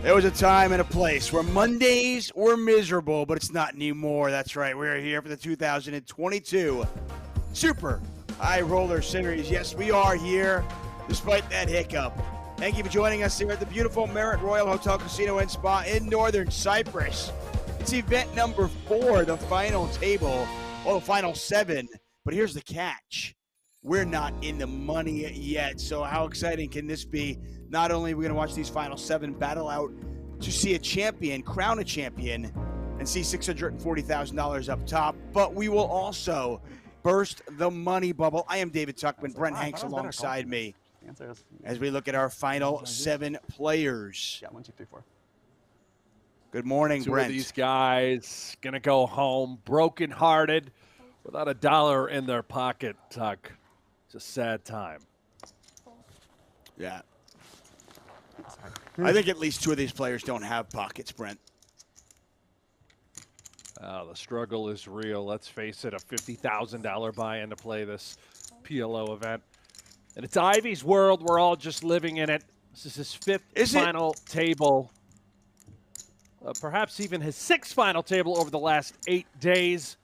There was a time and a place where Mondays were miserable, but it's not anymore. That's right. We're here for the 2022 Super High Roller Series. Yes, we are here despite that hiccup. Thank you for joining us here at the beautiful Marriott Royal Hotel Casino and Spa in Northern Cyprus. It's event number 4, the final table, the final 7. But here's the catch. We're not in the money yet, so how exciting can this be? Not only are we going to watch these final 7 battle out to see a champion, crown a champion, and see $640,000 up top, but we will also burst the money bubble. I am David Tuckman, Brent Hanks alongside me as we look at our final 7 players. Yeah, 1, 2, 3, 4. Good morning, Brent. Two of these guys going to go home brokenhearted without a dollar in their pocket, Tuck. It's a sad time. Yeah. I think at least 2 of these players don't have pockets, Brent. The struggle is real. Let's face it, a $50,000 buy-in to play this PLO event. And it's Ivey's world. We're all just living in it. This is his 5th final table. Perhaps even his 6th final table over the last 8 days.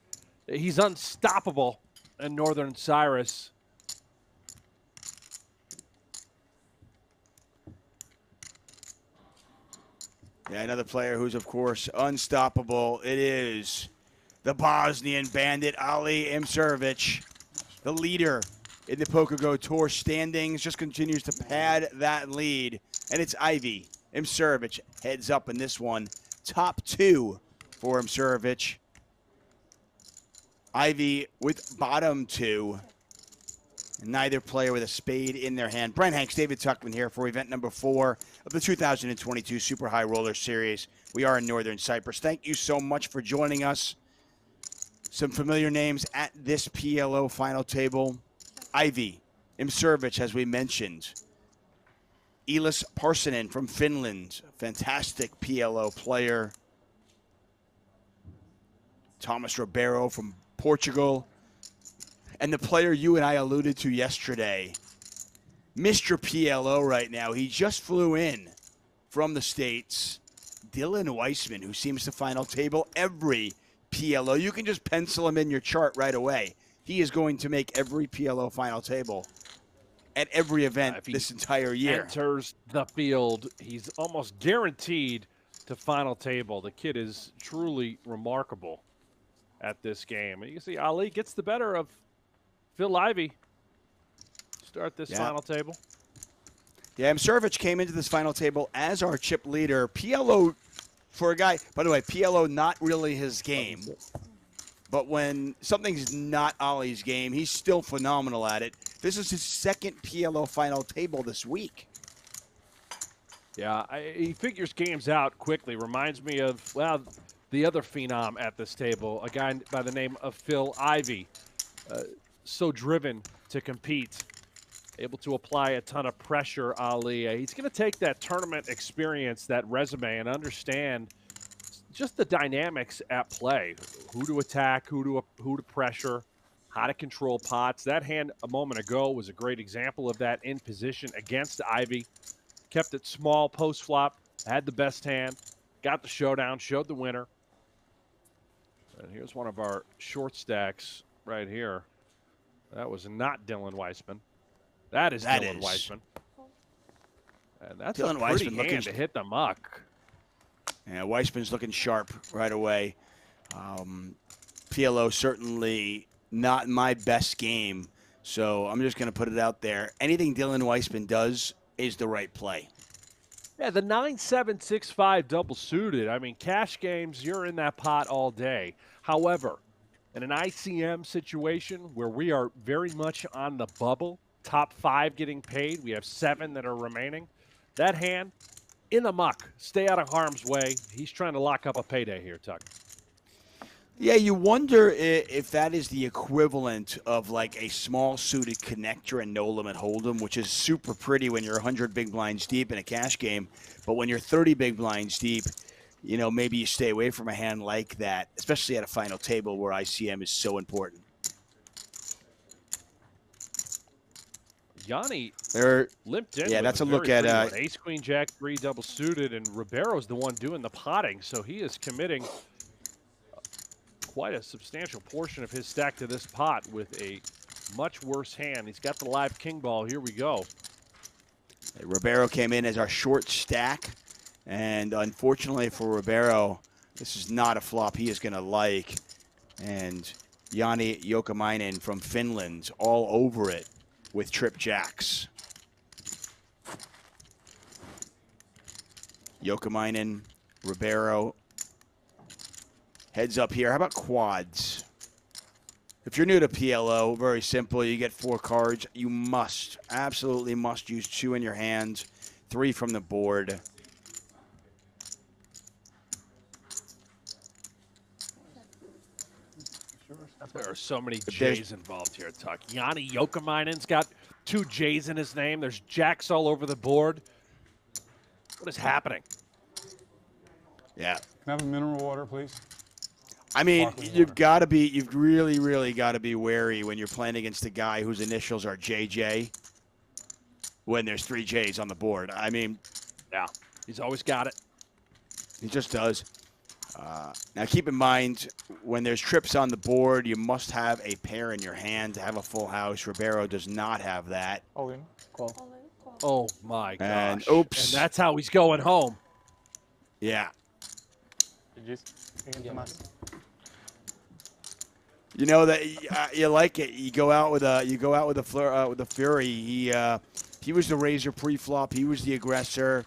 He's unstoppable in Northern Cyprus. Yeah, another player who's, of course, unstoppable. It is the Bosnian bandit, Ali Imsirovic, the leader in the PokerGO Tour standings, just continues to pad that lead. And it's Ivey Imsirovic heads up in this one. Top 2 for Imsirovic. Ivey with bottom 2. Neither player with a spade in their hand. Brent Hanks, David Tuckman here for event number 4 of the 2022 Super High Roller Series. We are in Northern Cyprus. Thank you so much for joining us. Some familiar names at this PLO final table. Ivey Imsirovic, as we mentioned. Eelis Parssinen from Finland, fantastic PLO player. Thomas Ribeiro from Portugal. And the player you and I alluded to yesterday, Mr. PLO right now, he just flew in from the States, Dylan Weissman, who seems to final table every PLO. You can just pencil him in your chart right away. He is going to make every PLO final table at every event this entire year. Enters the field, he's almost guaranteed to final table. The kid is truly remarkable at this game. And you can see Ali gets the better of Phil Ivey. Start this final table. Yeah, Imsirovic came into this final table as our chip leader. PLO, for a guy, by the way, PLO not really his game. But when something's not Ali's game, he's still phenomenal at it. This is his 2nd PLO final table this week. Yeah, he figures games out quickly. Reminds me of, well, the other phenom at this table, a guy by the name of Phil Ivey. So driven to compete, able to apply a ton of pressure, Ali. He's going to take that tournament experience, that resume, and understand just the dynamics at play. Who to attack, who to pressure, how to control pots. That hand a moment ago was a great example of that in position against Ivey. Kept it small post-flop, had the best hand, got the showdown, showed the winner. And here's one of our short stacks right here. That was not Dylan Weissman. That is Dylan Weissman. And that's Dylan a pretty hand to hit the muck. Yeah, Weissman's looking sharp right away. PLO certainly not my best game, so I'm just going to put it out there. Anything Dylan Weissman does is the right play. Yeah, the 9-7-6-5 double suited. I mean, cash games, you're in that pot all day. However, in an ICM situation where we are very much on the bubble, top 5 getting paid, we have 7 that are remaining, that hand in the muck, stay out of harm's way. He's trying to lock up a payday here, Tuck. Yeah, you wonder if that is the equivalent of like a small suited connector and no limit hold'em, which is super pretty when you're 100 big blinds deep in a cash game, but when you're 30 big blinds deep, you know, maybe you stay away from a hand like that, especially at a final table where ICM is so important. Yanni They're limped in. yeah, with that's a very look at pretty one. Ace, Queen, Jack, 3 double suited, and Ribeiro's the one doing the potting, so he is committing quite a substantial portion of his stack to this pot with a much worse hand. He's got the live king ball. Here we go. Ribeiro came in as our short stack, and unfortunately for Ribeiro, this is not a flop he is going to like. And Joni Jouhkimainen from Finland all over it with trip jacks. Jouhkimainen, Ribeiro. Heads up here. How about quads? If you're new to PLO, very simple. You get 4 cards. You must, absolutely must use 2 in your hand, 3 from the board. There are so many J's involved here, Tuck. Joni Jouhkimainen's got 2 J's in his name. There's jacks all over the board. What is happening? Yeah. Can I have a mineral water, please? I mean, you've really, really got to be wary when you're playing against a guy whose initials are JJ when there's 3 J's on the board. I mean, yeah, he's always got it. He just does. Now, keep in mind, when there's trips on the board, you must have a pair in your hand to have a full house. Ribeiro does not have that. All in. Call. Oh, my gosh. And oops. And that's how he's going home. Yeah. You know that you like it. You go out with a fury. He was the raiser pre-flop. He was the aggressor.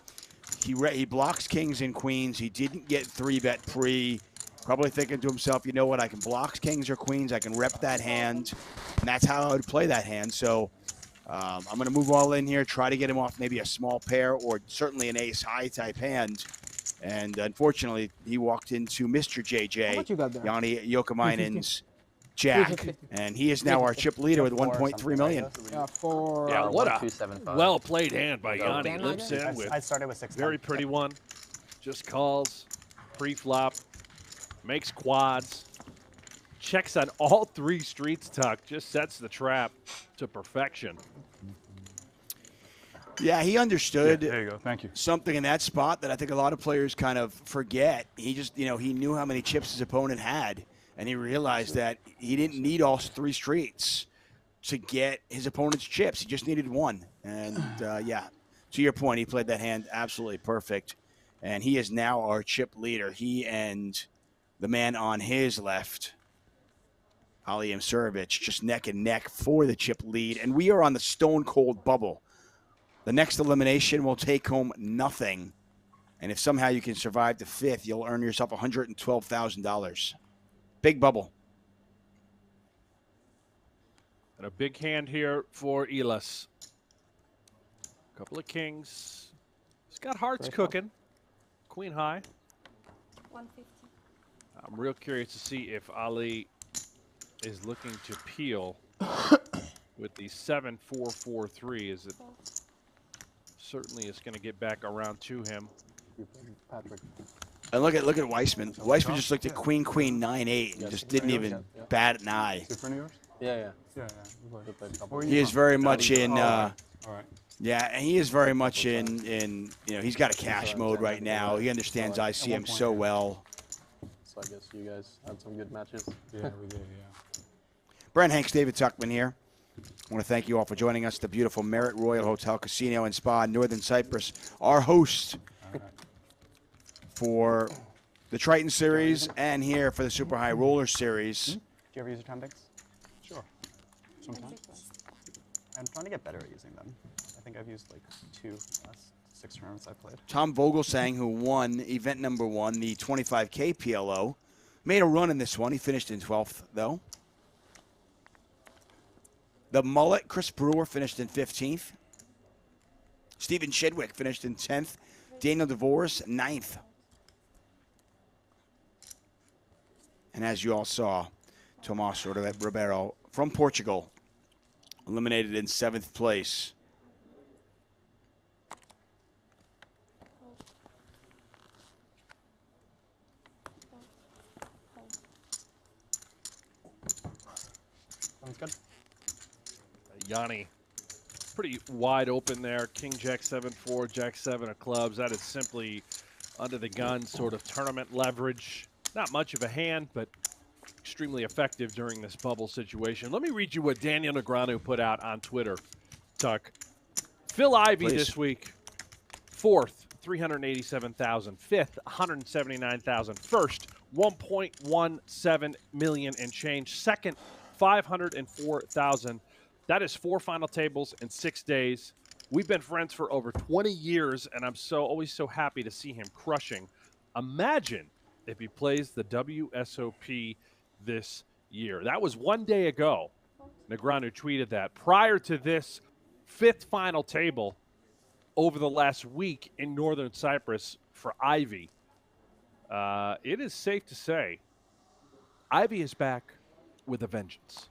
He blocks kings and queens. He didn't get 3-bet pre. Probably thinking to himself, you know what? I can block kings or queens. I can rep that hand, and that's how I would play that hand. So I'm going to move all in here, try to get him off maybe a small pair or certainly an ace-high type hand. And unfortunately, he walked into Mr. JJ, Joni Jouhkimainen's jack, and he is now our chip leader with 1.3 million. Yeah, what a well-played hand by Yanni. Limps in with I started with 6. Very pretty one. Just calls, pre-flop, makes quads, checks on all 3 streets, Tuck. Just sets the trap to perfection. Yeah, he understood. Yeah, there you go. Thank you. Something in that spot that I think a lot of players kind of forget. He just, he knew how many chips his opponent had, and he realized that he didn't need all 3 streets to get his opponent's chips. He just needed 1. And, yeah, to your point, he played that hand absolutely perfect, and he is now our chip leader. He and the man on his left, Ali Imsirovic, just neck and neck for the chip lead, and we are on the stone-cold bubble. The next elimination will take home nothing. And if somehow you can survive the 5th, you'll earn yourself $112,000. Big bubble. And a big hand here for Elis. Couple of kings. He's got hearts cooking. Queen high. 150. I'm real curious to see if Ali is looking to peel with the 7-4-4-3. Is it? Certainly is going to get back around to him. And look at Weissman. Weissman just looked at Queen 9-8 and just didn't even bat an eye. Yeah. He is very much in. All right. Yeah, and he is very much in. He's got a cash mode right now. He understands ICM so well. So I guess you guys had some good matches. Yeah, we did. Yeah. Brent Hanks, David Tuckman here. I want to thank you all for joining us. The beautiful Merit Royal Hotel Casino and Spa in Northern Cyprus, our host for the Triton Series and here for the Super High Roller Series. Do you ever use your time picks? Sure. Sometimes. I'm trying to get better at using them. I think I've used like 2 last 6 tournaments I've played. Tom Vogelsang, who won event number 1, the 25K PLO, made a run in this one. He finished in 12th, though. The Mullet, Chris Brewer, finished in 15th. Stephen Chidwick finished in 10th. Daniel DeVoris, 9th. And as you all saw, Thomas Ribeiro from Portugal, eliminated in 7th place. Sounds good. Yanni pretty wide open there. King, Jack 7-4, Jack 7 of clubs. That is simply under the gun sort of tournament leverage. Not much of a hand, but extremely effective during this bubble situation. Let me read you what Daniel Negreanu put out on Twitter, Tuck. Phil Ivey this week, 4th, 387,000. 5th, 179,000. 1st, 1.17 million and change. 2nd, 504,000. That is 4 final tables in 6 days. We've been friends for over 20 years, and I'm always so happy to see him crushing. Imagine if he plays the WSOP this year. That was 1 day ago. Negreanu tweeted that. Prior to this 5th final table over the last week in Northern Cyprus for Ivey, it is safe to say Ivey is back with a vengeance.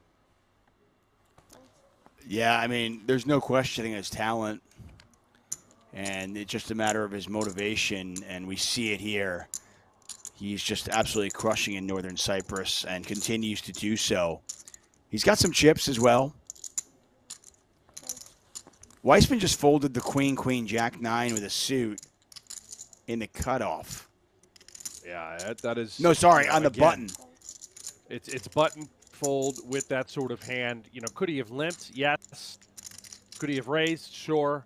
Yeah, I mean, there's no questioning his talent, and it's just a matter of his motivation, and we see it here. He's just absolutely crushing in Northern Cyprus and continues to do so. He's got some chips as well. Weissman just folded the queen, queen, jack 9 with a suit in the cutoff. Yeah, that is... No, sorry, on the button. It's button fold with that sort of hand. You know, could he have limped? Yes. Could he have raised? Sure.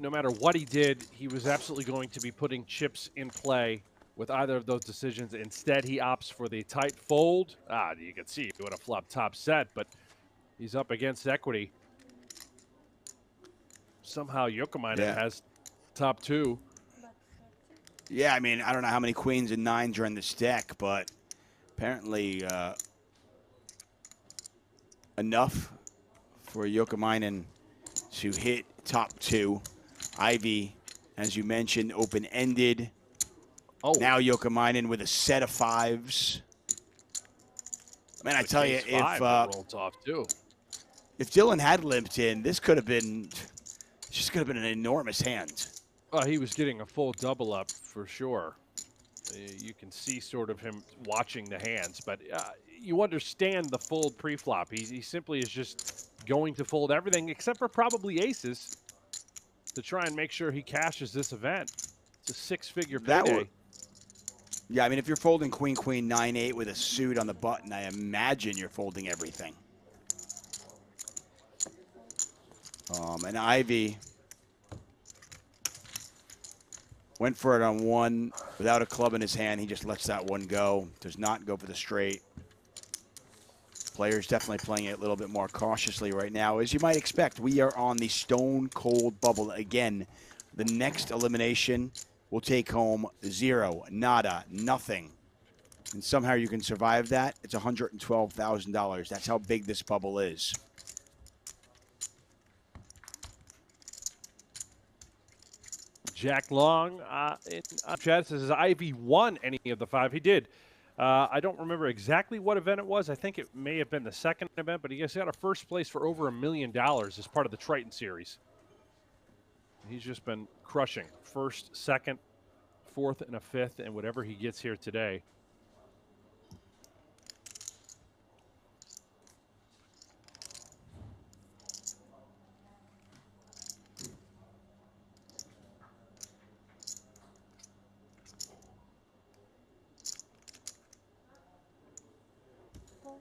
No matter what he did, he was absolutely going to be putting chips in play with either of those decisions. Instead, he opts for the tight fold. You can see he would have flopped top set, but he's up against equity. Somehow Jouhkimainen has top 2. Yeah, I mean, I don't know how many queens and 9s are in this deck, but apparently enough for Jouhkimainen to hit top 2. Ivey, as you mentioned, open-ended. Now Jouhkimainen with a set of 5s. Man, I tell you, if Dylan had limped in, this could have been an enormous hand. Well, he was getting a full double up for sure. You can see sort of him watching the hands, but you understand the fold pre-flop. He simply is just going to fold everything except for probably aces to try and make sure he cashes this event. It's a 6-figure payday. Yeah, I mean, if you're folding queen, queen, 9-8 with a suit on the button, I imagine you're folding everything. And Ivey went for it on 1 without a club in his hand. He just lets that one go. Does not go for the straight. Players definitely playing it a little bit more cautiously right now. As you might expect, we are on the stone cold bubble. Again, the next elimination will take home 0, nada, nothing. And somehow you can survive that. It's $112,000. That's how big this bubble is. Jack Long in chat says, Ivey won any of the 5? He did. I don't remember exactly what event it was. I think it may have been the 2nd event, but he got a first place for over $1 million as part of the Triton Series. He's just been crushing. 1st, 2nd, 4th, and a 5th, and whatever he gets here today.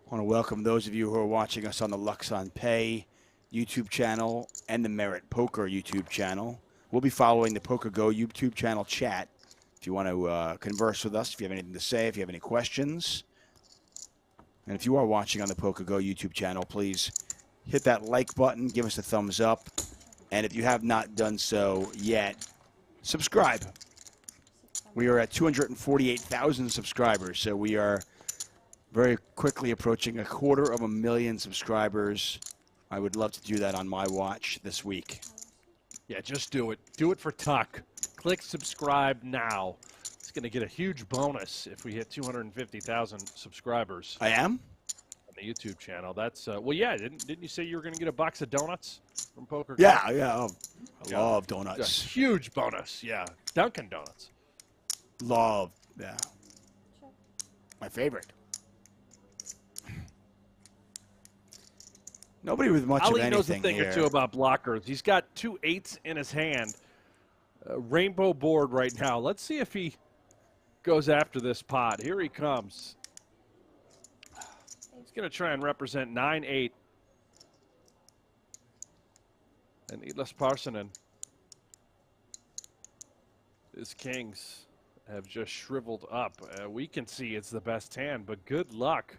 I want to welcome those of you who are watching us on the Lux on Pay YouTube channel and the Merit Poker YouTube channel. We'll be following the PokerGo YouTube channel chat if you want to converse with us, if you have anything to say, if you have any questions. And if you are watching on the PokerGo YouTube channel, please hit that like button, give us a thumbs up. And if you have not done so yet, subscribe. We are at 248,000 subscribers, so we are very quickly approaching 250,000 subscribers. I would love to do that on my watch this week. Yeah, just do it. Do it for Tuck. Click subscribe now. It's going to get a huge bonus if we hit 250,000 subscribers. I am? On the YouTube channel. That's, well, yeah, didn't you say you were going to get a box of donuts from PokerGo? Yeah. I love donuts. A huge bonus, yeah. Dunkin' Donuts. Love, yeah. My favorite. Nobody with much Ali of knows a anything thing here. or two about blockers. He's got 2 8s in his hand. Rainbow board right now. Let's see if he goes after this pot. Here he comes. He's going to try and represent 9-8. And Eelis Parssinen. His kings have just shriveled up. We can see it's the best hand, but good luck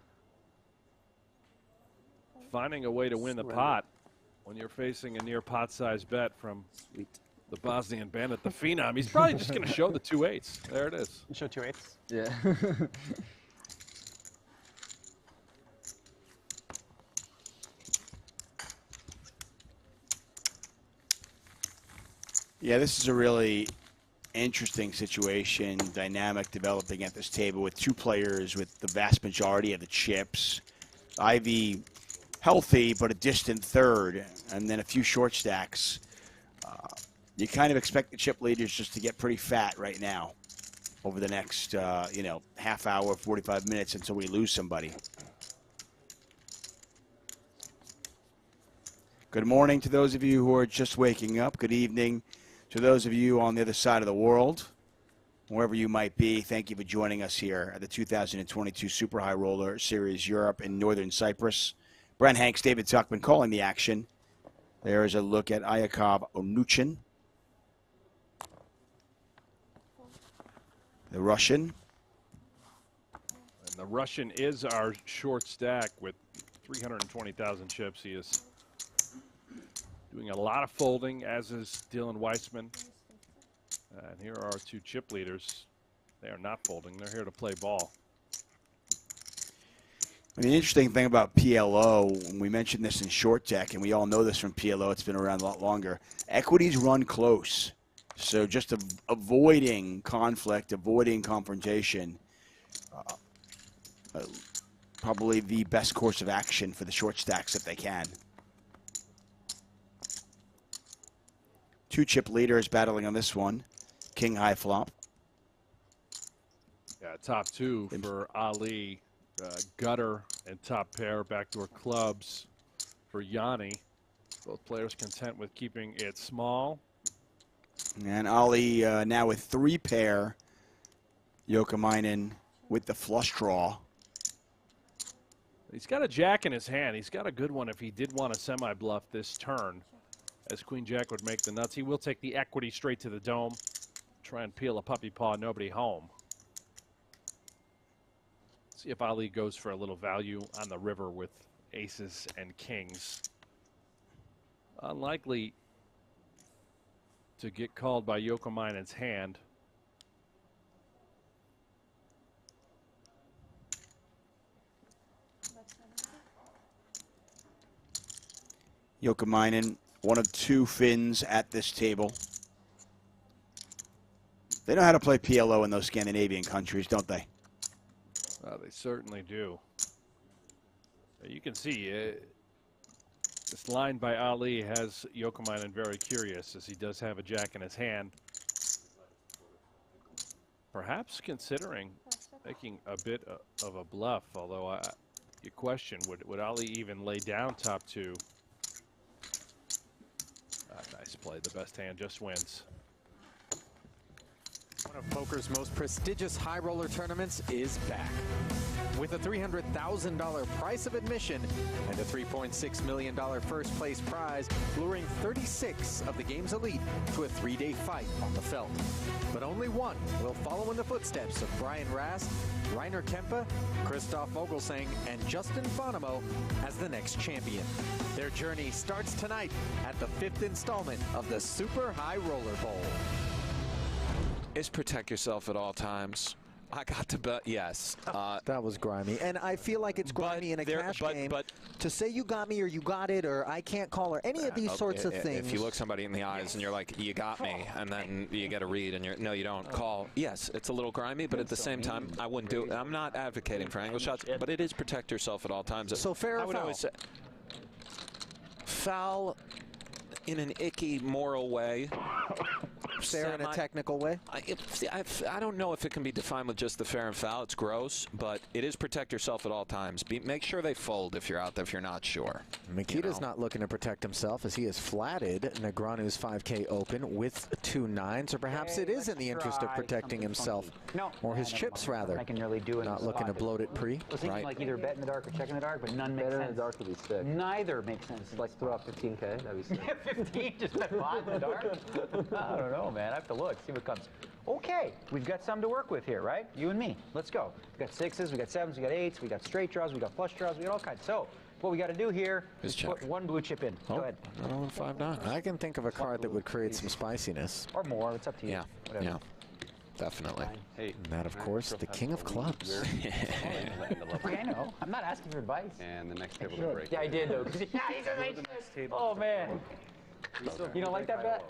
finding a way to win the pot when you're facing a near pot-sized bet from the Bosnian bandit, the Phenom. He's probably just going to show the 2 8s. There it is. You show 2 8s? Yeah. Yeah, this is a really interesting situation, dynamic developing at this table with 2 players with the vast majority of the chips. Ivey healthy, but a distant third, and then a few short stacks. You kind of expect the chip leaders just to get pretty fat right now over the next, half hour, 45 minutes until we lose somebody. Good morning to those of you who are just waking up. Good evening to those of you on the other side of the world, wherever you might be. Thank you for joining us here at the 2022 Super High Roller Series Europe in Northern Cyprus. Brent Hanks, David Tuckman calling the action. There is a look at Iakov Onuchin, the Russian. And the Russian is our short stack with 320,000 chips. He is doing a lot of folding, as is Dylan Weissman. And here are our 2 chip leaders. They are not folding. They're here to play ball. I mean, the interesting thing about PLO, and we mentioned this in short deck, and we all know this from PLO, it's been around a lot longer, equities run close. So just avoiding conflict, avoiding confrontation, probably the best course of action for the short stacks if they can. 2 chip leaders battling on this one. King high flop. Yeah, top 2 for Ali. Gutter and top pair, backdoor clubs for Joni. Both players content with keeping it small. And Ali now with 3 pair. Jouhkimainen with the flush draw. He's got a jack in his hand. He's got a good one if he did want to semi-bluff this turn. As Queen Jack would make the nuts. He will take the equity straight to the dome. Try and peel a puppy paw, nobody home. See if Ali goes for a little value on the river with aces and kings. Unlikely to get called by Jouhkimainen's hand. Jouhkimainen, one of 2 Finns at this table. They know how to play PLO in those Scandinavian countries, don't they? They certainly do. You can see this line by Ali has Jouhkimainen very curious, as he does have a jack in his hand. Perhaps considering making a bit of a bluff, although you question, would Ali even lay down top 2? Nice play. The best hand just wins. One of poker's most prestigious high roller tournaments is back. With a $300,000 price of admission and a $3.6 million first place prize, luring 36 of the game's elite to a 3-day fight on the felt. But only one will follow in the footsteps of Brian Rast, Rainer Kempe, Christoph Vogelsang, and Justin Fonamo as the next champion. Their journey starts tonight at the 5th installment of the Super High Roller Bowl. Is protect yourself at all times. I got to bet yes. That was grimy. And I feel like it's grimy in a cash game to say you got me or you got it or I can't call or any of these sorts of things. If you look somebody in the eyes and you're like, you got me, and then you get a read and you're, no, you don't call. Yes, it's a little grimy, but at the same time, I wouldn't do it. I'm not advocating for angle shots, but it is protect yourself at all times. So fair or I would foul? always say foul in an icky moral way. fair in a technical way? I don't know if it can be defined with just the fair and foul. It's gross, but it is protect yourself at all times. Make sure they fold if you're out there, if you're not sure. Mikita's not looking to protect himself as he has flatted Negreanu's 5K open with 2 9s, or perhaps it is in the interest of protecting himself, or his chips rather. I can really do it. Not looking to bloat it pre. I was thinking like either bet in the dark or check in the dark, but none makes sense. Bet in the dark would be sick. Neither makes sense. Like throw out 15K, that'd be sick. 15, just bet 5 in the dark? I don't know, man. I have to look, see what comes. Okay, we've got some to work with here, right? You and me. Let's go. We got 6s, we got 7s, we got 8s, we got straight draws, we got flush draws, we got all kinds. So what we got to do here is put 1 blue chip in. Go ahead. 5-9. I can think of a card that would create some spiciness. Or more. It's up to you. Yeah. Whatever. Yeah. Definitely. And that, of course, the king of clubs. Okay, I know. I'm not asking for advice. And the next table to break. Yeah, I did, though. He's a Oh, man. You don't like that bet?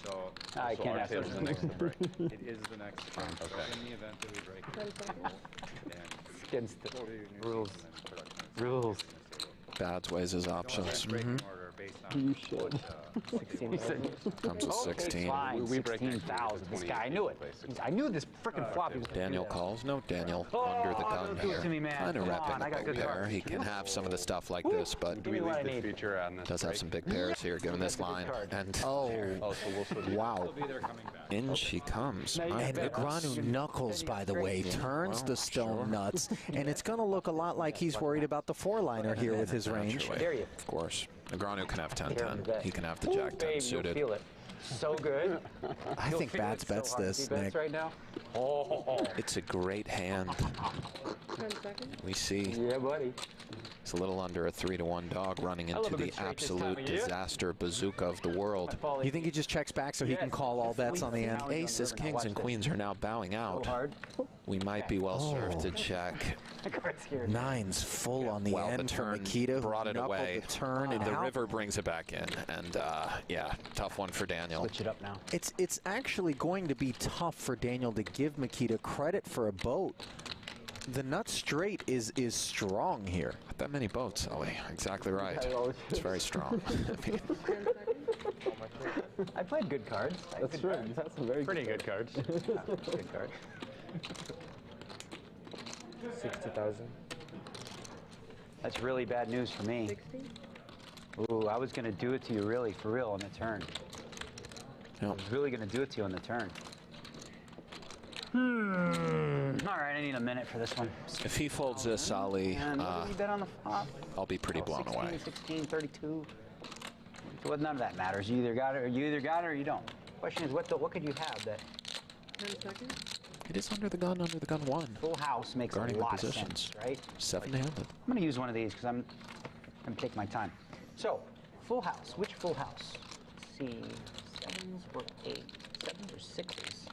So I can't ask table for is the next to break. It is the next turn. Okay. In the event that we break. Against the rules. Rules. Bads weighs his options. You should. 16. Comes with 16. Fine, 16,000. This guy, I knew it. I knew this frickin' flop. Daniel calls. No Daniel under the gun don't do it to me, here. man. Kind of Come on, repping I got a good big pair. cards. He can have some of the stuff like this, but Do we leave the feature on this does have some big pairs here given this line. And Oh, so we'll switch. wow. in she comes. Now you My And bet. goodness. Negreanu knuckles, by the way, turns the stone nuts, and it's going to look a lot like he's worried about the 4-liner here with his range. Dare you. Of course. Negreanu can have Careful 10-10. bet. He can have the Jack 10 Babe, you'll suited. feel it. So good. I think Bats bets this, He bets Nick. right now. Oh. It's a great hand. 10 seconds. We see Yeah, buddy. it's a little under a 3-to-1 dog running love into a the good straight this time absolute of year. disaster bazooka of the world. You think he just checks back so he can call all bets on the end? Aces, kings, and queens are now bowing out. hard. We might be well served to check. That card scared me. 9's full on the Well, the end for turn Mikita. brought it Knuckled away. The turn and The out. river brings it back in, and yeah, tough one for Daniel. Switch it up now. It's actually going to be tough for Daniel to give Mikita credit for a boat. The nut straight is strong here. Not that many boats, Ali. Exactly right. It's very strong. 10 seconds. I played good cards. That's true. You had some very Pretty good cards. Good cards. 60,000. That's really bad news for me. 60. Ooh, I was going to do it to you really, for real, on the turn. I Yep. was really going to do it to you on the turn. All right, I need a minute for this one. If he folds this, Ali, And what did you bet on the flop? I'll be pretty blown 16, away. 16, 32. Well, none of that matters. You either got it or you don't. Question is, what could you have that 10 seconds. It is under the gun 1. full house makes Guarding a the lot of positions. sense, right? 7-handed. I'm going to use one of these because I'm going to take my time. So, full house. Which full house? Let's see. 7s or 8s? 7s or 6s?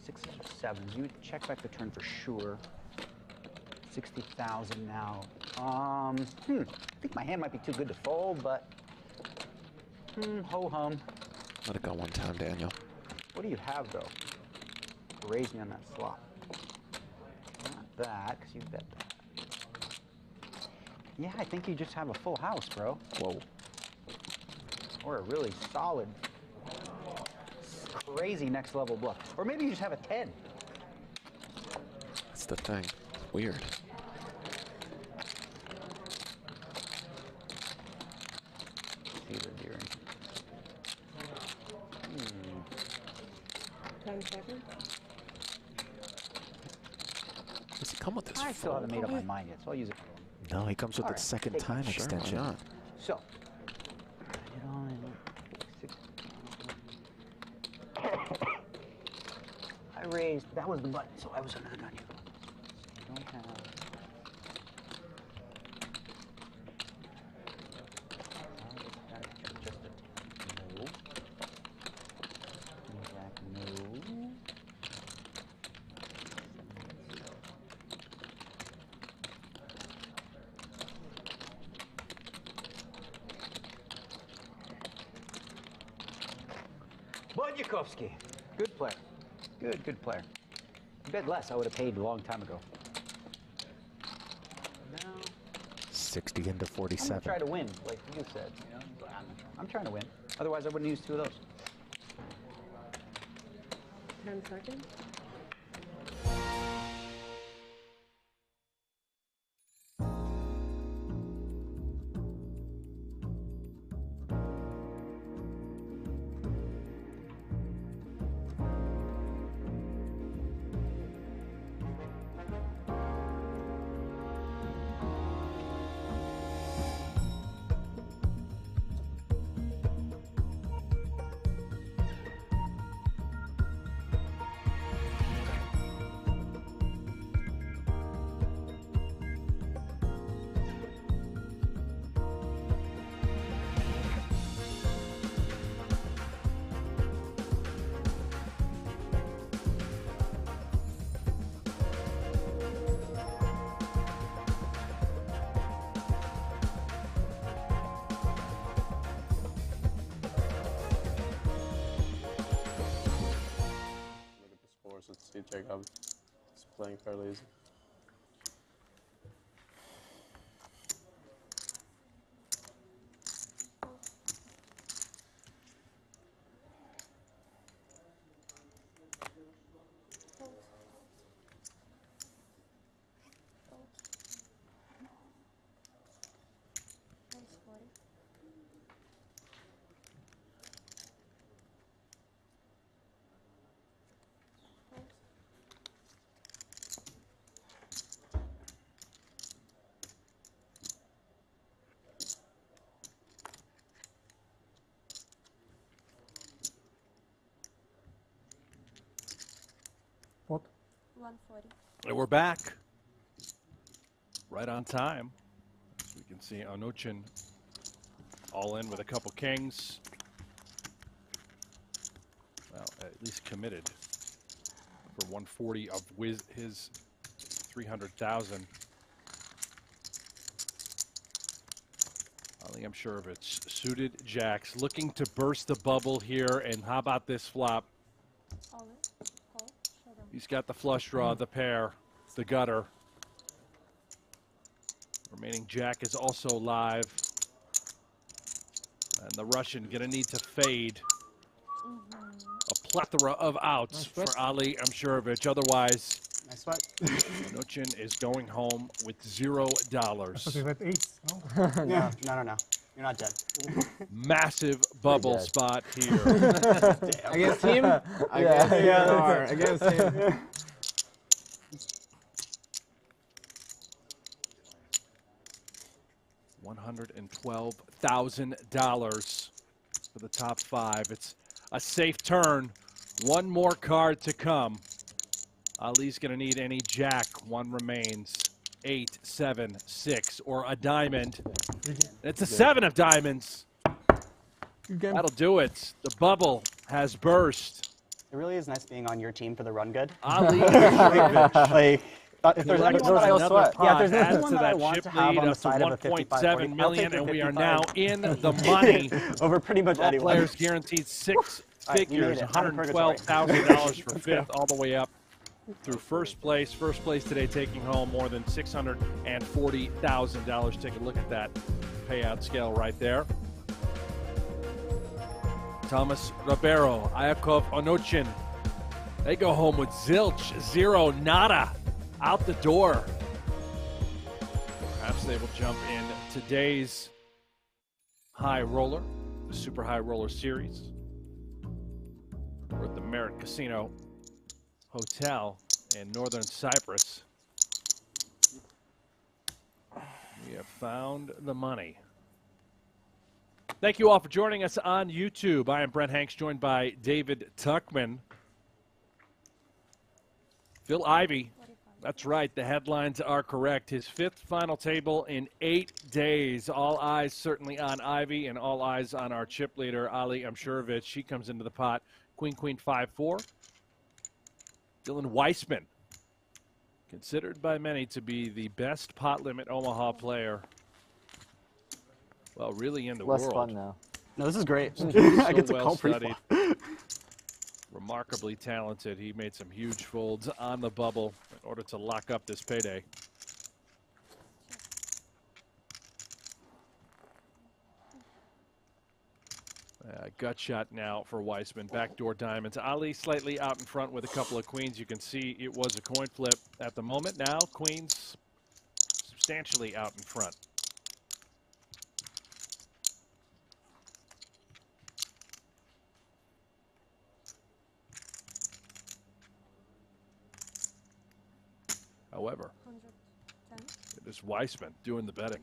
6s or 7s? You would check back the turn for sure. 60,000 now. I think my hand might be too good to fold, but ho-hum. Let it go one time, Daniel. What do you have, though? Raise me on that flop. Not that, because you bet that. Yeah, I think you just have a full house, bro. Whoa. Or a really solid, crazy next level bluff. Or maybe you just have a 10. That's the thing. Weird. Caesar Deering. 10 seconds. Does he come with this? I still haven't fold? made up my mind yet, so I'll use it. No, he comes with All the right, second take it. time Sure, why extension. not? So, get on in 6. I raised, that was the button, so I was under the gun here. So you don't have. Badziakouski, good player. Good player. If you bet less, I would have paid a long time ago. Now, 60 into I'm gonna 47. try to win, like you said. I'm trying to win. Otherwise, I wouldn't use 2 of those. 10 seconds. See Jacob is playing fairly easy. What? 140. And we're back. Right on time. As we can see, Onuchin all in with a couple kings. Well, at least committed for 140 of his 300,000. Ali Imsirovic, suited jacks, looking to burst the bubble here. And how about this flop? He's got the flush draw, the pair, the gutter. Remaining jack is also live. And the Russian gonna need to fade. A plethora of outs for Ali Imsirovic. Otherwise, nice swipe. Onuchin is going home with $0. Okay, with ace, no? No. You're not dead. Massive bubble spot here. Against him? Against him. $112,000 for the top five. It's a safe turn. One more card to come. Ali's going to need any jack. One remains. 8, 7, 6, or a diamond. It's a 7 of diamonds. That'll do it. The bubble has burst. It really is nice being on your team for the run good. Ali Imsirovic. If there's anyone that I sweat. Yeah, if there's anyone that I want to have on the side of a 1.7 million, and we are now in the money. Over pretty much All anyone. players guaranteed 6 Right, you figures, made it. I'm in $112,000 for fifth, all the way up through first place. First place today taking home more than $640,000. Take a look at that payout scale right there. Thomas Ribeiro, Iakov Onuchin. They go home with zilch, zero, nada, out the door. Perhaps they will jump in today's high roller, the Super High Roller Series. We're at the Merit Casino Hotel in Northern Cyprus. We have found the money. Thank you all for joining us on YouTube. I am Brent Hanks, joined by David Tuckman. Phil Ivey. That's right, the headlines are correct. His fifth final table in 8 days. All eyes certainly on Ivey and all eyes on our chip leader, Ali Imsirovic. She comes into the pot. Queen, queen, 5-4. Dylan Weissman, considered by many to be the best Pot Limit Omaha player. Well, really in the world. Less fun now. No, this is great. So I get to well call studied. Remarkably talented. He made some huge folds on the bubble in order to lock up this payday. Gut shot now for Weissman. Backdoor diamonds. Ali slightly out in front with a couple of queens. You can see it was a coin flip at the moment. Now queens substantially out in front. However, it is Weissman doing the betting.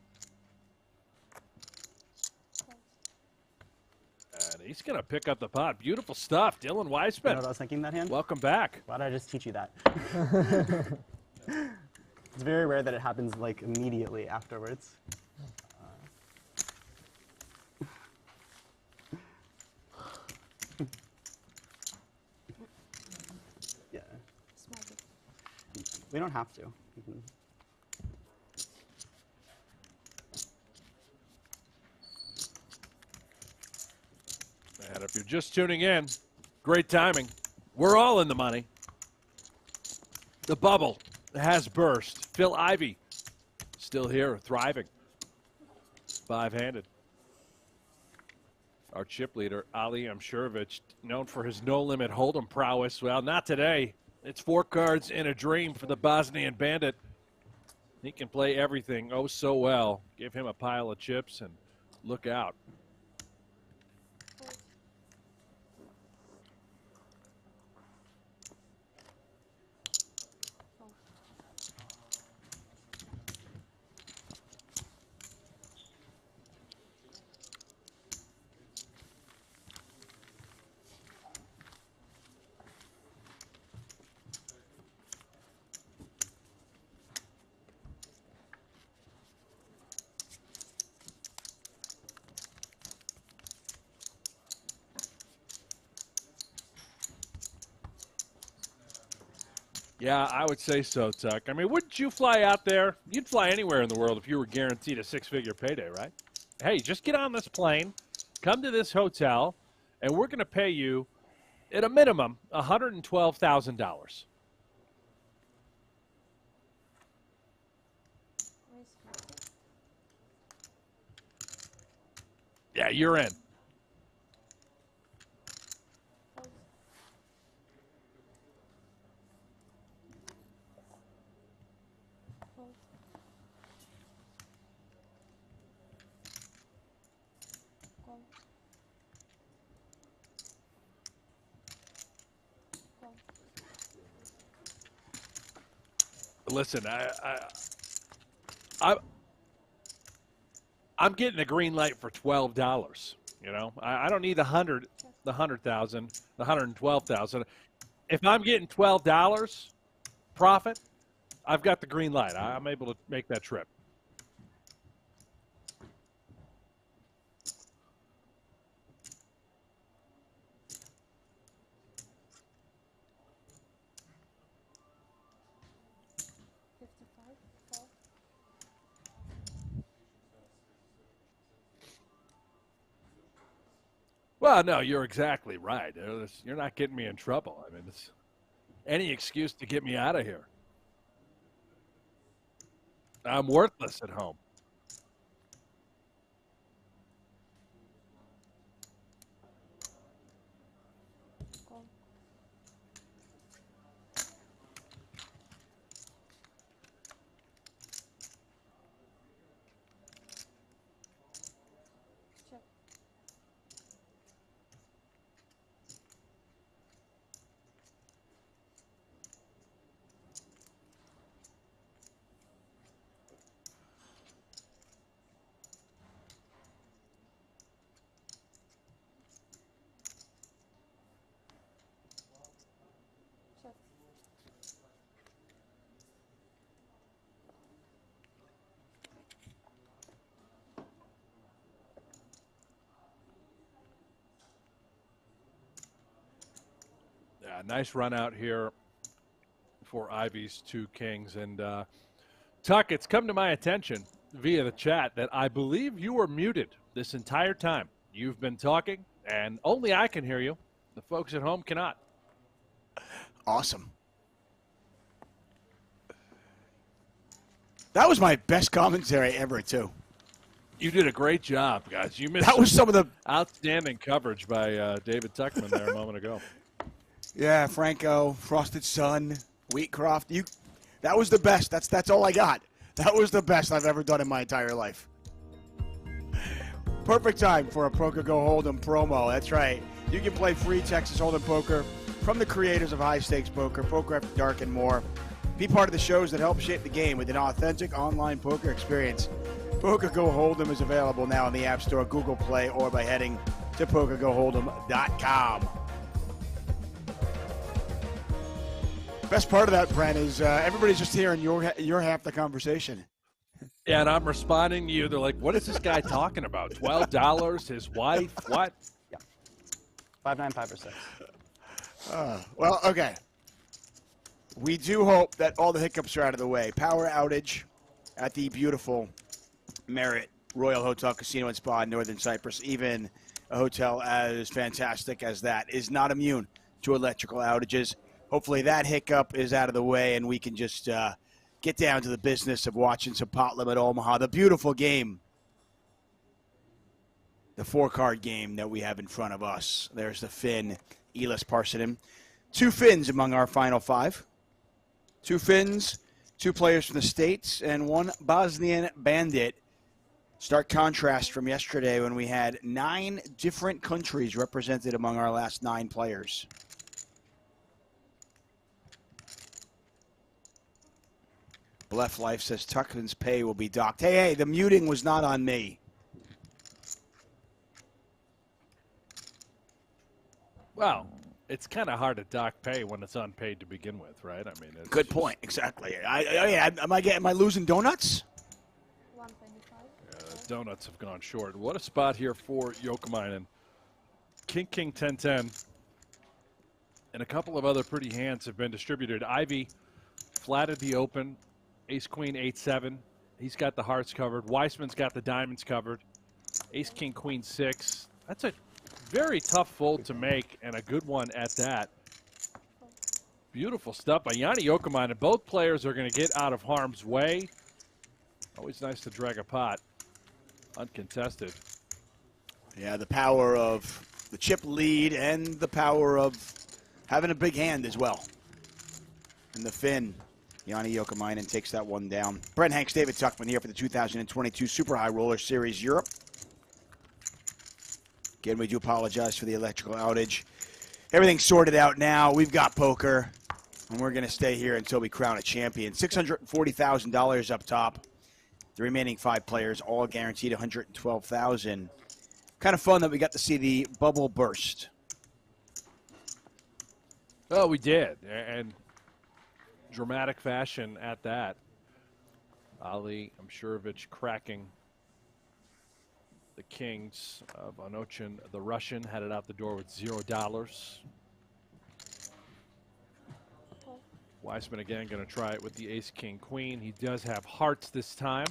And he's going to pick up the pot. Beautiful stuff, Dylan Weissman. You know what I was thinking that hand? Welcome back. Why did I just teach you that? It's very rare that it happens like immediately afterwards. Yeah. We don't have to. And if you're just tuning in, great timing. We're all in the money. The bubble has burst. Phil Ivey still here, thriving. Five-handed. Our chip leader, Ali Imsirovic, known for his no-limit hold'em prowess. Well, not today. It's 4 cards in a dream for the Bosnian bandit. He can play everything oh so well. Give him a pile of chips and look out. Yeah, I would say so, Tuck. I mean, wouldn't you fly out there? You'd fly anywhere in the world if you were guaranteed a 6-figure payday, right? Hey, just get on this plane, come to this hotel, and we're going to pay you, at a minimum, $112,000. Yeah, you're in. Listen, I'm getting a green light for $12. You know, I don't need the 100,000, the 112,000. If I'm getting $12 profit, I've got the green light. I'm able to make that trip. Well, no, you're exactly right. You're not getting me in trouble. I mean, it's any excuse to get me out of here. I'm worthless at home. Nice run out here for Ivey's 2 kings. And Tuck, it's come to my attention via the chat that I believe you were muted this entire time. You've been talking, and only I can hear you. The folks at home cannot. Awesome. That was my best commentary ever, too. You did a great job, guys. You missed That was some of the outstanding coverage by David Tuckman there a moment ago. Yeah, Franco, Frosted Sun, Wheatcroft. That was the best. That's all I got. That was the best I've ever done in my entire life. Perfect time for a PokerGo Hold'em promo. That's right. You can play free Texas Hold'em poker from the creators of High Stakes Poker, Poker After Dark, and more. Be part of the shows that help shape the game with an authentic online poker experience. PokerGo Hold'em is available now in the App Store, Google Play, or by heading to PokerGoHold'em.com. Best part of that, Brent, is everybody's just hearing your half the conversation. Yeah, and I'm responding to you. They're like, what is this guy talking about? $12? His wife? What? Yeah. 5, 9, 5, or 6. Well, okay. We do hope that all the hiccups are out of the way. Power outage at the beautiful Marriott Royal Hotel Casino and Spa in Northern Cyprus. Even a hotel as fantastic as that is not immune to electrical outages. Hopefully that hiccup is out of the way and we can just get down to the business of watching some Pot Limit Omaha, the beautiful game, the 4-card game that we have in front of us. There's the Finn, Eelis Parssinen. 2 Finns among our final 5. 2 Finns, 2 players from the States, and 1 Bosnian bandit. Stark contrast from yesterday when we had 9 different countries represented among our last 9 players. Blef Life says Tuckman's pay will be docked. Hey, the muting was not on me. Well, it's kind of hard to dock pay when it's unpaid to begin with, right? I mean, it's good point. Exactly. Am I losing donuts? Donuts have gone short. What a spot here for Jouhkimainen. King, 10-10. And a couple of other pretty hands have been distributed. Ivey flatted the open. Ace, Queen, 8-7. He's got the hearts covered. Weissman's got the diamonds covered. Ace, King, Queen, 6. That's a very tough fold to make, and a good one at that. Beautiful stuff by Joni Jouhkimainen. Both players are going to get out of harm's way. Always nice to drag a pot uncontested. Yeah, the power of the chip lead and the power of having a big hand as well. And the Finn, Joni Jouhkimainen takes that one down. Brent Hanks, David Tuckman here for the 2022 Super High Roller Series Europe. Again, we do apologize for the electrical outage. Everything's sorted out now. We've got poker, and we're going to stay here until we crown a champion. $640,000 up top. The remaining 5 players all guaranteed $112,000. Kind of fun that we got to see the bubble burst. Oh, we did, and dramatic fashion at that. Ali Imsirovic cracking the kings of Onuchin. The Russian headed out the door with $0. Weissman again going to try it with the ace, king, queen. He does have hearts this time.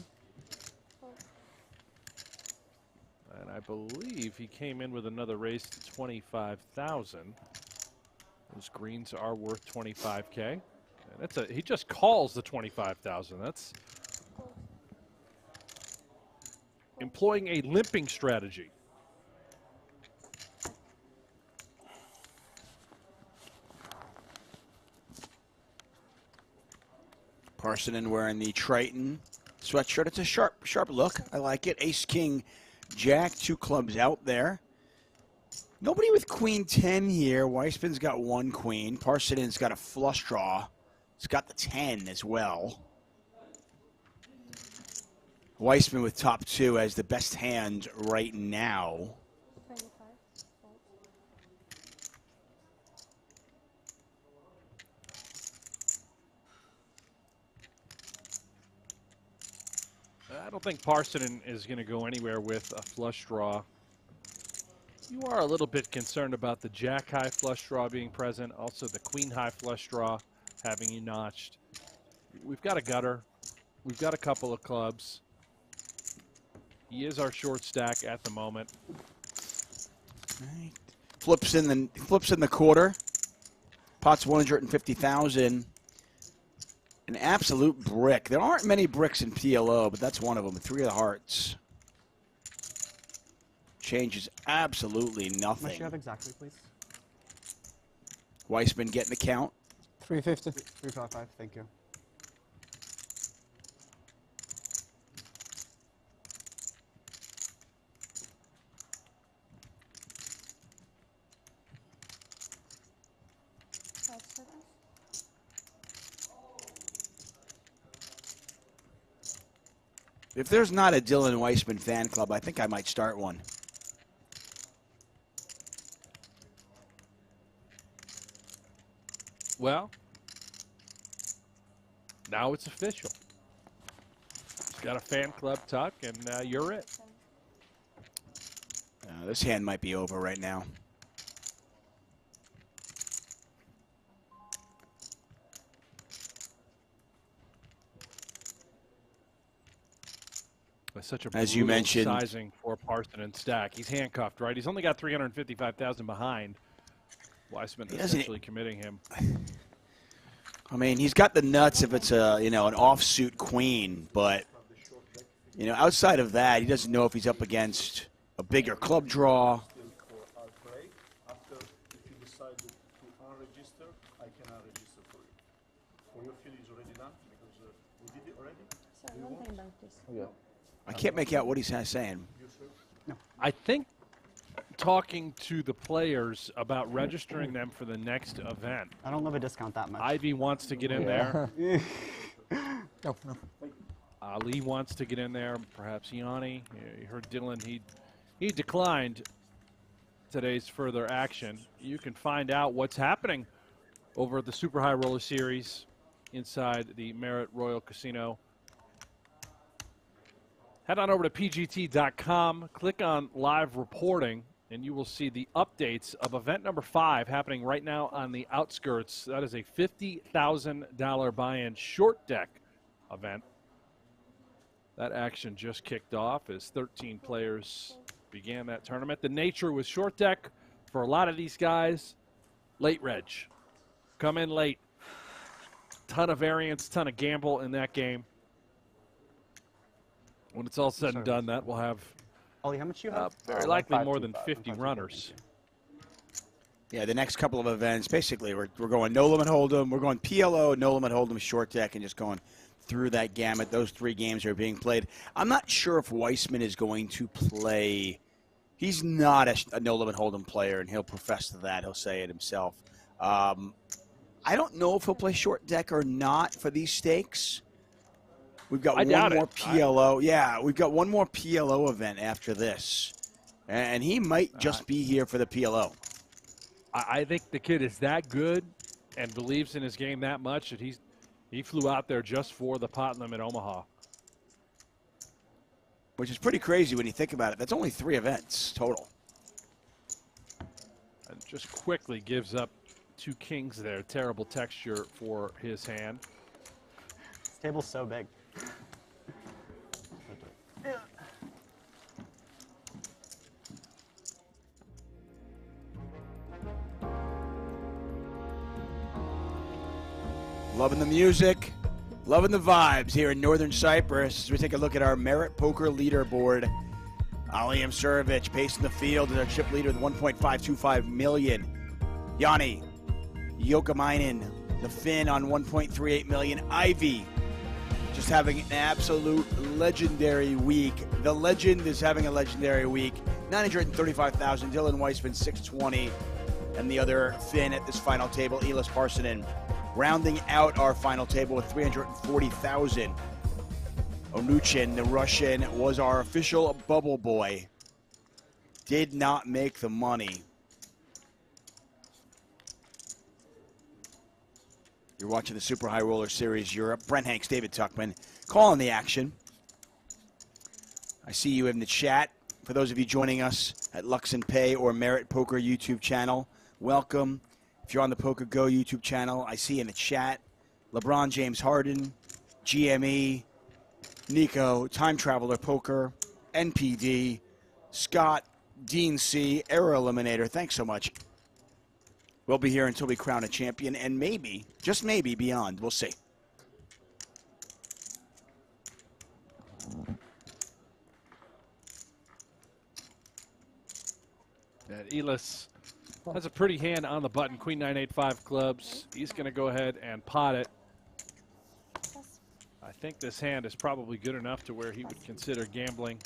And I believe he came in with another raise to 25,000. Those greens are worth 25K. And that's he just calls the 25,000. That's employing a limping strategy. Parsonen wearing the Triton sweatshirt. It's a sharp look. I like it. Ace, king, jack, 2 clubs out there. Nobody with queen 10 here. Weissman's got 1 queen. Parsonen's got a flush draw. He's got the 10 as well. Weissman with top 2 as the best hand right now. I don't think Parsonen is going to go anywhere with a flush draw. You are a little bit concerned about the jack-high flush draw being present, also the queen-high flush draw having you notched. We've got a gutter. We've got a couple of clubs. He is our short stack at the moment. Right. Flips in the quarter. Pot's 150,000. An absolute brick. There aren't many bricks in PLO, but that's one of them. 3 of the hearts. Changes absolutely How much nothing. do you have exactly, please? Weissman getting the count. 350. 355, thank you. If there's not a Dylan Weissman fan club, I think I might start one. Well, now it's official. He's got a fan club, Tuck, and you're it. This hand might be over right now. Such a as you brutal mentioned, sizing for Parson and Stack. He's handcuffed, right? He's only got 355,000 behind. Weissman essentially committing him. I mean, he's got the nuts if it's a an offsuit queen, but outside of that, he doesn't know if he's up against a bigger club draw. I can't make out what he's saying. I think talking to the players about registering them for the next event. I don't love a discount that much. Ivey wants to get in there. No. Ali wants to get in there. Perhaps Joni. You heard Dylan. He declined today's further action. You can find out what's happening over at the Super High Roller Series inside the Marriott Royal Casino. Head on over to pgt.com, click on live reporting, and you will see the updates of event number 5 happening right now on the outskirts. That is a $50,000 buy-in short deck event. That action just kicked off as 13 players began that tournament. The nature with short deck for a lot of these guys, late reg. Come in late. Ton of variance, ton of gamble in that game. When it's all said and done, that will have Ollie, how much you have? very likely more than 50 runners. Yeah, the next couple of events, basically, we're going no limit hold'em, we're going PLO, no limit hold'em, short deck, and just going through that gamut. Those 3 games are being played. I'm not sure if Weissman is going to play. He's not a no limit hold'em player, and he'll profess to that. He'll say it himself. I don't know if he'll play short deck or not for these stakes. We've got one more PLO. Yeah, we've got one more PLO event after this. And he might just be here for the PLO. I think the kid is that good and believes in his game that much that he flew out there just for the Pot Limit Omaha. Which is pretty crazy when you think about it. That's only 3 events total. And just quickly gives up 2 kings there. Terrible texture for his hand. This table's so big. Loving the music, loving the vibes here in Northern Cyprus as we take a look at our Merit Poker Leaderboard. Ali Imsirovic pacing the field as our chip leader with 1.525 million. Joni Jouhkimainen, the Finn on 1.38 million. Ivey just having an absolute legendary week. The legend is having a legendary week. 935,000. Dylan Weissman 620, and the other Finn at this final table, Eelis Parssinen, rounding out our final table with 340,000. Onuchin, the Russian, was our official bubble boy. Did not make the money. You're watching the Super High Roller Series Europe. Brent Hanks, David Tuckman, calling the action. I see you in the chat. For those of you joining us at Lux and Pay or Merit Poker YouTube channel, welcome. If you're on the PokerGo YouTube channel, I see in the chat LeBron James Harden, GME, Nico, Time Traveler Poker, NPD, Scott, Dean C, Error Eliminator. Thanks so much. We'll be here until we crown a champion, and maybe, just maybe, beyond. We'll see. And Elis has a pretty hand on the button, queen 9-8-5 clubs. He's going to go ahead and pot it. I think this hand is probably good enough to where he would consider gambling,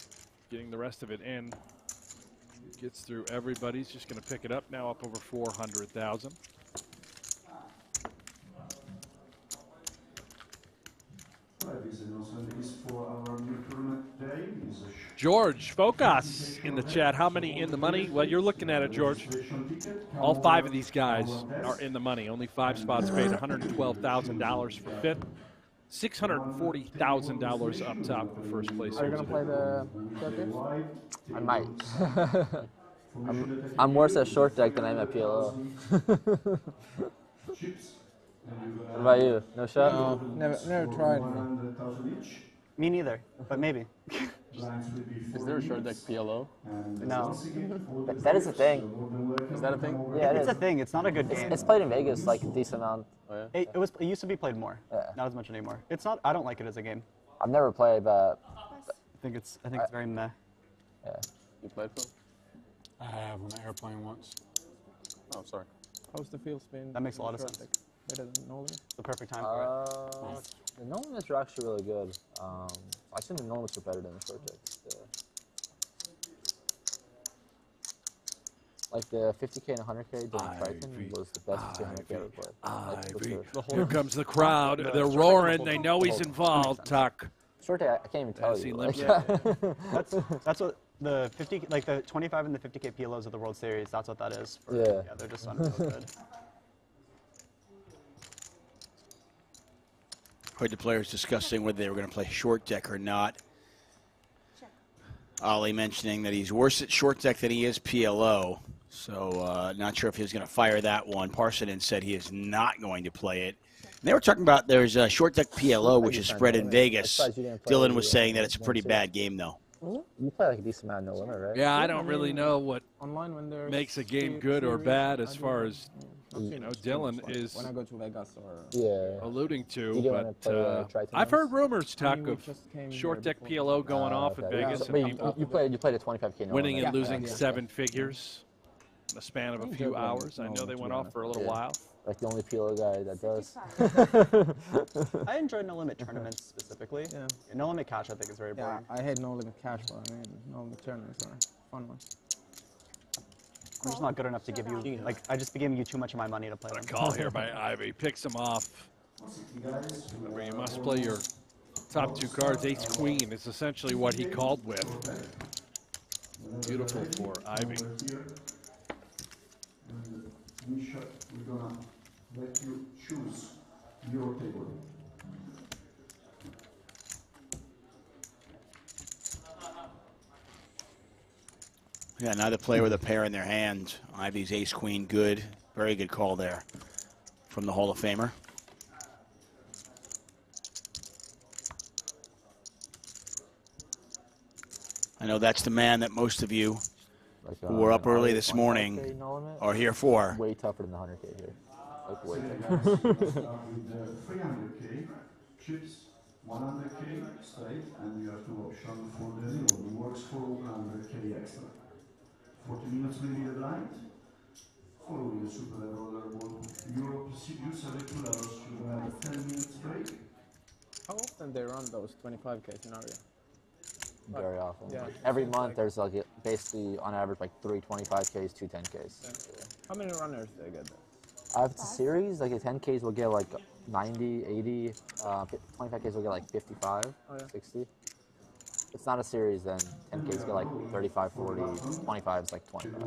getting the rest of it in. Gets through everybody. He's just going to pick it up now, up over 400,000. George Focus in the chat. How many in the money? Well, you're looking at it, George. All 5 of these guys are in the money. Only 5 spots paid. $112,000 for fifth. $640,000 up top for first place. Are you going to play the short deck? I might. I'm worse at short deck than I am at PLO. What about you? No shot? No, never tried. Me neither, but maybe. Is there a short deck PLO? No. That is a thing. Is that a thing? Yeah, it's a thing. It's not a good game. It's played in Vegas like a decent amount. Oh, yeah? It used to be played more. Yeah. Not as much anymore. It's not. I don't like it as a game. I've never played, but I think it's very meh. Yeah. You played Phil? I have on an airplane once. Oh, sorry. How's the field spin? That makes a lot of short sense. deck? Better than Nolan? It's the perfect time for it. The no limits are actually really good. I think the no limits are better than the short decks. Like the 50K and 100K during Triton was the best 200K ever played. Like, Here comes the crowd. They're roaring. They know he's involved, Tuck. Short deck, I can't even tell As he you. limps That's what the 50, like the 25 and the 50K PLOs of the World Series. That's what that is. Yeah. They're just so good. Heard the players discussing whether they were going to play short deck or not. Ali mentioning that he's worse at short deck than he is PLO. So not sure if he was going to fire that one. Parsonen said he is not going to play it. And they were talking about there's a short deck PLO, which is spread in Vegas. Dylan was saying that it's a pretty bad game, though. You play like a decent amount of no limit, right? Yeah, I don't really know what Online when there's makes a game good or bad as far as, you know, Dylan is when I go to Vegas or alluding to. You don't wanna play, But I've heard rumors, I mean, Tuck, we of just came short here deck before. PLO going off in Okay. Vegas. But And people you played a 25K no winning limit. and losing Yeah. 7 figures in the span of a few hours. I know they went off for a little while. Like the only PLO guy that does. I enjoy no limit tournaments specifically. Yeah. No limit cash, I think, is very boring. Yeah, I hate no limit cash, but I mean, no limit tournaments are fun ones. I'm just not good enough to give you, like, I just be giving you too much of my money to play them. Call here by Ivey. Picks him off. Remember, you must play your top 2 cards. Ace Queen is essentially what he called with. Beautiful for Ivey. Misha, we're gonna let you choose your table. Yeah, another player with a pair in their hand. Ivey's ace queen, good. Very good call there from the Hall of Famer. I know that's the man that most of you who were up early this morning are here for. Way tougher than the 100K here. Like way Start with the 300K, chips, 100K straight, and you have two options for the zero. It works for 100K extra. 40 minutes will be the blind. Following the Super Roller Bowl Europe, you select 2 levels. You have a 10 minutes break. How often they run those 25K scenario? Very often. Yeah. Every month there's like basically on average like 3 25Ks, 2 10Ks. Yeah. How many runners do they get there? If it's a series, like the 10Ks will get like 90, 80, 25Ks will get like 55, 60. If it's not a series, then 10Ks get like 35, 40, 25 is like 25.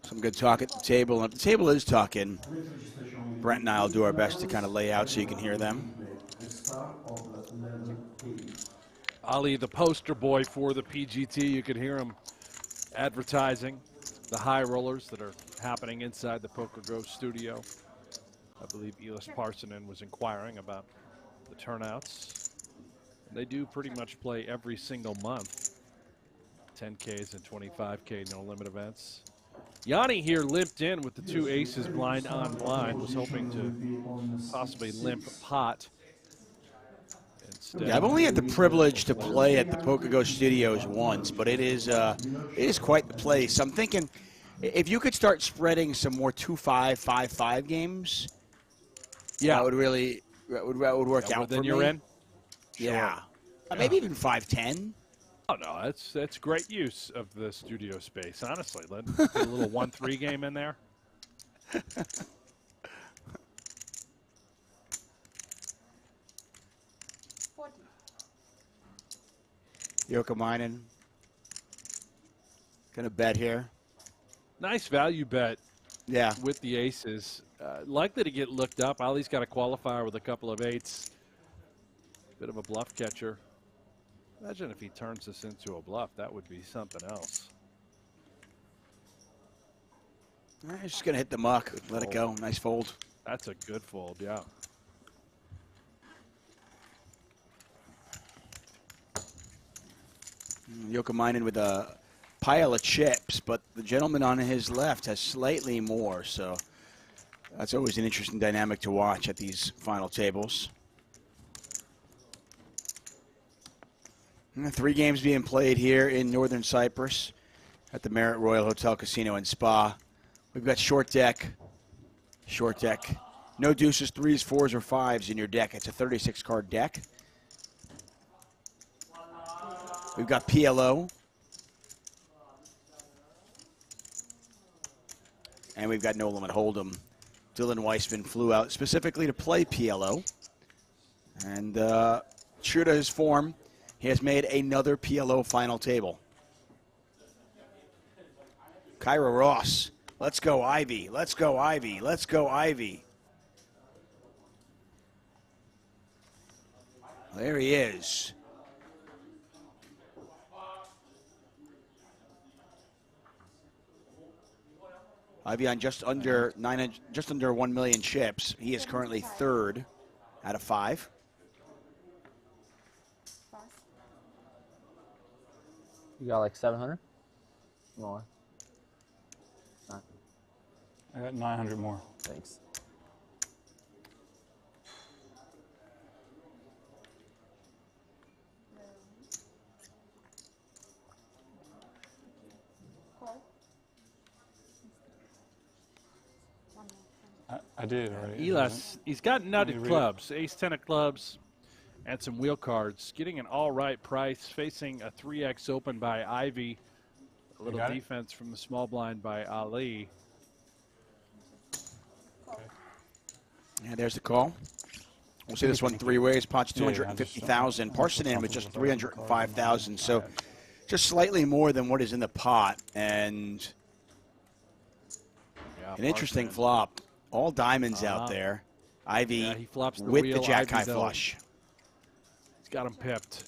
Some good talk at the table. And if the table is talking, Brent and I will do our best to kind of lay out so you can hear them. Ali, the poster boy for the PGT. You can hear him advertising the high rollers that are happening inside the PokerGO studio. I believe Eelis Parssinen was inquiring about the turnouts. They do pretty much play every single month. 10Ks and 25K no limit events. Joni here limped in with the 2 aces blind on blind. Was hoping to possibly limp pot. instead. Yeah, I've only had the privilege to play at the PokerGO studios once, but it is quite the place. I'm thinking if you could start spreading some more 2-5, 5-5 games, that would really that would work out for then me. you're in? Yeah. Sure. Maybe even 5-10. Oh, no, that's great use of the studio space, honestly. Let put a little 1-3 game in there. Jouhkimainen. Gonna bet here. Nice value bet. Yeah. With the aces. Likely to get looked up. Ali's got a qualifier with a couple of eights. Bit of a bluff catcher. Imagine if he turns this into a bluff. That would be something else. He's just gonna hit the muck. Let it go. Nice fold. That's a good fold, yeah. Jouhkimainen with a pile of chips, but the gentleman on his left has slightly more, so that's always an interesting dynamic to watch at these final tables. And 3 games being played here in Northern Cyprus at the Marriott Royal Hotel Casino and Spa. We've got short deck, no deuces, 3s, 4s, or 5s in your deck. It's a 36-card deck. We've got PLO. And we've got no limit hold'em. Dylan Weissman flew out specifically to play PLO. And true to his form, he has made another PLO final table. Kyra Ross. Let's go, Ivey. Let's go, Ivey. Let's go, Ivey. There he is. Ivey on just under 1 million chips. He is currently 3rd out of 5. You got like 700? More. I got 900 more. Thanks. I did already. Elis, he's got nutted clubs, ace-10 of clubs, and some wheel cards. Getting an all-right price, facing a 3x open by Ivey. A little defense from the small blind by Ali. Yeah, there's the call. We'll see this one 3 ways. Pot's 250,000. Parsonen with just 305,000. So just slightly more than what is in the pot. And an interesting flop. All diamonds out there. Ivey he flops with wheel. the jack-high Ivey, flush. He's got him pipped.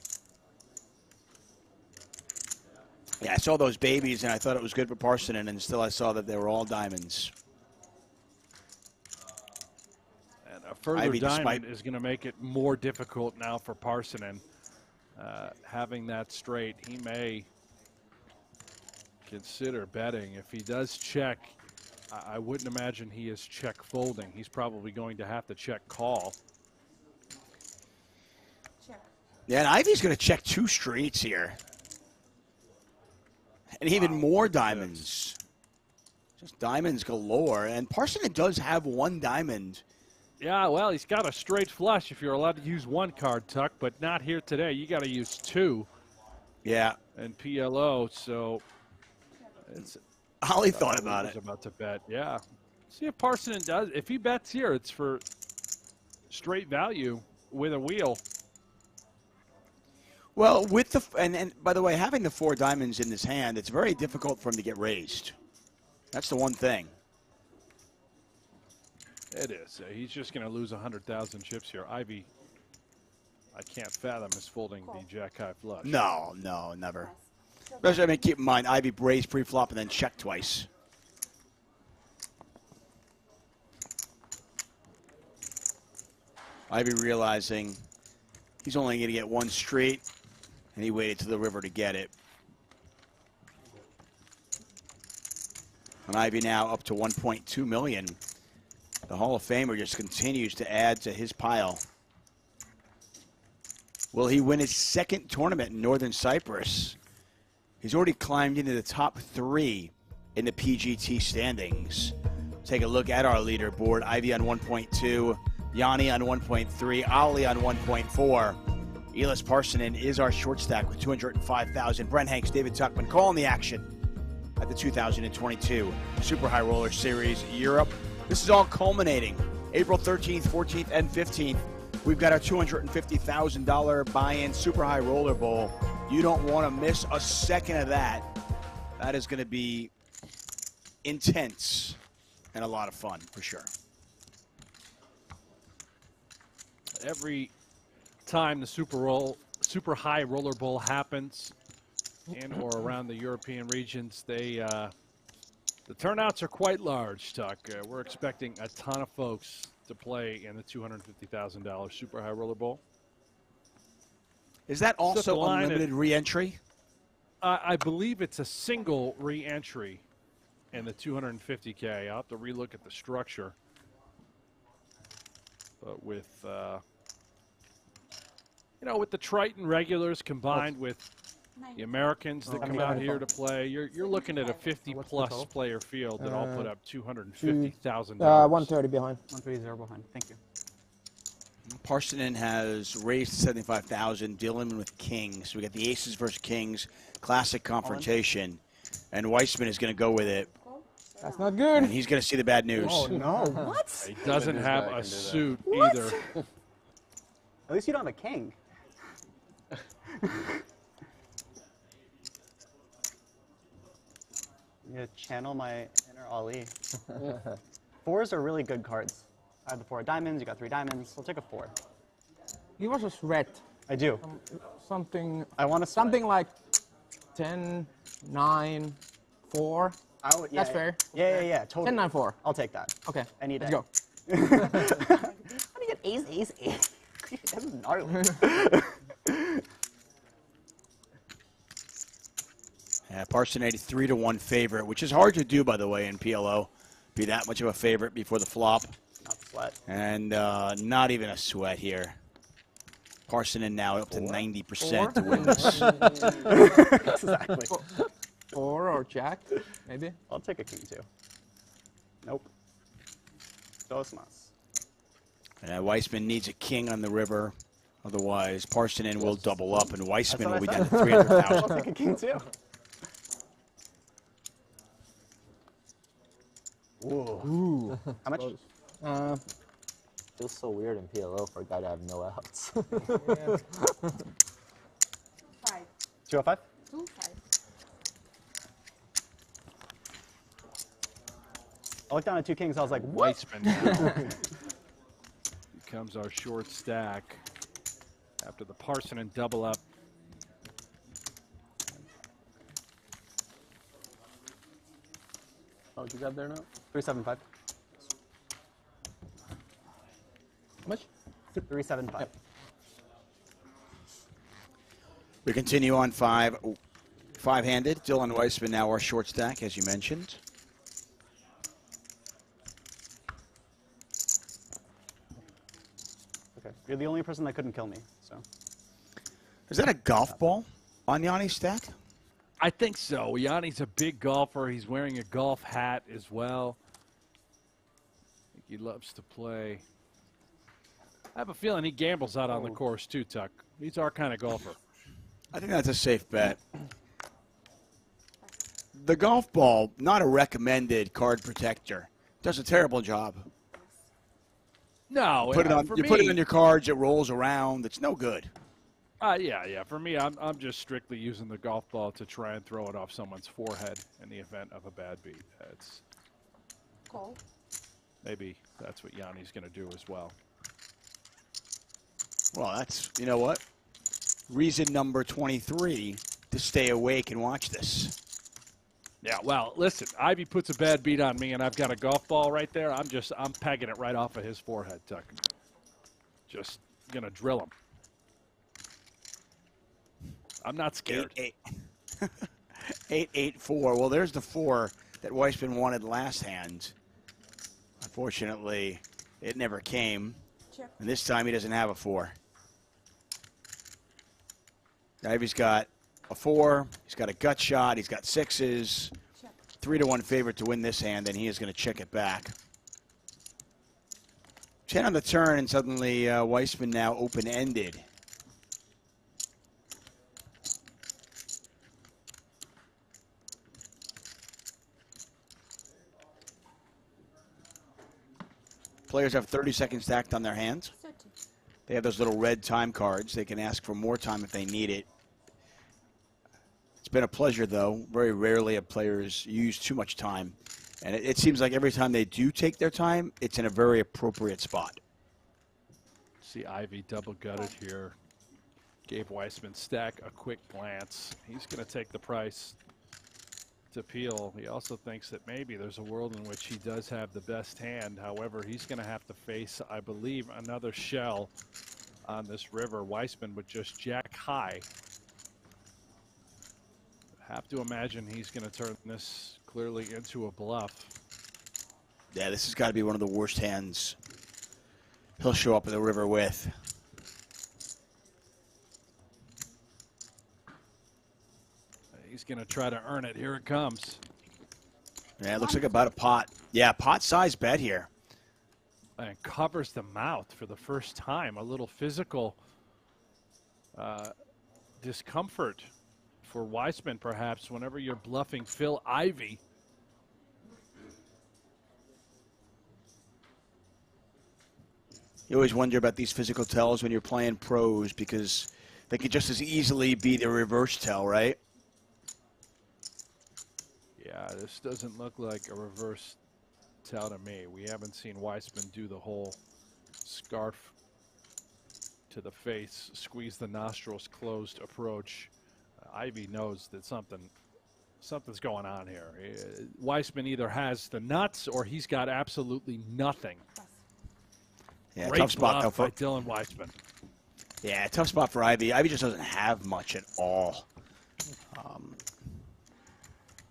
Yeah, I saw those babies, and I thought it was good for Parsonen, and still I saw that they were all diamonds. And a further Ivey, diamond is going to make it more difficult now for Parsonen. Having that straight, he may consider betting. If he does check, I wouldn't imagine he is check folding. He's probably going to have to check call. Yeah, and Ivey's going to check 2 streets here. And even more diamonds. Just diamonds galore. And Parsonen does have 1 diamond. Yeah, well, he's got a straight flush if you're allowed to use 1 card, Tuck, but not here today. You got to use 2. Yeah. And PLO, so it's Ali thought about it. About to bet, yeah. See if Parsonen does. If he bets here, it's for straight value with a wheel. Well, with the and by the way, having the 4 diamonds in this hand, it's very difficult for him to get raised. That's the one thing. It is. He's just going to lose 100,000 chips here. Ivey, I can't fathom is folding the jack-high flush. No, never. Especially, I mean, keep in mind, Ivey raised pre-flop and then checked twice. Ivey realizing he's only going to get 1 straight, and he waited to the river to get it. And Ivey now up to 1.2 million. The Hall of Famer just continues to add to his pile. Will he win his second tournament in Northern Cyprus? He's already climbed into the top 3 in the PGT standings. Take a look at our leaderboard. Ivey on 1.2, Joni on 1.3, Ali on 1.4. Eelis Parssinen is our short stack with 205,000. Brent Hanks, David Tuckman calling the action at the 2022 Super High Roller Series Europe. This is all culminating April 13th, 14th, and 15th. We've got our $250,000 buy-in Super High Roller Bowl. You don't want to miss a second of that. That is going to be intense and a lot of fun for sure. Every time the Super High Roller Bowl happens in or around the European regions, the turnouts are quite large, Tuck. We're expecting a ton of folks to play in the $250,000 Super High Roller Bowl. Is that also unlimited re-entry? I believe it's a single re-entry in the 250K. I'll have to relook at the structure. But with, with the Triton regulars combined with the Americans that come out here to play, you're looking at a 50-plus player field that all put up $250,000. 130 behind. 130 behind. Thank you. Parsonen has raised 75,000, dealing with kings. We got the aces versus kings, classic confrontation, and Weissman is going to go with it. That's not good. And he's going to see the bad news. Oh, no. What? He doesn't have a suit either. At least you don't have a king. I'm going to channel my inner Ali. 4s are really good cards. I have the 4 of diamonds, you got 3 diamonds. We'll take a 4. Give us a threat. I do. Something. I want to something like 10, 9, 4. That's fair. Yeah, totally. 10, 9, 4. I'll take that. Okay. Any day. Let's go. How do you get ace, ace, ace? That's gnarly. Parsonen 3-1 favorite, which is hard to do, by the way, in PLO. Be that much of a favorite before the flop. Not sweat. And not even a sweat here. Parsonen now up to 90% to win this. Exactly. 4 or jack, maybe? I'll take a king too. Nope. Dos mas. And Weissman needs a king on the river. Otherwise, Parsonen will double up, and Weissman will be down to 300,000. I'll take a king too. Ooh. How much? Feels so weird in PLO for a guy to have no outs. 5. 205? 2, 5. I looked down at 2 kings. I was like, what? Weissman now becomes our short stack after the Parsonen double up. Oh, did you grab there now? 375. How much? 375. Yep. We continue on five-handed. Dylan Weissman now our short stack, as you mentioned. Okay, you're the only person that couldn't kill me, so. Is that a golf ball on Joni's stack? I think so. Yanni's a big golfer. He's wearing a golf hat as well. I think he loves to play. I have a feeling he gambles out on the course too, Tuck. He's our kind of golfer. I think that's a safe bet. The golf ball, not a recommended card protector. Does a terrible job. No, you put it on your cards, it rolls around. It's no good. Yeah. For me, I'm just strictly using the golf ball to try and throw it off someone's forehead in the event of a bad beat. That's Call. Maybe that's what Yanni's going to do as well. Well, that's, you know what? Reason number 23 to stay awake and watch this. Yeah, well, listen, Ivey puts a bad beat on me and I've got a golf ball right there. I'm pegging it right off of his forehead, Tuck. Just going to drill him. I'm not scared. 8-8-4. Well, there's the 4 that Weissman wanted last hand. Unfortunately, it never came. Check. And this time he doesn't have a 4. Ivey's got a 4. He's got a gut shot. He's got 6s. 3-1 favorite to win this hand, and he is going to check it back. 10 on the turn, and suddenly Weissman now open-ended. Players have 30 seconds stacked on their hands. They have those little red time cards. They can ask for more time if they need it. It's been a pleasure, though. Very rarely have players use too much time. And it seems like every time they do take their time, it's in a very appropriate spot. See Ivey double gutted here. Gave Weissman stack a quick glance. He's going to take the price to peel. He also thinks that maybe there's a world in which he does have the best hand. However, he's going to have to face, I believe, another shell on this river. Weissman with just jack high. Have to imagine he's going to turn this clearly into a bluff. Yeah, this has got to be one of the worst hands he'll show up at the river with. He's going to try to earn it. Here it comes. Yeah, it looks like about a pot. Yeah, pot-size bet here. And covers the mouth for the first time. A little physical discomfort for Weissman, perhaps, whenever you're bluffing Phil Ivey. You always wonder about these physical tells when you're playing pros because they could just as easily be the reverse tell, right? Yeah, this doesn't look like a reverse tell to me. We haven't seen Weissman do the whole scarf to the face, squeeze the nostrils closed approach. Ivey knows that something's going on here. Weissman either has the nuts or he's got absolutely nothing. Yeah, Great tough spot though bluff for by Dylan Weissman. Yeah, tough spot for Ivey. Ivey just doesn't have much at all.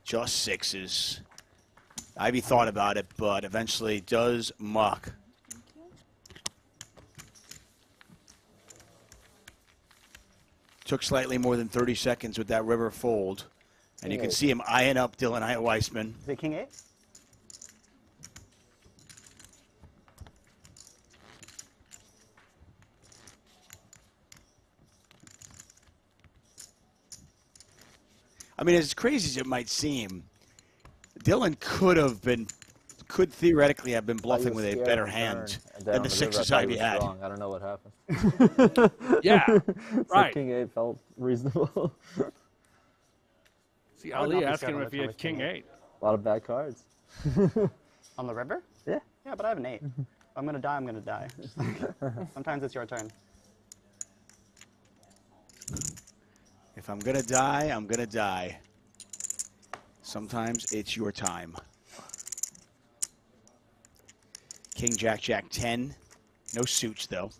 Just 6s. Ivey thought about it, but eventually does muck. Took slightly more than 30 seconds with that river fold. And you can see him eyeing up Dylan Weissman. Is it King 8? I mean, as crazy as it might seem, Dylan could theoretically have been bluffing with a better hand than the 6s Ivey had. I don't know what happened. Yeah, right. King 8 felt reasonable. See, Ali asking him if he had King 8. A lot of bad cards. On the river? Yeah. Yeah, but I have an 8. I'm going to die, I'm going to die. Sometimes it's your turn. If I'm going to die, I'm going to die. Sometimes it's your time. King, Jack, Jack 10. No suits, though.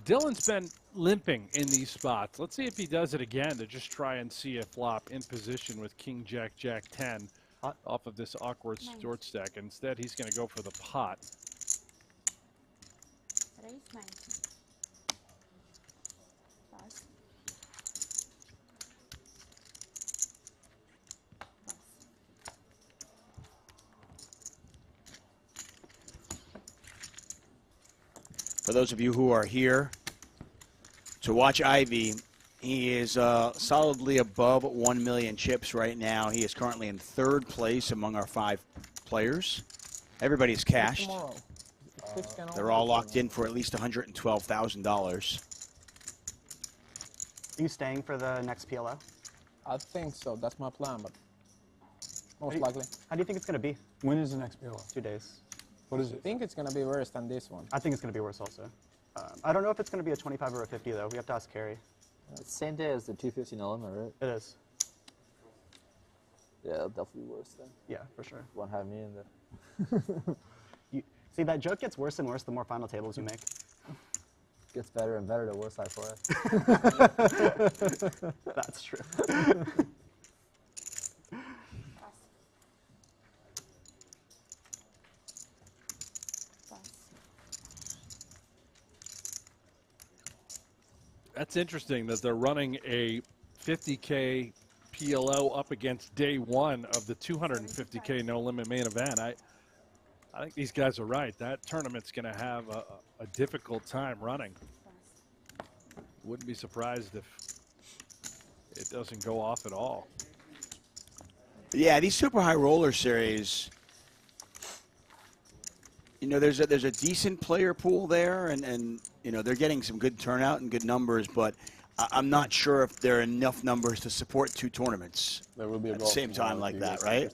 Dylan's been limping in these spots. Let's see if he does it again to just try and see a flop in position with King, Jack, Jack 10 off of this awkward short stack. Instead, he's going to go for the pot. Raise 9. Pass. For those of you who are here to watch Ivey, he is solidly above 1 million chips right now. He is currently in 3rd place among our 5 players. Everybody's cashed. They're all locked in for at least $112,000. Are you staying for the next PLO? I think so. That's my plan, but most likely. How do you think it's going to be? When is the next PLO? 2 days. What is it? I think it's going to be worse than this one. I think it's going to be worse also. I don't know if it's going to be a 25 or a 50, though. We have to ask Carrie. It's same day as the 250 no limit, right? It is. Yeah, it'll definitely be worse then. Yeah, for sure. Won't have me in there. See, that joke gets worse and worse the more final tables you make. Gets better and better the worse I play. That's true. That's interesting that they're running a 50K PLO up against day one of the 250K No Limit main event. I think these guys are right. That tournament's going to have a difficult time running. Wouldn't be surprised if it doesn't go off at all. Yeah, these super high roller series, you know, there's a decent player pool there, and you know, they're getting some good turnout and good numbers, but I'm not sure if there are enough numbers to support 2 tournaments at the same time like that, right?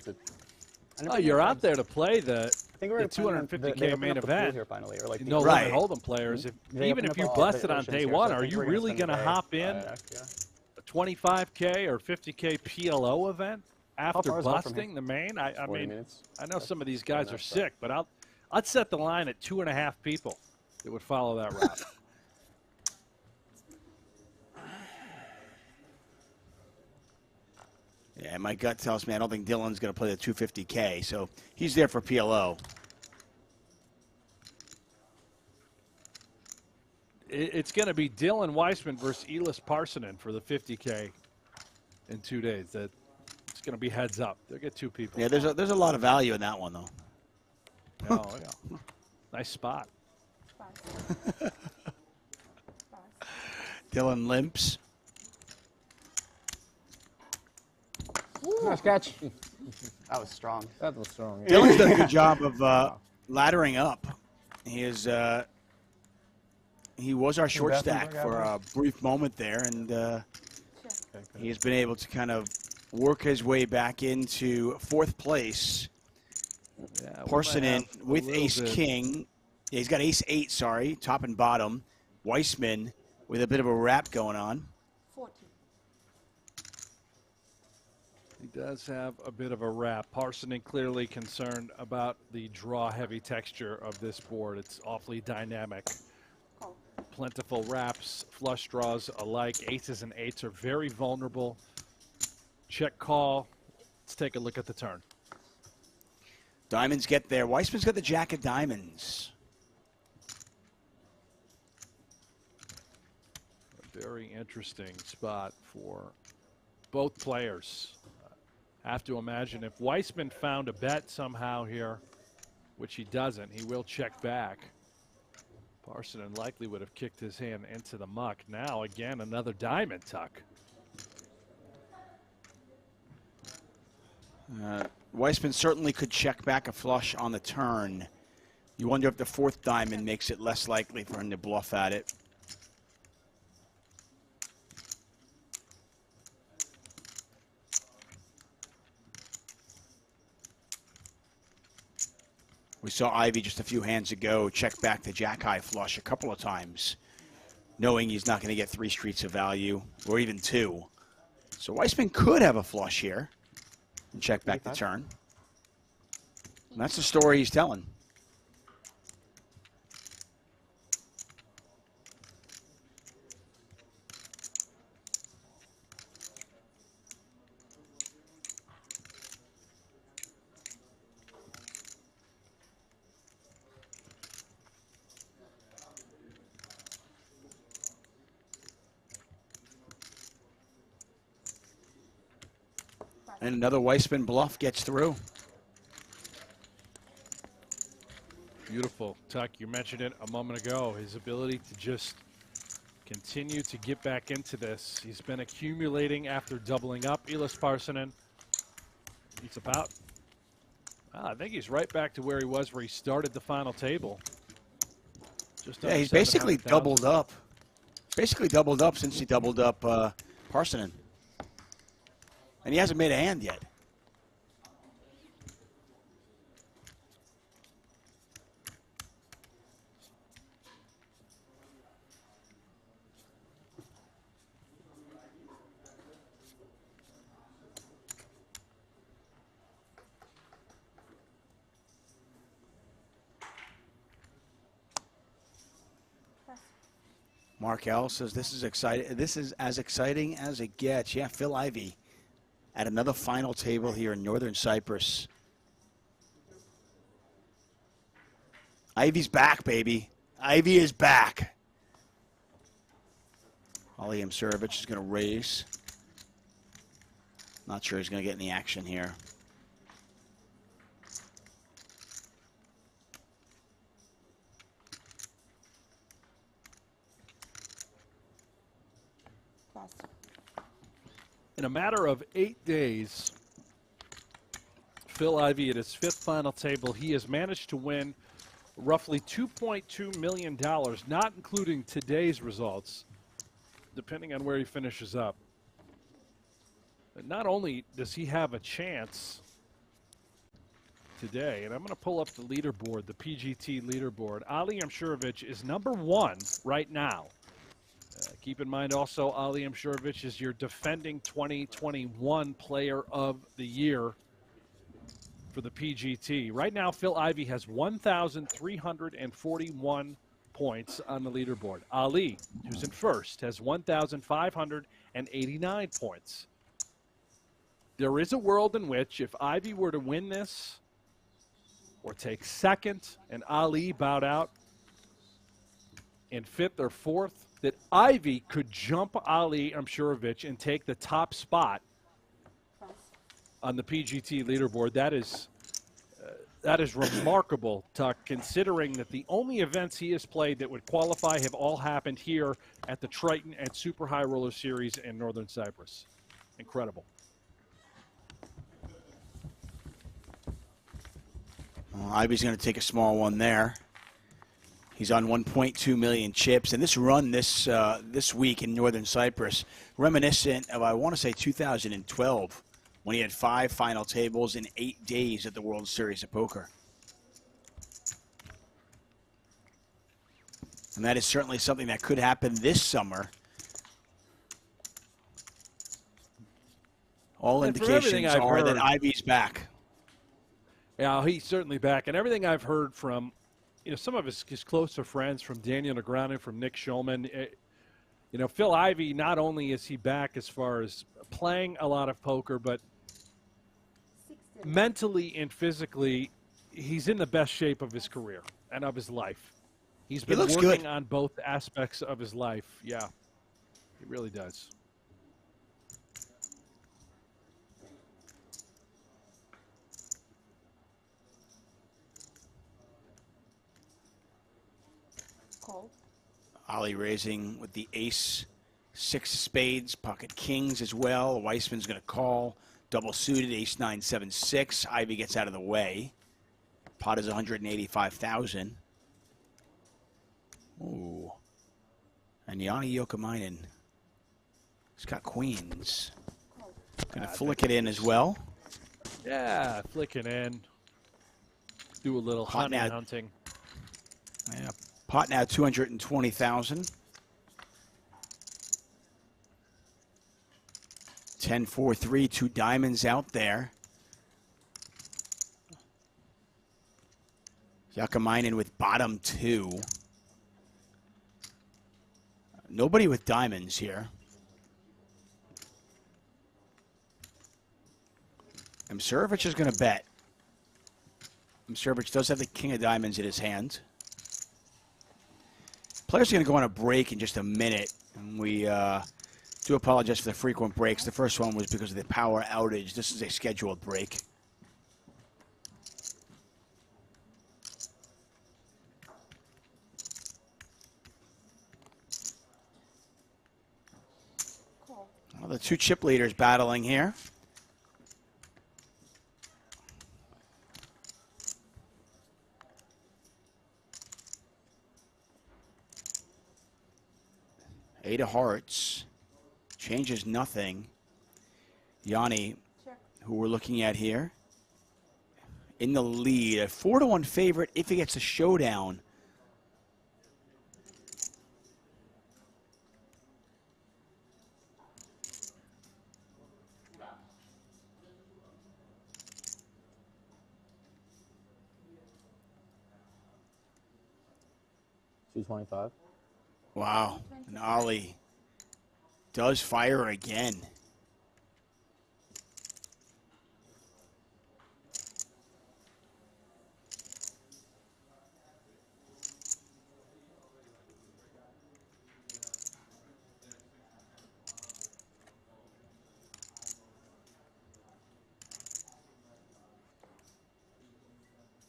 Oh, you're out there to play the 250K main event. Here finally, or like no limit hold'em players. Even if you busted on day one, are you really going to hop in a 25K or 50K PLO event after busting the main? I mean, I know some of these guys are sick, but I'd set the line at 2.5 people that would follow that route. Yeah, my gut tells me I don't think Dylan's going to play the 250K, so he's there for PLO. It's going to be Dylan Weissman versus Eelis Parssinen for the 50K in 2 days. It's going to be heads up. They'll get 2 people. Yeah, there's a lot of value in that one, though. Oh, yeah. Nice spot. Dylan limps. Nice catch. That was strong. That was strong. Dylan's done a good job of laddering up. He was our short stack for a brief moment there, and he has been able to kind of work his way back into 4th place. Yeah, Parsonen with ace-king. Yeah, he's got ace-8, sorry, top and bottom. Weissman with a bit of a wrap going on. 40. He does have a bit of a wrap. Parsonen clearly concerned about the draw-heavy texture of this board. It's awfully dynamic. Plentiful wraps, flush draws alike. Aces and 8s are very vulnerable. Check call. Let's take a look at the turn. Diamonds get there. Weissman's got the jack of diamonds. A very interesting spot for both players. Have to imagine if Weissman found a bet somehow here, which he doesn't, he will check back. Parsonen likely would have kicked his hand into the muck. Now, again, another diamond tuck. Weissman certainly could check back a flush on the turn. You wonder if the 4th diamond makes it less likely for him to bluff at it. We saw Ivey just a few hands ago check back the jack-high flush a couple of times, knowing he's not going to get 3 streets of value, or even 2. So Weissman could have a flush here and check back the turn. And that's the story he's telling. And another Weissman bluff gets through. Beautiful. Tuck, you mentioned it a moment ago. His ability to just continue to get back into this. He's been accumulating after doubling up. Eelis Parssinen, he's about, I think he's right back to where he was where he started the final table. Just yeah, he's basically doubled up. Basically doubled up since he doubled up Parsonen. And he hasn't made a hand yet. Mark L says this is exciting. This is as exciting as it gets. Yeah, Phil Ivey at another final table here in Northern Cyprus. Ivey's back, baby. Ivey is back. Ali Imsirovic is going to raise. Not sure he's going to get any action here. In a matter of 8 days, Phil Ivey at his 5th final table, he has managed to win roughly $2.2 million, not including today's results, depending on where he finishes up. But not only does he have a chance today, and I'm going to pull up the leaderboard, the PGT leaderboard. Ali Imsirovic is #1 right now. Keep in mind also, Ali Imsirovic is your defending 2021 Player of the Year for the PGT. Right now, Phil Ivey has 1,341 points on the leaderboard. Ali, who's in first, has 1,589 points. There is a world in which if Ivey were to win this or take second and Ali bowed out in 5th or 4th, that Ivey could jump Ali Imsirovic and take the top spot on the PGT leaderboard. That is remarkable, Tuck, considering that the only events he has played that would qualify have all happened here at the Triton and Super High Roller Series in Northern Cyprus. Incredible. Well, Ivey's going to take a small one there. He's on 1.2 million chips, and this run this week in Northern Cyprus, reminiscent of, I want to say, 2012, when he had 5 final tables in 8 days at the World Series of Poker. And that is certainly something that could happen this summer. All indications are that Ivey's back. Yeah, he's certainly back. And everything I've heard from some of his closer friends, from Daniel Negreanu, from Nick Schulman, Phil Ivey, not only is he back as far as playing a lot of poker, but mentally and physically, he's in the best shape of his career and of his life. He's been working on both aspects of his life. Yeah, he really does. Ali raising with the ace, 6 spades, pocket kings as well. Weissman's going to call. Double suited, ace 9, 7, 6. Ivey gets out of the way. Pot is 185,000. Ooh. And Joni Jouhkimainen. He's got queens. Going to flick it in as well. Yeah, flick it in. Do a little honey hunting. Yeah. Pot now 220,000. 10-4-3, 2 diamonds out there. Jouhkimainen with bottom 2. Nobody with diamonds here. Imsirovic is going to bet. Imsirovic does have the king of diamonds in his hand. Players are going to go on a break in just a minute. And we do apologize for the frequent breaks. The first one was because of the power outage. This is a scheduled break. Well, the 2 chip leaders battling here. Eight of hearts. Changes nothing. Joni, who we're looking at here, in the lead. A 4-1 favorite if he gets a showdown. $225. Wow. And Ali does fire again.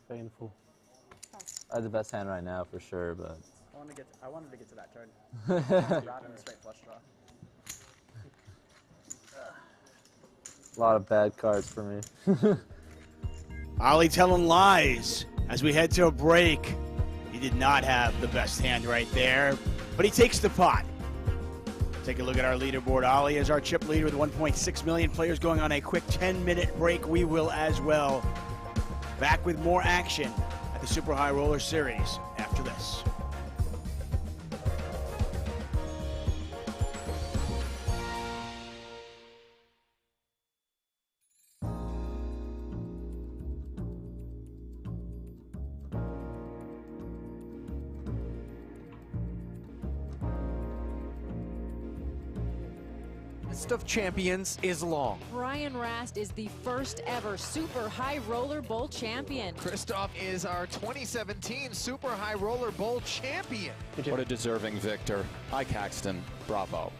Painful. I had the best hand right now for sure, but I wanted to get to that turn. Rather than straight flush draw. a lot of bad cards for me. Ali telling lies as we head to a break. He did not have the best hand right there, but he takes the pot. Take a look at our leaderboard. Ali is our chip leader with 1.6 million players going on a quick 10-minute break. We will as well. Back with more action at the Super High Roller Series after this. List of champions is long. Brian Rast is the first ever Super High Roller Bowl champion. Christoph is our 2017 Super High Roller Bowl champion. What a deserving victor. Hi, Caxton. Bravo.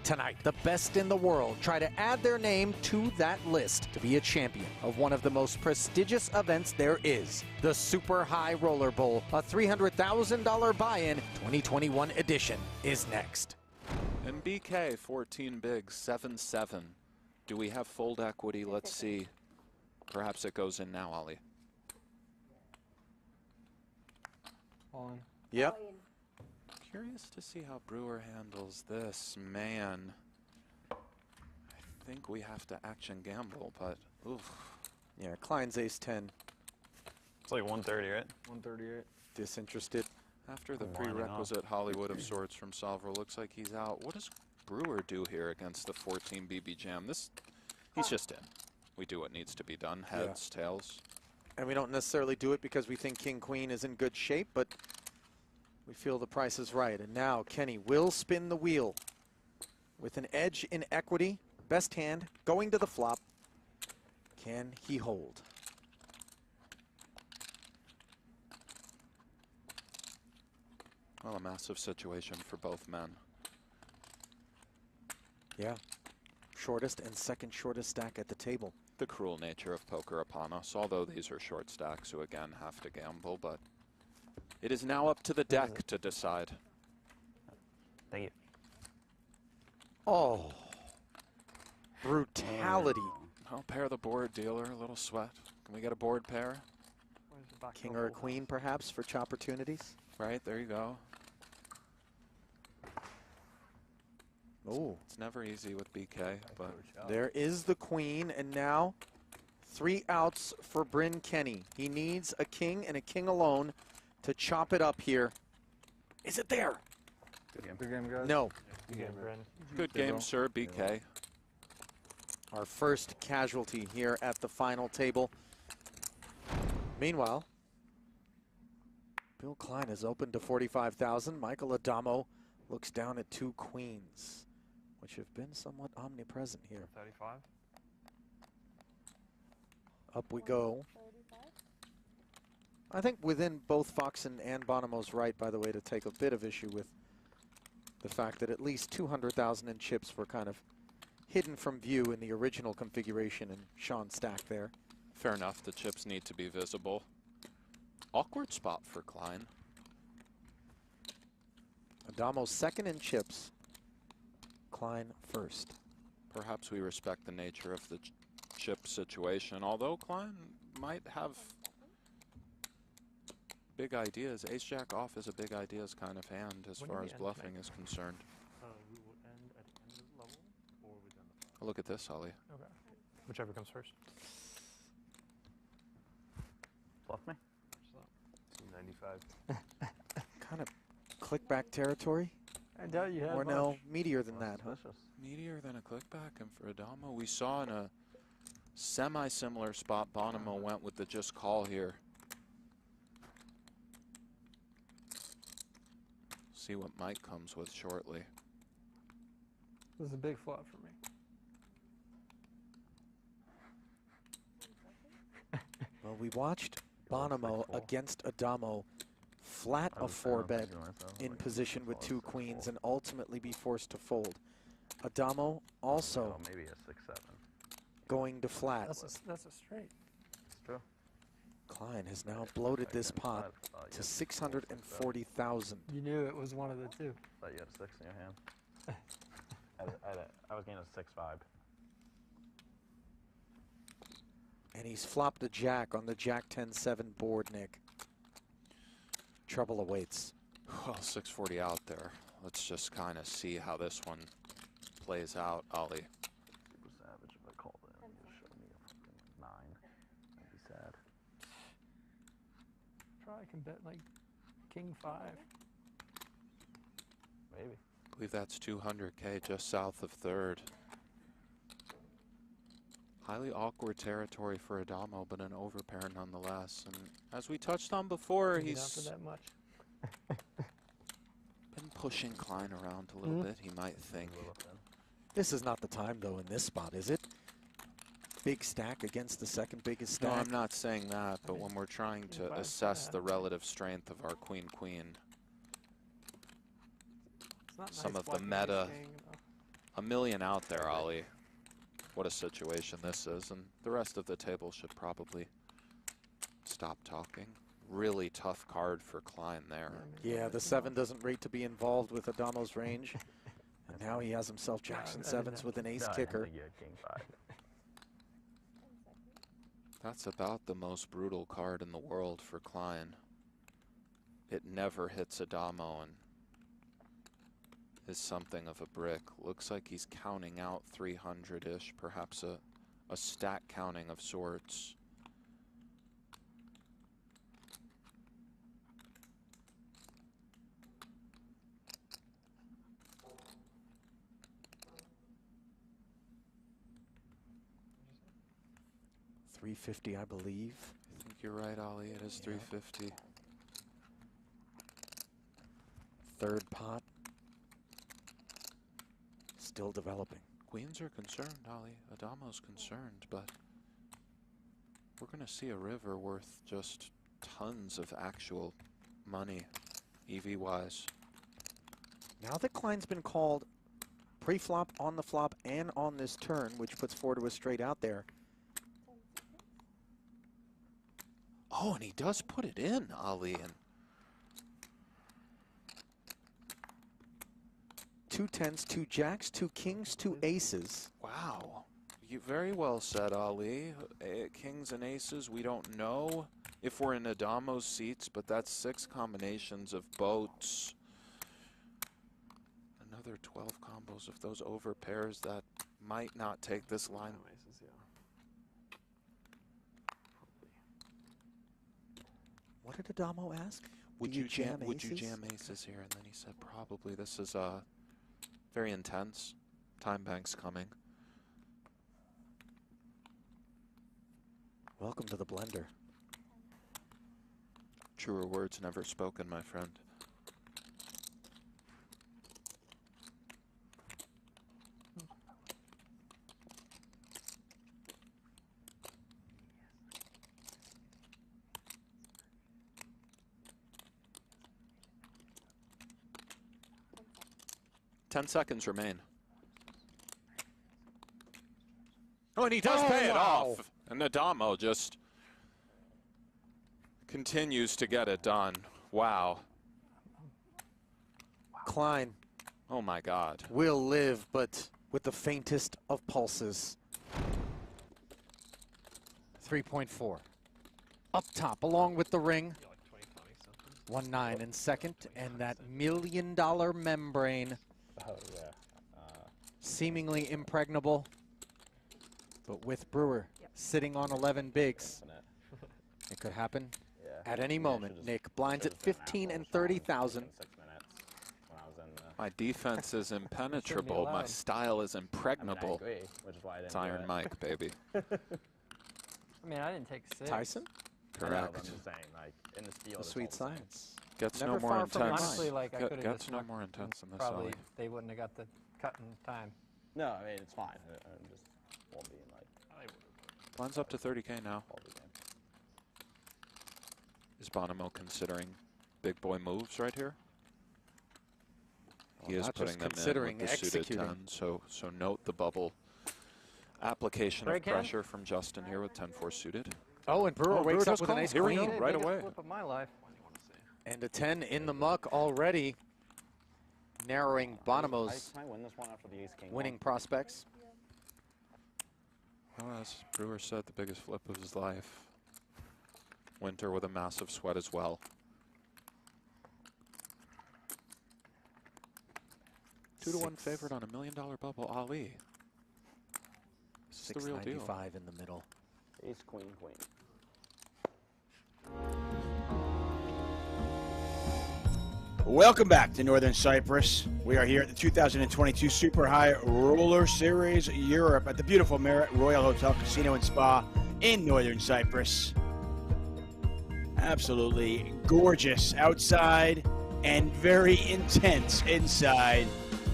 Tonight, the best in the world try to add their name to that list to be a champion of one of the most prestigious events there is, the Super High Roller Bowl. A $300,000 buy-in 2021 edition is next. And BK, 14 big, 7-7. Do we have fold equity? Let's see. Perhaps it goes in now, Ali. All in. Yep. Curious to see how Brewer handles this. Man, I think we have to action gamble, but oof. Yeah, Klein's ace-10. It's like 130, right? 138. Disinterested. After the prerequisite Hollywood of sorts from Solver, looks like he's out. What does Brewer do here against the 14 BB Jam? He's just in. We do what needs to be done. Heads, tails. And we don't necessarily do it because we think King-Queen is in good shape, but we feel the price is right. And now Kenny will spin the wheel with an edge in equity. Best hand going to the flop. Can he hold? Well, a massive situation for both men. Yeah. Shortest and second shortest stack at the table. The cruel nature of poker upon us, although these are short stacks who again have to gamble, but it is now up to the deck to decide. Thank you. Oh. Brutality. I'll pair the board, dealer. A little sweat. Can we get a board pair? King or a queen, perhaps, for opportunities? Right, there you go. Oh, it's never easy with BK, but there is the queen, and now 3 outs for Bryn Kenny. He needs a king and a king alone to chop it up here. Is it there? Good game, guys. No. Good game, Bryn. Good game, sir, BK. Our first casualty here at the final table. Meanwhile, Bill Klein is open to 45,000. Michael Adamo looks down at 2 queens, which have been somewhat omnipresent here. 35. Up we go. I think within both Foxen and Bonomo's right, by the way, to take a bit of issue with the fact that at least 200,000 in chips were kind of hidden from view in the original configuration and Sean's stack there. Fair enough, the chips need to be visible. Awkward spot for Klein. Adamo second in chips. Klein first. Perhaps we respect the nature of the chip situation, although Klein might have big ideas. Ace-Jack off is a big ideas kind of hand as far as bluffing is concerned. We will end at the end of the level, or we done the flop? Look at this, Ali. Okay. Whichever comes first. Bluff me. 95. Kind of clickback territory. I doubt you have Or no, meatier than that, huh? Meatier than a clickback, and for Adamo, we saw in a semi-similar spot, Bonomo went with the just call here. See what Mike comes with shortly. This is a big flop for me. Well, we watched Bonomo against Adamo flat a 4-bet in position with 2 queens and ultimately be forced to fold. Adamo also maybe a 6-7. going to flat. That's a straight. It's true. Klein has now bloated this pot to 640,000. You knew it was one of the two. Thought you had a 6 in your hand. I was getting a 6-5. And he's flopped a jack on the Jack 10-7 board, Nick. Trouble awaits. Well, 640 out there. Let's just kind of see how this one plays out, Ali. Super savage if I called it. Just show me a fucking 9. That'd be sad. Probably can bet like king 5. Maybe. I believe that's 200K just south of third. Highly awkward territory for Adamo, but an overpair nonetheless. And as we touched on before, he's that much. been pushing Klein around a little bit, he might think. This is not the time, though, in this spot, is it? Big stack against the second biggest stack. No, I'm not saying that, but when we're trying to assess the relative strength of our queen-queen, some of the meta, a million out there, Ali. What a situation this is, and the rest of the table should probably stop talking. Really tough card for Klein there. Yeah, the 7 doesn't rate to be involved with Adamo's range. And now he has himself Jackson 7s with an ace kicker. That's about the most brutal card in the world for Klein. It never hits Adamo and is something of a brick. Looks like he's counting out 300-ish, perhaps a stack counting of sorts. $350, I believe. I think you're right, Ali. It is 350. Third pot. Still developing. Queens are concerned, Ali. Adamo's concerned, but we're going to see a river worth just tons of actual money, EV-wise. Now that Klein's been called pre-flop, on the flop, and on this turn, which puts 4 to a straight out there. Oh, and he does put it in, Ali. And 2 10s, 2 jacks, 2 kings, 2 aces. wow. You very well said, Ali. Kings and aces, we don't know if we're in Adamo's seats, but that's 6 combinations of boats. Another 12 combos of those over pairs that might not take this line. What did Adamo ask? Would you jam aces here? And then he said, probably. This is very intense. Time bank's coming. Welcome to the blender. Truer words never spoken, my friend. Ten seconds remain. Oh, and he does pay it off. And Adamo just continues to get it done. Wow. Klein. Oh my God. Will live, but with the faintest of pulses. 3.4. Up top, along with the ring. 1-9 in second, and that $1 million membrane. Oh, yeah. Seemingly impregnable, but with Brewer sitting on 11 bigs, it could happen at any moment. Nick, blinds at 15 and 30,000. My defense is impenetrable. My style is impregnable. I agree, which is why I didn't It's Iron Mike, baby. I mean, I didn't take 6. Tyson? Correct. I'm just saying, like, in this field, The sweet science. Gets Never no more far from intense. Honestly, like, I could have Gets just no marked- more intense than this, Probably Ali. they wouldn't have got the cut in time. No, I mean, it's fine. I just won't be in, like, Blinds up to 30K now. all the game. Is Bonomo considering big boy moves right here? He Well, is not putting just them in considering, with the suited executing. 10, so note the bubble application of Break hand? pressure from Justin here with 10-4 suited. Oh, and Brewer wakes up with a nice queen. Right away. Flip of my life. And a 10 in the muck already, narrowing Bonomo's I win this one after the ace-king. winning prospects. Well, as Brewer said, the biggest flip of his life. Winter with a massive sweat as well. Two to 1 favorite on $1 million bubble, Ali. This is the real deal. 695 in the middle. Ace, queen, queen. Welcome back to Northern Cyprus. We are here at the 2022 Super High Roller Series Europe at the beautiful Marriott Royal Hotel Casino and Spa in Northern Cyprus. Absolutely gorgeous outside and very intense inside,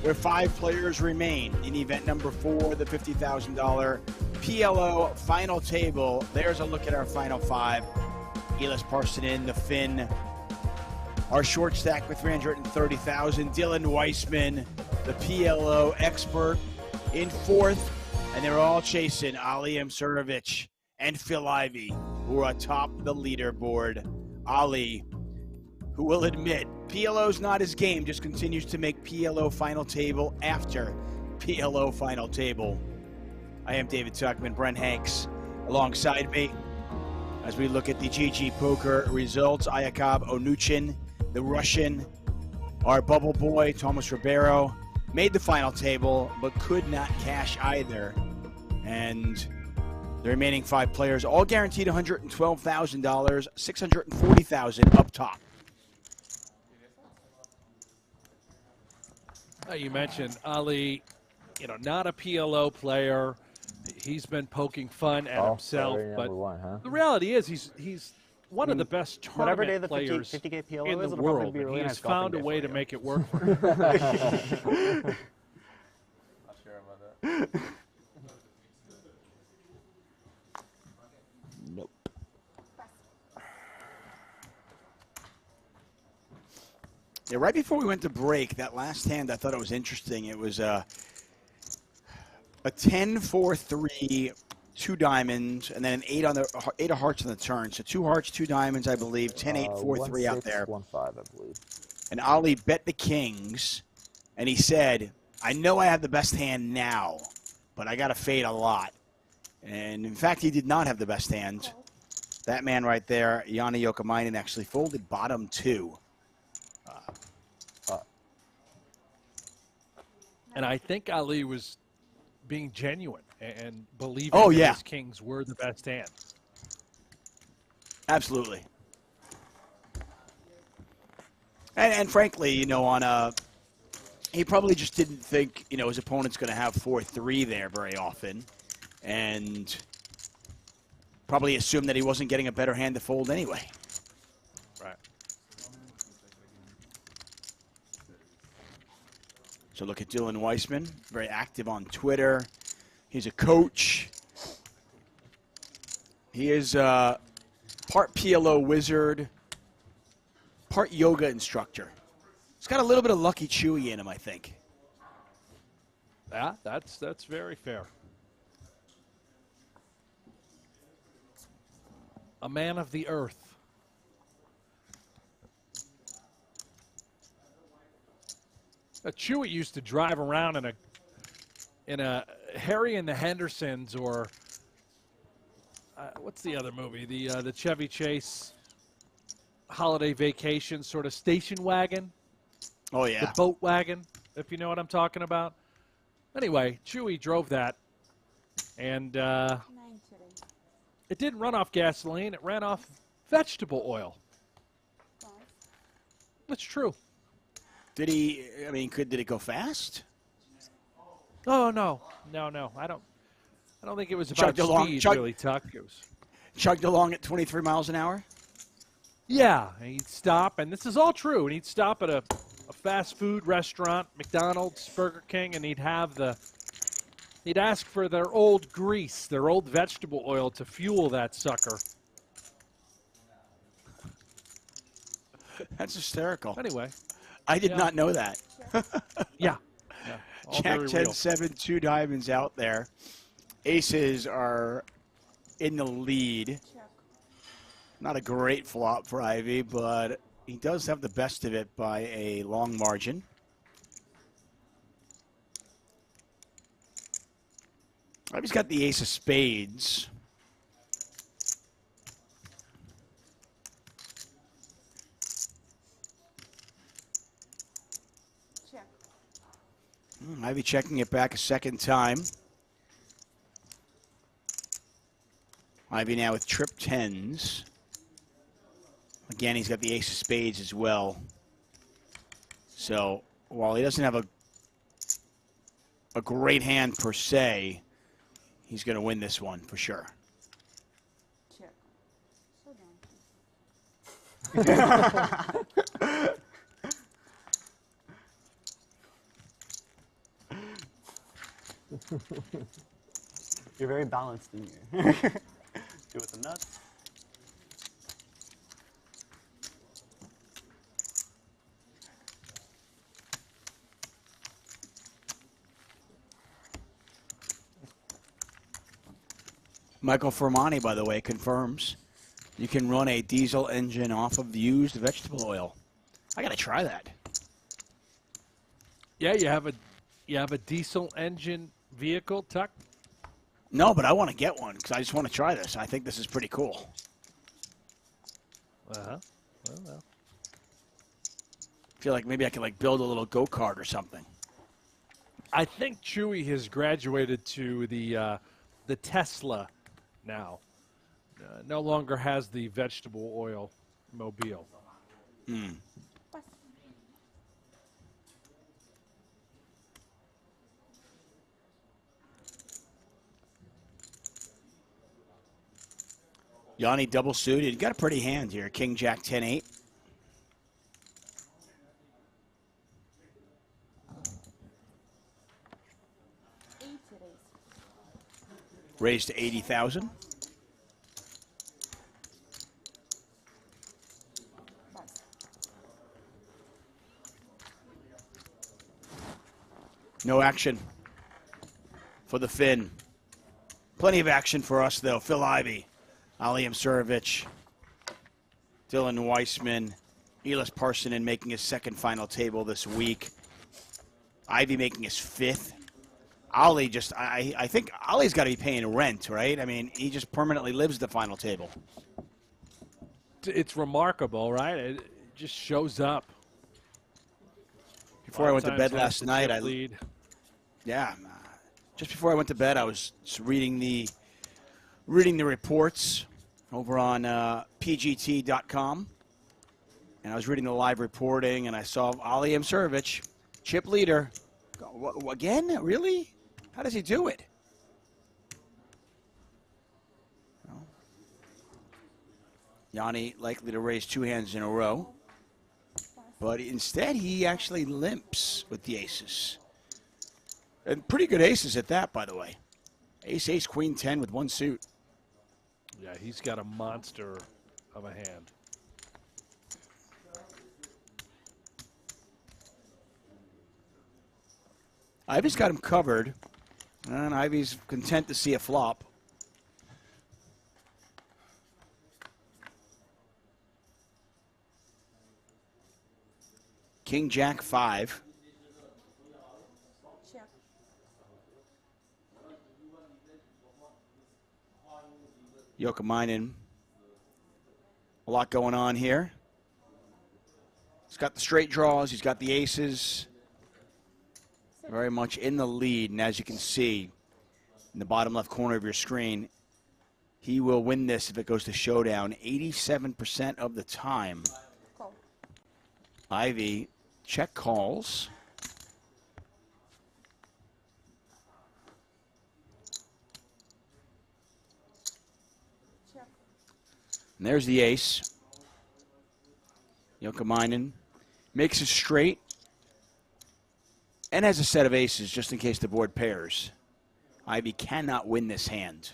where 5 players remain in event number 4, the $50,000 PLO final table. There's a look at our final 5. Eelis Parssinen, the Finn. Our short stack with 330,000. Dylan Weissman, the PLO expert, in 4th. And they're all chasing Ali Imsirovic and Phil Ivey, who are atop the leaderboard. Ali, who will admit PLO's not his game, just continues to make PLO final table after PLO final table. I am David Tuckman, Brent Hanks, alongside me as we look at the GG Poker results. Iakov Onuchin, the Russian, our bubble boy, Thomas Ribeiro, made the final table, but could not cash either. And the remaining 5 players all guaranteed $112,000, $640,000 up top. You mentioned Ali, not a PLO player. He's been poking fun at himself, but the reality is he's one of the best tournament players 50K PLO in the world. Really he nice has found a day way to make it work for him. Not sure about that. Nope. Yeah, right before we went to break, that last hand, I thought it was interesting. It was a 10-4-3, 2 diamonds, and then an 8 of hearts on the turn. So 2 hearts, 2 diamonds, I believe. 10-8-4-3 out there. 1-6, 1-5, I believe. And Ali bet the kings, and he said, I know I have the best hand now, but I got to fade a lot. And in fact, he did not have the best hand. That man right there, Joni Jouhkimainen, actually folded bottom 2. And I think Ali was being genuine and believing that his kings were the best hand. Absolutely. And frankly, he probably just didn't think, his opponent's going to have 4-3 there very often. And probably assumed that he wasn't getting a better hand to fold anyway. Right. So look at Dylan Weissman, very active on Twitter. He's a coach. He is part PLO wizard, part yoga instructor. He's got a little bit of Lucky Chewy in him, I think. Yeah, that's very fair. A man of the earth. Chewy used to drive around in a Harry and the Hendersons, or what's the other movie? The Chevy Chase holiday vacation sort of station wagon. Oh yeah, the boat wagon, if you know what I'm talking about. Anyway, Chewy drove that, and it didn't run off gasoline. It ran off vegetable oil. That's true. Did he? I mean, did it go fast? Oh no. I don't think it was about speed, really, Tuck. It was chugged along at 23 miles an hour. Yeah, and he'd stop, and this is all true. And he'd stop at a fast food restaurant, McDonald's, Burger King, and he'd ask for their old grease, their old vegetable oil to fuel that sucker. That's hysterical. Anyway. I did not know that. Yeah. Jack 10-7, 2 diamonds out there. Aces are in the lead. Not a great flop for Ivey, but he does have the best of it by a long margin. Ivey's got the ace of spades. Check. Ivey checking it back a second time. Ivey now with trip tens. Again, he's got the ace of spades as well. So while he doesn't have a great hand per se, he's going to win this one for sure. Check. So down. You're very balanced in here. Do with the nuts. Michael Fermani, by the way, confirms you can run a diesel engine off of used vegetable oil. I got to try that. Yeah, you have a diesel engine vehicle, Tuck? No, but I want to get one because I just want to try this. I think this is pretty cool. Uh-huh. Well. I feel like maybe I could like build a little go-kart or something. I think Chewy has graduated to the Tesla now. No longer has the vegetable oil mobile. Hmm. Yanni double suited. Got a pretty hand here. King, Jack, 10-8. Raised to 80,000. No action for the Finn. Plenty of action for us, though. Phil Ivey, Ali Imsirovic, Dylan Weissman, Eelis Parssinen making his second final table this week. Ivey making his fifth. Ali just, I think Ali's got to be paying rent, right? I mean, he just permanently lives the final table. It's remarkable, right? It just shows up. Before I went to bed last night, lead. Just before I went to bed, I was just reading the reports over on pgt.com, and I was reading the live reporting, and I saw Ali Imsirovic, chip leader. Again? Really? How does he do it? Well, Yanni likely to raise two hands in a row, but instead he actually limps with the aces. And pretty good aces at that, by the way. Ace, ace, queen, 10 with one suit. Yeah, he's got a monster of a hand. Ivey's got him covered, and Ivey's content to see a flop. King, Jack, 5. Check. Jouhkimainen. A lot going on here. He's got the straight draws. He's got the aces. Very much in the lead. And as you can see in the bottom left corner of your screen, he will win this if it goes to showdown 87% of the time. Call. Ivey check calls. Check. And there's the ace. Jouhkimainen makes it straight and has a set of aces just in case the board pairs. Ivey cannot win this hand.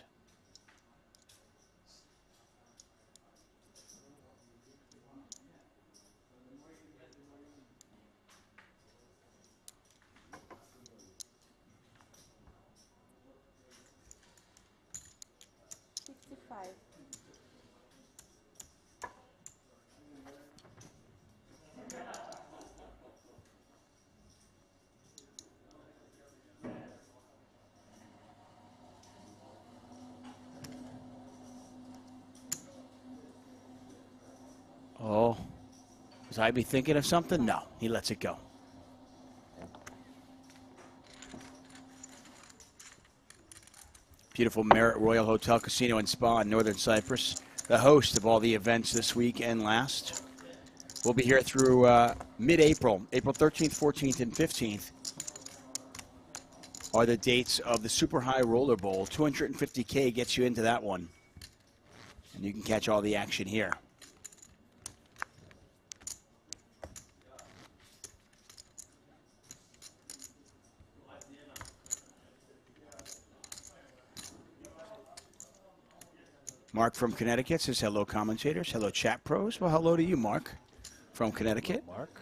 Oh, was Ivey thinking of something? No, he lets it go. Beautiful Marriott Royal Hotel Casino and Spa in Northern Cyprus, the host of all the events this week and last. We'll be here through mid-April. April 13th, 14th, and 15th are the dates of the Super High Roller Bowl. $250K gets you into that one. And you can catch all the action here. Mark from Connecticut says hello, commentators. Hello, chat pros. Well, hello to you, Mark from Connecticut. Mark.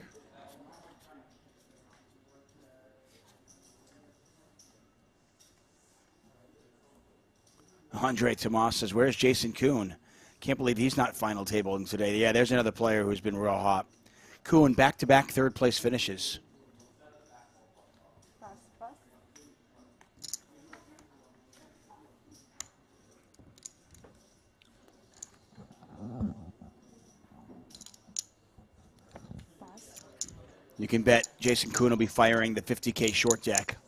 Andre Tomas says, where's Jason Koon? Can't believe he's not final tabling today. Yeah, there's another player who's been real hot. Koon, back-to-back third-place finishes. You can bet Jason Koon will be firing the 50K short deck.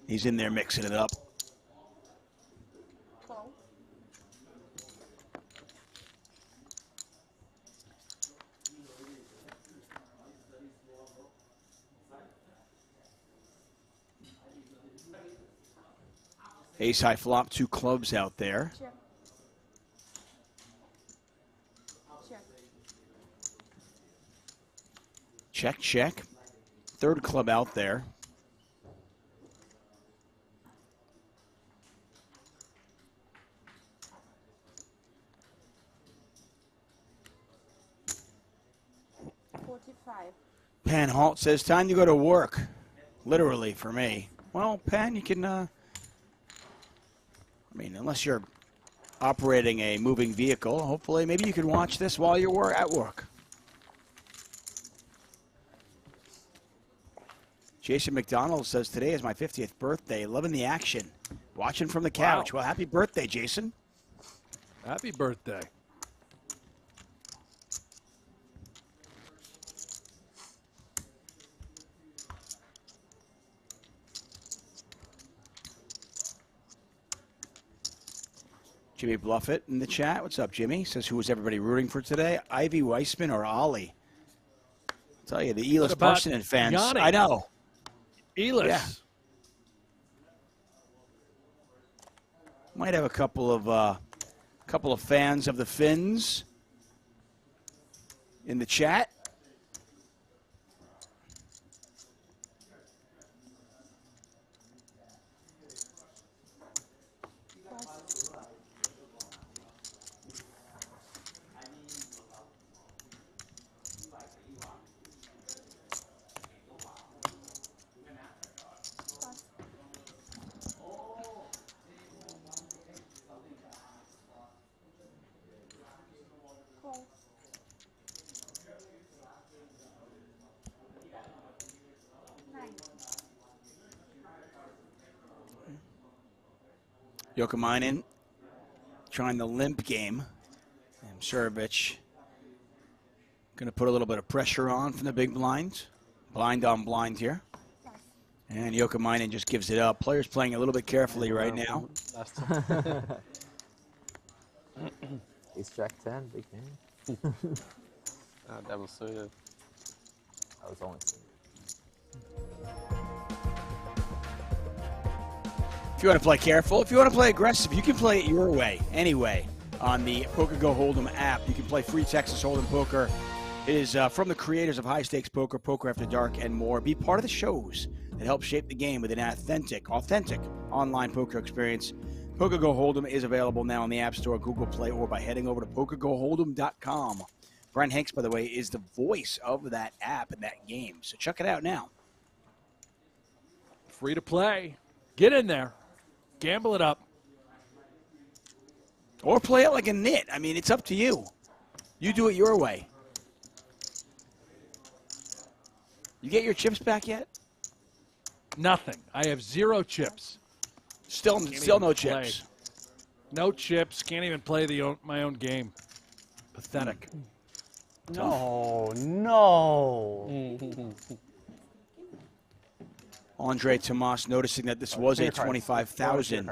He's in there mixing it up. Ace high flop, 2 clubs out there. Check. Check, check. Third club out there. Pan Halt says, time to go to work. Literally, for me. Well, Pan, you can, I mean, unless you're operating a moving vehicle, hopefully, maybe you can watch this while you're at work. Jason McDonald says, today is my 50th birthday. Loving the action. Watching from the couch. Wow. Well, happy birthday, Jason. Happy birthday. Jimmy Bluffett in the chat. What's up, Jimmy? Says, who was everybody rooting for today? Ivey, Weissman, or Ali? I'll tell you, the Eelis Parssinen fans. Joni? I know. Elis. Yeah. Might have a couple of fans of the Finns in the chat. Jouhkimainen trying the limp game. Imsirovic going to put a little bit of pressure on from the big blind. Blind on blind here. And Jouhkimainen just gives it up. Players playing a little bit carefully right now. Ace Jack 10, big game. That was suited. That was only suited. If you want to play careful, if you want to play aggressive, you can play it your way, anyway, on the PokerGO Hold'em app. You can play free Texas Hold'em poker. It is from the creators of High Stakes Poker, Poker After Dark, and more. Be part of the shows that help shape the game with an authentic online poker experience. PokerGO Hold'em is available now on the App Store, Google Play, or by heading over to PokerGoHold'em.com. Brian Hanks, by the way, is the voice of that app and that game, so check it out now. Free to play. Get in there. Gamble it up. Or play it like a nit. I mean, it's up to you. You do it your way. You get your chips back yet? Nothing. I have 0 chips. Still no chips. No chips. Can't even play my own game. Pathetic. No, no. Andre Tomas noticing that this was a 25,000.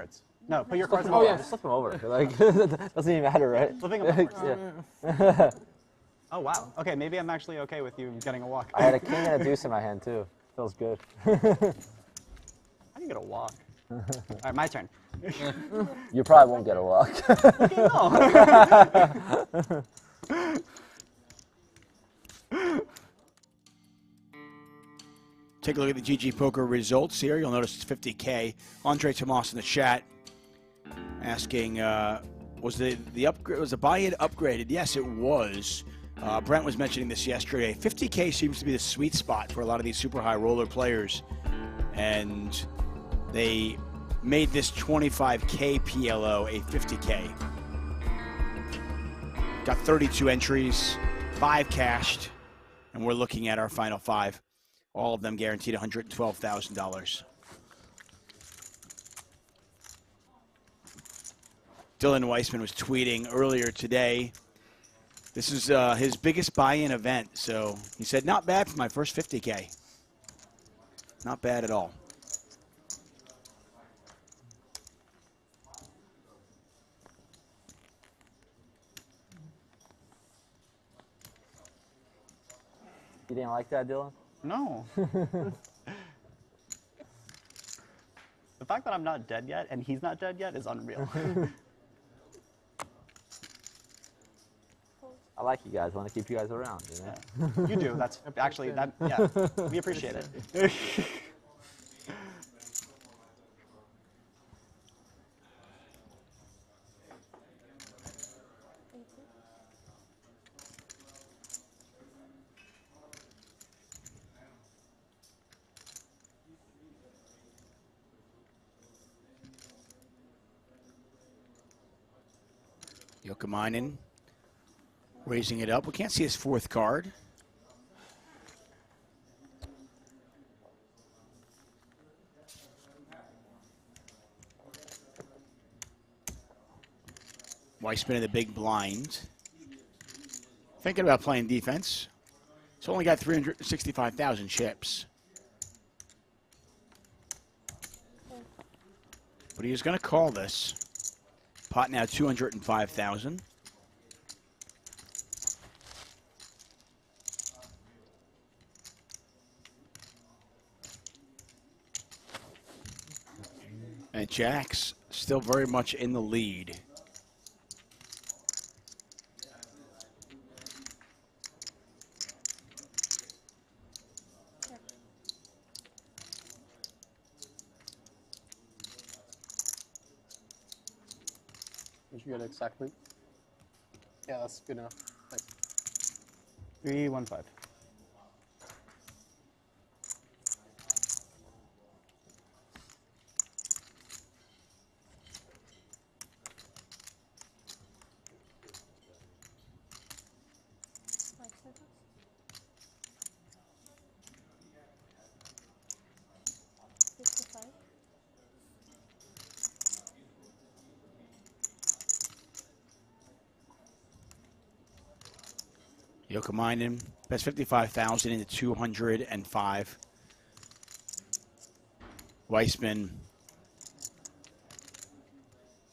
No, put your cards in Oh the yeah, box. just flip them over. Like, doesn't even matter, right? Flipping them backwards. Oh, wow. Okay, maybe I'm actually okay with you getting a walk. I had a king and a deuce in my hand, too. Feels good. How do you get a walk? All right, my turn. You probably won't get a walk. Take a look at the GG Poker results here. You'll notice it's 50K. Andre Tomas in the chat asking, was the upgrade, was the buy-in upgraded? Yes, it was. Brent was mentioning this yesterday. 50K seems to be the sweet spot for a lot of these super high roller players, and they made this 25K PLO a 50K. Got 32 entries, 5 cashed, and we're looking at our final 5. All of them guaranteed $112,000. Dylan Weissman was tweeting earlier today. This is his biggest buy-in event. So he said, not bad for my first 50K. Not bad at all. You didn't like that, Dylan? No. The fact that I'm not dead yet and he's not dead yet is unreal. I like you guys. Want to keep you guys around, you know? You do. That's actually, that. Yeah, we appreciate it. Jouhkimainen raising it up. We can't see his 4th card. Weissman in the big blind. Thinking about playing defense. He's only got 365,000 chips. But he is going to call this. Pot now 205,000. And Jack's still very much in the lead. Did you get it exactly? Yeah, that's good enough. Thanks. 315. Jouhkimainen best 55,000 into 205. Weissman,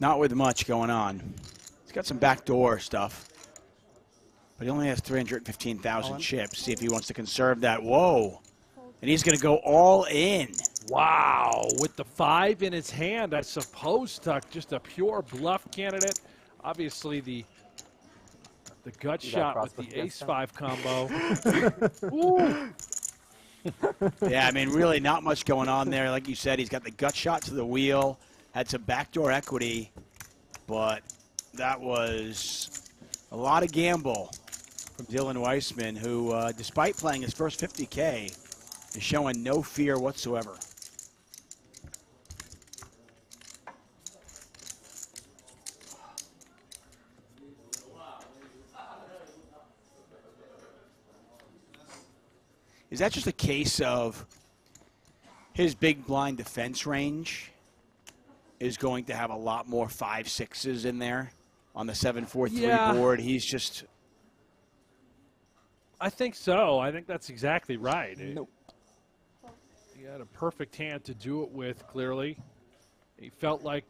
not with much going on. He's got some backdoor stuff, but he only has 315,000 chips. See if he wants to conserve that. Whoa. And he's going to go all in. Wow, with the 5 in his hand, I suppose, Tuck, just a pure bluff candidate. Obviously, the gut shot with the ace-5 combo. Ooh. Yeah, I mean, really not much going on there. Like you said, he's got the gut shot to the wheel, had some backdoor equity, but that was a lot of gamble from Dylan Weissman, who, despite playing his first 50K, is showing no fear whatsoever. Is that just a case of his big blind defense range is going to have a lot more 5-6s in there on the 7-4-3 board? He's just I think so. I think that's exactly right. Nope. He had a perfect hand to do it with, clearly. He felt like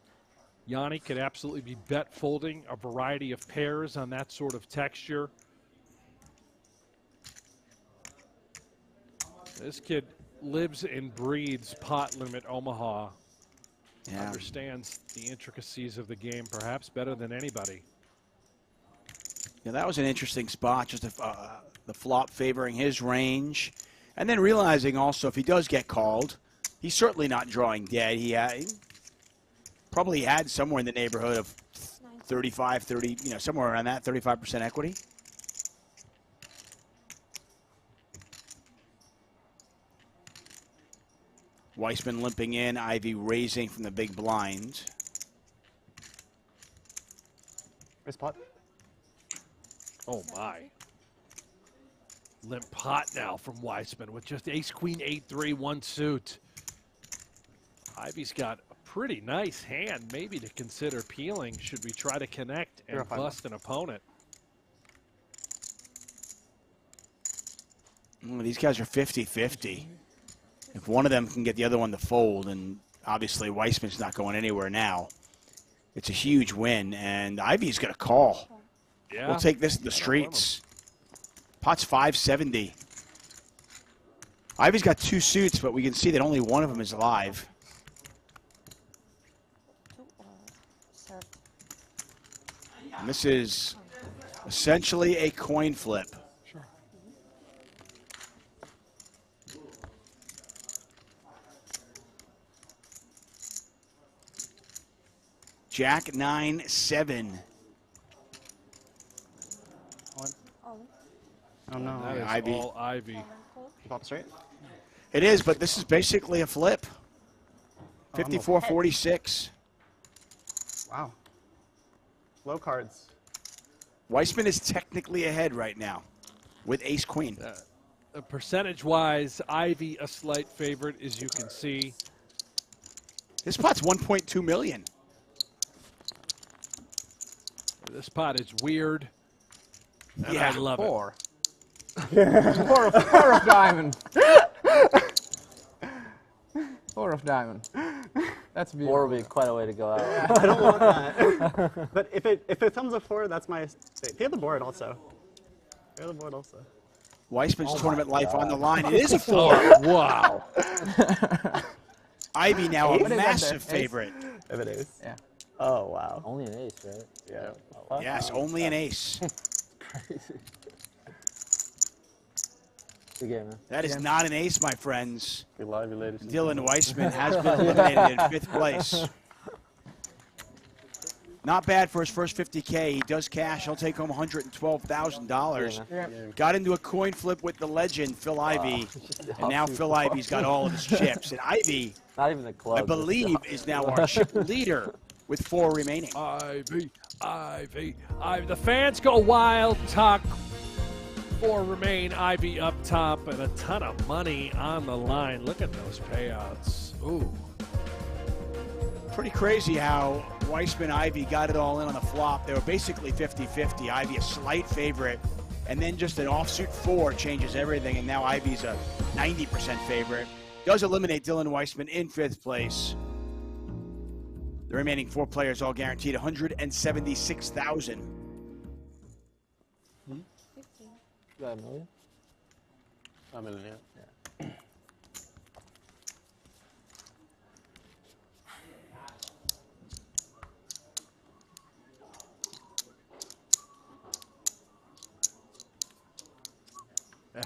Joni could absolutely be bet folding a variety of pairs on that sort of texture. This kid lives and breathes Pot Limit Omaha. Yeah. Understands the intricacies of the game perhaps better than anybody. Yeah, that was an interesting spot, just the flop favoring his range. And then realizing also if he does get called, he's certainly not drawing dead. He probably had somewhere in the neighborhood of 35, 30, somewhere around that, 35% equity. Weissman limping in, Ivey raising from the big blind. Raise pot. Oh my. Limp pot now from Weissman with just ace, queen, 8-3, one suit. Ivey's got a pretty nice hand, maybe to consider peeling should we try to connect and bust an opponent. These guys are 50-50. If one of them can get the other one to fold, and obviously Weissman's not going anywhere now, it's a huge win, and Ivey's going to call. Yeah. We'll take this to the streets. Pot's 570. Ivey's got two suits, but we can see that only one of them is alive. And this is essentially a coin flip. Jack 9-7. Oh no. That is Ivey. all Ivey. Flop straight. It is, but this is basically a flip. 54-46. Wow. Low cards. Weissman is technically ahead right now with ace queen. Percentage-wise, Ivey a slight favorite, as you can see. This pot's 1.2 million. This pot is weird. And Yeah, I love four. it. Four of diamond. Four of diamond. That's beautiful. Four would be quite a way to go out. I don't want that. But if it comes a four, that's my. Pay the board also. Pay the board also. Weissman's tournament life on the line. It is a four. Wow. Ivey now a What is that massive there? Ace? favorite. If it is. Yeah. Oh wow. Only an ace, right? Yeah. Yes, only an ace. Good game, man. That is not an ace, my friends. Be live, ladies. Dylan Weissman has been eliminated in 5th place. Not bad for his first 50K. He does cash. He'll take home $112,000. Yeah. Got into a coin flip with the legend, Phil Ivey. And now Phil Ivey's got all of his chips. And Ivey, Not even the club. I believe, is now our chip leader with 4 remaining. Ivey. The fans go wild. Talk 4 remain. Ivey up top and a ton of money on the line. Look at those payouts. Ooh. Pretty crazy how Weissman Ivey got it all in on the flop. They were basically 50-50. Ivey a slight favorite, and then just an offsuit 4 changes everything, and now Ivey's a 90% favorite. Does eliminate Dylan Weissman in 5th place. The remaining 4 players all guaranteed $176,000. Got a million? A million, yeah.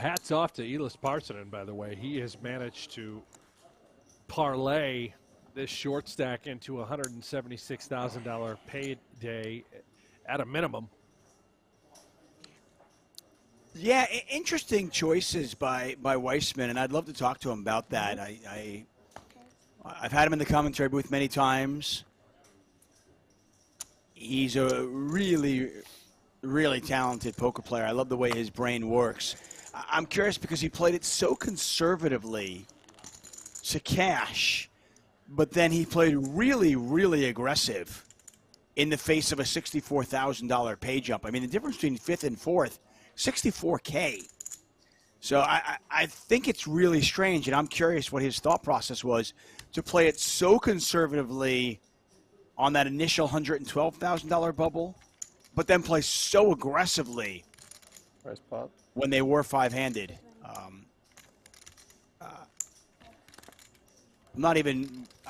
Hats off to Eelis Parssinen, by the way. He has managed to parlay this short stack into a $176,000 payday at a minimum. Yeah, interesting choices by Weissman, and I'd love to talk to him about that. I've had him in the commentary booth many times. He's a really, really talented poker player. I love the way his brain works. I'm curious because he played it so conservatively to cash, but then he played really, really aggressive in the face of a $64,000 pay jump. I mean, the difference between 5th and 4th, $64K. So I think it's really strange, and I'm curious what his thought process was to play it so conservatively on that initial $112,000 bubble, but then play so aggressively when they were five-handed.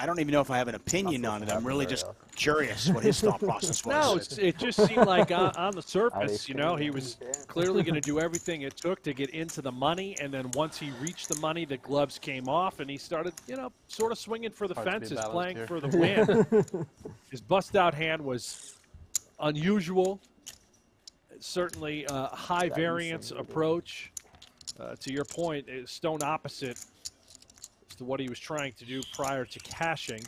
I don't even know if I have an opinion on it. I'm really just curious what his thought process was. No, it just seemed like on the surface, you know, he was clearly going to do everything it took to get into the money, and then once he reached the money, the gloves came off, and he started, you know, sort of swinging for the fences, playing for the win. His bust-out hand was unusual, certainly a high-variance approach. To your point, stone opposite to what he was trying to do prior to cashing.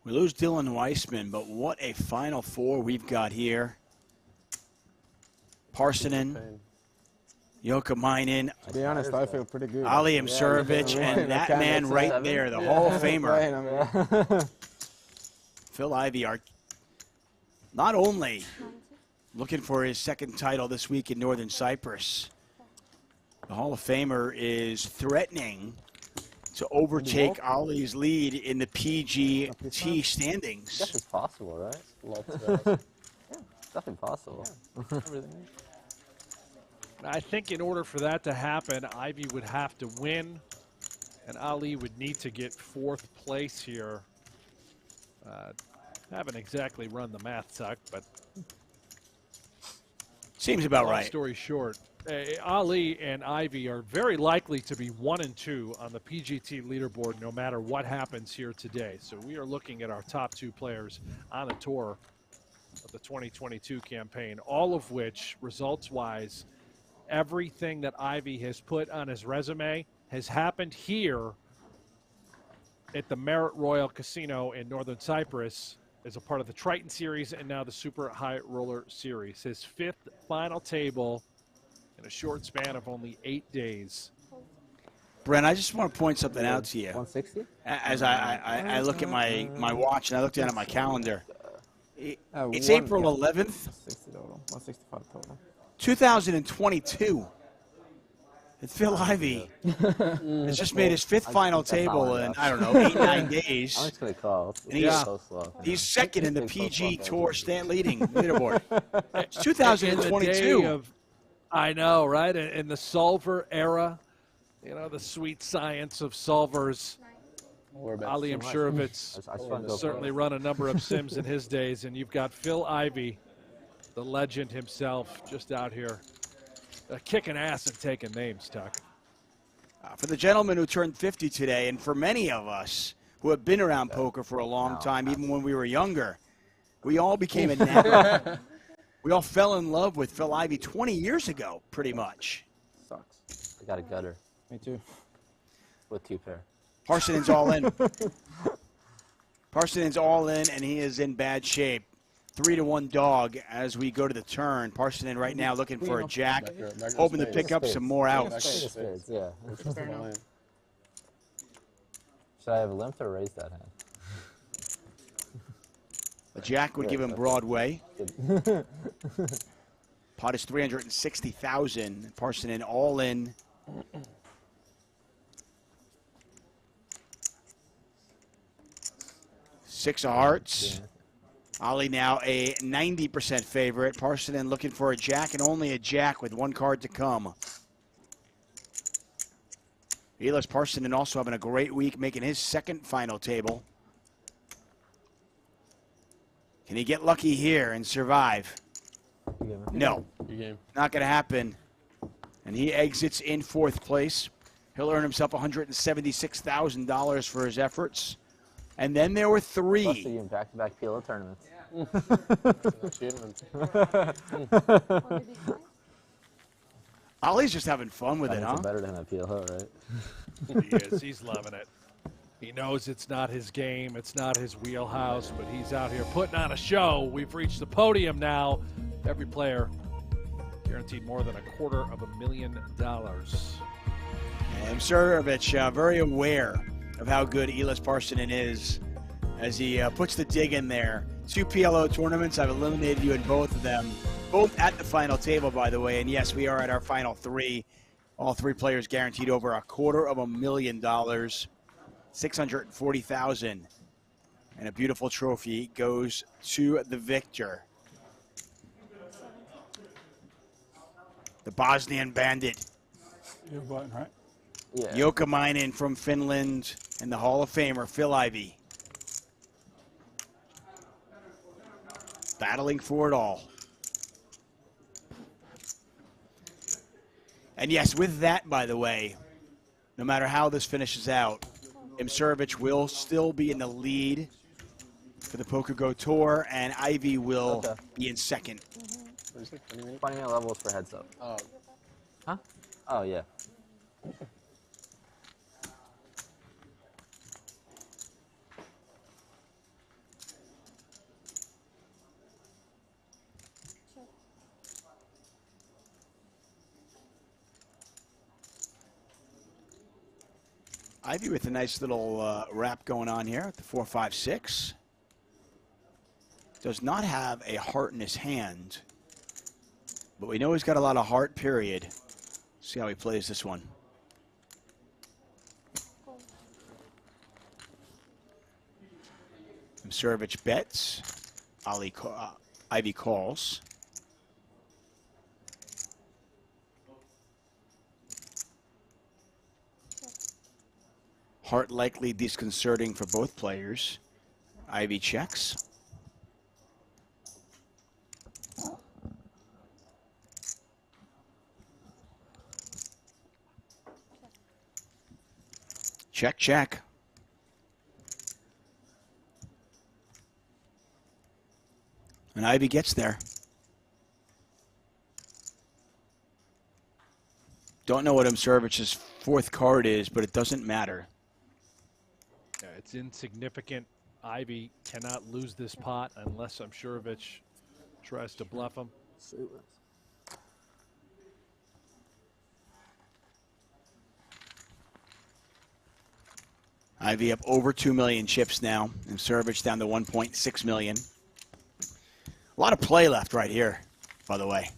We lose Dylan Weissman, but what a Final Four we've got here. Parsonen, Jouhkimainen, To be honest, I feel pretty good. Ali Imsirovic, and that man right there, the Hall of Famer. Phil Ivey are not only looking for his second title this week in Northern Cyprus, the Hall of Famer is threatening to overtake Ali's lead in the PGT standings. Guess it's possible, right? Yeah, it's definitely possible. I think in order for that to happen, Ivey would have to win, and Ali would need to get fourth place here. Haven't exactly run the math, Tuck, but seems about long right. Story short, Ali and Ivey are very likely to be 1 and 2 on the PGT leaderboard no matter what happens here today. So we are looking at our top 2 players on the tour of the 2022 campaign, all of which, results-wise, everything that Ivey has put on his resume has happened here at the Merit Royal Casino in Northern Cyprus as a part of the Triton Series and now the Super High Roller Series. His 5th final table in a short span of only 8 days. Brent, I just want to point something out to you. 160? As I look at my watch and I look down at my calendar, it's April 11th. 165 total. 2022. And Phil Ivey has just made his 5th final table in, I don't know, 8-9 days. I'm just going to call. And he's second in the PG Tour leading leaderboard. It's 2022. I know, right? In the solver era, you know, the sweet science of solvers. Ali Imsirovic certainly run a number of sims in his days, and you've got Phil Ivey, the legend himself, just out here kicking ass and taking names, Tuck. For the gentleman who turned 50 today, and for many of us who have been around poker for a long time, even when we were younger, we all became enamored. We all fell in love with Phil Ivey 20 years ago, pretty much. Sucks. I got a gutter. Me too. With 2 pair. Parsonen's all in. Parsonen's all in, and he is in bad shape. 3-1 dog as we go to the turn. Parsonen right now looking for a jack, hoping to pick up some more outs. Yeah. Should I have limped or raised that hand? A jack would give him Broadway. Pot is 360,000. Parsonen all in. Six of hearts. Ali now a 90% favorite. Parsonen looking for a jack and only a jack with 1 card to come. Eelis Parssinen also having a great week, making his 2nd final table. Can he get lucky here and survive? No, not going to happen. And he exits in 4th place. He'll earn himself $176,000 for his efforts. And then there were 3. Plus you in back-to-back PLO tournaments. Ali's just having fun with it, huh? Better than a PLO, right? He is. He's loving it. He knows it's not his game. It's not his wheelhouse, but he's out here putting on a show. We've reached the podium now. Every player guaranteed more than $250,000. Imsirovic very aware of how good Eelis Parssinen is as he puts the dig in there. 2 PLO tournaments. I've eliminated you in both of them. Both at the final table, by the way. And yes, we are at our final 3. All 3 players guaranteed over $250,000, $640,000, and a beautiful trophy goes to the victor. The Bosnian Bandit. Your button, right? Yeah. Jouhkimainen from Finland and the Hall of Famer Phil Ivey. Battling for it all. And yes, with that, by the way, no matter how this finishes out, Imsirovic will still be in the lead for the PokerGO Tour, and Ivey will be in second. 20-minute levels for heads up. Oh. Huh? Oh, yeah. Ivey with a nice little wrap going on here at the 4-5-6. Does not have a heart in his hand, but we know he's got a lot of heart, period. See how he plays this one. Imsirovic bets. Ivey calls. Heart likely disconcerting for both players. Ivey checks. Check, check. And Ivey gets there. Don't know what Imsirovic's fourth card is, but it doesn't matter. Yeah, it's insignificant. Ivey cannot lose this pot unless Imsirovic tries to bluff him. Ivey up over 2 million chips now. Imsirovic down to 1.6 million. A lot of play left right here, by the way.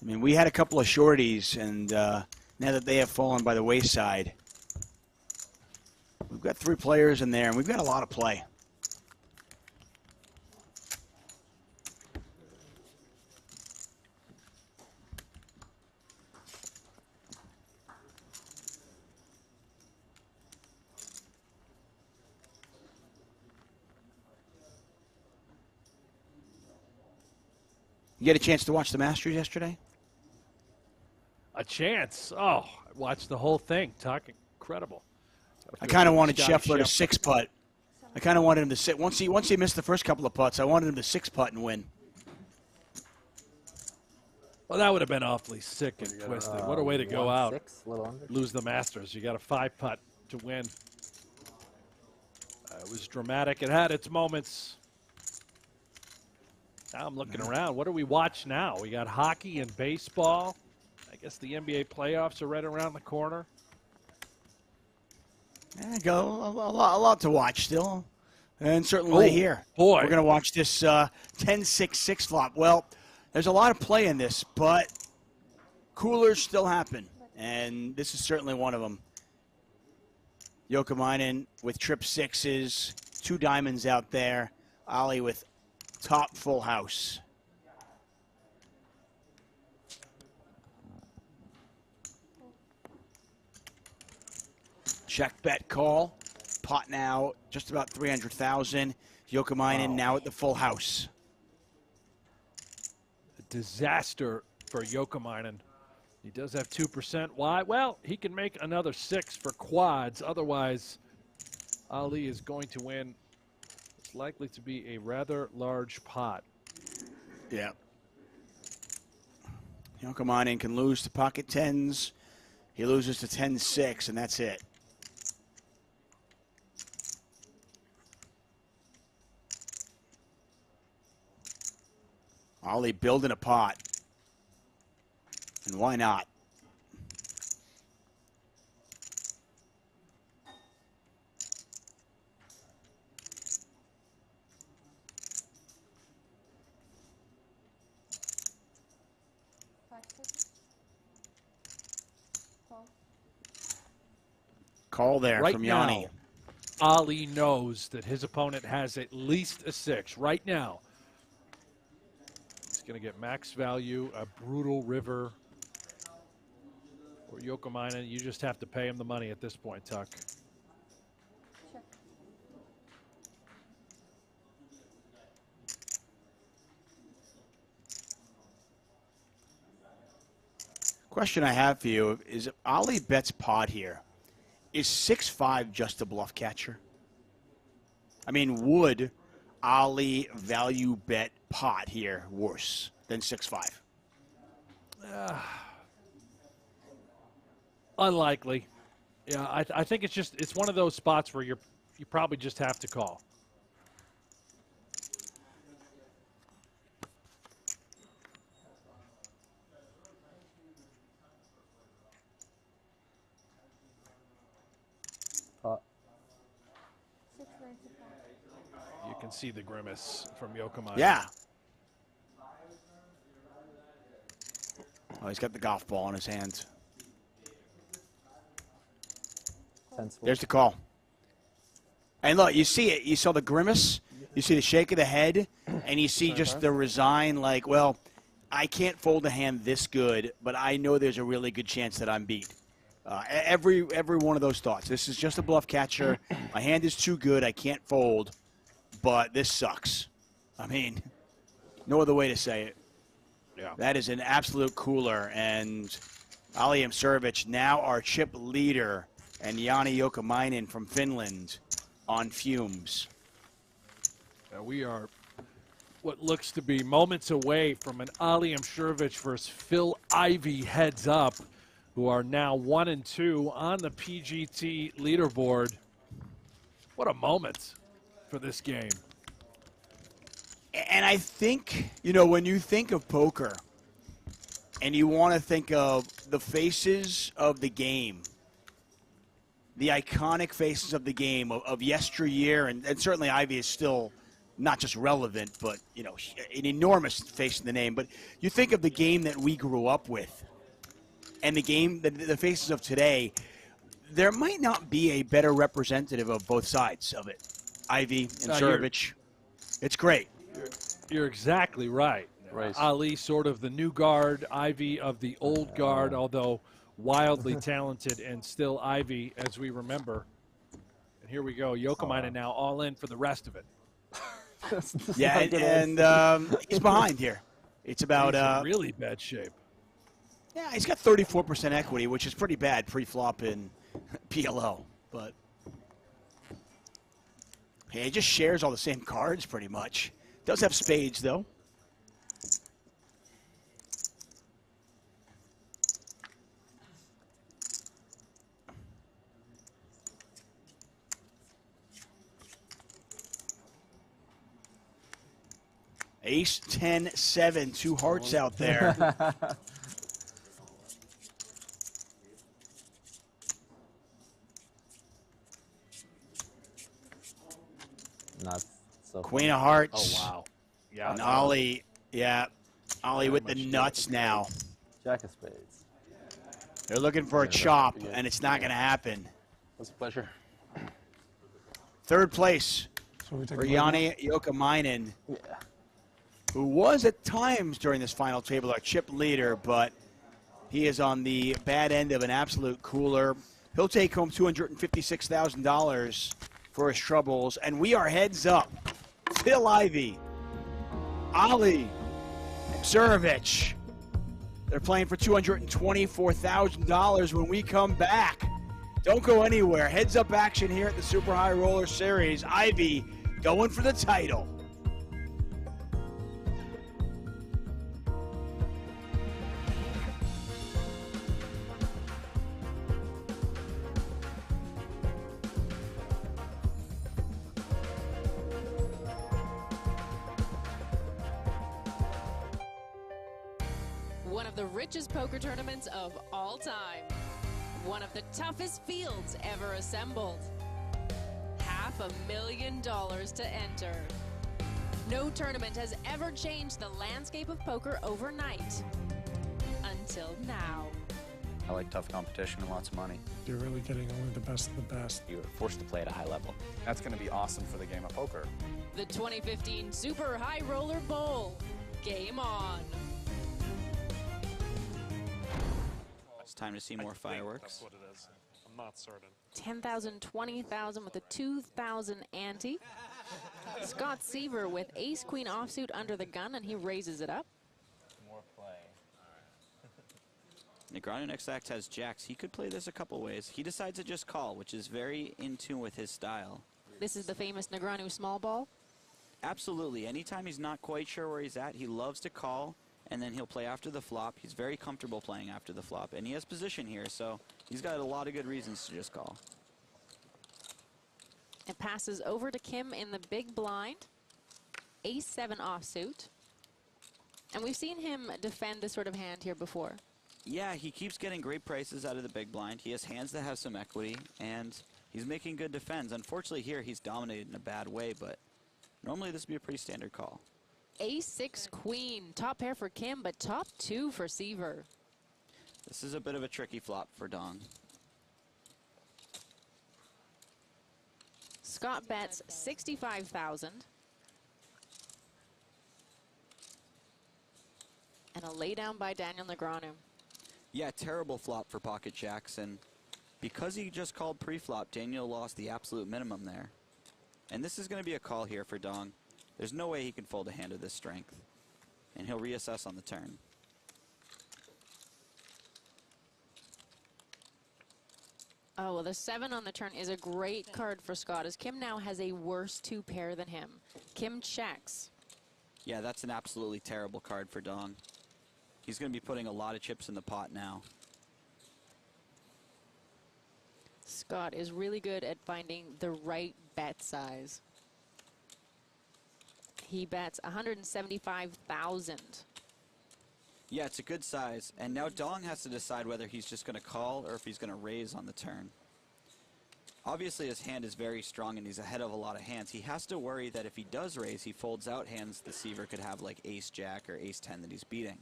I mean, we had a couple of shorties, and now that they have fallen by the wayside, we've got 3 players in there, and we've got a lot of play. You get a chance to watch the Masters yesterday? A chance. Oh, I watched the whole thing. Talking incredible. I kind of wanted Scheffler to 6-putt. I kind of wanted him to sit. Once he missed the first couple of putts, I wanted him to 6-putt and win. Well, that would have been awfully sick and twisted. What a way to go out. 6, little under. Lose the Masters. You got a 5-putt to win. It was dramatic. It had its moments. Now I'm looking around. What do we watch now? We got hockey and baseball. I guess the NBA playoffs are right around the corner. Yeah, a lot to watch still. And certainly here. Boy. We're going to watch this 10-6-6 flop. Well, there's a lot of play in this, but coolers still happen. And this is certainly one of them. Jouhkimainen with trip 6s, 2 diamonds out there. Ali with top full house. Check, bet, call. Pot now just about 300,000. Jouhkimainen now at the full house. A disaster for Jouhkimainen. He does have 2%. Why? Well, he can make another 6 for quads. Otherwise, Ali is going to win. It's likely to be a rather large pot. Yeah. Jouhkimainen can lose to pocket 10s. He loses to 10-6, and that's it. Ali building a pot. And why not? Call there Right from now, Joni. Ali knows that his opponent has at least a 6 right now. He's going to get max value, a brutal river. Or Jouhkimainen, you just have to pay him the money at this point, Tuck. Question I have for you is, if Ali bets pot here, is 6-5 just a bluff catcher? I mean, would Ali value bet pot here worse than 6-5? Unlikely. Yeah, I think it's one of those spots where you probably just have to call. You can see the grimace from Jouhkimainen. Yeah. Oh, he's got the golf ball in his hands. There's the call. And look, you see it. You saw the grimace. You see the shake of the head. And you see just the resign, like, well, I can't fold a hand this good, but I know there's a really good chance that I'm beat. Every one of those thoughts. This is just a bluff catcher. My hand is too good. I can't fold, but this sucks. I mean, no other way to say it. Yeah. That is an absolute cooler. And Ali Imsirovic, now our chip leader, and Joni Jouhkimainen from Finland on fumes. We are what looks to be moments away from an Ali Imsirovic versus Phil Ivey heads up, who are now 1 and 2 on the PGT leaderboard. What a moment for this game. And I think, you know, when you think of poker and you want to think of the faces of the game, the iconic faces of the game of yesteryear, and certainly Ivey is still not just relevant, but, you know, an enormous face in the name. But you think of the game that we grew up with and the game, the faces of today, there might not be a better representative of both sides of it. Ivey and Imsirovic. It's great. You're exactly right. Ali sort of the new guard, Ivey of the old guard, although wildly talented, and still Ivey, as we remember. And here we go. Jouhkimainen now all in for the rest of it. Yeah, and he's behind here. It's about he's in really bad shape. Yeah, he's got 34% equity, which is pretty bad pre-flop in PLO. But yeah, he just shares all the same cards pretty much. Does have spades though. Ace, 10, 7, 2 hearts out there. Nuts. So Queen of hearts. Oh, wow. Yeah. And Ali, yeah. Ali with the nuts now. Jack of spades. They're looking for a chop, and it's not going to happen. It's a pleasure. Third place So we take for a break now? Joni Jouhkimainen, who was at times during this final table our chip leader, but he is on the bad end of an absolute cooler. He'll take home $256,000 for his troubles, and we are heads up. Phil Ivey, Ali Imsirovic. They're playing for $224,000 when we come back. Don't go anywhere. Heads up action here at the Super High Roller Series. Ivey going for the title. One of the richest poker tournaments of all time. One of the toughest fields ever assembled. $500,000 to enter. No tournament has ever changed the landscape of poker overnight. Until until now. I like tough competition and lots of money. You're really getting only the best of the best. You're forced to play at a high level. That's going to be awesome for the game of poker. The 2015 Super High Roller Bowl. Game on. It's time to see more fireworks. That's what it is. I'm not certain. 10,000, 20,000 with a 2,000 ante. Scott Seaver with ace-queen offsuit under the gun, and he raises it up. More play. Negreanu next act has jacks. He could play this a couple ways. He decides to just call, which is very in tune with his style. This is the famous Negreanu small ball. Absolutely. Anytime he's not quite sure where he's at, he loves to call, and then he'll play after the flop. He's very comfortable playing after the flop, and he has position here, so he's got a lot of good reasons to just call. It passes over to Kim in the big blind. Ace-7 offsuit. And we've seen him defend this sort of hand here before. Yeah, he keeps getting great prices out of the big blind. He has hands that have some equity, and he's making good defends. Unfortunately here, he's dominated in a bad way, but normally this would be a pretty standard call. Ace-6 queen. Top pair for Kim, but top 2 for Seaver. This is a bit of a tricky flop for Dong. Scott bets 65,000. And a laydown by Daniel Negreanu. Yeah, terrible flop for pocket jacks, and because he just called pre-flop, Daniel lost the absolute minimum there. And this is going to be a call here for Dong. There's no way he can fold a hand of this strength, and he'll reassess on the turn. Oh, well, the 7 on the turn is a great card for Scott, as Kim now has a worse 2 pair than him. Kim checks. Yeah, that's an absolutely terrible card for Dong. He's going to be putting a lot of chips in the pot now. Scott is really good at finding the right bet size. He bets 175,000. Yeah, it's a good size, and now Dong has to decide whether he's just going to call or if he's going to raise on the turn. Obviously, his hand is very strong and he's ahead of a lot of hands. He has to worry that if he does raise, he folds out hands the Seaver could have, like ace-jack or ace-10 that he's beating.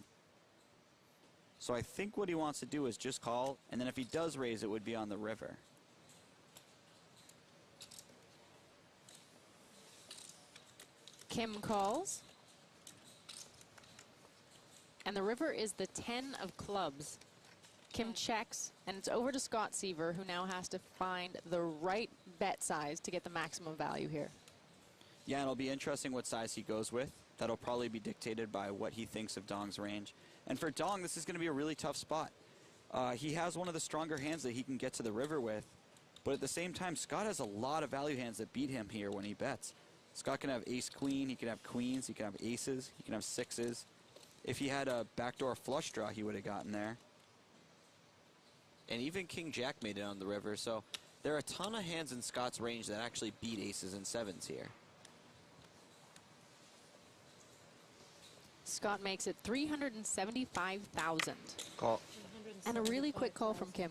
So I think what he wants to do is just call, and then if he does raise, it would be on the river. Kim calls. And the river is the 10 of clubs. Kim checks, and it's over to Scott Seaver, who now has to find the right bet size to get the maximum value here. Yeah, it'll be interesting what size he goes with. That'll probably be dictated by what he thinks of Dong's range. And for Dong, this is going to be a really tough spot. He has one of the stronger hands that he can get to the river with, but at the same time, Scott has a lot of value hands that beat him here when he bets. Scott can have ace-queen, he can have queens, he can have aces, he can have sixes. If he had a backdoor flush draw, he would have gotten there. And even King-Jack made it on the river, so there are a ton of hands in Scott's range that actually beat aces and sevens here. Scott makes it 375,000. Call. And a really quick call from Kim.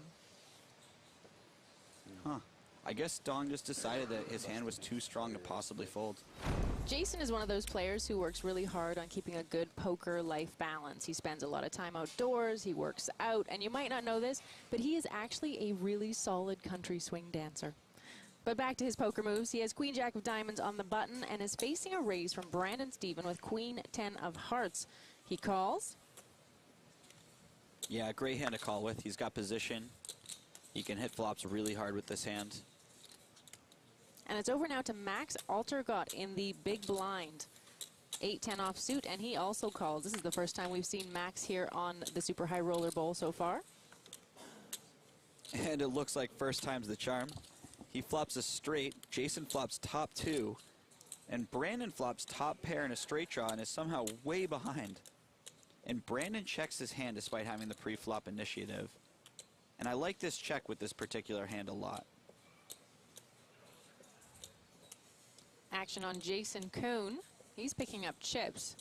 Huh. I guess Dong just decided that his hand was too strong to possibly fold. Jason is one of those players who works really hard on keeping a good poker life balance. He spends a lot of time outdoors, he works out, and you might not know this, but he is actually a really solid country swing dancer. But back to his poker moves. He has Queen Jack of Diamonds on the button and is facing a raise from Brandon Stephen with Queen 10 of Hearts. He calls. Yeah, great hand to call with. He's got position. He can hit flops really hard with this hand. And it's over now to Max Altergott in the big blind. 8-10 offsuit, and he also calls. This is the first time we've seen Max here on the Super High Roller Bowl so far. And it looks like first time's the charm. He flops a straight, Jason flops top 2, and Brandon flops top pair in a straight draw and is somehow way behind. And Brandon checks his hand despite having the pre-flop initiative. And I like this check with this particular hand a lot. Action on Jason Koon. He's picking up chips.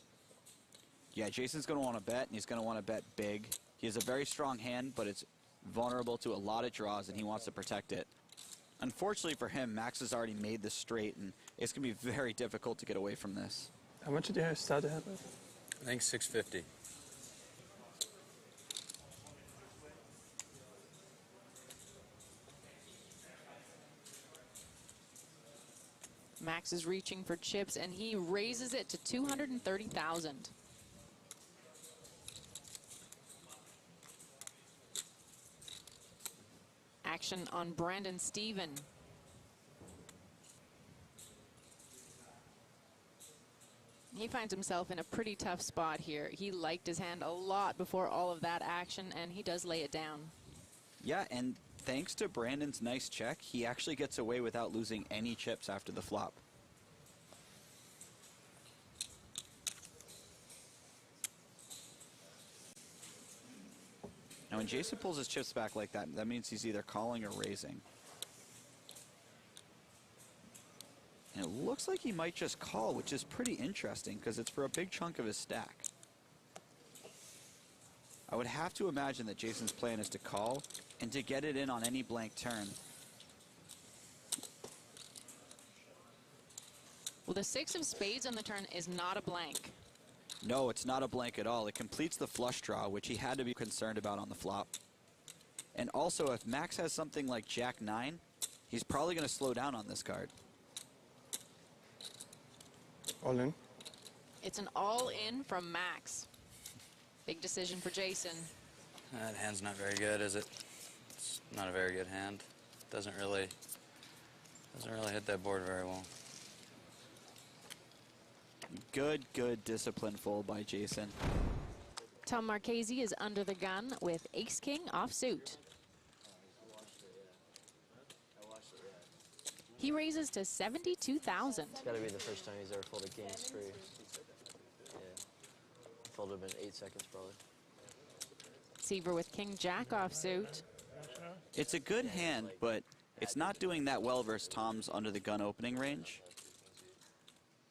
Yeah, Jason's going to want to bet, and he's going to want to bet big. He has a very strong hand, but it's vulnerable to a lot of draws, and he wants to protect it. Unfortunately for him, Max has already made this straight, and it's going to be very difficult to get away from this. How much did you start to have? I think 650. Max is reaching for chips, and he raises it to 230,000. Action on Brandon Steven. He finds himself in a pretty tough spot here. He liked his hand a lot before all of that action, and he does lay it down. Yeah, and thanks to Brandon's nice check, he actually gets away without losing any chips after the flop. Now, when Jason pulls his chips back like that, that means he's either calling or raising. And it looks like he might just call, which is pretty interesting because it's for a big chunk of his stack. I would have to imagine that Jason's plan is to call and to get it in on any blank turn. Well, the 6 of spades on the turn is not a blank. No, it's not a blank at all. It completes the flush draw, which he had to be concerned about on the flop. And also, if Max has something like Jack-9, he's probably going to slow down on this card. All in. It's an all-in from Max. Big decision for Jason. That hand's not very good, is it? It's not a very good hand. Doesn't really hit that board very well. Good discipline fold by Jason. Tom Marchese is under the gun with ace-king offsuit. He raises to 72,000. It's got to be the first time he's ever folded king free. Yeah. Folded been 8 seconds probably. Seaver with king-jack offsuit. It's a good hand, but it's not doing that well versus Tom's under the gun opening range.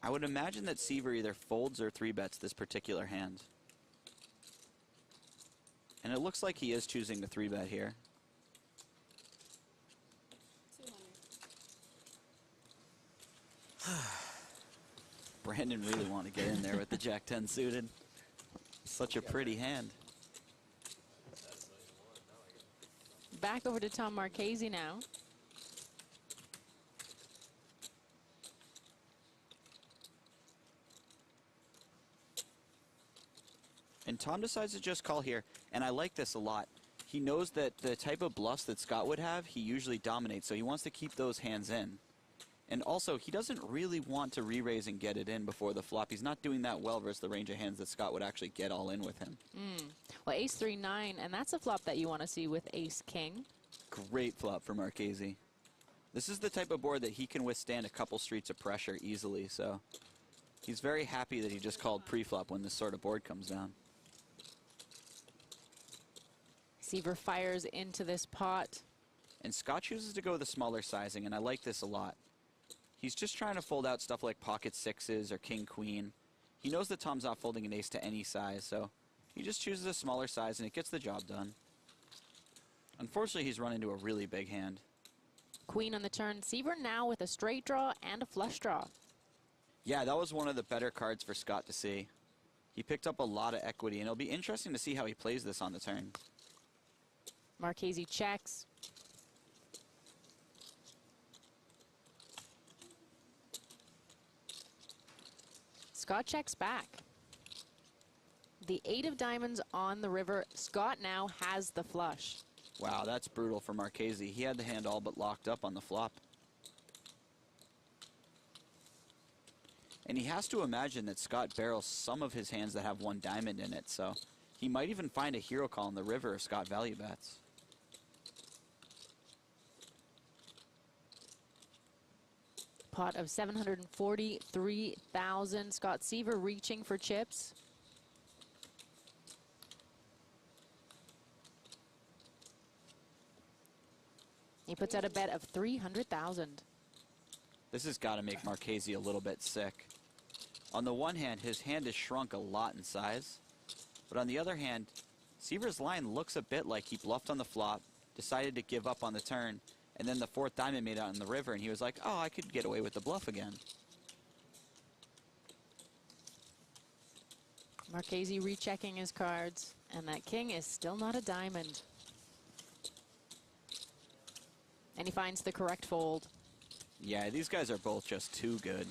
I would imagine that Seaver either folds or 3-bets this particular hand. And it looks like he is choosing the 3-bet here. Brandon really wanted to get in there with the Jack-10 suited. Such a pretty hand. Back over to Tom Marchese now. And Tom decides to just call here, and I like this a lot. He knows that the type of bluffs that Scott would have, he usually dominates, so he wants to keep those hands in. And also, he doesn't really want to re-raise and get it in before the flop. He's not doing that well versus the range of hands that Scott would actually get all in with him. Well, ace-3-9, and that's a flop that you want to see with ace-king. Great flop for Marchese. This is the type of board that he can withstand a couple streets of pressure easily, so he's very happy that he just called pre-flop when this sort of board comes down. Seaver fires into this pot. And Scott chooses to go the smaller sizing, and I like this a lot. He's just trying to fold out stuff like pocket sixes or king-queen. He knows that Tom's not folding an ace to any size, so he just chooses a smaller size, and it gets the job done. Unfortunately, he's run into a really big hand. Queen on the turn. Seaver now with a straight draw and a flush draw. Yeah, that was one of the better cards for Scott to see. He picked up a lot of equity, and it'll be interesting to see how he plays this on the turn. Marchese checks. Scott checks back. The 8 of diamonds on the river. Scott now has the flush. Wow, that's brutal for Marchese. He had the hand all but locked up on the flop. And he has to imagine that Scott barrels some of his hands that have 1 diamond in it, so he might even find a hero call in the river if Scott value bets. Pot of 743,000. Scott Seaver reaching for chips. He puts out a bet of 300,000. This has got to make Marchese a little bit sick. On the one hand, his hand has shrunk a lot in size. But on the other hand, Seaver's line looks a bit like he bluffed on the flop, decided to give up on the turn, and then the 4th diamond made out in the river, and he was like, oh, I could get away with the bluff again. Marchese rechecking his cards, and that king is still not a diamond. And he finds the correct fold. Yeah, these guys are both just too good.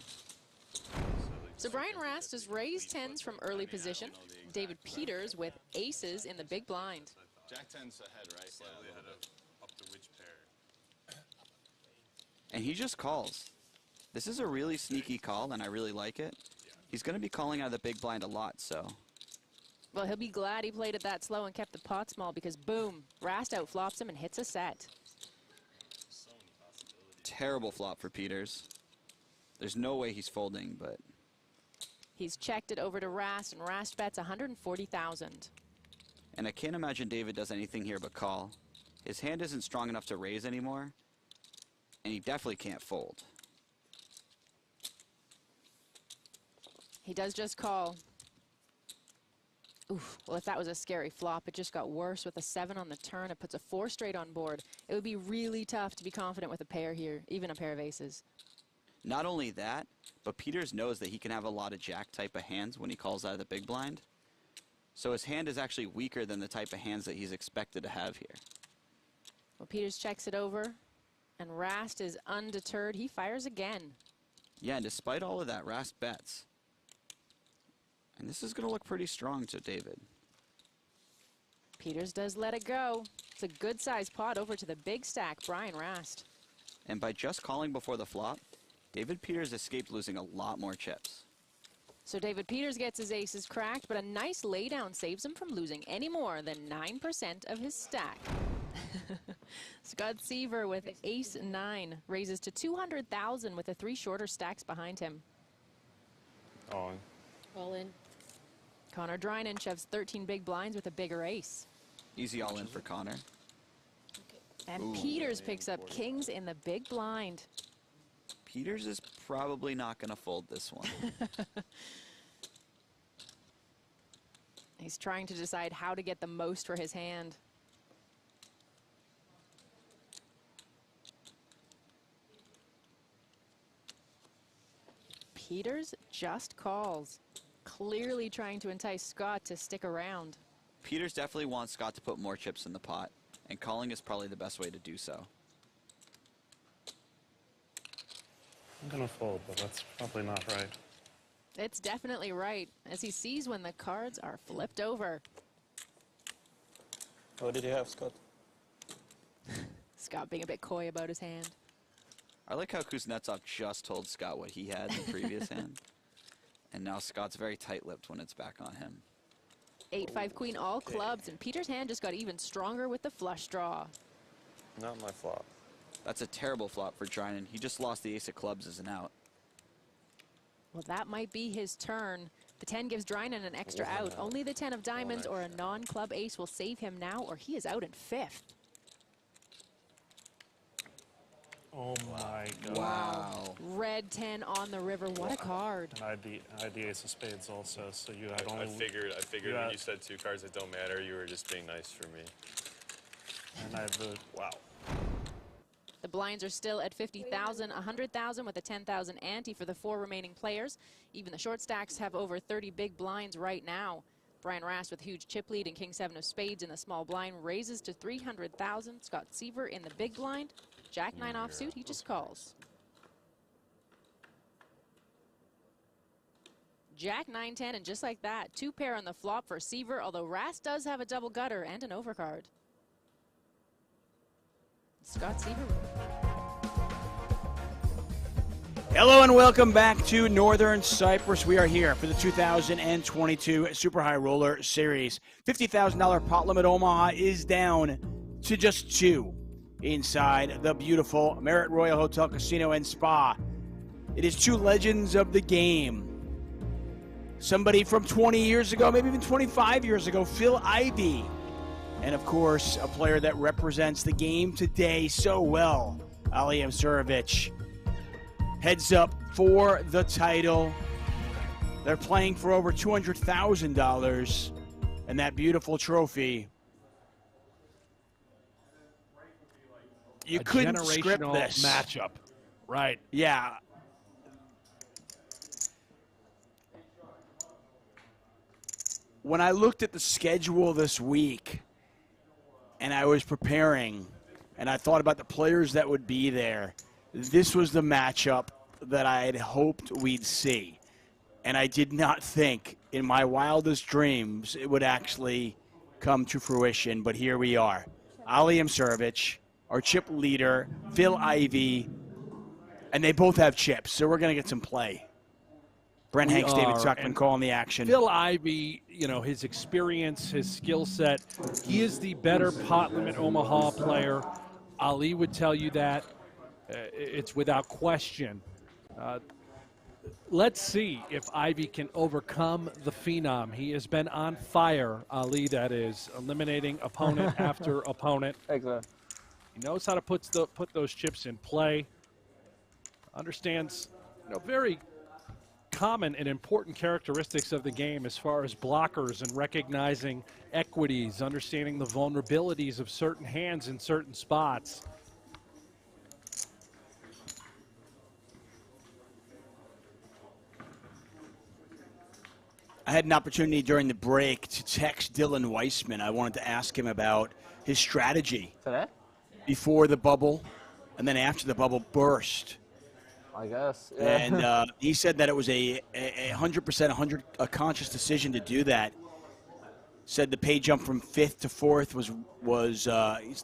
So Brian Rast has raised tens from early position. David Peters with aces in the big blind. Jack 10's ahead, right? Slightly ahead of up to which pair? And he just calls. This is a really sneaky call, and I really like it. He's going to be calling out of the big blind a lot, so. Well, he'll be glad he played it that slow and kept the pot small because, boom, Rast outflops him and hits a set. Terrible flop for Peters. There's no way he's folding, but. He's checked it over to Rast, and Rast bets 140,000. And I can't imagine David does anything here but call. His hand isn't strong enough to raise anymore, and he definitely can't fold. He does just call. Oof, well, if that was a scary flop, it just got worse with a 7 on the turn. It puts a 4 straight on board. It would be really tough to be confident with a pair here, even a pair of aces. Not only that, but Peters knows that he can have a lot of jack type of hands when he calls out of the big blind. So his hand is actually weaker than the type of hands that he's expected to have here. Well, Peters checks it over, and Rast is undeterred. He fires again. Yeah, and despite all of that, Rast bets. And this is going to look pretty strong to David. Peters does let it go. It's a good-sized pot over to the big stack, Brian Rast. And by just calling before the flop, David Peters escaped losing a lot more chips. So David Peters gets his aces cracked, but a nice laydown saves him from losing any more than 9% of his stack. Scott Seaver with ace-9 raises to 200,000 with the 3 shorter stacks behind him. All in. All in. Connor Drynan shoves 13 big blinds with a bigger ace. Easy all in for Connor. And Ooh. Peters picks up kings in the big blind. Peters is probably not going to fold this one. He's trying to decide how to get the most for his hand. Peters just calls, clearly trying to entice Scott to stick around. Peters definitely wants Scott to put more chips in the pot, and calling is probably the best way to do so. I'm gonna fold, but that's probably not right. It's definitely right, as he sees when the cards are flipped over. What did you have, Scott? Scott being a bit coy about his hand. I like how Kuznetsov just told Scott what he had in the previous hand. And now Scott's very tight-lipped when it's back on him. 8-5 queen all clubs, and Peters' hand just got even stronger with the flush draw. Not my flop. That's a terrible flop for Drynan. He just lost the ace of clubs as an out. Well, that might be his turn. The 10 gives Drynan an extra out. Only the 10 of diamonds or a non-club ace will save him now, or he is out in 5th. Oh my god. Wow. Red 10 on the river. What a card. And I had the ace of spades also, so you had only... I figured when you said 2 cards that don't matter, you were just being nice for me. And I have the... Wow. The blinds are still at 50,000, 100,000 with a 10,000 ante for the 4 remaining players. Even the short stacks have over 30 big blinds right now. Brian Rast with huge chip lead and King 7 of spades in the small blind raises to 300,000. Scott Seaver in the big blind. Jack 9 offsuit, he just calls. Jack 9-10, and just like that, 2 pair on the flop for Seaver, although Rast does have a double gutter and an overcard. Scott Seaver. Hello and welcome back to Northern Cyprus. We are here for the 2022 Super High Roller Series. $50,000 pot limit Omaha is down to just 2 inside the beautiful Marriott Royal Hotel Casino and Spa. It is 2 legends of the game. Somebody from 20 years ago, maybe even 25 years ago, Phil Ivey. And of course, a player that represents the game today so well, Ali Imsirovic. Heads up for the title. They're playing for over $200,000 and that beautiful trophy. You couldn't script this matchup, right? Yeah. When I looked at the schedule this week and I was preparing and I thought about the players that would be there, this was the matchup that I had hoped we'd see. And I did not think in my wildest dreams it would actually come to fruition, but here we are. Ali Imsirovic, our chip leader, Phil Ivey, and they both have chips, so we're going to get some play. Brent Hanks, David Tuckman calling the action. Phil Ivey, you know, his experience, his skill set, he is the better Pot Limit Omaha player. Ali would tell you that. It's without question. Let's see if Ivey can overcome the phenom. He has been on fire, Ali, that is, eliminating opponent after opponent. Exactly. He knows how to put those chips in play. Understands, you know, very common and important characteristics of the game as far as blockers and recognizing equities, understanding the vulnerabilities of certain hands in certain spots. I had an opportunity during the break to text Dylan Weissman. I wanted to ask him about his strategy before the bubble and then after the bubble burst. I guess. Yeah. And he said that it was a 100% a conscious decision to do that. Said the pay jump from 5th to 4th was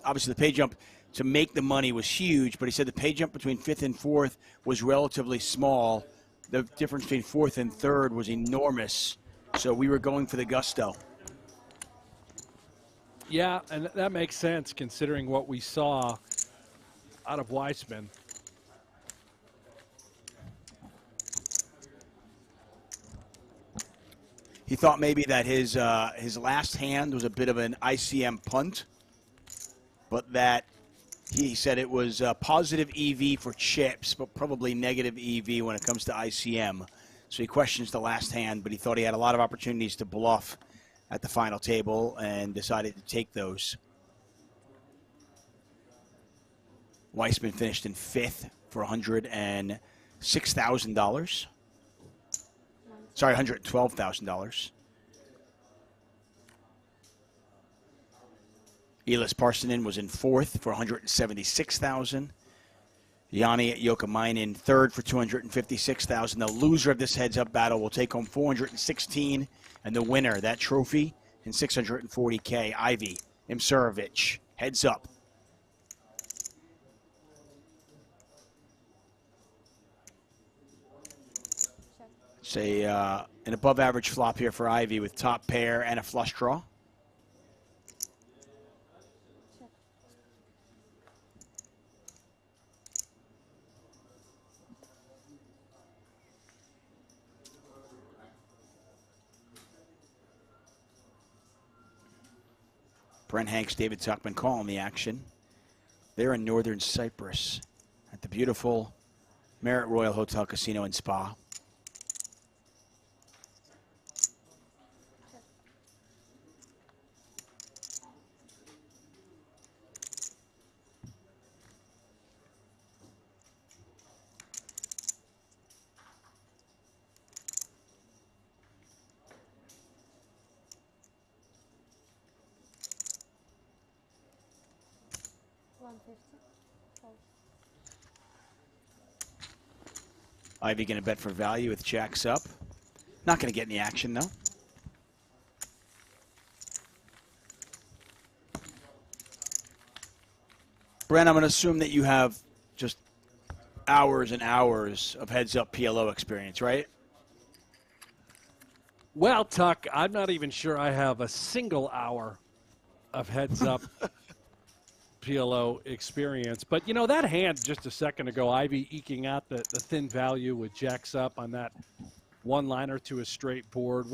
obviously the pay jump to make the money was huge, but he said the pay jump between 5th and 4th was relatively small. The difference between 4th and 3rd was enormous. So we were going for the gusto. Yeah, and that makes sense considering what we saw out of Weissman. He thought maybe that his last hand was a bit of an ICM punt, but that he said it was positive EV for chips, but probably negative EV when it comes to ICM. So he questions the last hand, but he thought he had a lot of opportunities to bluff at the final table and decided to take those. Weissman finished in 5th for $106,000. Sorry, $112,000. Eelis Parssinen was in 4th for $176,000. Joni Jouhkimainen 3rd for $256,000. The loser of this heads-up battle will take home $416,000, and the winner, that trophy, in $640K. Ivey Imsirovic, heads up. It's an above-average flop here for Ivey with top pair and a flush draw. Brent Hanks, David Tuckman calling the action. They're in northern Cyprus at the beautiful Marriott Royal Hotel Casino and Spa. Ivey going to bet for value with jacks up. Not going to get any action, though. Brent, I'm going to assume that you have just hours and hours of heads-up PLO experience, right? Well, Tuck, I'm not even sure I have a single hour of heads-up PLO experience. But, you know, that hand just a second ago, Ivey eking out the thin value with jacks up on that one-liner to a straight board.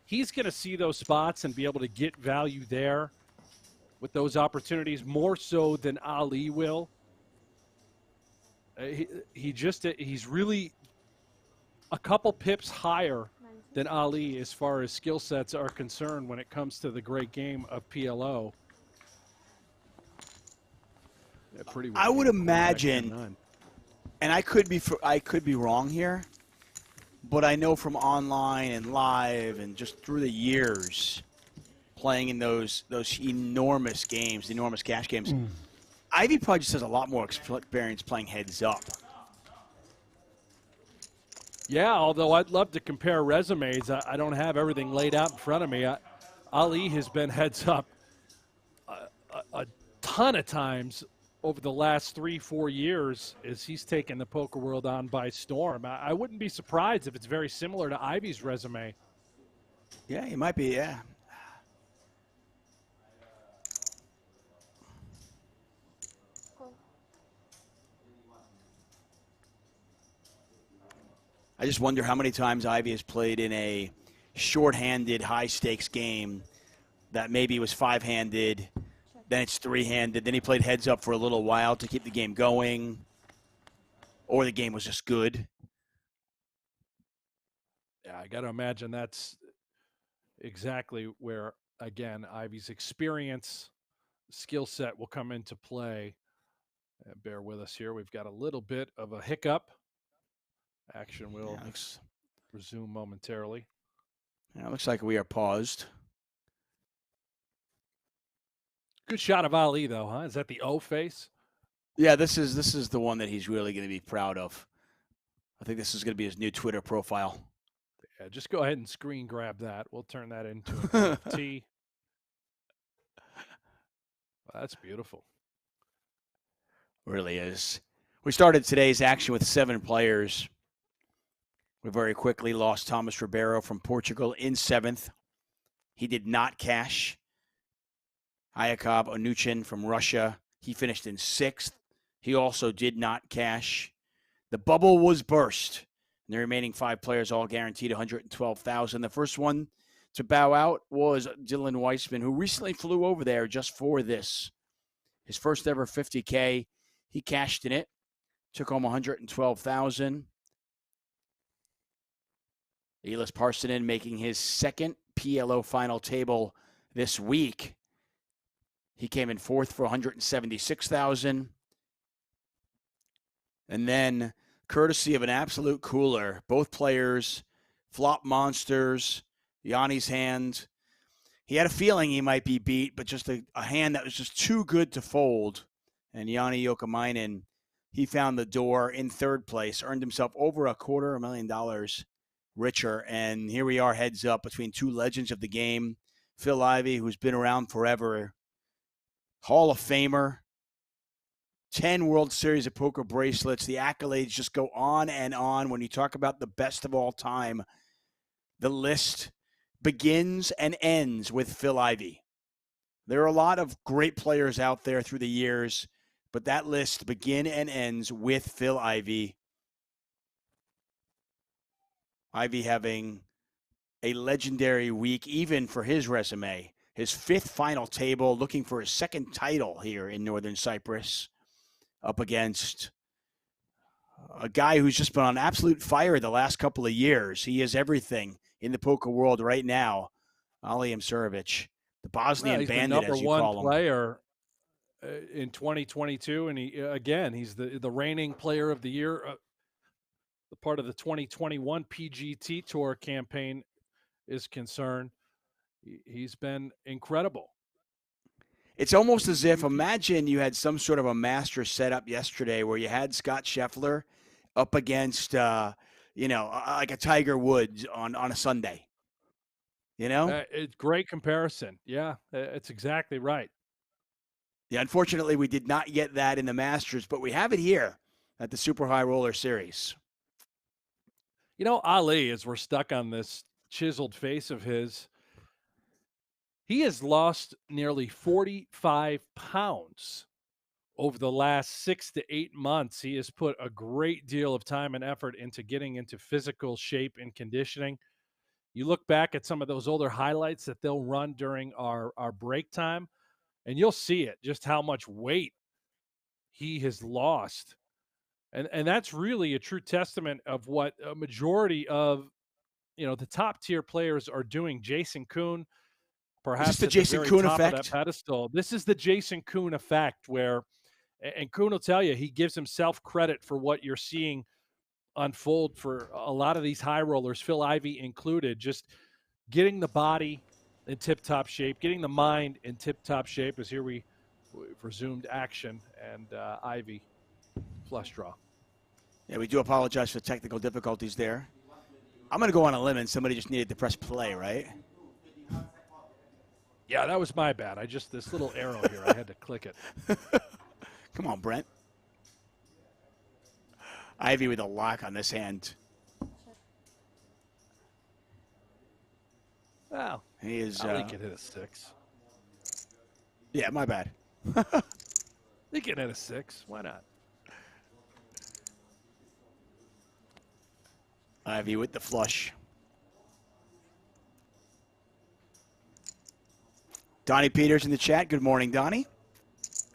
He's going to see those spots and be able to get value there with those opportunities more so than Ali will. He's really a couple pips higher than Ali as far as skill sets are concerned when it comes to the great game of PLO. Yeah, I would imagine, and I could be wrong here, but I know from online and live and just through the years playing in those enormous games, the enormous cash games, Ivey probably just has a lot more experience playing heads up. Yeah, although I'd love to compare resumes. I don't have everything laid out in front of me. Ali has been heads up a ton of times over the last 3-4 years as he's taken the poker world on by storm. I wouldn't be surprised if it's very similar to Ivey's resume. Yeah, he might be, yeah. I just wonder how many times Ivey has played in a short-handed, high-stakes game that maybe was 5-handed, then it's 3-handed, then he played heads up for a little while to keep the game going, or the game was just good. Yeah, I got to imagine that's exactly where, again, Ivey's experience, skill set will come into play. Bear with us here. We've got a little bit of a hiccup. Action will resume momentarily. Yeah, it looks like we are paused. Good shot of Ali, though, huh? Is that the O face? Yeah, this is the one that he's really going to be proud of. I think this is going to be his new Twitter profile. Yeah, just go ahead and screen grab that. We'll turn that into an NFT. Well, that's beautiful. Really is. We started today's action with 7 players. We very quickly lost Thomas Ribeiro from Portugal in 7th. He did not cash. Iakov Onuchin from Russia, he finished in 6th. He also did not cash. The bubble was burst. And the remaining 5 players all guaranteed $112,000. The first one to bow out was Dylan Weissman, who recently flew over there just for this. His first ever 50K. He cashed in it, took home $112,000. Eelis Parssinen making his 2nd PLO final table this week. He came in 4th for $176,000. And then, courtesy of an absolute cooler, both players, flop monsters, Yanni's hand. He had a feeling he might be beat, but just a hand that was just too good to fold. And Joni Jouhkimainen, he found the door in 3rd place, earned himself over $250,000 richer. And here we are heads up between 2 legends of the game. Phil Ivey, who's been around forever, Hall of Famer, 10 World Series of Poker bracelets. The accolades just go on and on. When you talk about the best of all time, the list begins and ends with Phil Ivey. There are a lot of great players out there through the years, but that list begins and ends with Phil Ivey. Ivey having a legendary week, even for his resume. His 5th final table, looking for his 2nd title here in Northern Cyprus, up against a guy who's just been on absolute fire the last couple of years. He is everything in the poker world right now. Ali Imsirovic, the Bosnian bandit, as you call him. He's the number 1 player in 2022, and he's the reigning player of the year. The part of the 2021 PGT Tour campaign is concerned. He's been incredible. It's almost as if, imagine you had some sort of a master setup yesterday where you had Scott Scheffler up against, like a Tiger Woods on a Sunday. It's great comparison. Yeah, it's exactly right. Yeah, unfortunately, we did not get that in the Masters, but we have it here at the Super High Roller Series. Ali, as we're stuck on this chiseled face of his, he has lost nearly 45 pounds over the last 6 to 8 months. He has put a great deal of time and effort into getting into physical shape and conditioning. You look back at some of those older highlights that they'll run during our break time, and you'll see it, just how much weight he has lost. And that's really a true testament of what a majority of, the top tier players are doing. Jason Koon, perhaps the Jason Koon effect? Of that pedestal. This is the Jason Koon effect, where, and Koon will tell you, he gives himself credit for what you're seeing unfold for a lot of these high rollers, Phil Ivey included, just getting the body in tip-top shape, getting the mind in tip-top shape. As here we We've resumed action, and Ivey flush draw. Yeah, we do apologize for the technical difficulties there. I'm going to go on a limb, and somebody just needed to press play, right? Yeah, that was my bad. This little arrow here, I had to click it. Come on, Brent. Ivey with a lock on this hand. Wow. He is. Ali can hit a 6. Yeah, my bad. He can hit a 6. Why not? Ivey with the flush. Donnie Peters in the chat. Good morning, Donnie.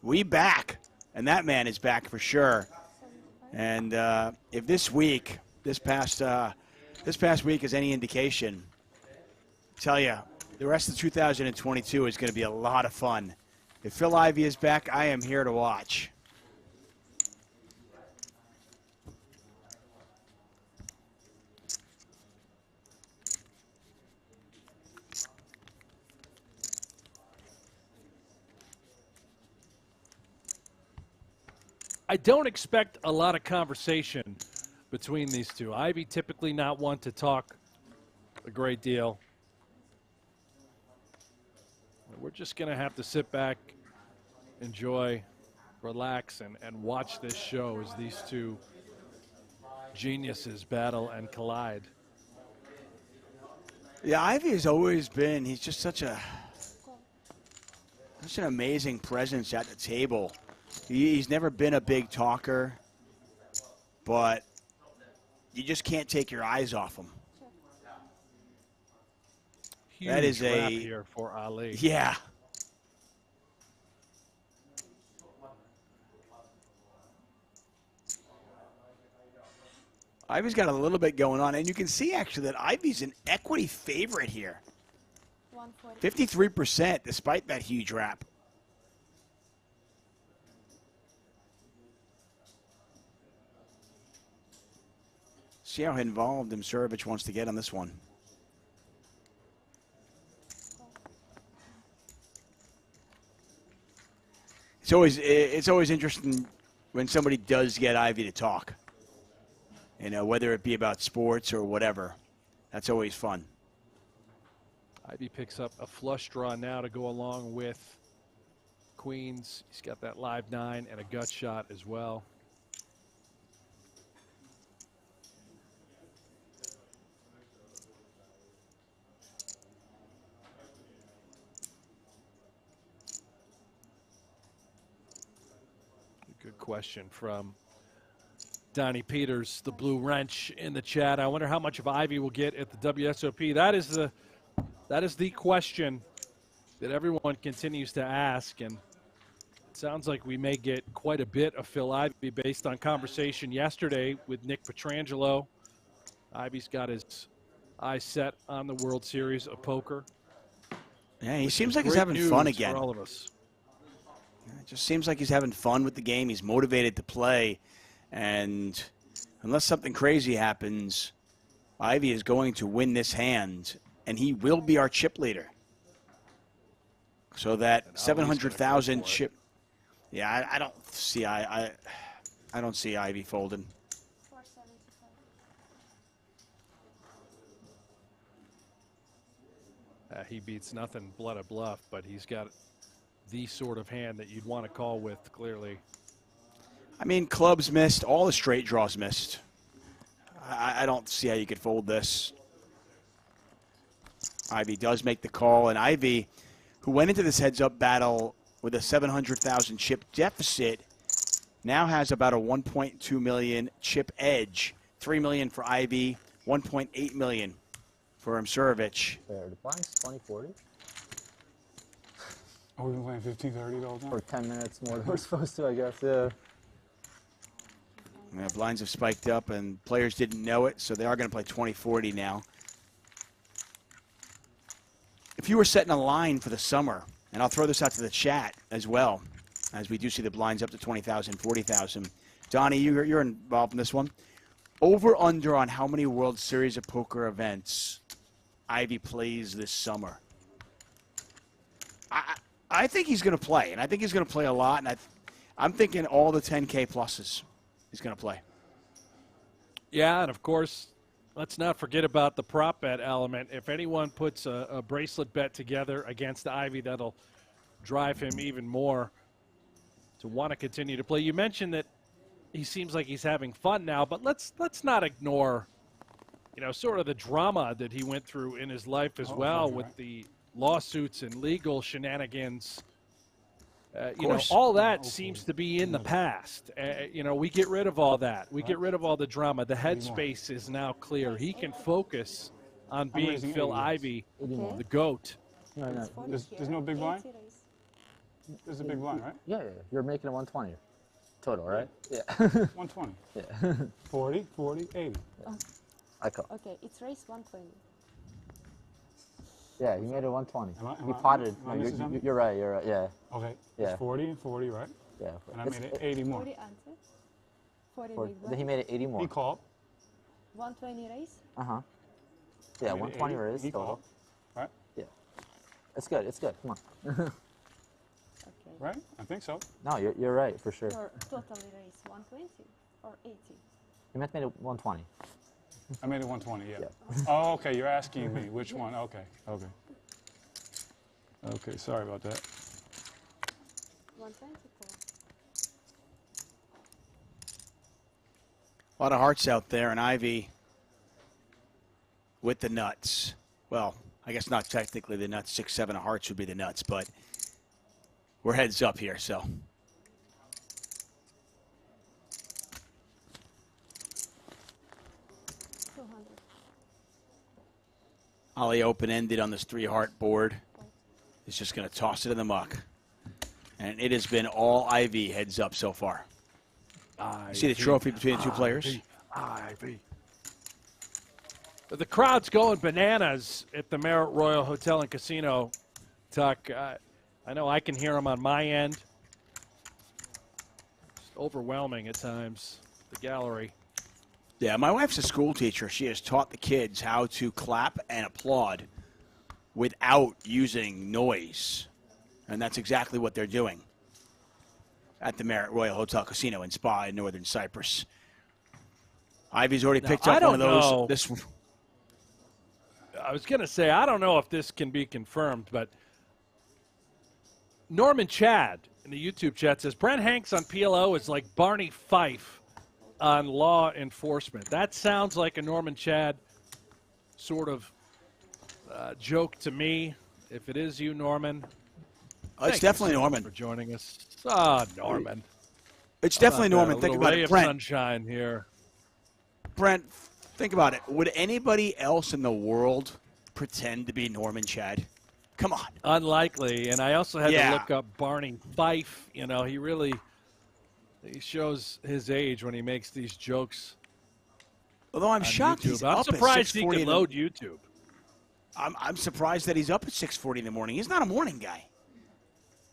We back, and that man is back for sure. And if this past week is any indication, I tell you, the rest of 2022 is going to be a lot of fun. If Phil Ivey is back, I am here to watch. I don't expect a lot of conversation between these two. Ivey typically not one to talk a great deal. We're just going to have to sit back, enjoy, relax, and watch this show as these two geniuses battle and collide. Yeah, Ivey has always been, he's just such an amazing presence at the table. He's never been a big talker, but you just can't take your eyes off him. Huge that is wrap here for Ali. Yeah. Ivey's got a little bit going on, and you can see actually that Ivey's an equity favorite here. 53% despite that huge wrap. See how involved Imsirovic wants to get on this one. It's always interesting when somebody does get Ivey to talk. You know, whether it be about sports or whatever. That's always fun. Ivey picks up a flush draw now to go along with queens. He's got that live 9 and a gut shot as well. Good question from Donnie Peters, the blue wrench in the chat. I wonder how much of Ivey will get at the WSOP. That is the question that everyone continues to ask, and it sounds like we may get quite a bit of Phil Ivey based on conversation yesterday with Nick Petrangelo. Ivey's got his eyes set on the World Series of Poker. Yeah, he seems like he's having fun again. For all of us. It just seems like he's having fun with the game. He's motivated to play. And unless something crazy happens, Ivey is going to win this hand, and he will be our chip leader. So that 700,000 chip. Yeah, I don't see I don't see Ivey folding. He beats nothing but a bluff, but he's got the sort of hand that you'd want to call with, clearly. I mean, clubs missed. All the straight draws missed. I don't see how you could fold this. Ivey does make the call, and Ivey, who went into this heads-up battle with a 700,000 chip deficit, now has about a 1.2 million chip edge. 3 million for Ivey, 1.8 million for Imsirovic. Fair. The blinds 20-40. Oh, we've been playing 15-30 the whole time? For 10 minutes more than we're supposed to, I guess, yeah. Yeah, blinds have spiked up, and players didn't know it, so they are going to play 20-40 now. If you were setting a line for the summer, and I'll throw this out to the chat as well, as we do see the blinds up to 20,000, 40,000. Donnie, you're involved in this one. Over under on how many World Series of Poker events Ivey plays this summer. I think he's going to play, and I think he's going to play a lot. And I'm thinking all the 10K pluses he's going to play. Yeah, and of course, let's not forget about the prop bet element. If anyone puts a bracelet bet together against Ivey, that'll drive him even more to want to continue to play. You mentioned that he seems like he's having fun now, but let's not ignore, sort of the drama that he went through in his life as well with the lawsuits and legal shenanigans. All that seems to be in the past. We get rid of all that. We get rid of all the drama. The headspace is now clear. He can focus on being Phil Ivey, the GOAT. No. There's no big blind? There's a big blind, right? Yeah. You're making it 120 total, right? Yeah. 120. Yeah. 40, 80. Okay, it's race 120. Yeah, he made it 120. Am He I- potted. am I No, missing something? you're right. Yeah. Okay. Yeah. It's 40 and 40, right? Yeah. And I made it 80 more. 40 answer. 40 Then big he blind. made it 80 more. He called. 120 race. Uh-huh. Yeah, Made it 120 80. raise He total. called. Right? Yeah. It's good. Come on. Right? I think so. No, you're right for sure. Or totally race 120 or 80. He made it 120. I made it 120, yeah. Oh, okay. You're asking me which one. Okay. Okay, sorry about that. 124. A lot of hearts out there, and Ivey with the nuts. Well, I guess not technically the nuts. 6, 7 of hearts would be the nuts, but we're heads up here, so. Ali open-ended on this 3-heart board. He's just going to toss it in the muck. And it has been all Ivey heads up so far. You see the trophy between the two players? Ivey. The crowd's going bananas at the Marriott Royal Hotel and Casino, Tuck. I know I can hear them on my end. Just overwhelming at times, the gallery. Yeah, my wife's a school teacher. She has taught the kids how to clap and applaud without using noise. And that's exactly what they're doing at the Marriott Royal Hotel Casino and Spa in Northern Cyprus. Ivey's already picked up one of those. I was going to say, I don't know if this can be confirmed, but Norman Chad in the YouTube chat says, Brent Hanks on PLO is like Barney Fife on law enforcement. That sounds like a Norman Chad sort of joke to me. If it is you, Norman. It's definitely Norman. For joining us. Norman. It's definitely Norman. Think about ray it, of Brent. Sunshine here. Brent, think about it. Would anybody else in the world pretend to be Norman Chad? Come on. Unlikely. And I also had to look up Barney Fife. He shows his age when he makes these jokes. Although I'm shocked YouTube. he's I'm up surprised at he 6:40 can in the- load YouTube. I'm surprised that he's up at 6:40 in the morning. He's not a morning guy.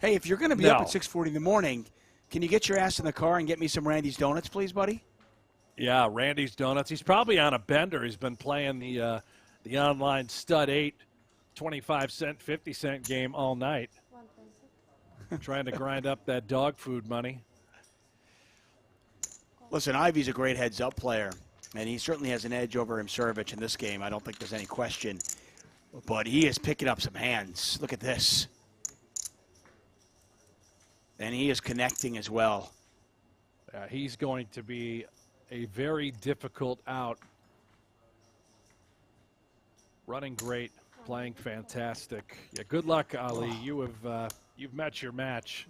Hey, if you're going to be up at 6:40 in the morning, can you get your ass in the car and get me some Randy's Donuts, please, buddy? Yeah, Randy's Donuts. He's probably on a bender. He's been playing the online Stud 8 25-cent, 50-cent game all night. Trying to grind up that dog food money. Listen, Ivey's a great heads-up player, and he certainly has an edge over Imsirovic in this game. I don't think there's any question. But he is picking up some hands. Look at this. And he is connecting as well. He's going to be a very difficult out. Running great, playing fantastic. Yeah, good luck, Ali. You've met your match.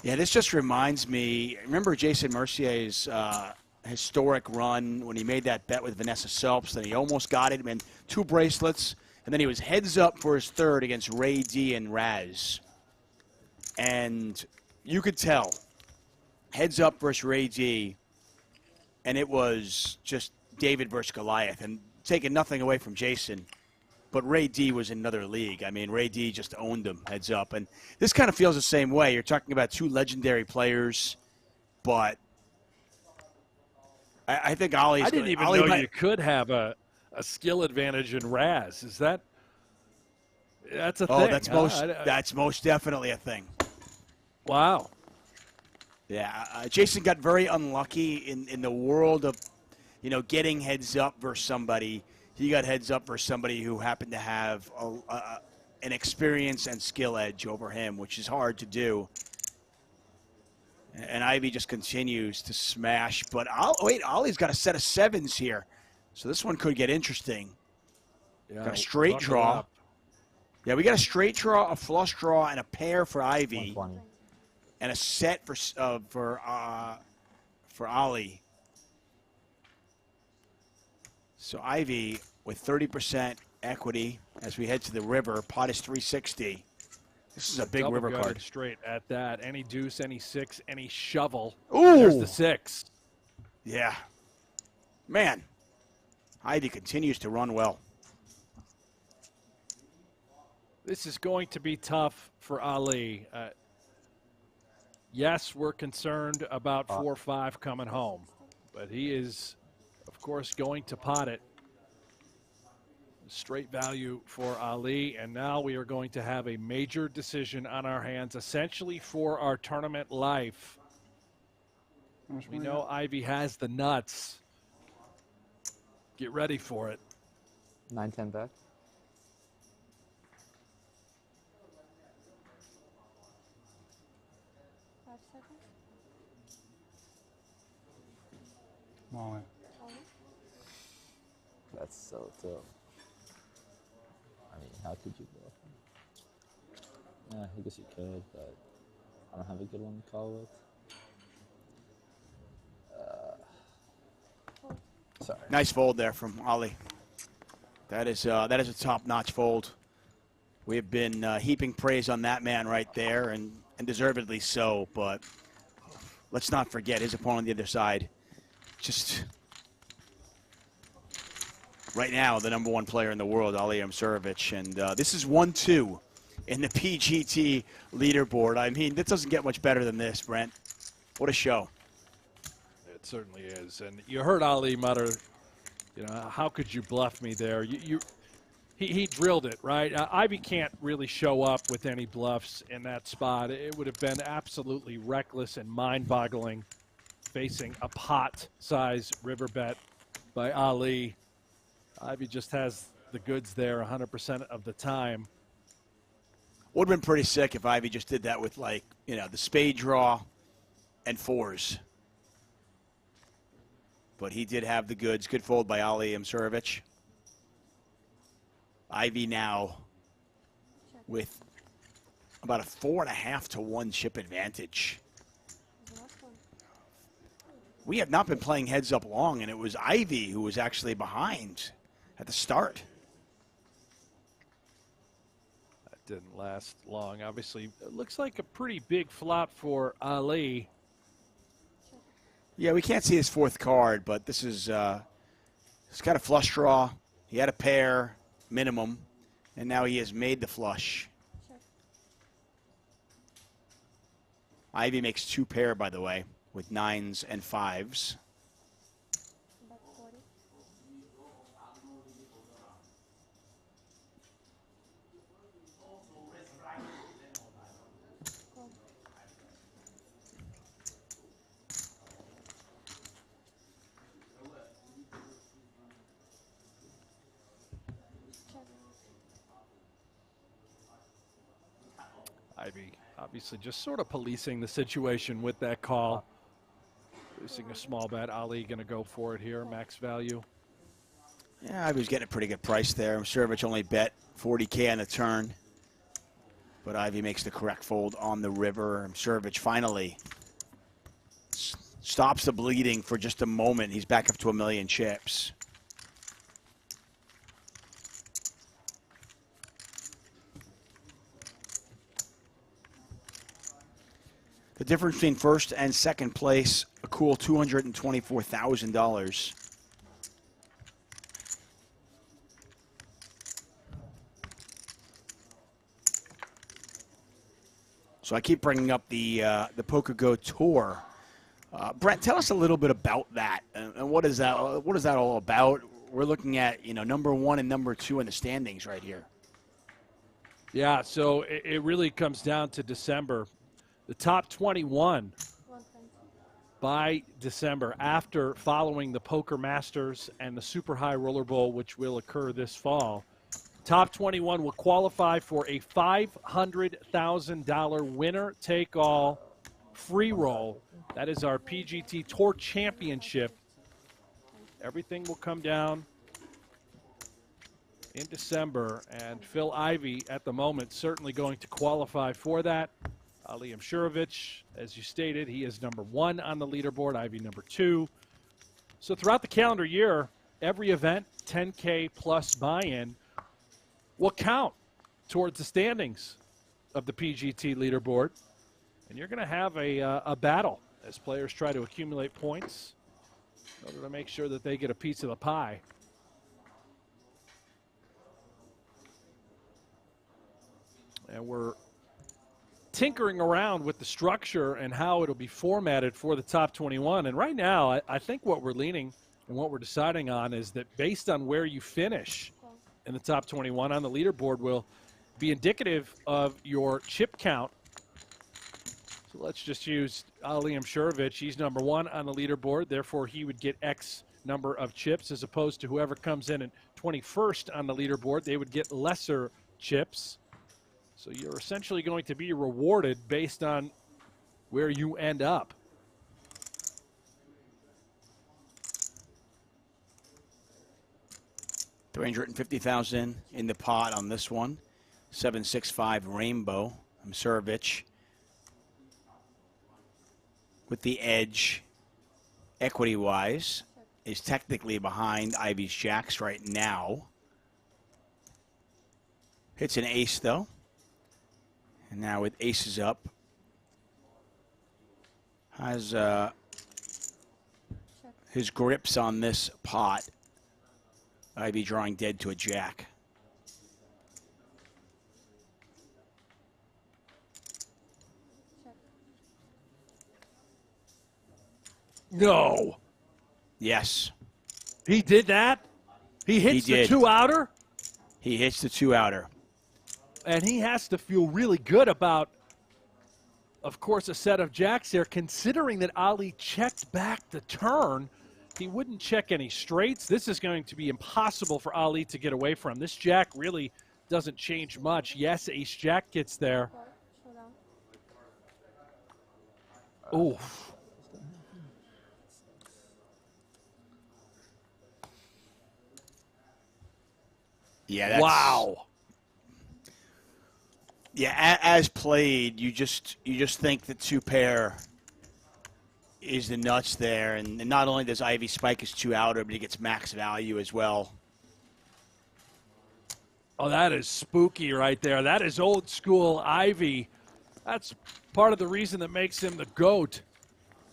Yeah, this just reminds me. Remember Jason Mercier's historic run when he made that bet with Vanessa Selps, then he almost got it, and 2 bracelets, and then he was heads up for his third against Ray D and Raz. And you could tell, heads up versus Ray D, and it was just David versus Goliath, and taking nothing away from Jason. But Ray D was in another league. I mean, Ray D just owned him heads up. And this kind of feels the same way. You're talking about 2 legendary players, but I think Ali's I didn't even know you could have a a skill advantage in Raz. Is that? That's a Oh, thing. that's that's most definitely a thing. Wow. Yeah, Jason got very unlucky in the world of, getting heads up versus somebody. He got heads up versus somebody who happened to have an experience and skill edge over him, which is hard to do. And Ivey just continues to smash. But Ollie's got a set of sevens here, so this one could get interesting. Yeah, got a straight draw. Yeah, we got a straight draw, a flush draw, and a pair for Ivey, and a set for Ali. So Ivey with 30% equity as we head to the river. Pot is 360. This is a big river card. Straight at that. Any deuce, any six, any shovel. Ooh. There's the six. Yeah. Man, Ivey continues to run well. This is going to be tough for Ali. Yes, we're concerned about 4-5 coming home, but he is, of course, going to pot it. Straight value for Ali, and now we are going to have a major decision on our hands, essentially for our tournament life. We know Ivey has the nuts. Get ready for it. 9-10 back. Molly. That's so tough. I mean, how could you bluff? Yeah, I guess you could, but I don't have a good one to call with. Sorry. Nice fold there from Ali. That is a top-notch fold. We have been heaping praise on that man right there, and deservedly so. But let's not forget his opponent on the other side. Just right now, the #1 player in the world, Ali Imsirovic, and this is 1-2 in the PGT leaderboard. I mean, that doesn't get much better than this, Brent. What a show! It certainly is, and you heard Ali mutter, how could you bluff me there? He drilled it, right? Ivey can't really show up with any bluffs in that spot. It would have been absolutely reckless and mind-boggling facing a pot-size river bet by Ali. Ivey just has the goods there 100% of the time. Would have been pretty sick if Ivey just did that with, the spade draw and fours. But he did have the goods. Good fold by Ali Imsirovic. Ivey now with about a 4.5 to 1 chip advantage. We have not been playing heads up long, and it was Ivey who was actually behind at the start. That didn't last long. Obviously, it looks like a pretty big flop for Ali. Yeah, we can't see his fourth card, but this is he's got a flush draw. He had a pair minimum, and now he has made the flush. Ivey makes 2 pair, by the way, with 9s and 5s. Ivey obviously just sort of policing the situation with that call. Placing a small bet. Ali going to go for it here, max value. Yeah, I was getting a pretty good price there. Imsirovic only bet 40K on the turn. But Ivey makes the correct fold on the river. Imsirovic finally stops the bleeding for just a moment. He's back up to 1 million chips. The difference between first and second place, a cool $224,000. So I keep bringing up the PokerGO Tour. Brent, tell us a little bit about that, and what is that all about? we're looking at, you know, number 1 and number 2 in the standings right here. Yeah, so it really comes down to December. The top 21 by December, after following the Poker Masters and the Super High Roller Bowl, which will occur this fall, top 21 will qualify for a $500,000 winner-take-all free roll. That is our PGT Tour Championship. Everything will come down in December, and Phil Ivey at the moment certainly going to qualify for that. Ali Imsirovic, as you stated, he is number 1 on the leaderboard, Ivey number 2. So throughout the calendar year, every event, 10K plus buy-in, will count towards the standings of the PGT leaderboard. And you're going to have a battle as players try to accumulate points in order to make sure that they get a piece of the pie. And we're tinkering around with the structure and how it'll be formatted for the top 21. And right now, I think what we're leaning and what we're deciding on is that based on where you finish in the top 21 on the leaderboard will be indicative of your chip count. So let's just use Ali Imsirovic. He's number 1 on the leaderboard. Therefore, he would get X number of chips, as opposed to whoever comes in at 21st on the leaderboard. They would get lesser chips. So you're essentially going to be rewarded based on where you end up. $350,000 in the pot on this one. 765 Rainbow. Imsirovic with the edge, equity-wise, is technically behind Ivey's jacks right now. Hits an ace, though. And now with aces up, has his grips on this pot. Ivey drawing dead to a jack. No. Yes. He did that? He hits the 2-outer? He hits the 2-outer. And he has to feel really good about, of course, a set of jacks here, considering that Ali checked back the turn. He wouldn't check any straights. This is going to be impossible for Ali to get away from. This jack really doesn't change much. Yes, ace-jack gets there. Oof. Yeah, that's, wow. Yeah, as played, you just think that 2-pair is the nuts there, and not only does Ivey spike his 2-outer, but he gets max value as well. Oh, that is spooky right there. That is old school Ivey. That's part of the reason that makes him the GOAT.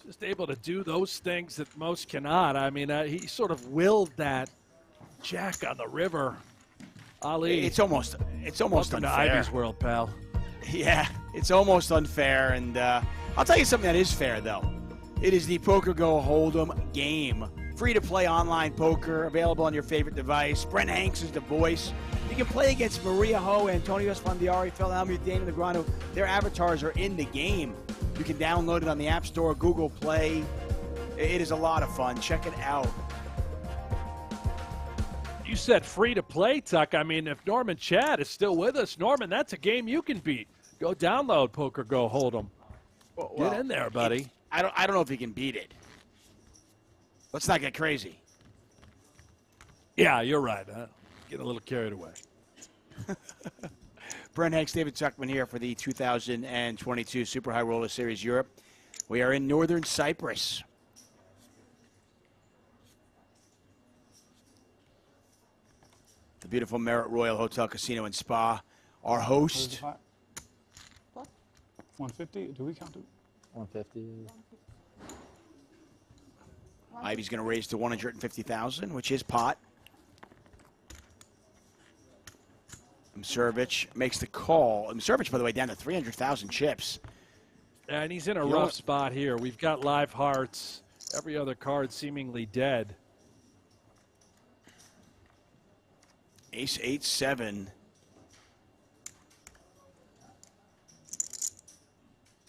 Just able to do those things that most cannot. I mean, he sort of willed that jack on the river. Ali, it's almost welcome unfair. to Ivey's world, pal. Yeah, it's almost unfair, and I'll tell you something that is fair, though. It is the PokerGO Hold'em game. Free-to-play online poker, available on your favorite device. Brent Hanks is the voice. You can play against Maria Ho, Antonio Esfandiari, Phil Hellmuth, Daniel Negreanu. Their avatars are in the game. You can download it on the App Store, Google Play. It is a lot of fun. Check it out. You said free to play, Tuck. I mean, if Norman Chad is still with us, Norman, that's a game you can beat. Go download PokerGO Hold'em. Get in there, buddy. I don't know if he can beat it. Let's not get crazy. Yeah, you're right. Get a little carried away. Brent Hanks, David Tuckman here for the 2022 Super High Roller Series Europe. We are in northern Cyprus. The beautiful Marriott Royal Hotel, Casino, and Spa. Our host. 150? Do we count it? 150. Ivey's going to raise to 150,000, which is pot. Imsirovic makes the call. Imsirovic, by the way, down to 300,000 chips. And he's in a rough spot here. We've got live hearts. Every other card seemingly dead. Ace 8-7.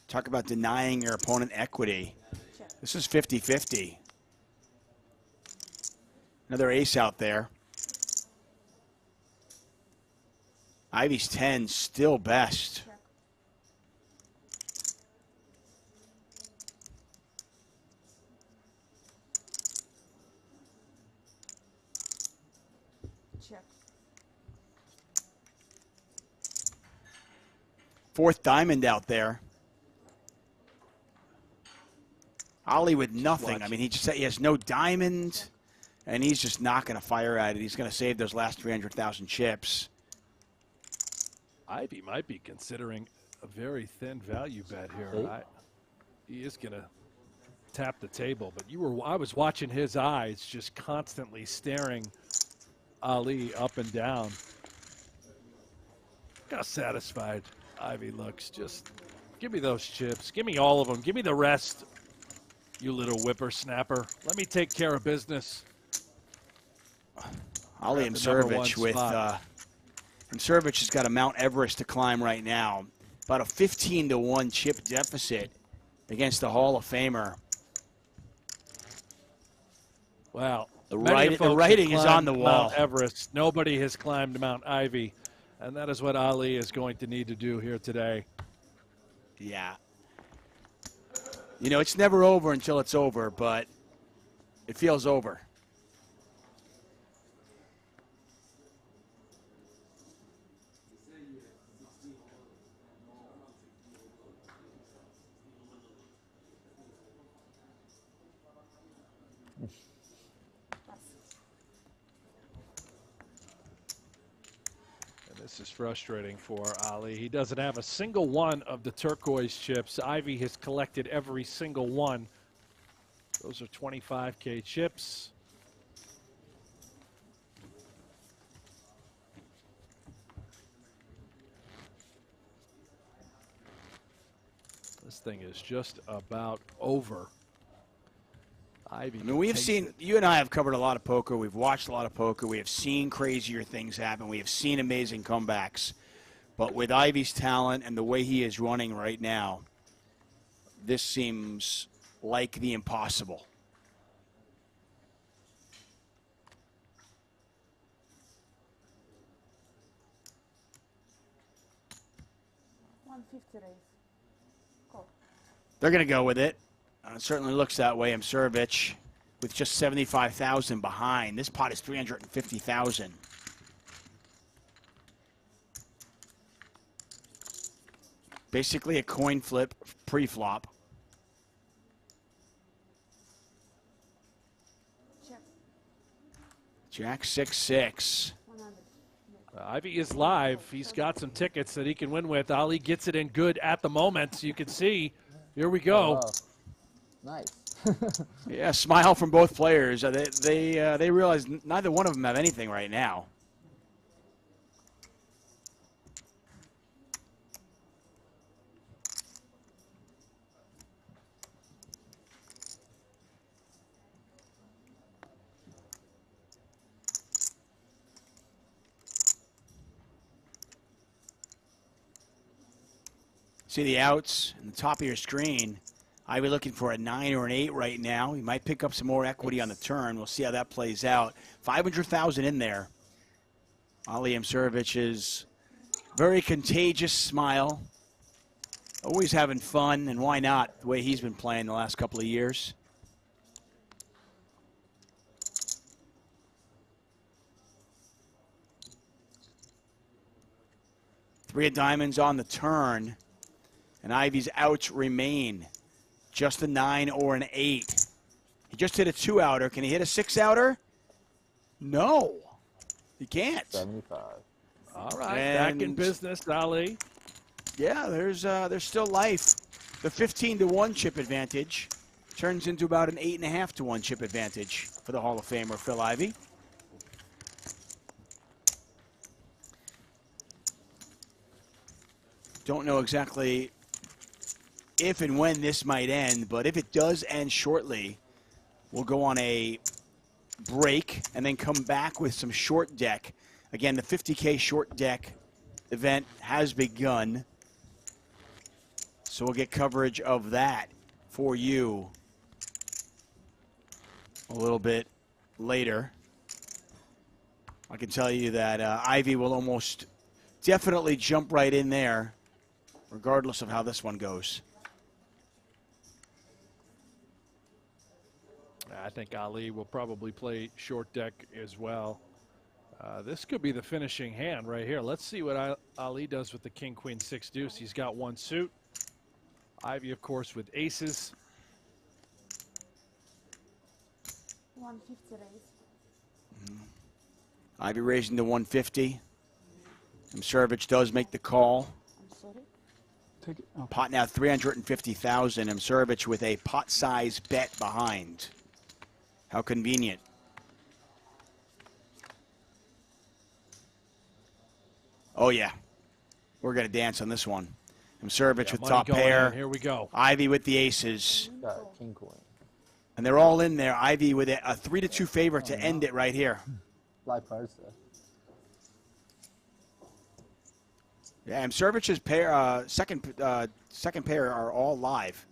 Talk about denying your opponent equity. This is 50-50. Another ace out there. Ivey's 10, still best. Check. Fourth diamond out there. Ali with nothing. I mean, he has no diamond, and he's just not going to fire at it. He's going to save those last 300,000 chips. Ivey might be considering a very thin value bet here. He is going to tap the table, but I was watching his eyes just constantly staring Ali up and down. Look how satisfied Ivey looks. Just give me those chips. Give me all of them. Give me the rest, you little whippersnapper. Let me take care of business. Ali Imsirovic with Imsirovic has got a Mount Everest to climb right now. About a 15-1 chip deficit against the Hall of Famer. Wow. The writing is on the wall. Mount Everest. Nobody has climbed Mount Ivey, and that is what Ali is going to need to do here today. Yeah. You know, it's never over until it's over, but it feels over. This is frustrating for Ali. He doesn't have a single one of the turquoise chips. Ivey has collected every single one. Those are 25K chips. This thing is just about over. Ivey. I mean, we have seen, you and I have covered a lot of poker. We've watched a lot of poker. We have seen crazier things happen. We have seen amazing comebacks. But with Ivey's talent and the way he is running right now, this seems like the impossible. $150 raise. Call. They're going to go with it. It certainly looks that way. Imsirovic with just 75,000 behind. This pot is 350,000. Basically a coin flip pre-flop. Jack 6-6. Ivey is live. He's got some tickets that he can win with. Ali gets it in good at the moment. You can see. Here we go. Nice. Yeah, smile from both players. They realize neither one of them have anything right now. See the outs in the top of your screen. Ivey looking for a 9 or an 8 right now. He might pick up some more equity on the turn. We'll see how that plays out. 500,000 in there. Ali Imsirovic's very contagious smile. Always having fun, and why not, the way he's been playing the last couple of years. Three of diamonds on the turn, and Ivey's outs remain. Just a 9 or an 8. He just hit a 2-outer. Can he hit a 6-outer? No, he can't. 75. All right, back in business, Ali. Yeah, there's still life. The 15-1 chip advantage turns into about an 8.5-1 chip advantage for the Hall of Famer Phil Ivey. Don't know exactly if and when this might end, but if it does end shortly, we'll go on a break and then come back with some short deck Again, the 50K short deck event has begun. So we'll get coverage of that for you a little bit later. I can tell you that Ivey will almost definitely jump right in there, regardless of how this one goes. I think Ali will probably play short deck as well. This could be the finishing hand right here. Let's see what Ali does with the king, queen, 6 deuce. He's got one suit. Ivey, of course, with aces. 150 raise. Ivey raising to 150. Imsirovic does make the call. I'm sorry. Take it. Okay. Pot now 350,000. Imsirovic with a pot size bet behind. How convenient. Oh yeah, we're gonna dance on this one. Imsirovic with money top going pair. in. Here we go. Ivey with the aces. King queen. And they're all in there. Ivey with a 3-2 favor to end it right here. Live cards there. Yeah, Imsirovic's pair, second pair are all live.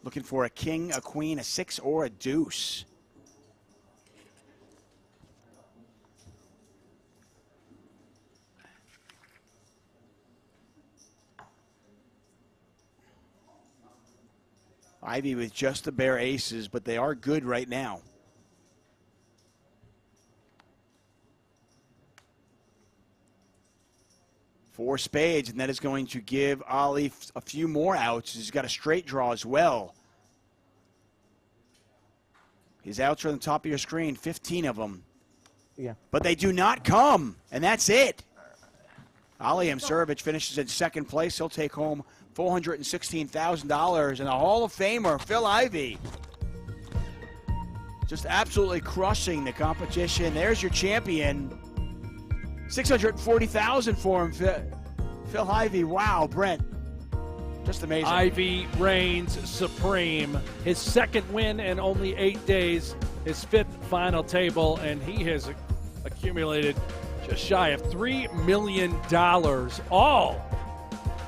Looking for a king, a queen, a 6, or a deuce. Ivey with just the bare aces, but they are good right now. Four spades, and that is going to give Ali a few more outs. He's got a straight draw as well. His outs are on the top of your screen, 15 of them. Yeah. But they do not come, and that's it. Ali Imsirovic finishes in second place. He'll take home $416,000, and a Hall of Famer, Phil Ivey. Just absolutely crushing the competition. There's your champion. $640,000 for him, Phil Ivey. Wow, Brent. Just amazing. Ivey reigns supreme. His second win in only 8 days. His 5th final table, and he has accumulated just shy of $3 million, all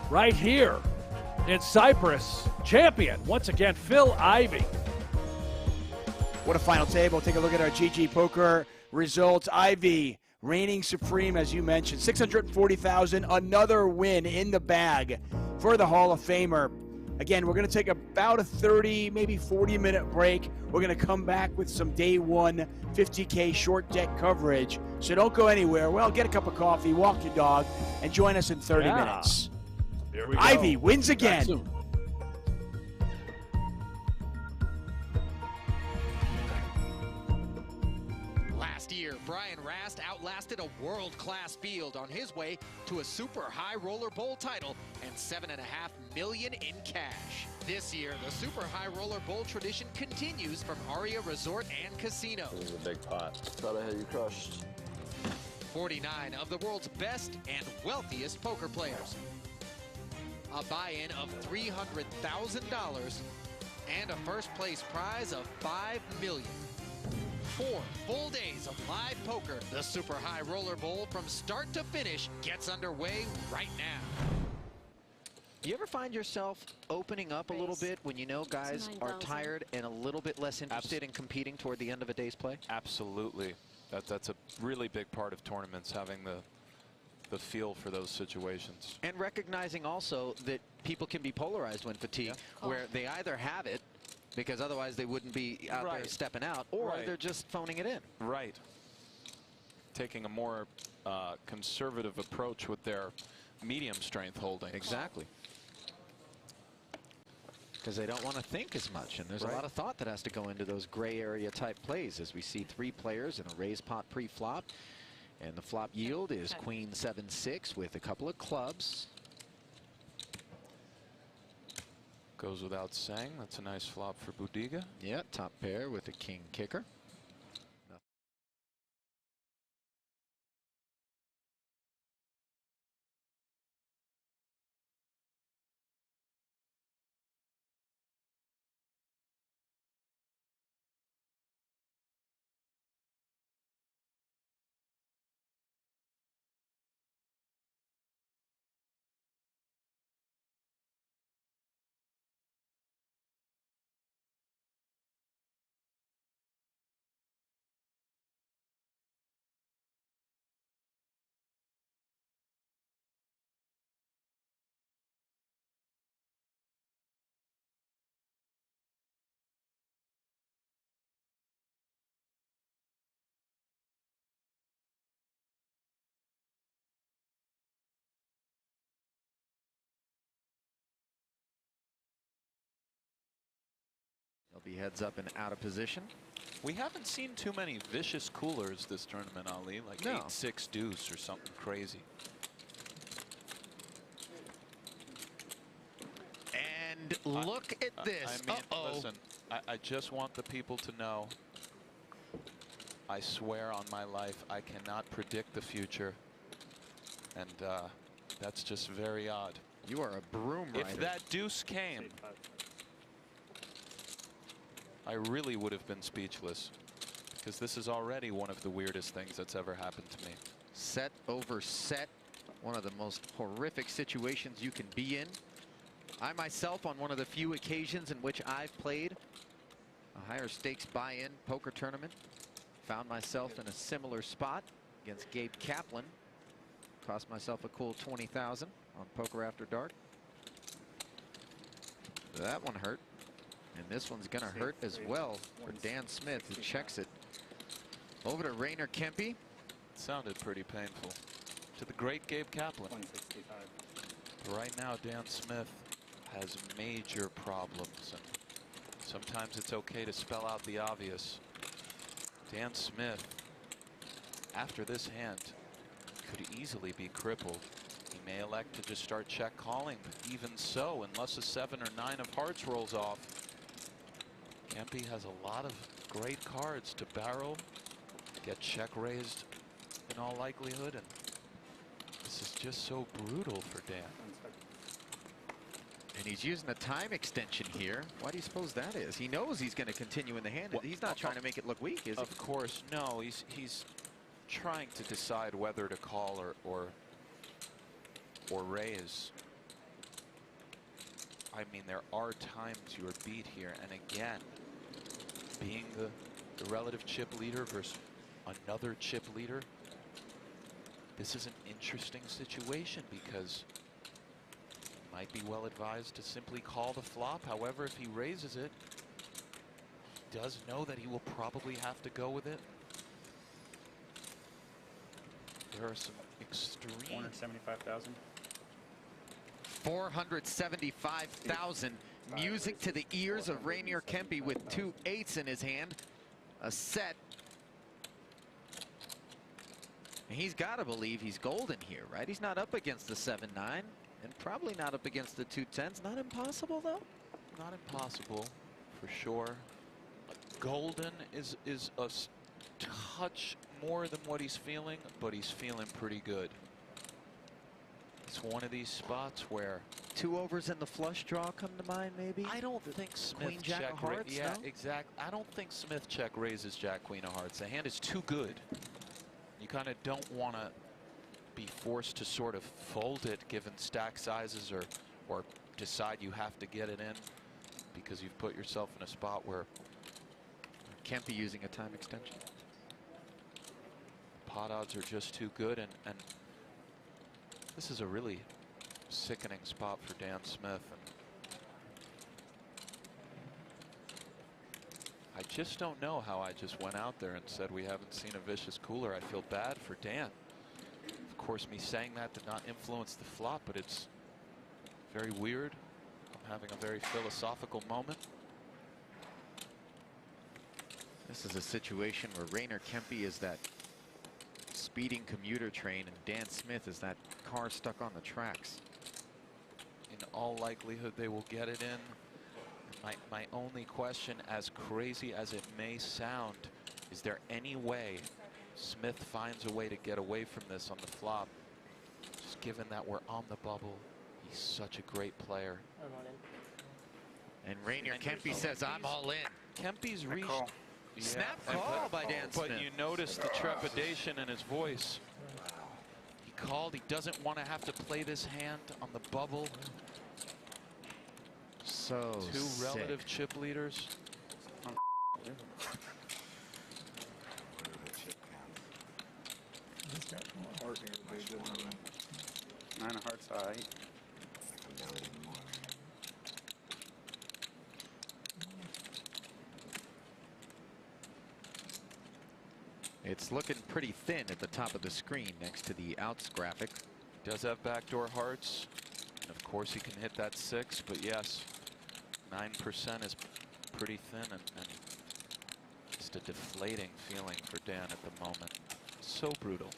right here in Cyprus. Champion, once again, Phil Ivey. What a final table. Take a look at our GG Poker results. Ivey reigning supreme, as you mentioned. $640,000, another win in the bag for the Hall of Famer. Again, we're going to take about a 30, maybe 40-minute break. We're going to come back with some day one 50K short deck coverage. So don't go anywhere. Well, get a cup of coffee, walk your dog, and join us in 30 minutes. Here we go. Ivey wins again. Last year, Brian Rast outlasted a world-class field on his way to a super high roller bowl title and $7.5 million in cash. This year, the super high roller bowl tradition continues from Aria Resort and Casino. This is a big pot. Thought I had you crushed. 49 of the world's best and wealthiest poker players. A buy-in of $300,000 and a first place prize of $5 million. 4 full days of live poker. The Super High Roller Bowl from start to finish gets underway right now. You ever find yourself opening up a little bit when you know guys are tired and a little bit less interested in competing toward the end of a day's play? Absolutely. That's a really big part of tournaments, having the feel for those situations. And recognizing also that people can be polarized when fatigued, where they either have it, because otherwise they wouldn't be out there stepping out, or they're just phoning it in. Right. Taking a more conservative approach with their medium strength holdings. Exactly. Because they don't want to think as much, and there's a lot of thought that has to go into those gray area type plays, as we see 3 players in a raise pot pre-flop, and the flop yield is queen 7-6 with a couple of clubs. Goes without saying. That's a nice flop for Budiga. Yeah, top pair with a king kicker. he heads up and out of position. We haven't seen too many vicious coolers this tournament, Ali. Like No. 8-6 deuce or something crazy. And look at this. I mean, listen, I just want the people to know, I swear on my life, I cannot predict the future. And that's just very odd. You are a broom rider. If that deuce came, I really would have been speechless, because this is already one of the weirdest things that's ever happened to me. Set over set, one of the most horrific situations you can be in. I myself, on one of the few occasions in which I've played a higher stakes buy-in poker tournament, found myself in a similar spot against Gabe Kaplan. Cost myself a cool 20,000 on Poker After Dark. That one hurt. And this one's going to hurt as well for Dan Smith, who checks it. Over to Rainer Kempe. Sounded pretty painful. To the great Gabe Kaplan. 165. Right now, Dan Smith has major problems, and sometimes it's okay to spell out the obvious. Dan Smith, after this hand, could easily be crippled. He may elect to just start check calling, but even so, unless a 7 or 9 of hearts rolls off, Kempe has a lot of great cards to barrel, get check raised in all likelihood, and this is just so brutal for Dan. And he's using a time extension here. Why do you suppose that is? He knows he's going to continue in the hand. Well, he's not trying to make it look weak, is he? Of course, no. He's trying to decide whether to call or raise. I mean, there are times you are beat here, and again, being the relative chip leader versus another chip leader, this is an interesting situation because he might be well advised to simply call the flop. However, if he raises it, he does know that he will probably have to go with it. There are some extreme 475,000. 475,000. Music to the ears of Rainier Kempe with 2 8s in his hand. A set. And he's got to believe he's golden here, right? He's not up against the 7-9 and probably not up against the 2 10s. Not impossible, though. Not impossible, for sure. Golden is a touch more than what he's feeling, but he's feeling pretty good. It's one of these spots where 2 overs in the flush draw come to mind, maybe. I don't think Smith Queen Jack check of Hearts. Yeah, no? exactly. I don't think Smith check raises Jack Queen of Hearts. The hand is too good. You kind of don't want to be forced to sort of fold it given stack sizes or decide you have to get it in because you've put yourself in a spot where Kempe using a time extension. Pot odds are just too good, and this is a really sickening spot for Dan Smith. And I just don't know how I just went out there and said we haven't seen a vicious cooler. I feel bad for Dan. Of course, me saying that did not influence the flop, but it's very weird. I'm having a very philosophical moment. This is a situation where Rainer Kempe is that speeding commuter train and Dan Smith is that car stuck on the tracks. In all likelihood, they will get it in. My only question, as crazy as it may sound, is there any way Smith finds a way to get away from this on the flop? Just given that we're on the bubble, he's such a great player. And Rainier Kempe says, I'm all in. Kempe's reached. Yeah, Snap call by Dan Smith. But you notice the trepidation in his voice. He called. He doesn't want to have to play this hand on the bubble. So Two relative chip leaders. 9 of hearts, all right. It's looking pretty thin at the top of the screen next to the outs graphic. Does have backdoor hearts. And of course he can hit that 6, but yes, 9% is pretty thin and just a deflating feeling for Dan at the moment. So brutal.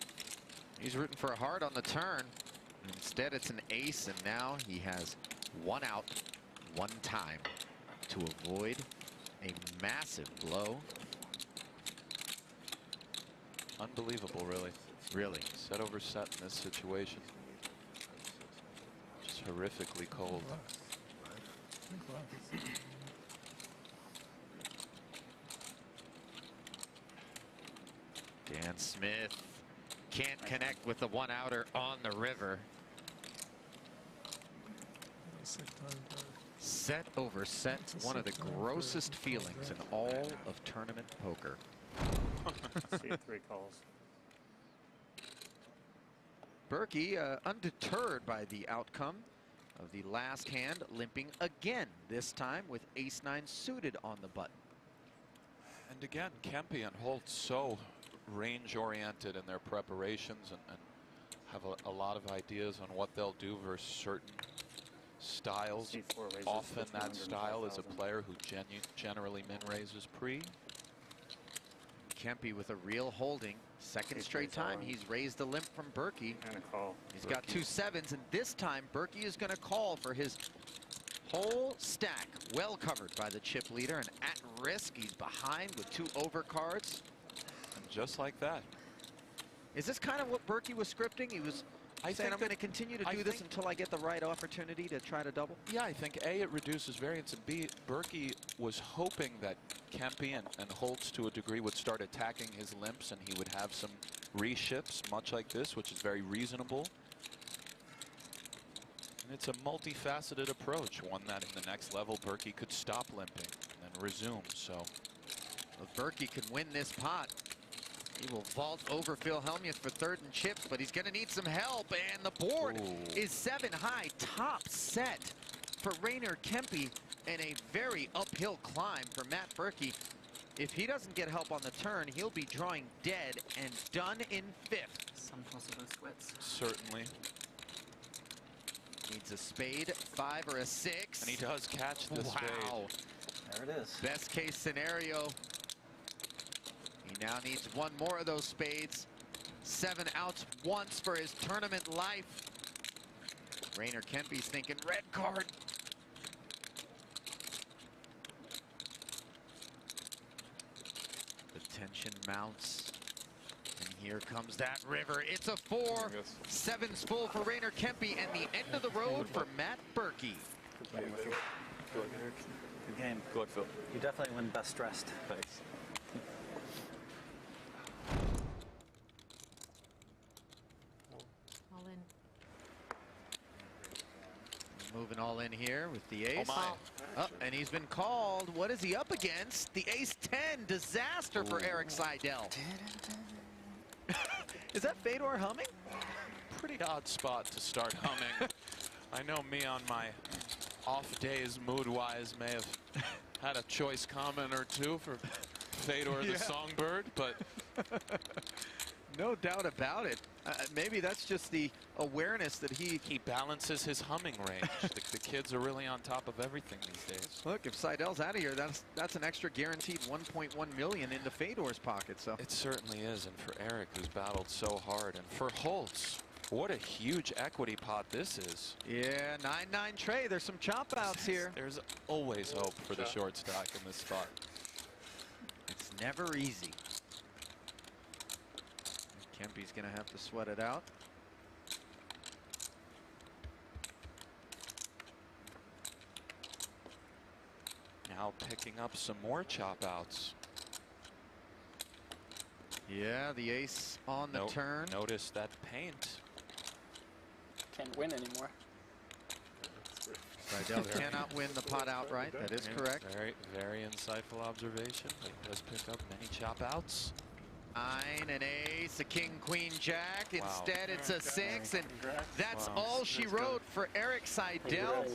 He's rooting for a heart on the turn. Instead, it's an ace, and now he has one out, one time to avoid a massive blow. Unbelievable, really. Really. Set over set in this situation. Just horrifically cold. Dan Smith can't connect with the one-outer on the river. Set over set, one of the grossest feelings in all of tournament poker. See 3 calls. Berkey, undeterred by the outcome of the last hand, limping again, this time with ace-9 suited on the button. And again, Kempe and Holt so range-oriented in their preparations and have a lot of ideas on what they'll do versus certain styles. Often that style is a player who generally min-raises pre. Kempe with a real holding. Second straight time he's raised the limp from Berkey. And a call. He's got 2 7s, and this time Berkey is going to call for his whole stack. Well covered by the chip leader, and at risk. He's behind with 2 overcards. And just like that. Is this kind of what Berkey was scripting? He was saying, I'm going to continue to do this until I get the right opportunity to try to double? Yeah, I think A, it reduces variance, and B, Berkey was hoping that Kempe and Holtz to a degree would start attacking his limps and he would have some reships much like this, which is very reasonable. And it's a multifaceted approach, one that in the next level Berkey could stop limping and then resume. So if Berkey can win this pot, he will vault over Phil Hellmuth for 3rd and chips, but he's going to need some help, and the board is 7 high, top set for Rainer Kempe, and a very uphill climb for Matt Berkey. If he doesn't get help on the turn, he'll be drawing dead and done in 5th. Some possible splits. certainly. Needs a spade, 5 or a 6. And he does catch the spade. Wow. There it is. Best case scenario. He now needs 1 more of those spades. 7 outs once for his tournament life. Rainer Kempe's thinking red card. The tension mounts. And here comes that river. It's a 4. 7's full for Rainer Kempe, and the end of the road for Matt Berkey. Good game. Good, Phil. You definitely win best dressed. Thanks. All in. Moving all in here with the ace. Oh my. And he's been called. What is he up against? The ace-10. Disaster for Eric Seidel. Is that Fedor humming? Pretty odd spot to start humming. I know me on my off days, mood-wise, may have had a choice comment or two for Fedor the Songbird, but no doubt about it. Maybe that's just the awareness that he balances his humming range. The kids are really on top of everything these days. Look, if Seidel's out of here, that's an extra guaranteed 1.1 million into Fedor's pocket. So it certainly is, and for Eric, who's battled so hard, and for Holtz, what a huge equity pot this is. Yeah, 9-9 Trey. There's some chop outs here. There's always hope for the short stack in this spot. It's never easy. Kempe's going to have to sweat it out. Now picking up some more chop outs. Yeah, the ace on the turn. Notice that paint. Can't win anymore. Seidel cannot win the pot outright. That is correct. Very, very insightful observation. He does pick up many chop outs. 9, an ace, a king, queen, jack. Instead, it's a 6, and that's all she wrote for Eric Seidel,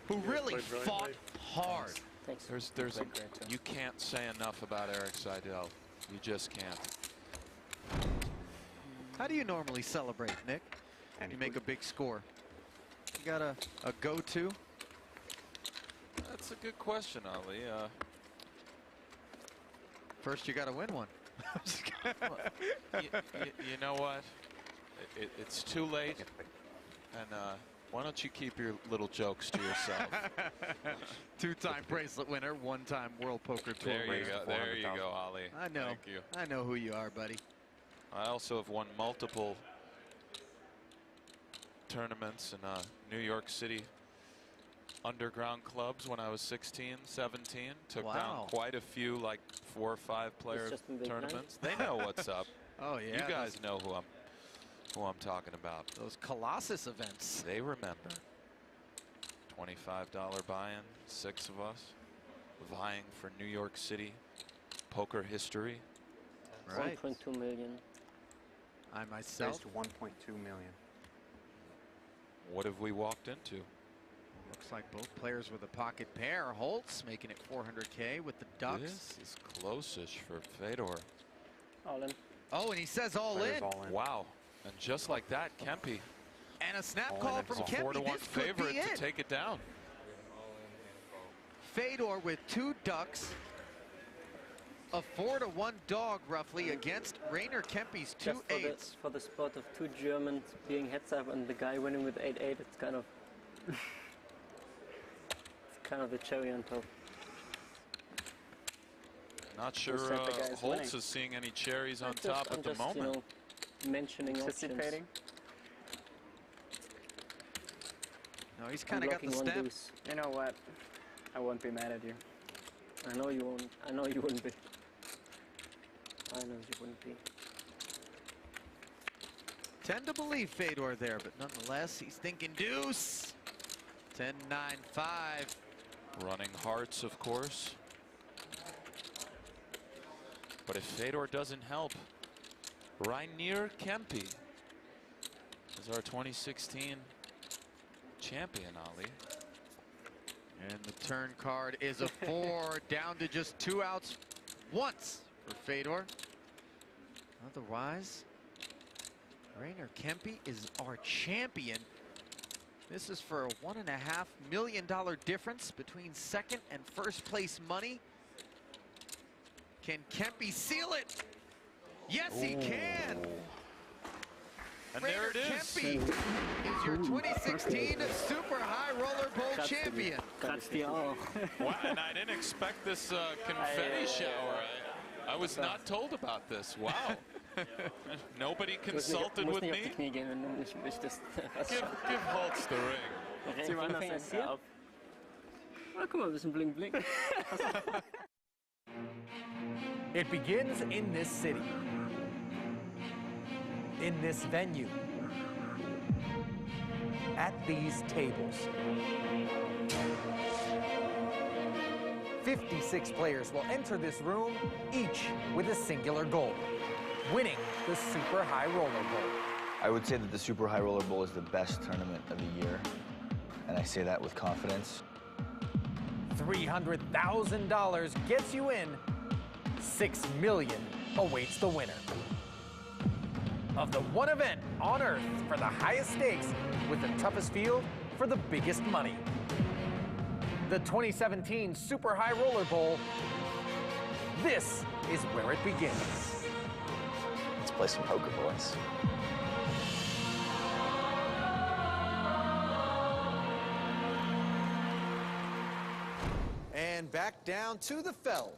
who really fought hard. You can't say enough about Eric Seidel. You just can't. How do you normally celebrate, Nick? You make a big score. You got a go-to? That's a good question, Ali. First, you got to win one. You know what? It's too late. And why don't you keep your little jokes to yourself? Two-time bracelet winner, one-time World Poker Tour There you winner. go. There you go, Ali. I know. Thank you. I know who you are, buddy. I also have won multiple tournaments in New York City underground clubs when I was 16, 17. Took down quite a few, like 4 or 5 player tournaments. They know what's up. Oh yeah. You guys know who I'm talking about. Those Colossus events. They remember. $25 buy-in, 6 of us, vying for New York City poker history. Right. 1.2 million. I myself. Raised 1.2 million. What have we walked into? Looks like both players with a pocket pair. Holtz making it 400K with the Ducks. This is close-ish for Fedor. All in. Oh, and he says all in. Wow. And just like that, Kempe. And a snap call from Kempe. 4-to-1 This could favorite be to it. take it down. Fedor with 2 Ducks. A 4-to-1 dog roughly against Rainer Kempe's 2 Just 8s. for the spot of 2 Germans being heads up and the guy winning with 8-8, it's kind of it's kind of the cherry on top. Not sure Holtz is seeing any cherries on top at the moment. You know, mentioning Anticipating. No, he's kind of got the step. You know what? I won't be mad at you. I know you won't. I know you wouldn't be. I know you wouldn't be. Tend to believe Fedor there, but nonetheless, he's thinking deuce. 10-9-5. Running hearts, of course. But if Fedor doesn't help, Rainer Kempe is our 2016 champion, Ali. And the turn card is a 4, down to just 2 outs once for Fedor. Otherwise, Rainer Kempe is our champion. This is for a $1.5 million difference between second and first place money. Can Kempe seal it? Yes, he can. And Rainer there it is. Kempe is your 2016 Super High Roller Bowl champion. Wow, and I didn't expect this confetti shower. I was not told about this. Wow. Nobody consulted with me. Give Holtz the ring. Sie waren das jetzt hier? Ah, guck mal, ein bisschen bling bling. It begins in this city, in this venue, at these tables. 56 players will enter this room, each with a singular goal: winning the Super High Roller Bowl. I would say that the Super High Roller Bowl is the best tournament of the year, and I say that with confidence. $300,000 gets you in. $6 million awaits the winner of the one event on Earth for the highest stakes with the toughest field for the biggest money. The 2017 Super High Roller Bowl. This is where it begins. Let's play some poker, boys. And back down to the fell.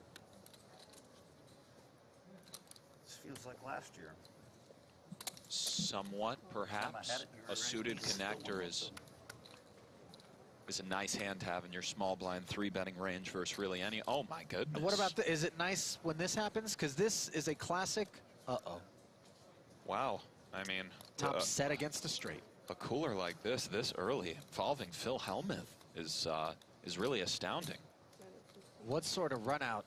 This feels like last year. Somewhat, perhaps. A suited connector is a nice hand to have in your small blind 3-betting range versus really any. Oh my goodness. What about is it nice when this happens? Because this is a classic. Wow. I mean, Top set against a straight. A cooler like this early involving Phil Hellmuth is really astounding. What sort of run out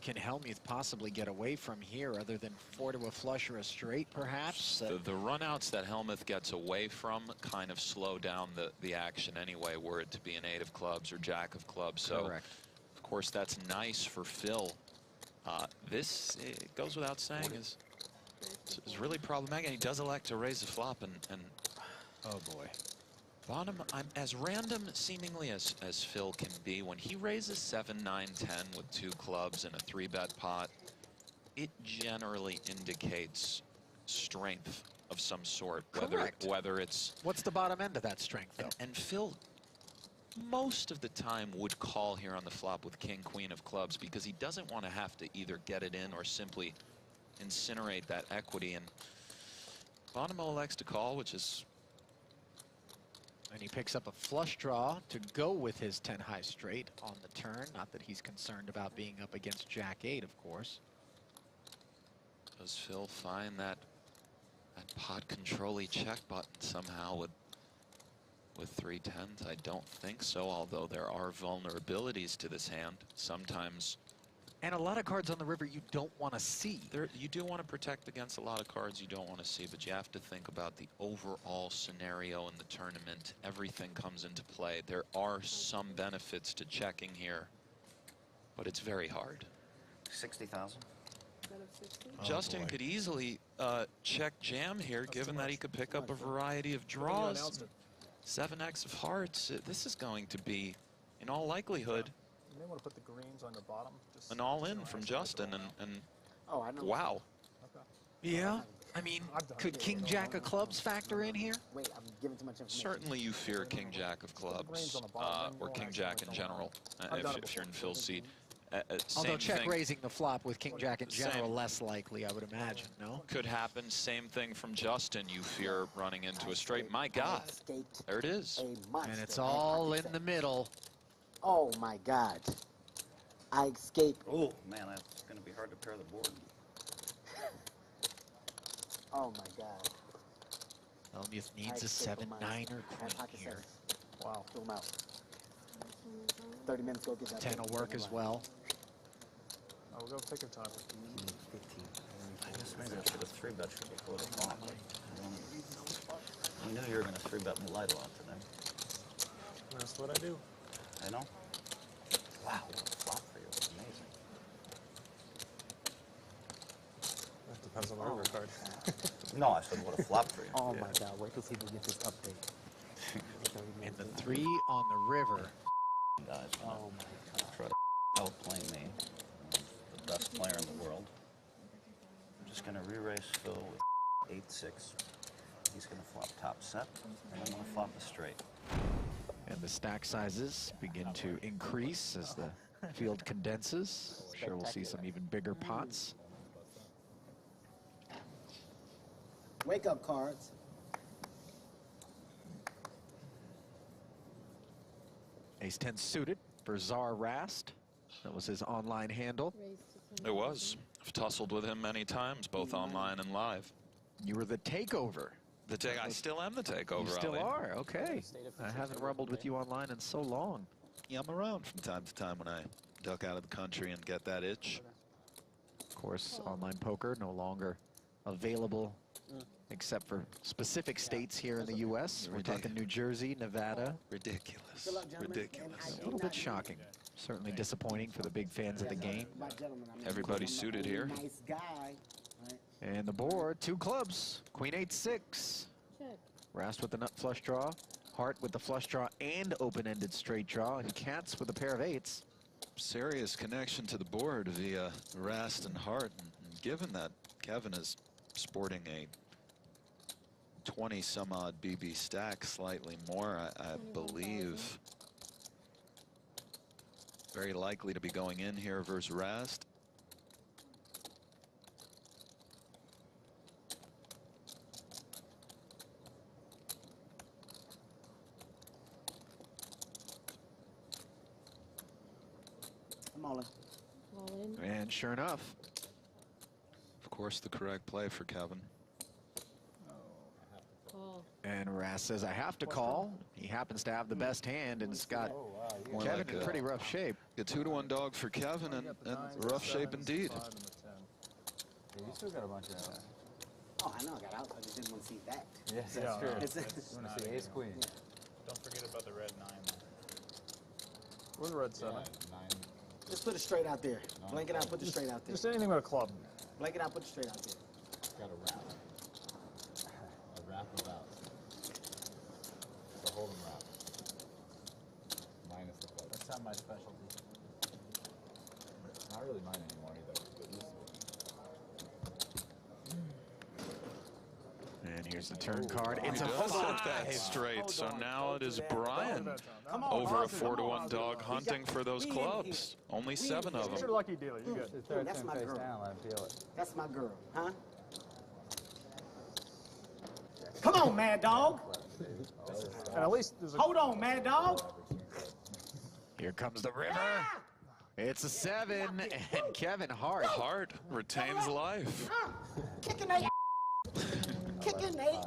can Hellmuth possibly get away from here other than 4 to a flush or a straight, perhaps? The runouts that Hellmuth gets away from kind of slow down the action anyway, were it to be an 8 of clubs or jack of clubs. So, correct. Of course, that's nice for Phil. This, it goes without saying, is really problematic. And he does elect to raise the flop, and oh boy. Bottom, I'm as random seemingly as Phil can be. When he raises 7, 9, 10 with 2 clubs and a 3-bet pot, it generally indicates strength of some sort. Correct. Whether it's... What's the bottom end of that strength, though? And Phil, most of the time, would call here on the flop with king, queen of clubs because he doesn't want to have to either get it in or simply incinerate that equity. And Bonomo elects to call, which is... And he picks up a flush draw to go with his 10 high straight on the turn. Not that he's concerned about being up against Jack 8, of course. Does Phil find that pot control-y check button somehow with 3 10s? I don't think so, although there are vulnerabilities to this hand. Sometimes... And a lot of cards on the river you don't want to see. You do want to protect against a lot of cards you don't want to see, but you have to think about the overall scenario in the tournament. Everything comes into play. There are some benefits to checking here, but it's very hard. 60,000. Justin could easily check jam here, given that he could pick up a variety of draws. 7x of hearts. This is going to be, in all likelihood, You may want to put the greens on the bottom. Just an all-in from Justin, and Oh, I know. wow. Yeah, I mean, could King Jack of clubs factor in here? Wait, I'm giving too much information. Certainly you fear King Jack of clubs, or King Jack in general, if you're in Phil's seat. Although Same check thing. raising the flop with King Jack in general, Same. less likely, I would imagine, no? Could happen. Same thing from Justin. You fear running into a straight. My God. There it is. And it's all in the middle. Oh my God. I escaped. Oh man, that's going to be hard to pair the board. Oh my God. Elmuth needs a 7-9 or queen here. Wow. Fill him out. 30 minutes, go get that. 10 will work as well. Oh, we'll go take your time. 15. I guess maybe I should have 3-bet you before the flop. I knew you were going to 3-bet me light a lot today. That's what I do. I know. Wow, what a flop for you. It's amazing. That depends on the river card. No, I said what a flop for you. Oh my God, wait till people get this update. And the 3 on the river. Guys, oh my God. Try to outplay me. The best player in the world. I'm just going to re-race Phil with 8-6. He's going to flop top set, and I'm going to flop a straight. And the stack sizes begin to increase as the field condenses. I'm sure we'll see some even bigger pots. Wake up cards. Ace-10 suited for Czar Rast. That was his online handle. It was. I've tussled with him many times, both online and live. You were the takeover. I still am the takeover. You still Ali. are, okay. I haven't rumbled with you online in so long. Yeah, I'm around from time to time when I duck out of the country and get that itch. Of course, online poker no longer available except for specific states here in the U.S. We're talking New Jersey, Nevada. Ridiculous. Ridiculous. A little bit shocking. Certainly disappointing for the big fans of the game. Everybody's suited here. Nice guy. And the board, 2 clubs. Queen 8-6. Rast with the nut flush draw. Heart with the flush draw and open-ended straight draw. And Katz with a pair of 8s. Serious connection to the board via Rast and Heart. And given that Kevin is sporting a 20-some-odd BB stack, slightly more, I believe. Very likely to be going in here versus Rast. I'm all in. All in. And sure enough. Of course, the correct play for Kevin. Call. And Rast says, I have to call. He happens to have the best hand, and it's got More Kevin like in pretty rough shape. A 2-to-1 dog for Kevin, and rough shape indeed. Yeah, you still got a bunch of... Oh, I know I got out. I just didn't want to see that. Yes, that's true. It's- You want to see ace queen. Yeah. Don't forget about the red 9. Where's the red 7? Just put it straight out there. Blank it out, put it straight out there. Just anything but a club. Blank it out, put it straight out there. Got a wrap. A wrap of outs. It's a hold'em wrap. Minus the club. That's not my specialty. Not really mine anymore either. But used to be. Here's the turn card. He It's a does hit 5. that straight, so now it is Brian over a 4-to-1 dog hunting for those clubs. Only 7 of It's your them. lucky dealer. You're good. That's my girl. Down, let him feel it. That's my girl, huh? Come on, Mad Dog. And at least there's a... Hold on, Mad Dog. Here comes the river. It's a 7, and Kevin Hart. Hart retains life. Kicking they Kicking they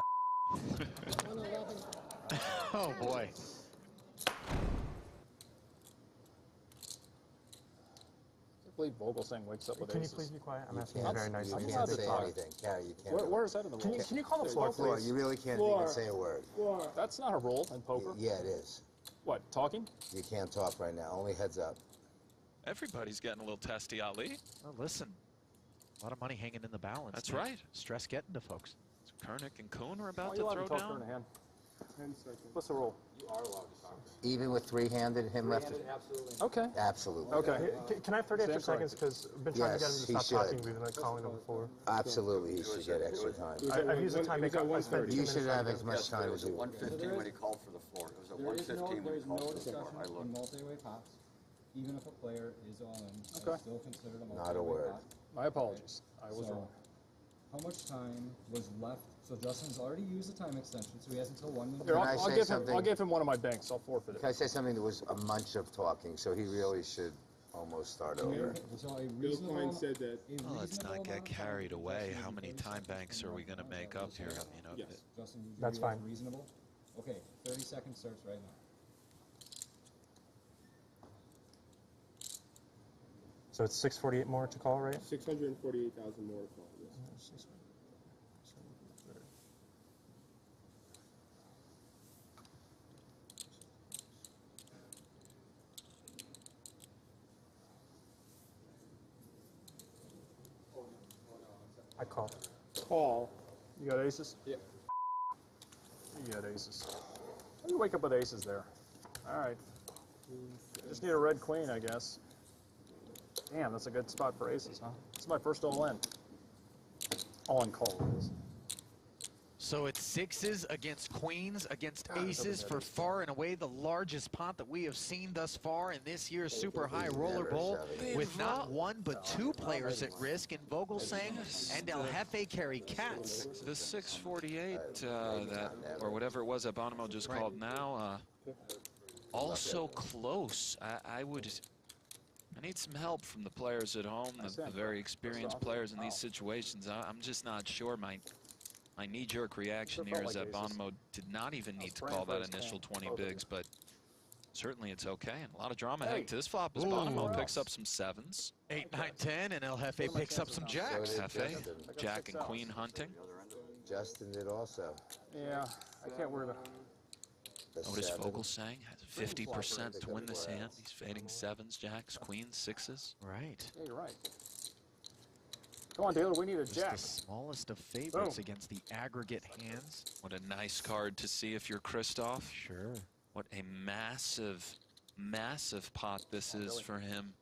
Oh, boy. I believe Vogelsang wakes up with Can you aces. please be quiet? I'm You asking can't- you very nicely. you You can't said say talk. anything. Carrie, you can't. Where is that in the rules? Can you call the floor, Floor, please? you really can't Floor. even say a word. That's not a rule in poker. Yeah, it is. What, talking? You can't talk right now. Only heads up. Everybody's getting a little testy, Ali. Well, listen, a lot of money hanging in the balance. That's man. right. Stress getting to folks. Kernick and Koon are about you to allowed throw to talk down. turn a hand? 10 seconds. What's the rule? You are allowed to talk. Even with three-handed, him left. Absolutely. Okay. Absolutely. Okay. Can I have 30 extra seconds? Because I've been trying to get him Yes, to he stop talking. should. We've been like calling him before. Absolutely, he should get extra time. I've used the time. I spent 2 You minutes should trying have to as get much time as you want. 115 when he called for the floor. It was at 115 when he called for the floor. I looked. Multi-way pops, even if a player is all in, Okay. it's still considered a multi-way Not a word. pop. My apologies. I was So, wrong. how much time was left? So Justin's already used the time extension, so he has until 1 minute. Here, Can I I'll say give him. something? I'll give him one of my banks. I'll forfeit it. Can I say something? There was a bunch of talking, so he really should almost start over. So a reasonable, said that. Well, let's not get carried away. How many time banks are we going to make up here? You know, Justin, you That's agree fine. Reasonable. Okay, 30 seconds starts right now. So it's 648 more to call, right? 648,000 more to call. Yes. I call. Call. You got aces? Yeah. You got aces. How do you wake up with aces there? All right. Just need a red queen, I guess. Damn, that's a good spot for aces, huh? It's my first all-in. All-in call it is. So it's 6s against queens against aces for far and away the largest pot that we have seen thus far in this year's Super High Roller Bowl, with not 1 but 2 players at risk in Vogelsang and El Jefe carry cats. The 648, that or whatever it was that Bonomo just called now, also close. I need some help from the players at home, the very experienced players in these situations. I'm just not sure. My knee-jerk reaction here is that Bonomo did not even need to call that initial 20 bigs, but certainly it's okay. And a lot of drama heading to this flop as Bonomo picks up some 7s. 8, 9, 10, and El Jefe picks up some jacks. Jefe, Jack and Queen hunting. Justin did also. Yeah, I can't wear the... Notice Vogelsang has 50% to win this hand. He's fading 7s, jacks, queens, 6s. Right. Yeah, you're right. Come on, Taylor, we need a Just jack. the smallest of favorites Boom. against the aggregate hands. What a nice card to see if you're Christoph. Sure. What a massive, massive pot this is for him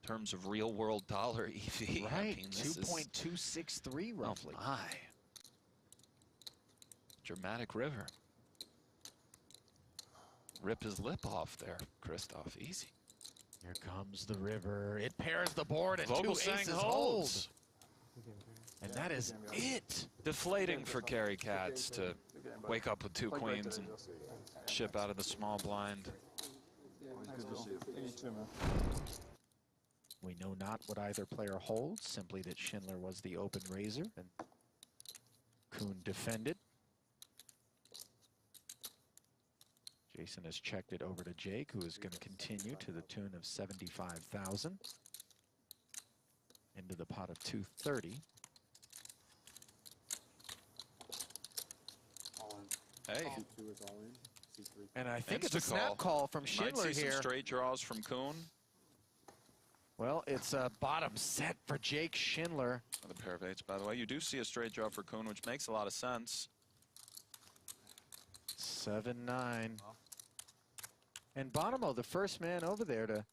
in terms of real world dollar EV. Right, I mean, this is 2.263 roughly. Oh my. Dramatic river. Rip his lip off there, Christoph. Easy. Here comes the river. It pairs the board and 2 Vogelsang aces holds. And that is it. Deflating for Carry Cats to wake up with 2 queens and ship out of the small blind. We know not what either player holds, simply that Schindler was the open raiser and Koon defended. Jason has checked it over to Jake, who is going to continue to the tune of 75,000 into the pot of 230. Hey. And I think it's a Insta-call. snap call from Might Schindler see here. some straight draws from Koon. Well, it's a bottom set for Jake Schindler. Another pair of 8s, by the way. You do see a straight draw for Koon, which makes a lot of sense. 7-9. And Bonomo, the first man over there to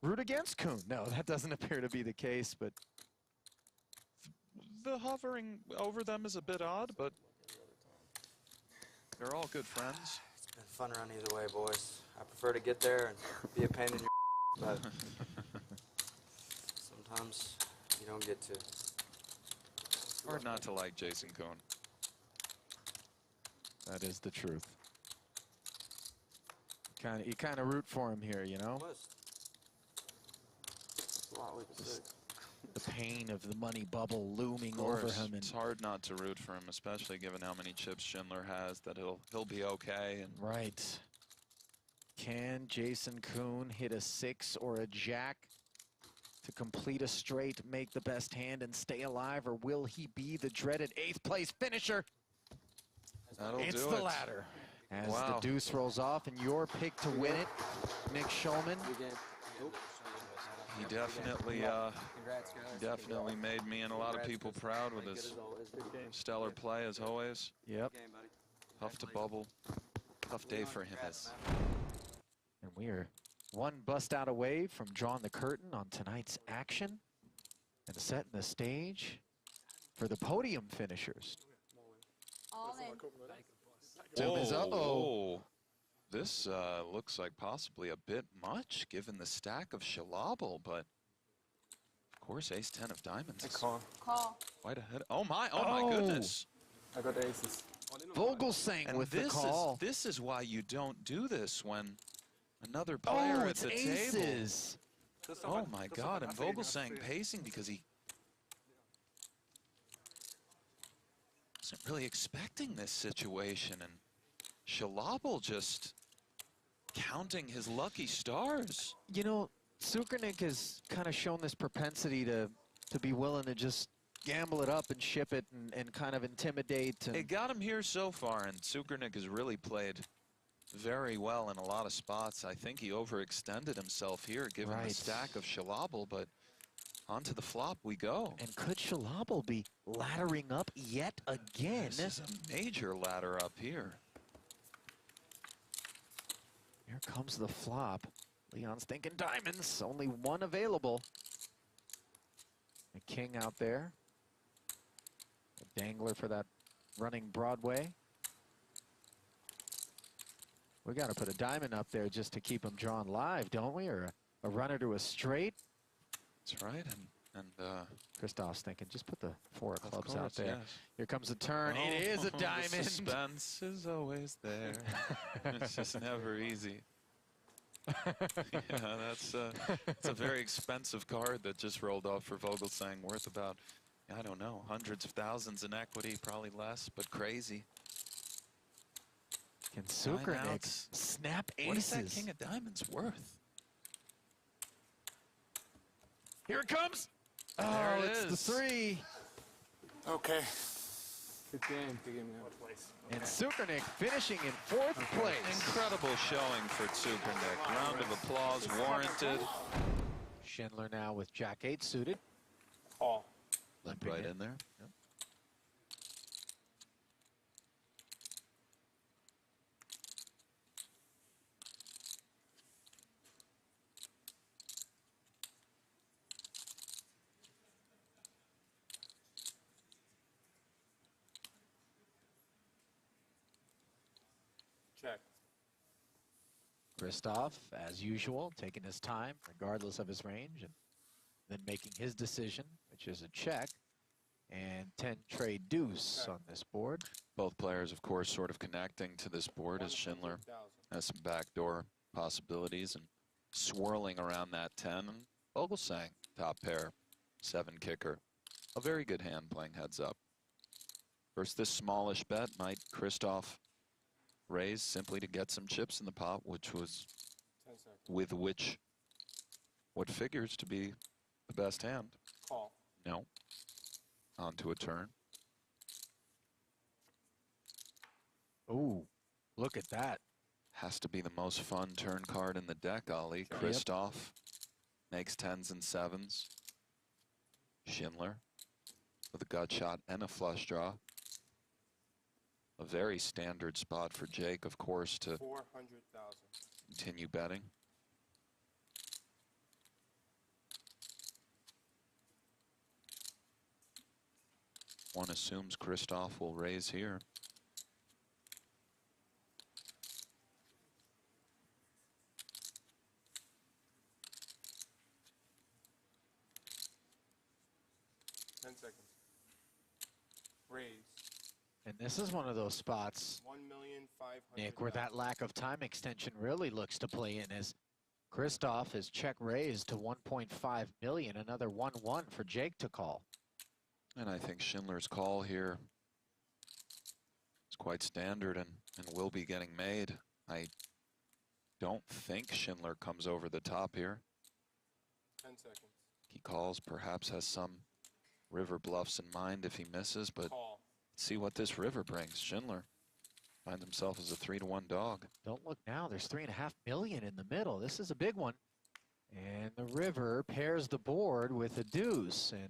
root against Koon. No, that doesn't appear to be the case, but The hovering over them is a bit odd, but They're all good friends. It's been fun run either way, boys. I prefer to get there and be a pain in your but sometimes you don't get to. Hard not to like Jason Koon. That is the truth. You kind of root for him here, you know? The pain of the money bubble looming over him. It's hard not to root for him, especially given how many chips Schindler has, that he'll be okay. And right. Can Jason Koon hit a 6 or a jack to complete a straight, make the best hand, and stay alive, or will he be the dreaded 8th place finisher? It's the latter. As the deuce rolls off, and your pick to win it, Nick Schulman. He definitely made me and a lot of people proud with his stellar play as always. Yep. Tough to bubble. Tough day for him. And we are one bust out away from drawing the curtain on tonight's action and setting the stage for the podium finishers. All in. Zoom is up. Oh, this looks like possibly a bit much given the stack of Shalabel, but of course ace-10 of diamonds. Call. Quite ahead. Oh my goodness. I got aces. Vogelsang with the call. This is why you don't do this when another player at the aces. table. Oh my God, and Vogelsang pacing because he wasn't really expecting this situation, and Shalabel just counting his lucky stars. You know, Sukernik has kind of shown this propensity to be willing to just gamble it up and ship it and kind of intimidate. It got him here so far, and Sukernik has really played very well in a lot of spots. I think he overextended himself here given the stack of Shalabel, but onto the flop we go. And could Shalabel be laddering up yet again? This is a major ladder up here. Here comes the flop. Leon's thinking diamonds, only one available. A king out there. A dangler for that running Broadway. We got to put a diamond up there just to keep him drawn live, don't we? Or a runner to a straight. That's right. And Christoph's thinking, just put the 4 of clubs out there. Yes. Here comes the turn. It is a diamond. The suspense is always there. It's just never easy. Yeah, it's a very expensive card that just rolled off for Vogelsang, worth about, I don't know, hundreds of thousands in equity, probably less, but crazy. Can Sukernik snap aces? What is that king of diamonds worth? Here it comes. There Oh, it it's is. the 3. Okay. Good game. Good game. And Sukernik finishing in 4th place. Incredible showing for Sukernik. Round of applause warranted. Schindler now with Jack 8 suited. Call. Limp right in there. Yep. Check. Christoph, as usual, taking his time, regardless of his range, and then making his decision, which is a check, and 10 trade deuce on this board. Both players, of course, sort of connecting to this board as Schindler has some backdoor possibilities and swirling around that 10. And Vogelsang, top pair, 7 kicker. A very good hand playing heads up. Versus this smallish bet, might Christoph raise simply to get some chips in the pot, which was with which what figures to be the best hand. Call. No. Onto a turn. Ooh, look at that. Has to be the most fun turn card in the deck, Ali. Christoph makes 10s and 7s. Schindler with a gut shot and a flush draw. A very standard spot for Jake, of course, to 400,000. continue betting. One assumes Christoph will raise here. seconds. Raise. And this is one of those spots, 1,500,000. Nick, where that lack of time extension really looks to play in as Christoph has check raised to 1.5 million, another 1-1 for Jake to call. And I think Schindler's call here is quite standard and will be getting made. I don't think Schindler comes over the top here. 10 seconds. He calls, perhaps has some river bluffs in mind if he misses, but Call. let's see what this river brings. Schindler finds himself as a 3-1 dog. Don't look now, there's 3.5 million in the middle. This is a big one. And the river pairs the board with a deuce, and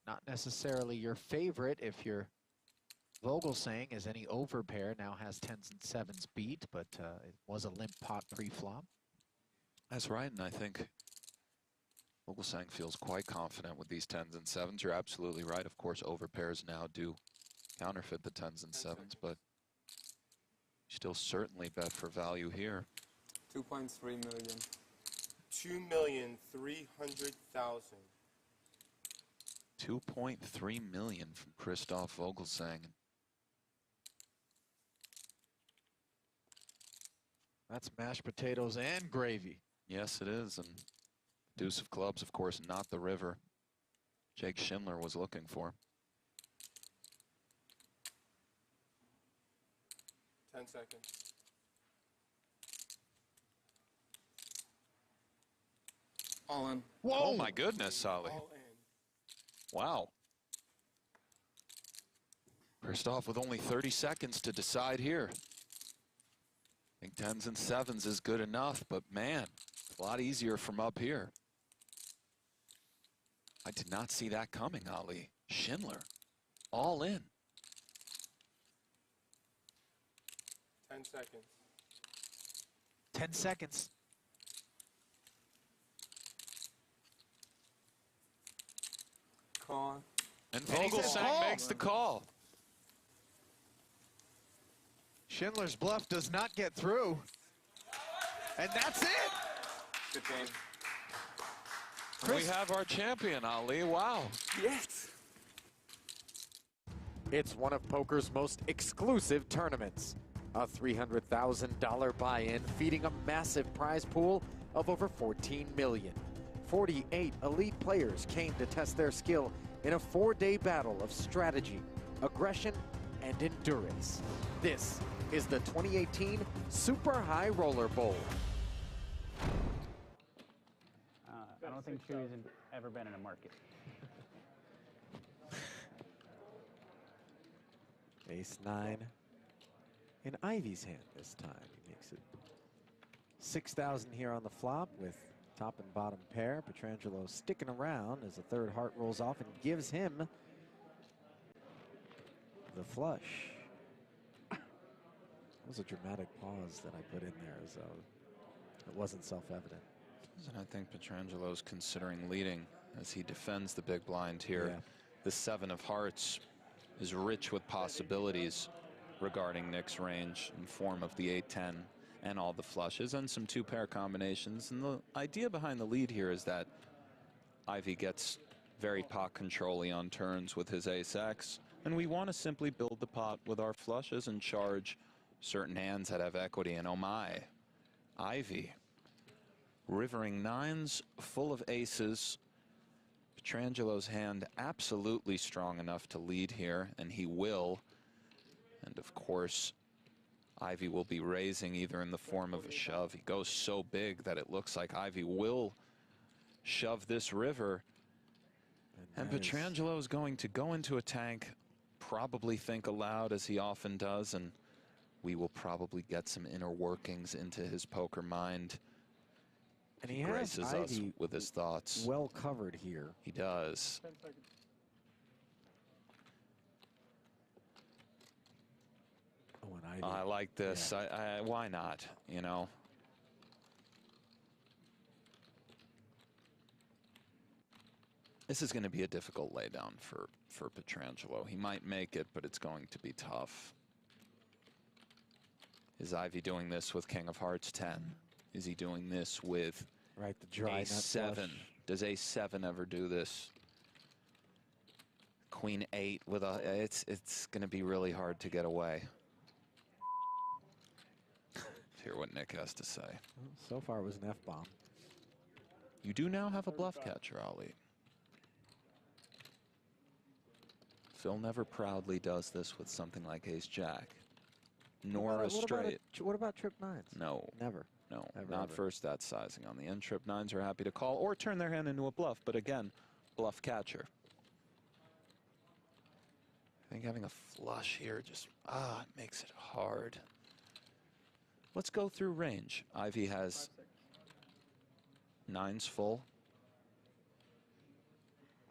not necessarily your favorite if your Vogelsang, as any overpair, now has 10s and 7s beat, but it was a limp pot pre-flop. That's right, and I think Vogelsang feels quite confident with these 10s and 7s. You're absolutely right. Of course, overpairs now do counterfeit the 10s and 7s, but still certainly bet for value here. 2.3 million. 2,300,000. 2.3 million from Christoph Vogelsang. That's mashed potatoes and gravy. Yes, it is, and deuce of clubs, of course, not the river Jake Schindler was looking for. 10 seconds. All in. Whoa! Oh my goodness, Ali. All in. Wow. Christoph with only 30 seconds to decide here. I think 10s and 7s is good enough, but man, a lot easier from up here. I did not see that coming, Ali. Schindler, all in. 10 seconds. 10 seconds. Call. And Vogelsang makes the call. Schindler's bluff does not get through. And that's it. Good game. We have our champion, Ali. Wow. Yes. It's one of poker's most exclusive tournaments. A $300,000 buy-in feeding a massive prize pool of over 14 million. 48 elite players came to test their skill in a 4-day battle of strategy, aggression, and endurance. This is the 2018 Super High Roller Bowl. I don't think Chewy's ever been in a market. Ace-9 in Ivey's hand this time. He makes it 6,000 here on the flop with top and bottom pair. Pietrangelo sticking around as the third heart rolls off and gives him the flush. That was a dramatic pause that I put in there as though it wasn't self-evident. And I think Pietrangelo's considering leading as he defends the big blind here. Yeah. The 7 of hearts is rich with possibilities regarding Nick's range in form of the 8-10 and all the flushes and some 2-pair combinations. And the idea behind the lead here is that Ivey gets very pot control-y on turns with his ace-X, and we want to simply build the pot with our flushes and charge certain hands that have equity. And oh my, Ivey rivering 9s full of aces. Pietrangelo's hand absolutely strong enough to lead here, and he will. And of course, Ivey will be raising either in the form of a shove. He goes so big that it looks like Ivey will shove this river. And Pietrangelo is going to go into a tank, probably think aloud as he often does, and we will probably get some inner workings into his poker mind. And he graces has us Ivey with his thoughts. well covered here. He does. 10 seconds. Oh, and Ivey. I like this. Yeah. Why not? You know. This is going to be a difficult laydown for Pietrangelo. He might make it, but it's going to be tough. Is Ivey doing this with King of Hearts 10? Is he doing this with the dry Ace 7? Does Ace 7 ever do this? Queen 8 with a, it's going to be really hard to get away. Hear what Nick has to say. Well, so far it was an F-bomb. You do now have a bluff catcher, Ali. Phil never proudly does this with something like ace-jack, nor a straight. What about trip nines? No. Never. No, Ever, not ever. first that sizing. On the end, trip nines are happy to call or turn their hand into a bluff, but again, bluff catcher. I think having a flush here just, it makes it hard. Let's go through range. Ivey has nines full.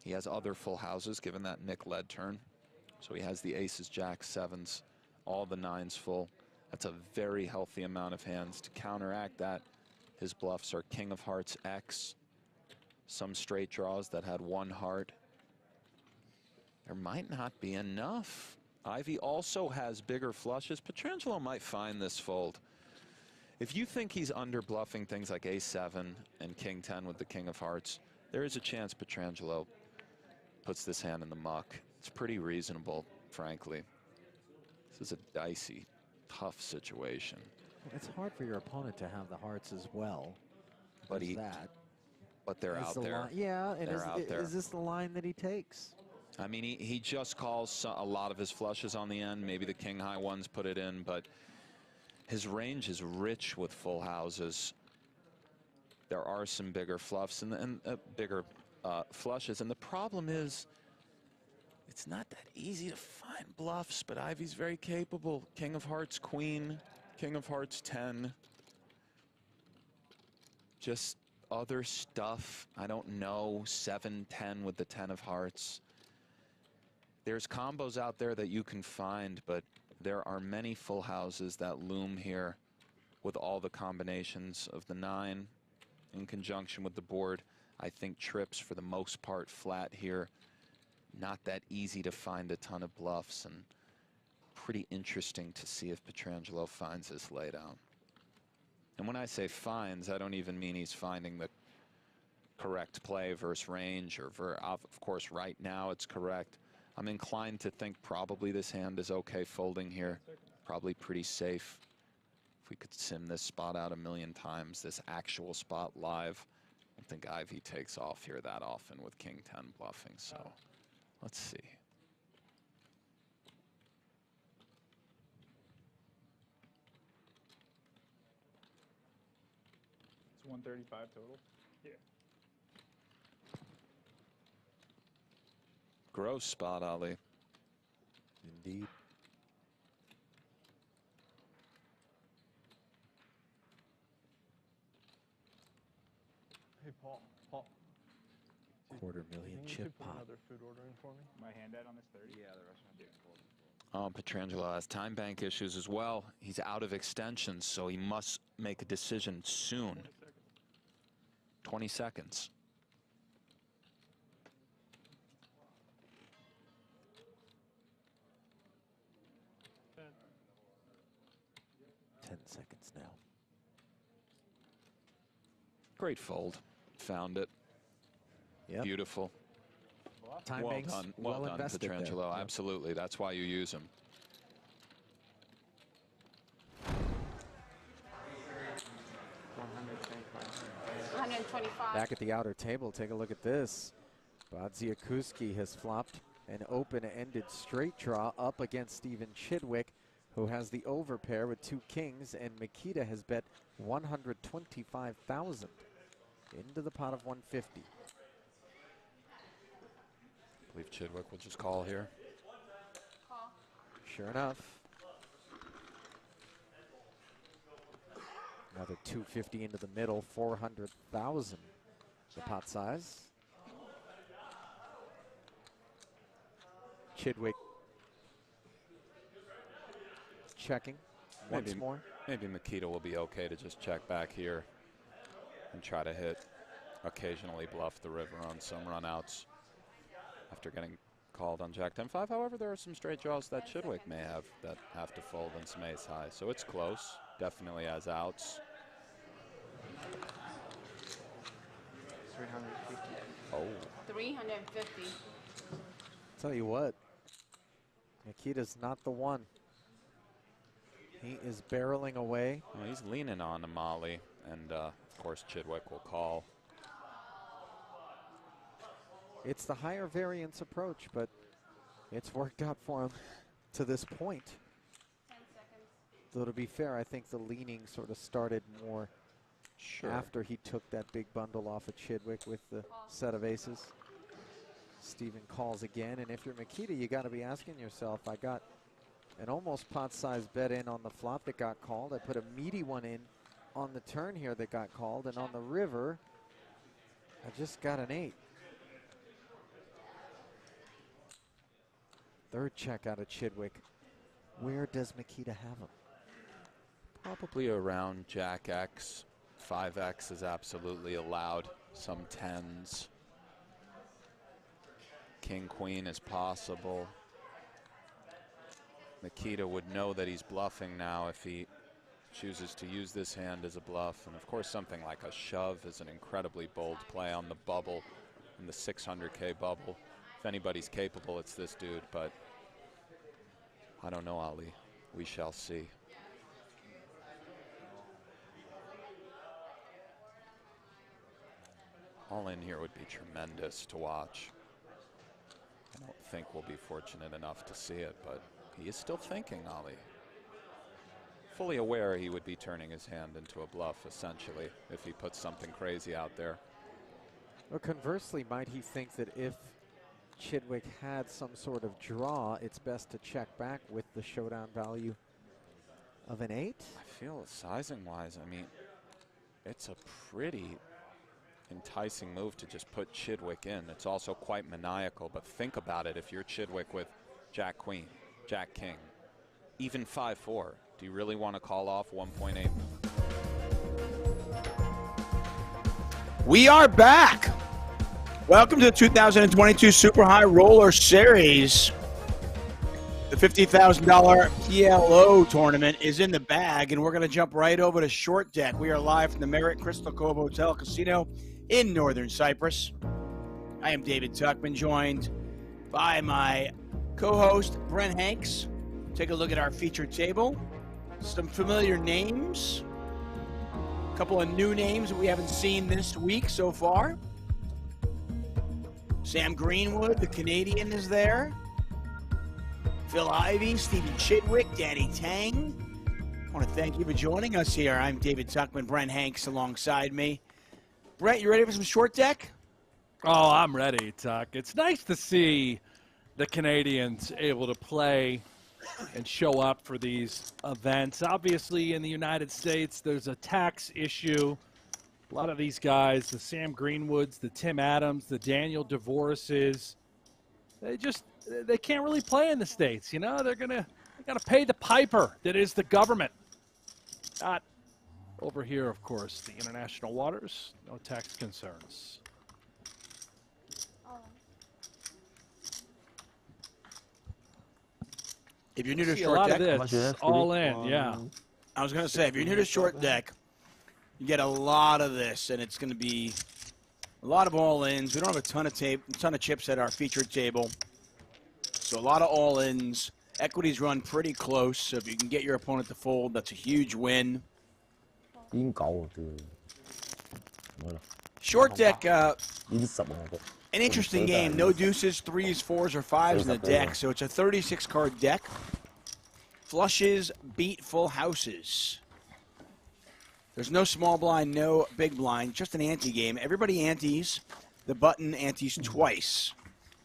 He has other full houses, given that Nick led turn. So he has the aces, jacks, sevens, all the nines full. That's a very healthy amount of hands. To counteract that, his bluffs are king of hearts, X, some straight draws that had one heart. There might not be enough. Ivey also has bigger flushes. Pietrangelo might find this fold. If you think he's under bluffing things like ace-7 and king-10 with the king of hearts, there is a chance Pietrangelo puts this hand in the muck. It's pretty reasonable, frankly. This is a dicey, tough situation. It's hard for your opponent to have the hearts as well. But they're out there. Yeah, and they're out there. Is this the line that he takes? I mean, he just calls a lot of his flushes on the end. Maybe the king-high ones put it in, but his range is rich with full houses. There are some bigger fluffs and bigger flushes, and the problem is it's not that easy to find bluffs, but Ivey's very capable. King of hearts, queen, king of hearts, 10. Just other stuff, I don't know, 7, 10 with the 10 of hearts. There's combos out there that you can find, but there are many full houses that loom here with all the combinations of the 9 in conjunction with the board. I think trips for the most part flat here. Not that easy to find a ton of bluffs, and pretty interesting to see if Pietrangelo finds this laydown. And when I say finds, I don't even mean he's finding the correct play versus range, or of course right now it's correct. I'm inclined to think probably this hand is okay folding here, probably pretty safe. If we could sim this spot out a million times, this actual spot live, I don't think Ivey takes off here that often with king 10 bluffing, so let's see. It's 135 total? Yeah. Gross spot, Ali. Indeed. Hey, Paul. $250,000 chip pot. Another food order in for me? My hand out on this 30? Yeah, the restaurant did. Pietrangelo has time bank issues as well. He's out of extensions, so he must make a decision soon. 20 seconds. Seconds now. Great fold. Found it. Yep. Beautiful. Time well banks, done. Well done, invested there. Pietrangelo. Yep. Absolutely. That's why you use him. $125. Back at the outer table, take a look at this. Badziakouski has flopped an open-ended straight draw up against Stephen Chidwick, who has the overpair with 2 kings, and Mikita has bet $125,000 into the pot of 150. I believe Chidwick will just call here. Call. Sure enough. Another 250 into the middle, 400,000 the pot size. Chidwick checking once more. Maybe Mikita will be okay to just check back here and try to hit, occasionally bluff the river on some runouts after getting called on Jack 10-5. However, there are some straight draws that Chidwick may have that have to fold and some ace high. So it's close. Definitely has outs. 350. Oh. 350. Tell you what, Mikita's not the one. He is barreling away. Well, he's leaning on him, Ali, and of course Chidwick will call. It's the higher variance approach, but it's worked out for him to this point. 10 seconds. Though to be fair, I think the leaning sort of started more after he took that big bundle off of Chidwick with the set of aces. Steven calls again, and if you're Mikita, you got to be asking yourself, I got an almost pot-sized bet in on the flop that got called. I put a meaty one in on the turn here that got called, and on the river, I just got an 8. Third check out of Chidwick. Where does Mikita have him? Probably around Jack X. 5X is absolutely allowed. Some 10s. King, Queen is possible. Mikita would know that he's bluffing now if he chooses to use this hand as a bluff. And of course, something like a shove is an incredibly bold play on the bubble, in the 600K bubble. If anybody's capable, it's this dude, but I don't know, Ali. We shall see. All in here would be tremendous to watch. I don't think we'll be fortunate enough to see it, but he is still thinking, Ali. Fully aware he would be turning his hand into a bluff, essentially, if he puts something crazy out there. Or conversely, might he think that if Chidwick had some sort of draw, it's best to check back with the showdown value of an 8? I feel sizing-wise, I mean, it's a pretty enticing move to just put Chidwick in. It's also quite maniacal, but think about it. If you're Chidwick with Jack Queen, Jack King, even 5-4, do you really want to call off 1.8? We are back. Welcome to the 2022 Super High Roller Series. The $50,000 PLO tournament is in the bag, and we're going to jump right over to Short Deck. We are live from the Marriott Crystal Cove Hotel Casino in Northern Cyprus. I am David Tuckman, joined by my co-host, Brent Hanks. Take a look at our featured table. Some familiar names. A couple of new names that we haven't seen this week so far. Sam Greenwood, the Canadian, is there. Phil Ivey, Stephen Chidwick, Danny Tsang. I want to thank you for joining us here. I'm David Tuckman, Brent Hanks alongside me. Brent, you ready for some Short Deck? Oh, I'm ready, Tuck. It's nice to see the Canadians able to play and show up for these events. Obviously, in the United States, there's a tax issue. A lot of these guys, the Sam Greenwoods, the Tim Adams, the Daniel DeVorises, they can't really play in the States. You know, they gotta pay the piper that is the government. Not over here, of course, the international waters, no tax concerns. If you're new to See Short Deck, a lot of this, all in, yeah. I was going to say, if you're new to Short Deck, you get a lot of this, and it's going to be a lot of all-ins. We don't have a ton of chips at our featured table, so a lot of all-ins. Equities run pretty close, so if you can get your opponent to fold, that's a huge win. Short Deck, an interesting game. No deuces, 3s, 4s, or 5s in the deck, so it's a 36-card deck. Flushes beat full houses. There's no small blind, no big blind, just an ante game. Everybody antes. The button antes twice,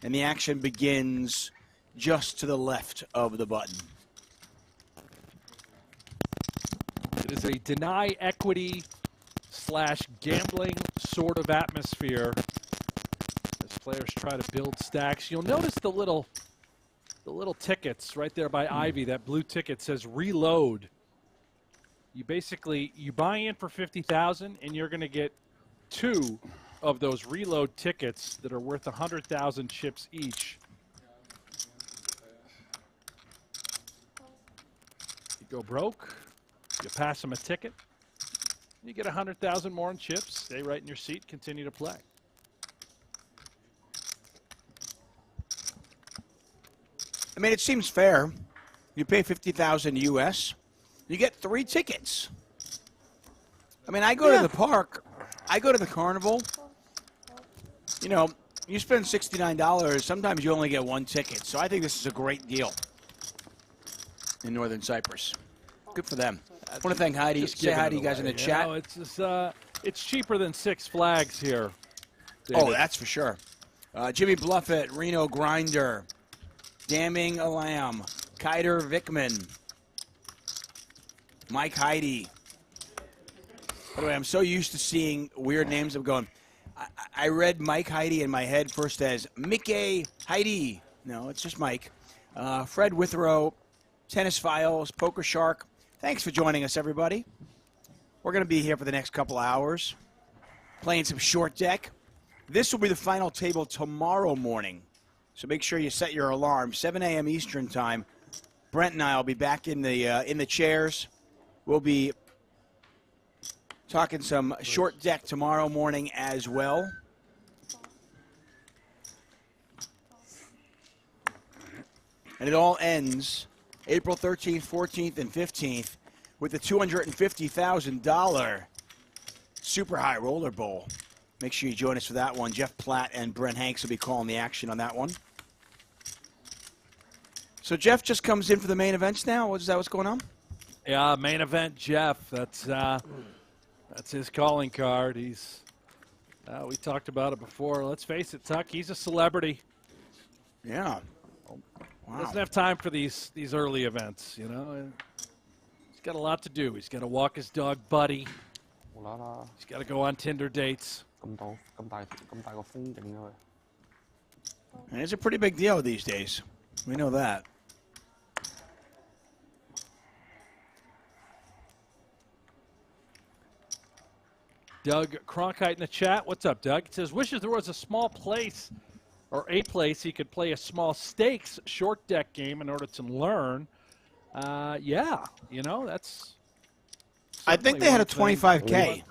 and the action begins just to the left of the button. It is a deny equity / gambling sort of atmosphere as players try to build stacks. You'll notice the little tickets right there by Ivey. That blue ticket says reload. You buy in for 50,000 and you're going to get 2 of those reload tickets that are worth 100,000 chips each. You go broke, you pass them a ticket, you get 100,000 more in chips, stay right in your seat, continue to play. I mean, it seems fair. You pay $50,000 US, you get 3 tickets. I mean, I go to the park, I go to the carnival. You know, you spend $69, sometimes you only get 1 ticket. So I think this is a great deal in Northern Cyprus. Good for them. I want to thank Heidi. Say hi to you guys in the chat. Know, it's just, it's cheaper than Six Flags here. Oh, that's for sure. Jimmy Bluffett, Reno Grinder, Damning Alam, Kiter Vickman, Mike Heidi. By the way, I'm so used to seeing weird names. I'm going, I read Mike Heidi in my head first as Mickey Heidi. No, it's just Mike. Fred Withrow, Tennis Files, Poker Shark. Thanks for joining us, everybody. We're going to be here for the next couple hours, playing some short deck. This will be the final table tomorrow morning, so make sure you set your alarm. 7 a.m. Eastern time. Brent and I will be back in the chairs. We'll be talking some short deck tomorrow morning as well. And it all ends April 13th, 14th, and 15th with the $250,000 Super High Roller Bowl. Make sure you join us for that one. Jeff Platt and Brent Hanks will be calling the action on that one. So Jeff just comes in for the main events now? Is that what's going on? Yeah, main event Jeff. That's his calling card. He's we talked about it before. Let's face it, Tuck, he's a celebrity. Yeah. Wow. Doesn't have time for these early events, you know. He's got a lot to do. He's got to walk his dog Buddy. He's got to go on Tinder dates. And it's a pretty big deal these days. We know that. Doug Cronkite in the chat. What's up, Doug? He says, wishes there was a small place or a place he could play a small stakes short deck game in order to learn. Yeah, you know, that's... I think they had a 25K.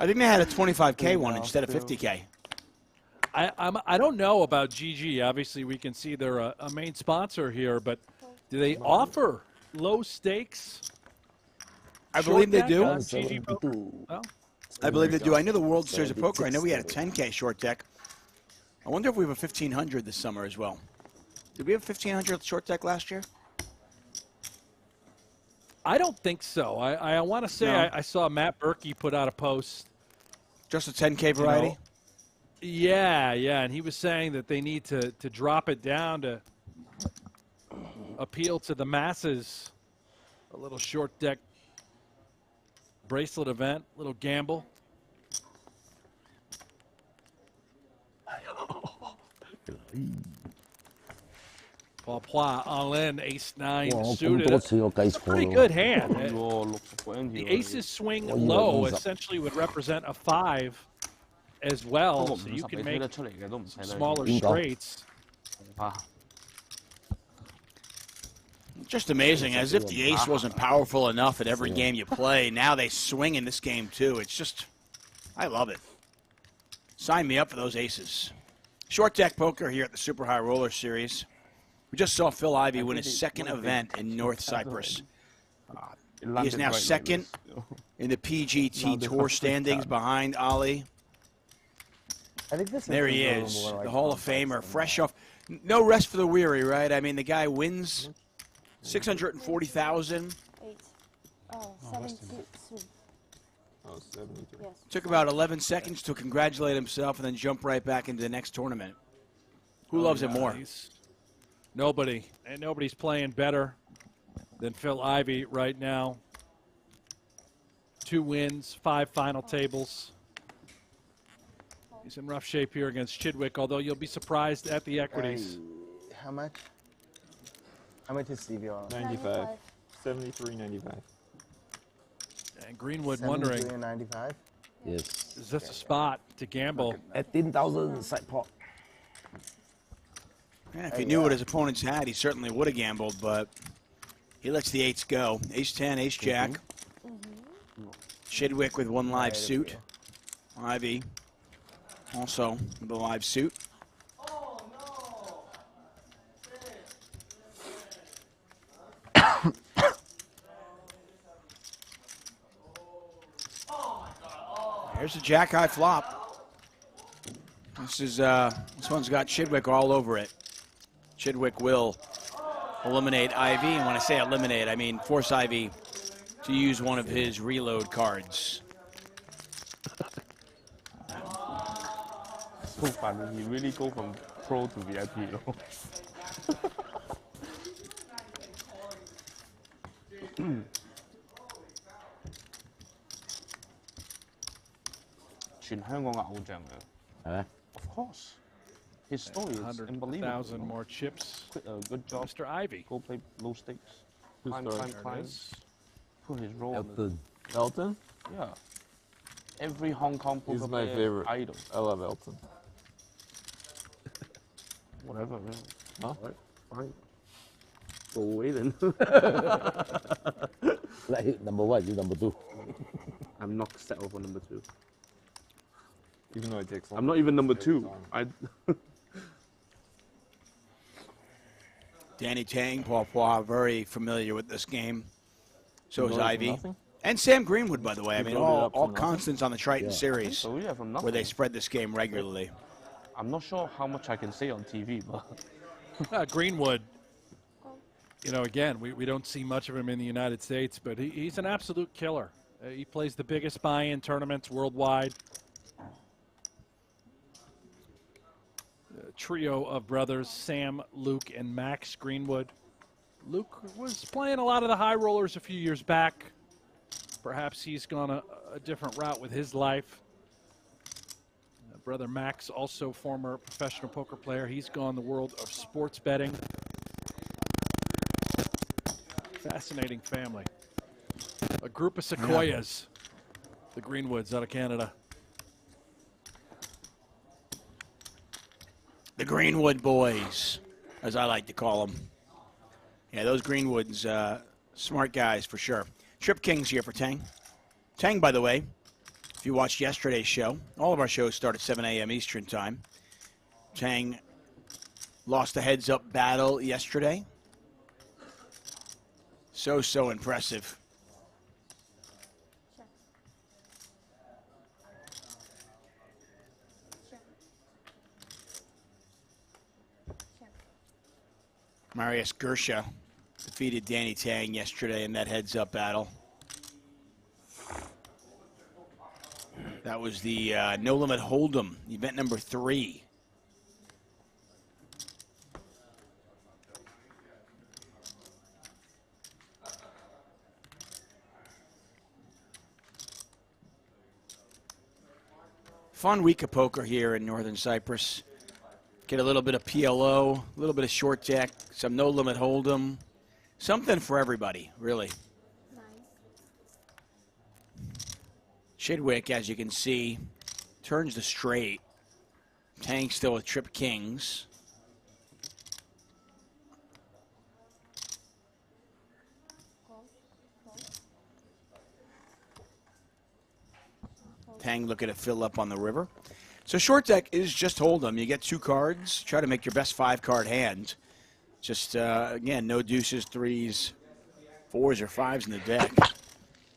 I think they had a 25K one instead of 50K. I don't know about GG. Obviously, we can see they're a main sponsor here, but do they offer low stakes? I believe they do. GG Poker? Well, I believe they do. I know the World Series of Poker. I know we had a 10K short deck. I wonder if we have a 1500 this summer as well. Did we have 1500 short deck last year? I don't think so. I want to say No. I saw Matt Berkey put out a post. Just a 10K variety? You know, yeah, and he was saying that they need to drop it down to appeal to the masses. A little short deck bracelet event, little gamble. Paul Poix, all-in, ace-9 suited. That's a pretty good hand. The aces swing low essentially would represent a 5 as well, so you can make some smaller straights. Just amazing, as if the ace wasn't powerful enough at every game you play. Now they swing in this game, too. It's just, I love it. Sign me up for those aces. Short deck poker here at the Super High Roller Series. We just saw Phil Ivey win his second event in North Cyprus. He is now second in the PGT Tour standings behind Ali. There he is, the Hall of Famer, fresh off. No rest for the weary, right? I mean, the guy wins 640,000. Oh, 72. Oh, 72. Yes. Took about 11 seconds to congratulate himself and then jump right back into the next tournament. Who loves it more? Nobody. And nobody's playing better than Phil Ivey right now. 2 wins, 5 final tables. He's in rough shape here against Chidwick, although you'll be surprised at the equities. How much? How much is Stevie on? 95. 73.95. And Greenwood wondering, 93.95? Yes. is this a spot to gamble? 18,000 side pot. Yeah, if he knew what his opponents had, he certainly would have gambled, but he lets the 8s go. Ace-10, ace-jack. Chidwick with 1 live suit. Ivey also with a live suit. Here's a jack high flop. This one's got Chidwick all over it. Chidwick will eliminate Ivey, and when I say eliminate, I mean force Ivey to use one of his reload cards. So funny, he really go from pro to VIP, you know. 全香港嘅偶像嘅。Of course. His story is unbelievable. 100,000 more chips. Good job. Mr. Ivey. Go play low stakes. Who's Climb, starting? climb, climb. Put his role. Elton. Elton? Yeah. Every Hong Kong poker He's my player favorite. idol. I love Elton. Whatever, man. Huh? Fine. Go away then. Like number one, you number two. I'm not settled for number 2. Even though it takes long. I'm not even number 2. Danny Tang, Paul Poir, very familiar with this game. So is You know it from Ivey. nothing? And Sam Greenwood, by the way. I You mean, build it all up from constants on the Triton series, So yeah, from where they nothing. spread this game regularly. I'm not sure how much I can say on TV, but Greenwood, you know, again, we don't see much of him in the United States, but he's an absolute killer. He plays the biggest buy-in tournaments worldwide. A trio of brothers, Sam, Luke, and Max Greenwood. Luke was playing a lot of the high rollers a few years back. Perhaps he's gone a different route with his life. Brother Max, also former professional poker player. He's gone the world of sports betting. Fascinating family. A group of sequoias, the Greenwoods out of Canada. The Greenwood boys, as I like to call them. Yeah, those Greenwoods, smart guys for sure. Trip Kings here for Tang. Tang, by the way, if you watched yesterday's show, all of our shows start at 7 a.m. Eastern time. Tang lost a heads-up battle yesterday. So impressive. Marius Gersha defeated Danny Tang yesterday in that heads-up battle. That was the No Limit Hold'em, event number 3. Fun week of poker here in Northern Cyprus. Get a little bit of PLO, a little bit of short deck, some No Limit Hold'em. Something for everybody, really. Chidwick, as you can see, turns the straight. Tang still with Trip Kings. Tang looking to fill up on the river. So short deck is just Hold'em. You get 2 cards. Try to make your best 5-card hand. Just, again, no deuces, 3s, 4s, or 5s in the deck.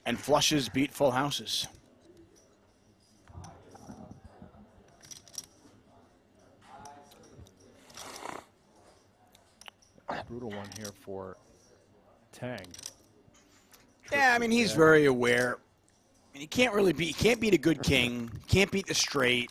And flushes beat full houses. Brutal one here for Tang. Yeah, I mean, he's very aware. I mean, he can't really beat, he can't beat a good king, can't beat the straight.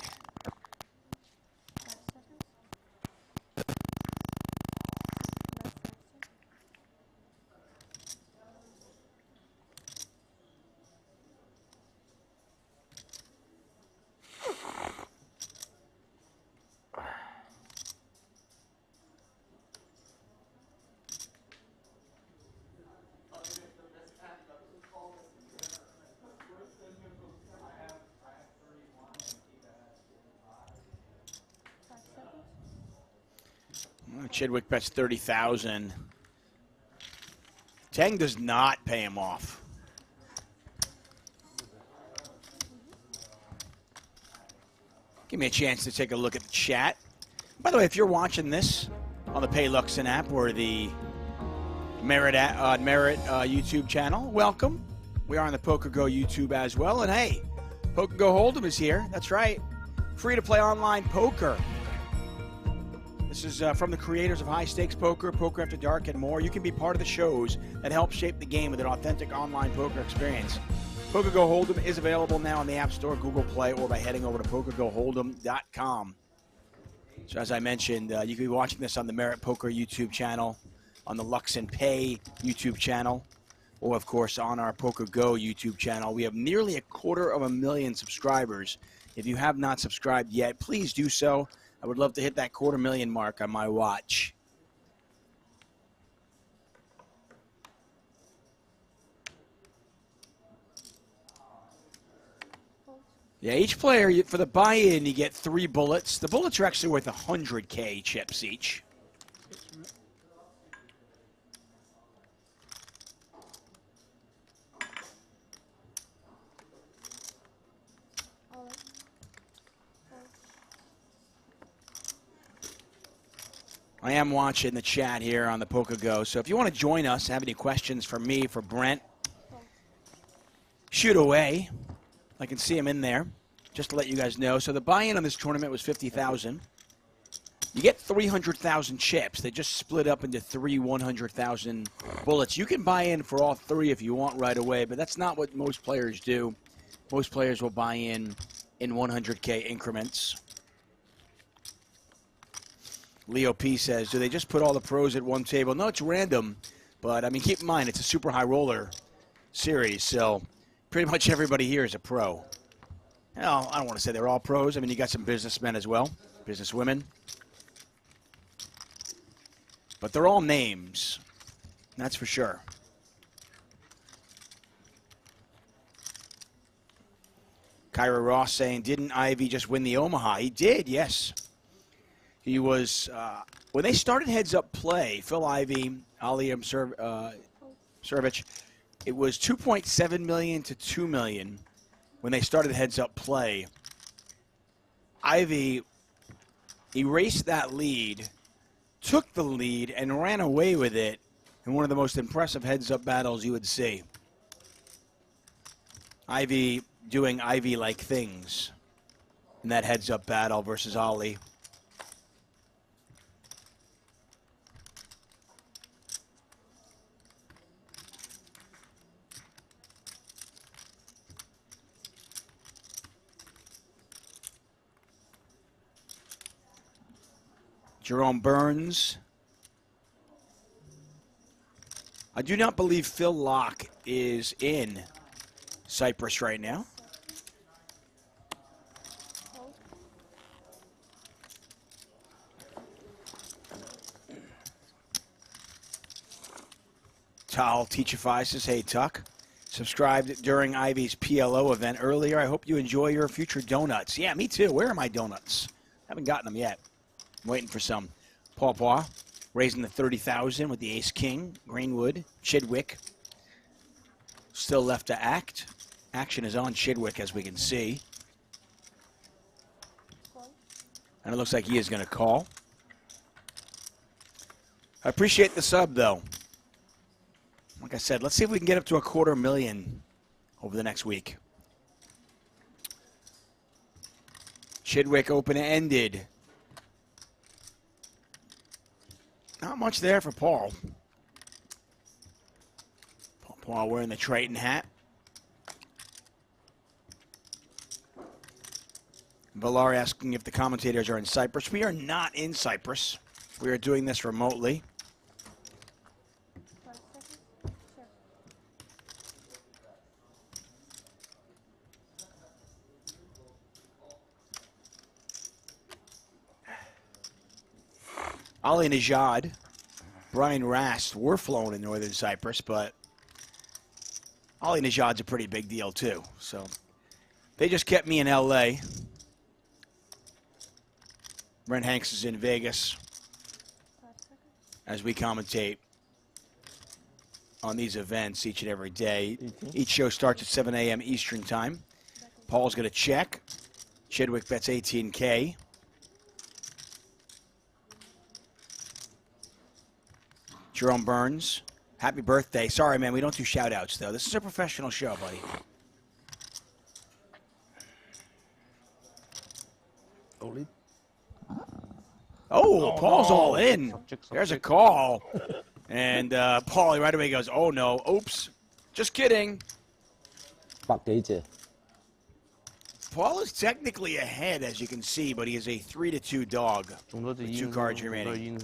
Chidwick bets 30,000. Tang does not pay him off. Give me a chance to take a look at the chat. By the way, if you're watching this on the Paylux app or the Merit YouTube channel, welcome. We are on the PokerGo YouTube as well. And hey, PokerGO Hold'em is here. That's right. Free-to-play online poker. This is from the creators of High Stakes Poker, Poker After Dark, and more. You can be part of the shows that help shape the game with an authentic online poker experience. PokerGO Hold'em is available now on the App Store, Google Play, or by heading over to PokerGoHold'em.com. So as I mentioned, you can be watching this on the Merit Poker YouTube channel, on the Lux and Pay YouTube channel, or of course on our PokerGO YouTube channel. We have nearly 250,000 subscribers. If you have not subscribed yet, please do so. I would love to hit that 250,000 mark on my watch. Yeah, each player, for the buy-in, you get 3 bullets. The bullets are actually worth 100K chips each. I am watching the chat here on the PokerGO, so if you want to join us, have any questions for me, for Brent, shoot away. I can see him in there, just to let you guys know. So the buy-in on this tournament was 50,000. You get 300,000 chips. They just split up into 3 100,000 bullets. You can buy in for all 3 if you want right away, but that's not what most players do. Most players will buy in 100K increments. Leo P says, do they just put all the pros at one table? No, it's random. But, I mean, keep in mind, it's a super high roller series, so pretty much everybody here is a pro. Well, I don't want to say they're all pros. I mean, you got some businessmen as well, businesswomen. But they're all names. That's for sure. Kyra Ross saying, didn't Ivey just win the Omaha? He did, yes. He was, when they started heads-up play, Phil Ivey, Ali Imsirovic, it was $2.7 million to $2 million when they started heads-up play. Ivey erased that lead, took the lead, and ran away with it in one of the most impressive heads-up battles you would see. Ivey doing Ivey-like things in that heads-up battle versus Ali. Jerome Burns. I do not believe Phil Locke is in Cyprus right now. Tal Teachify says, hey, Tuck. Subscribed during Ivey's PLO event earlier. I hope you enjoy your future donuts. Yeah, me too. Where are my donuts? Haven't gotten them yet. I'm waiting for some. Paw Paw raising the 30,000 with the ace-king. Greenwood, Chidwick. Still left to act. Action is on Chidwick, as we can see. And it looks like he is going to call. I appreciate the sub, though. Like I said, let's see if we can get up to 250,000 over the next week. Chidwick open-ended. Not much there for Paul. Paul wearing the Triton hat. Valar asking if the commentators are in Cyprus. We are not in Cyprus. We are doing this remotely. Ali Najad, Brian Rast were flown in northern Cyprus, but Ali Najad's a pretty big deal too. So they just kept me in LA. Brent Hanks is in Vegas as we commentate on these events each and every day. Each show starts at 7 a.m. Eastern time. Paul's going to check. Chidwick bets 18K. Jerome Burns, happy birthday. Sorry, man, we don't do shout-outs, though. This is a professional show, buddy. Oh, Paul's all in. There's a call. And Paul right away goes, oh no, oops. Just kidding. Paul is technically ahead, as you can see, but he is a 3-2 dog with 2 cards remaining.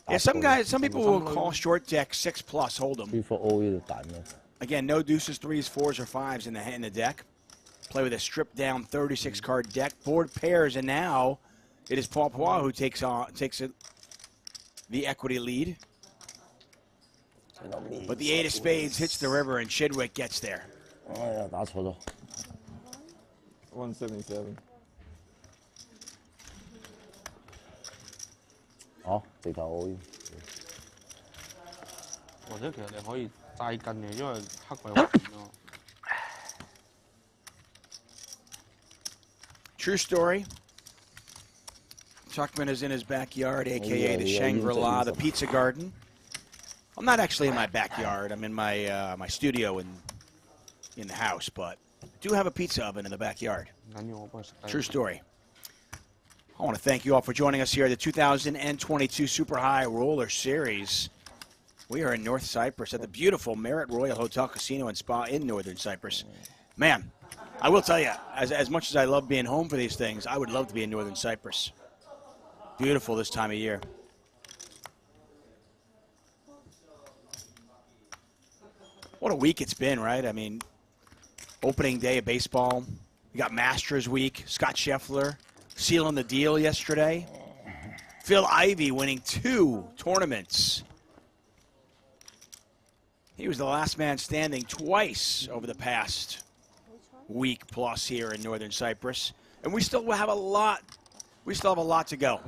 Yeah, some people will call short deck 6+ hold'em. Again, no deuces, 3s, 4s, or 5s in the deck. Play with a stripped down 36 card deck, board pairs, and now it is Paul Pois who takes the equity lead. But the 8 of spades hits the river, and Chidwick gets there. 177. 好，直頭 all in。或者其實你可以齋跟嘅，因為黑鬼好遠咯。True story. Tuckman is in his backyard, a.k.a. the Shangri-La, the Pizza Garden. I'm not actually in my backyard. I'm in my my studio in the house, but I do have a pizza oven in the backyard. True story. I want to thank you all for joining us here at the 2022 Super High Roller Series. We are in North Cyprus at the beautiful Merit Royal Hotel Casino and Spa in Northern Cyprus. Man, I will tell you, as much as I love being home for these things, I would love to be in Northern Cyprus. Beautiful this time of year. What a week it's been, right? I mean, opening day of baseball. We got Masters week. Scott Scheffler sealing the deal yesterday. Phil Ivey winning 2 tournaments. He was the last man standing twice over the past week plus here in Northern Cyprus. And we still have a lot. We still have a lot to go.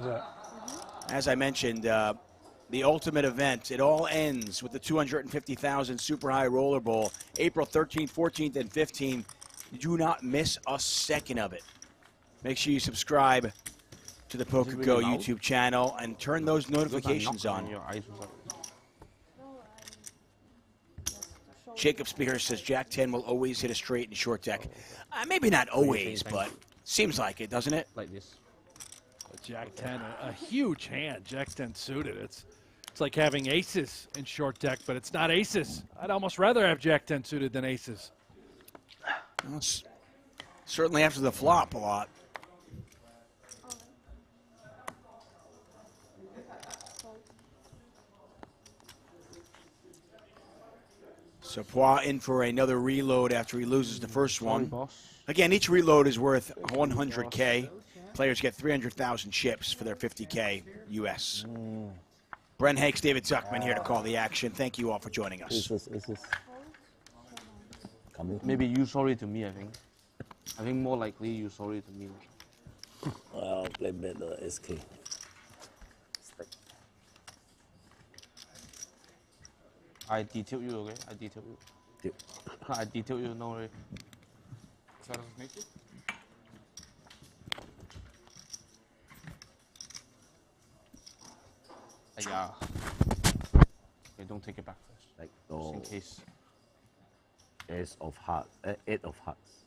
As I mentioned, the ultimate event, it all ends with the 250,000 Super High Roller Bowl, April 13th, 14th, and 15th. Do not miss a second of it. Make sure you subscribe to the PokerGO YouTube channel and turn those notifications on. Jacob Spears says Jack 10 will always hit a straight and short deck. Maybe not always, but seems like it, doesn't it? Like this. Jack 10, a huge hand. Jack 10 suited. It's like having aces in short deck, but it's not aces. I'd almost rather have Jack 10 suited than aces. Well, certainly after the flop a lot. So Pois in for another reload after he loses the first one. Again, each reload is worth 100K. Players get 300,000 chips for their 50K US. Bren Hakes, David Tuckman here to call the action. Thank you all for joining us. Maybe you sorry to me, I think. I think more likely you sorry to me. Well, play better SK. I detail you, okay? I detail you. I detail you, no worry. Yeah. Okay, don't take it back first. Like, just in case. Ace of hearts, 8 of hearts.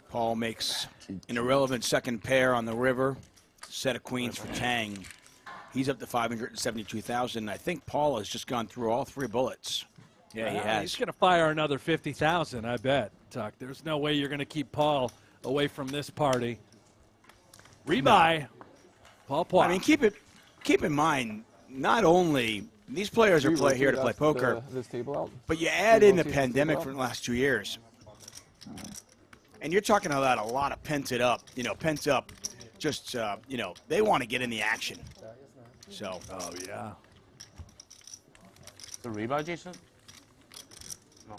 Paul makes an irrelevant second pair on the river. Set of queens for Tsang. He's up to 572,000. I think Paul has just gone through all 3 bullets. Yeah, he has. He's going to fire another 50,000, I bet, Tuck. There's no way you're going to keep Paul away from this party. Rebuy. No. Paul Pois. I mean, keep in mind, not only these players are here to play poker, this table out. But you add in the pandemic for the last 2 years. And you're talking about a lot of pent up, just, they want to get in the action. So. Oh, yeah. The rebuy, Jason? No.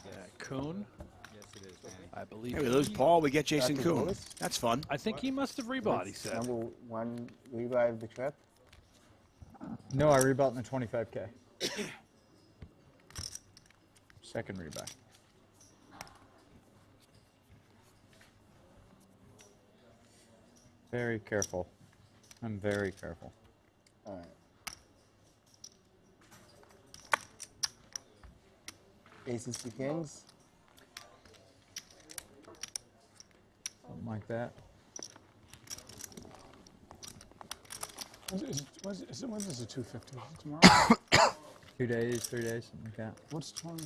Yeah, Koon. Yes, it is, Danny. I believe. Hey, we lose Paul, we get Jason Koon. That's fun. I think he must have rebought, he said. Number 1 rebuy of the trip? No, I rebought in the 25K. Second rebuy. Very careful. I'm very careful. All right. Aces to kings. Something like that. When is it 250? Tomorrow? 2 days, 3 days, something like that. What's tomorrow?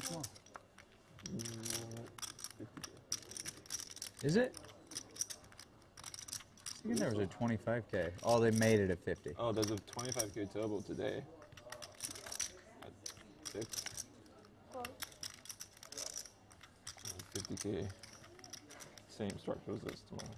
Is it? I think there was a 25K. Oh, they made it at 50. Oh, there's a 25K turbo today. At 6. 50K. Same structure as this tomorrow.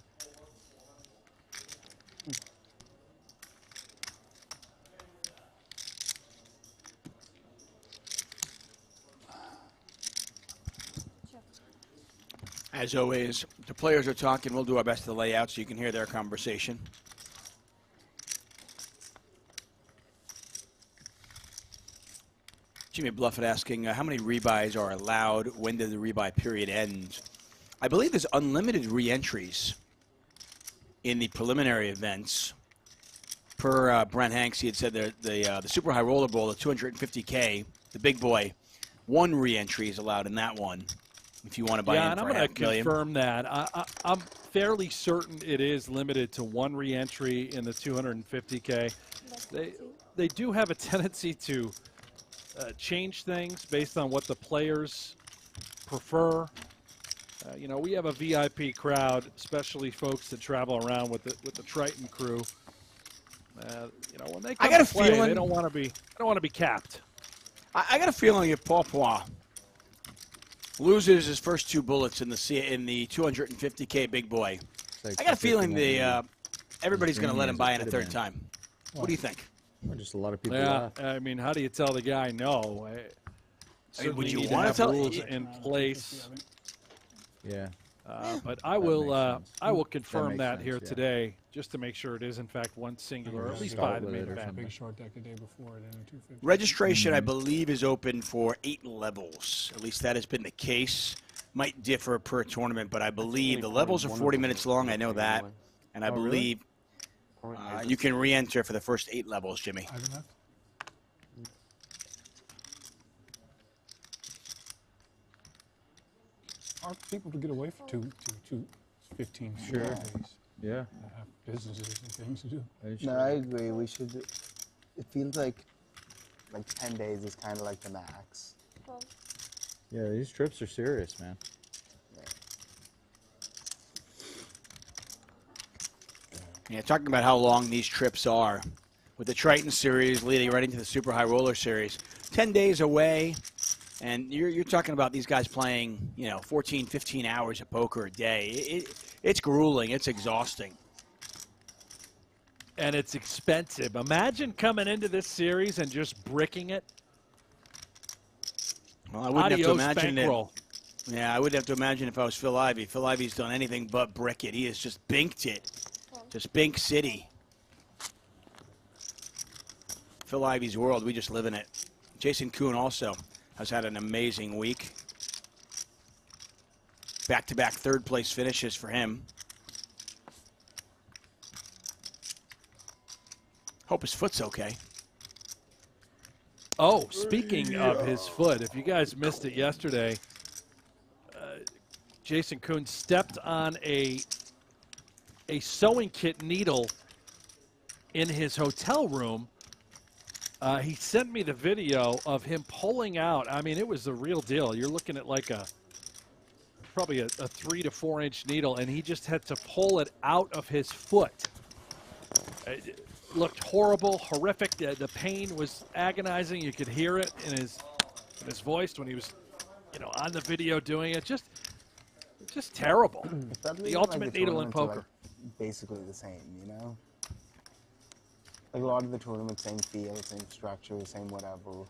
As always, the players are talking. We'll do our best to lay out so you can hear their conversation. Jimmy Bluffett asking, how many rebuys are allowed? When did the rebuy period end? I believe there's unlimited re-entries in the preliminary events. Per Brent Hanks, he had said that the Super High Roller Bowl, the 250K, the big boy, 1 re-entry is allowed in that one. If you want to buy in and for I'm going to $500,000. confirm that. I'm fairly certain it is limited to 1 re-entry in the 250K. They do have a tendency to change things based on what the players prefer. You know, we have a VIP crowd, especially folks that travel around with the Triton crew. You know, when they come to play, they don't want to be capped. I got a feeling if Paw loses his first 2 bullets in the 250K big boy, I got a feeling everybody's going to let him buy in a third time. What do you think? Well, just a lot of people. Yeah, I mean, how do you tell the guy no? Would you need want have to tell rules in place? Yeah. But I will confirm that sense, here yeah. today, just to make sure it is in fact one singular, or at least by the main event. Big short deck the day before it in 250. Registration, I believe, is open for 8 levels. At least that has been the case. Might differ per tournament, but I believe the levels are 40 minutes long. I know that. And I believe you can re-enter for the first 8 levels, Jimmy. Hard for people to get away for 15 Sure. days. Yeah. They have businesses and things to do. No, I agree. We should. It feels like 10 days is kind of like the max. Yeah, these trips are serious, man. Yeah, talking about how long these trips are. With the Triton Series leading right into the Super High Roller Series. 10 days away, and you're talking about these guys playing, 14, 15 hours of poker a day. It's grueling. It's exhausting. And it's expensive. Imagine coming into this series and just bricking it. Well, I wouldn't have to imagine bankroll. it. Yeah, I wouldn't have to imagine if I was Phil Ivey. Phil Ivey's done anything but brick it. He has just binked it. Just Bink City. Phil Ivey's world, we just live in it. Jason Koon also has had an amazing week. Back-to-back third-place finishes for him. Hope his foot's okay. Oh, speaking of his foot, if you guys missed it yesterday, Jason Koon stepped on a sewing kit needle in his hotel room. He sent me the video of him pulling out. I mean, it was the real deal. You're looking at like probably a 3 to 4 inch needle, and he just had to pull it out of his foot. It looked horrible, horrific. The pain was agonizing. You could hear it in his voice when he was, on the video doing it. Just terrible. The ultimate needle in poker. Basically the same, Like a lot of the tournaments, same feel, same structure, same whatever.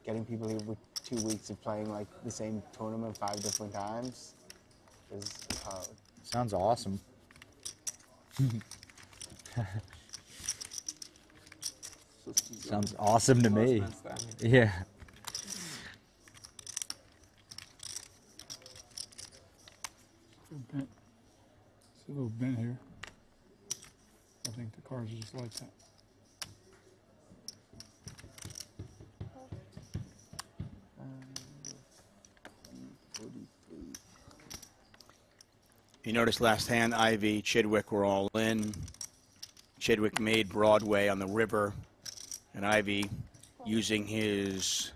Getting people here with 2 weeks of playing like the same tournament 5 different times is hard. Sounds awesome. Sounds awesome to me. Yeah. It's a little bent here. I think the cards are just like that. You noticed last hand, Ivey, Chidwick were all in. Chidwick made Broadway on the river, and Ivey, using his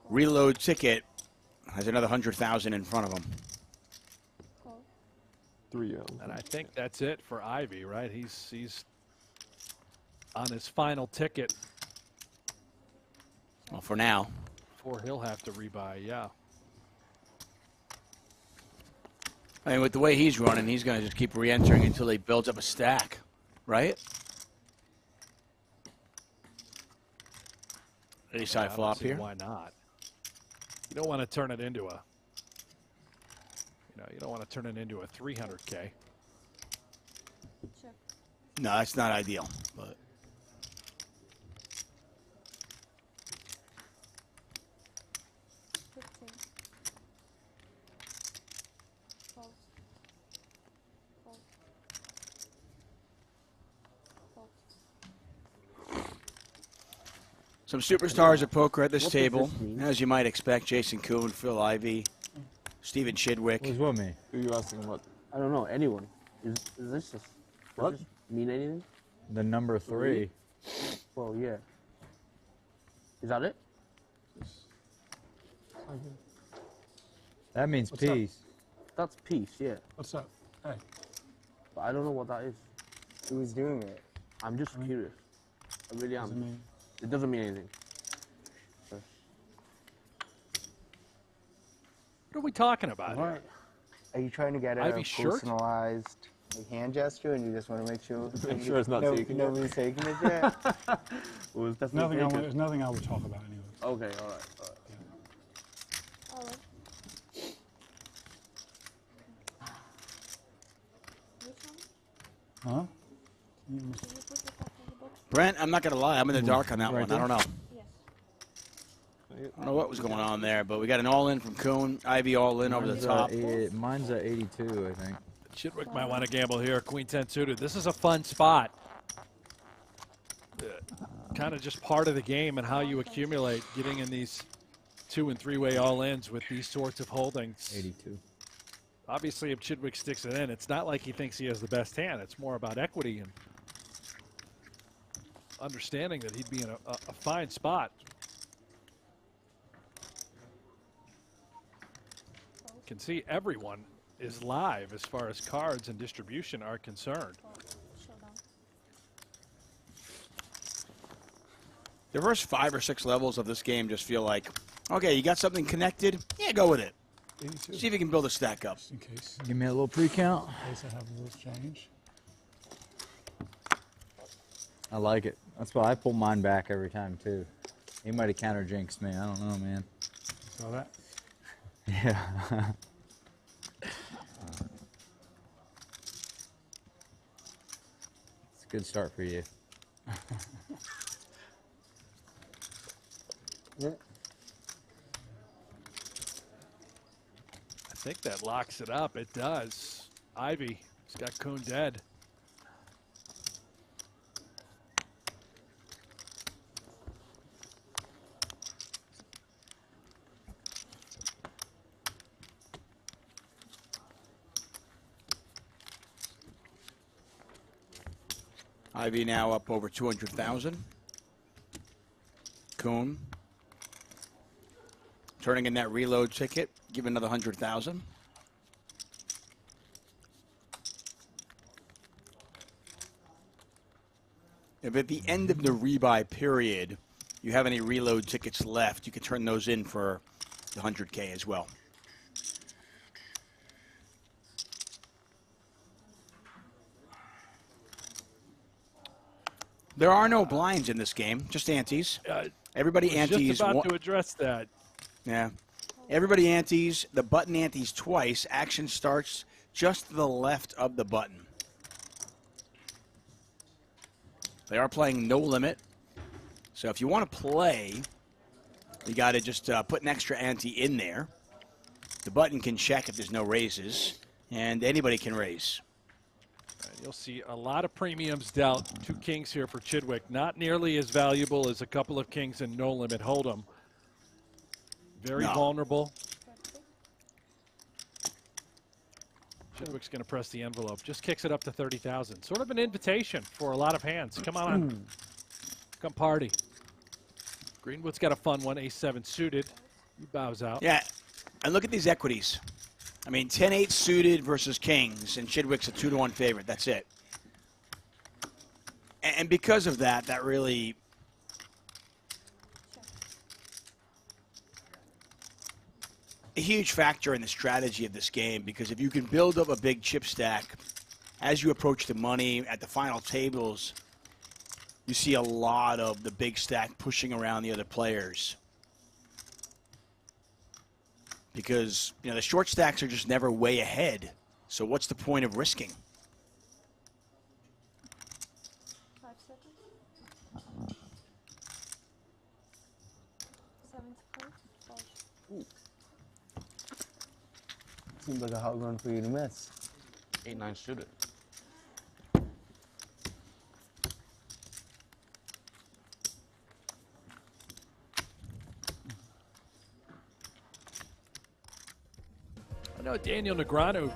reload ticket, has another 100,000 in front of him. 3 And I think that's it for Ivey, right? He's on his final ticket. Well, for now. Before he'll have to rebuy, yeah. I mean, with the way he's running, he's going to just keep re-entering until he builds up a stack, right? Any side flop here? Why not? You don't want to turn it into a, you don't want to turn it into a 300K. No, that's not ideal, but. Some superstars of poker at this table, as you might expect. Jason Koon, Phil Ivey, Stephen Chidwick. Who's with me? Who are you asking what? I don't know. Anyone? Is this just What? Does this mean anything? The number 3. Well, yeah. Is that it? That means What's up? peace. That's peace, yeah. What's up? Hey. But I don't know what that is. Who's doing it? I'm just curious. I really am. Doesn't mean- It doesn't mean anything. What are we talking about? What? Are you trying to get a Ivy shirt? personalized hand gesture, and you just want to make sure it's not taken yet? nobody's taking it yet? Well, There's nothing I would talk about anyway. Okay, all right. Huh? Brent, I'm not going to lie. I'm in the dark on that Right one. there? I don't know. I don't know what was going on there, but we got an all-in from Koon. Ivey all-in over the top. Mine's at 82, I think. Chidwick might want to gamble here. Queen 10 suited. This is a fun spot. Kind of just part of the game and how you accumulate getting in these 2- and 3-way all-ins with these sorts of holdings. 82. Obviously, if Chidwick sticks it in, it's not like he thinks he has the best hand. It's more about equity and understanding that he'd be in a fine spot. You can see everyone is live as far as cards and distribution are concerned. The first 5 or 6 levels of this game just feel like, okay, you got something connected? Yeah, go with it. 82. See if you can build a stack up. Just in case. Give me a little pre-count. In case I have a little change. I like it. That's why I pull mine back every time, too. He might have counter-jinxed me. I don't know, man. Saw that? Yeah. It's a good start for you. I think that locks it up. It does. Ivey has got Koon dead. Ivey now up over 200,000. Koon turning in that reload ticket, give another 100,000. If at the end of the rebuy period you have any reload tickets left, you can turn those in for the 100K as well. There are no blinds in this game, just antes. Everybody I was antes. just about to address that. Yeah. Everybody antes. The button antes twice. Action starts just to the left of the button. They are playing no limit. So if you want to play, you got to just put an extra ante in there. The button can check if there's no raises, and anybody can raise. You'll see a lot of premiums dealt. 2 kings here for Chidwick. Not nearly as valuable as a couple of kings in no limit hold'em. Very vulnerable. Chidwick's going to press the envelope. Just kicks it up to 30,000. Sort of an invitation for a lot of hands. Come on. Come party. Greenwood's got a fun one. Ace-7 suited. He bows out. Yeah, and look at these equities. I mean, 10-8 suited versus kings, and Chidwick's a 2-to-1 favorite. That's it. And because of that, that really... a huge factor in the strategy of this game, because if you can build up a big chip stack as you approach the money at the final tables, you see a lot of the big stack pushing around the other players. Because, you know, the short stacks are just never way ahead. So what's the point of risking? 5 seconds. 75. Seems like a hard one for you to miss. 8-9 suited. I know Daniel Negreanu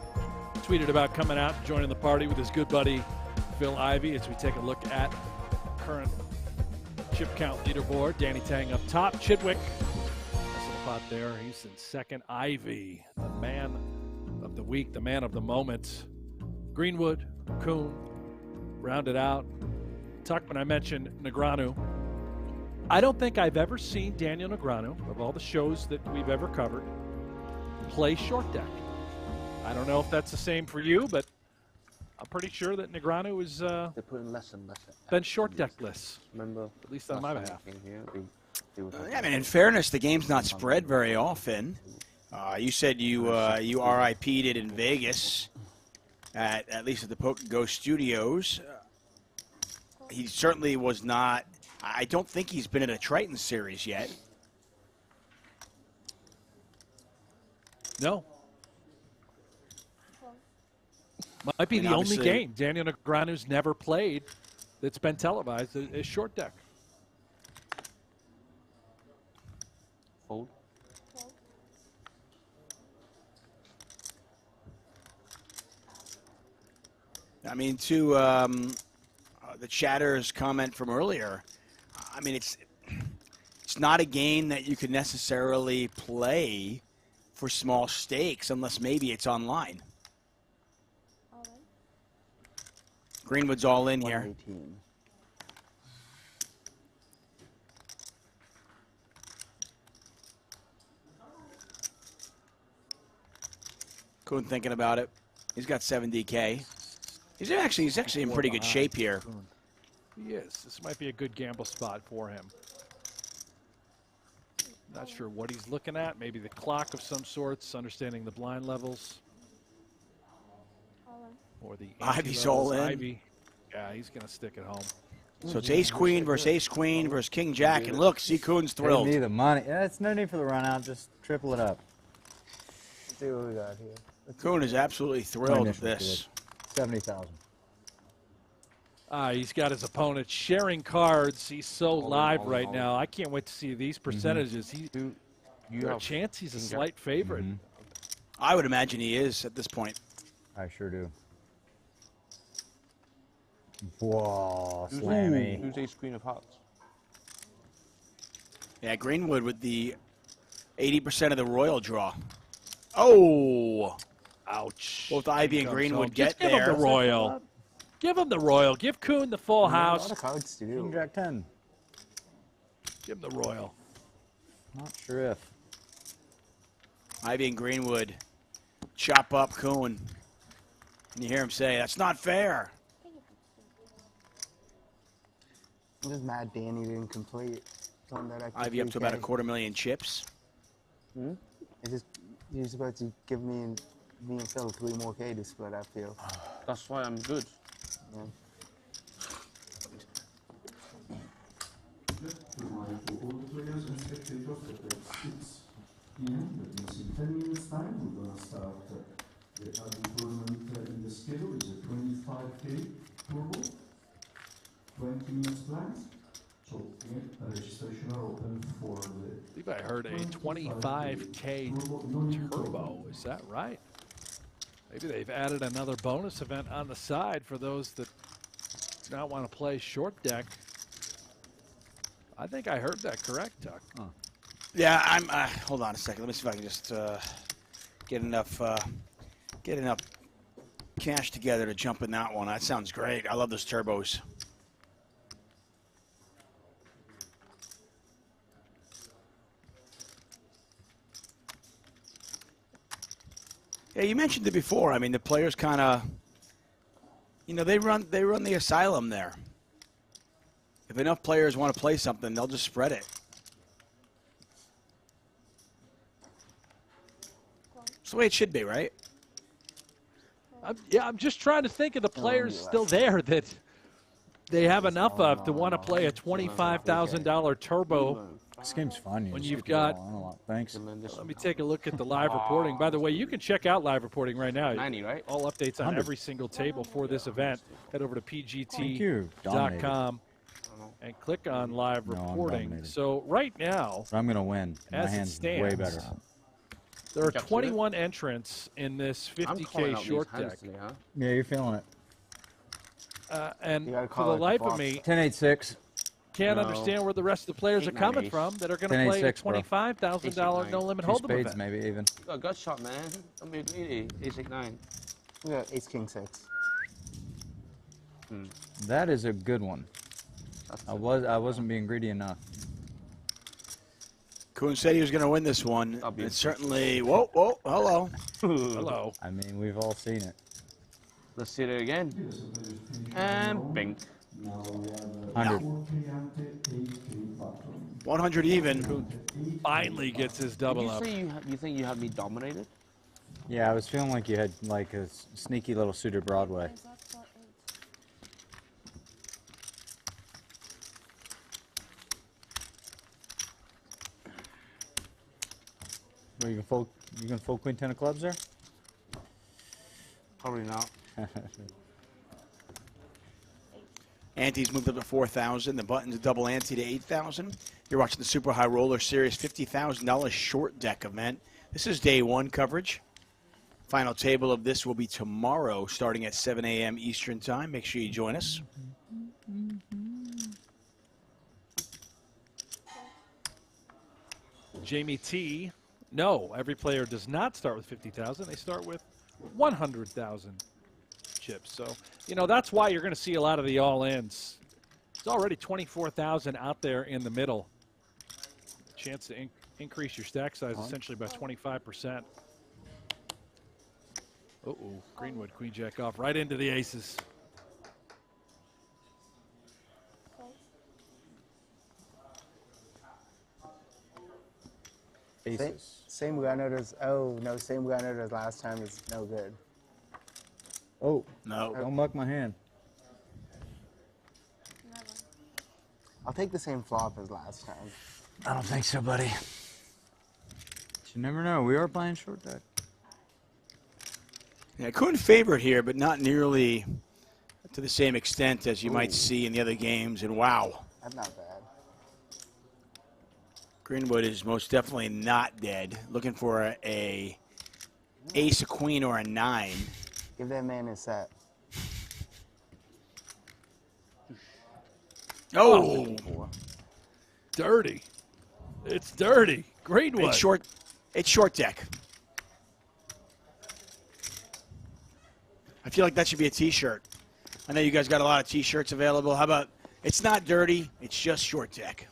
tweeted about coming out and joining the party with his good buddy Phil Ivey as we take a look at current chip count leaderboard. Danny Tsang up top. Chidwick, that's the pot there. He's in second. Ivey, the man of the week, the man of the moment. Greenwood, Koon, rounded out. Tuck, when I mentioned Negreanu, I don't think I've ever seen Daniel Negreanu, of all the shows that we've ever covered, play short deck. I don't know if that's the same for you, but I'm pretty sure that Negreanu is They're putting less and less. been short deckless. Remember, at least on my behalf. I mean, in fairness, the game's not spread very often. You said you RIP'd it in Vegas, at least at the PokerGO studios. He certainly was not. I don't think he's been in a Triton series yet. No. Might be the only game Daniel Negreanu's never played that's been televised is short deck. Fold. I mean, to the chatter's comment from earlier, I mean, it's not a game that you could necessarily play for small stakes unless maybe it's online. Greenwood's all in here. 118. Koon thinking about it. He's got 7 DK. He's actually in pretty good shape here. He is. This might be a good gamble spot for him. Not sure what he's looking at. Maybe the clock of some sorts, understanding the blind levels. Or the Ivy's all in. Ivey. Yeah, he's going to stick it home. So it's ace-queen versus ace-queen versus king-jack. And look, see, Koon's thrilled. Pay me the money. Yeah, it's no need for the run out. Just triple it up. Let's see what we got here. Koon is absolutely thrilled with this. 70,000. He's got his opponent sharing cards. He's so live right now. I can't wait to see these percentages. There's a chance he's a slight favorite. I would imagine he is at this point. I sure do. Whoa, slammy. Who's ace queen of hearts? Yeah, Greenwood with the 80% of the royal draw. Oh! Ouch. Both Ivey and Greenwood get there. Give him the royal. Give him the royal. Give Koon the full house. A lot of cards to do. King Jack 10. Give him the royal. Not sure if. Ivey and Greenwood chop up Koon. And you hear him say, "That's not fair." I'm just mad Danny didn't complete. Ivey up to about 250,000 chips. He's about to give me and Phil 3 more K to split, I feel. That's why I'm good. Yeah. All the players and spectators that at 6 p.m., that means in 10 minutes time, we're going to start the other tournament in the schedule. It's a 25K turbo, 20 minutes planned. So again, registration are open for the... I believe I heard a 25K turbo. Is that right? Maybe they've added another bonus event on the side for those that do not want to play short deck. I think I heard that correct, Tuck. Huh. Yeah, I'm. Hold on a second. Let me see if I can just get enough cash together to jump in that one. That sounds great. I love those turbos. Yeah, you mentioned it before. I mean, the players kind of, you know, they run the asylum there. If enough players want to play something, they'll just spread it. It's the way it should be, right? I'm just trying to think of the players still there that they have enough of to want to play a $25,000 turbo. This game's fun. When you've got, thanks. Let me take a look at the live reporting. By the way, you can check out live reporting right now. 90, right? All updates on 100. every single table for this event. Head over to you. pgt.com and click on live reporting. So right now, So I'm gonna win. My as it hand's stands, way better. there are 21 entrants in this 50K short deck. Yeah, you're feeling it. And for the life of me, 10-8-6. can't understand where the rest of the players are coming from that are going to play a $25,000 no-limit hold'em spades, event. maybe even. You got a gut shot, man. Don't be greedy. Ace 8-9. We got ace king 6. That is a good one. I wasn't being greedy enough. Koon said he was going to win this one. And certainly, whoa, hello. Hello. I mean, we've all seen it. Let's see it again. And bing. 100. 100 even. Finally gets his double up. You think you have me dominated? Yeah, I was feeling like you had like a sneaky little suited Broadway. Well, you can fold queen 10 of clubs there? Probably not. Ante's moved up to 4,000. The button's a double ante to 8,000. You're watching the Super High Roller Series $50,000 short deck event. This is day one coverage. Final table of this will be tomorrow starting at 7 a.m. Eastern Time. Make sure you join us. Jamie T. No, every player does not start with 50,000. They start with 100,000 chips. So, you know, that's why you're going to see a lot of the all-ins. It's already 24,000 out there in the middle. Chance to increase your stack size essentially by 25%. Uh-oh, Greenwood, queen jack off right into the aces. Aces. Same gunner as, oh no, same gunner as last time is no good. Oh, no. Don't muck my hand. I'll take the same flop as last time. I don't think so, buddy. You never know. We are playing short deck. Yeah, Koon favored here, but not nearly to the same extent as you might see in the other games. And wow. That's not bad. Greenwood is most definitely not dead. Looking for a ace, a queen, or a 9. Give that man a set. Oh. Dirty. It's dirty. Greenwood. It's short deck. I feel like that should be a T-shirt. I know you guys got a lot of T-shirts available. How about it's not dirty, it's just short deck.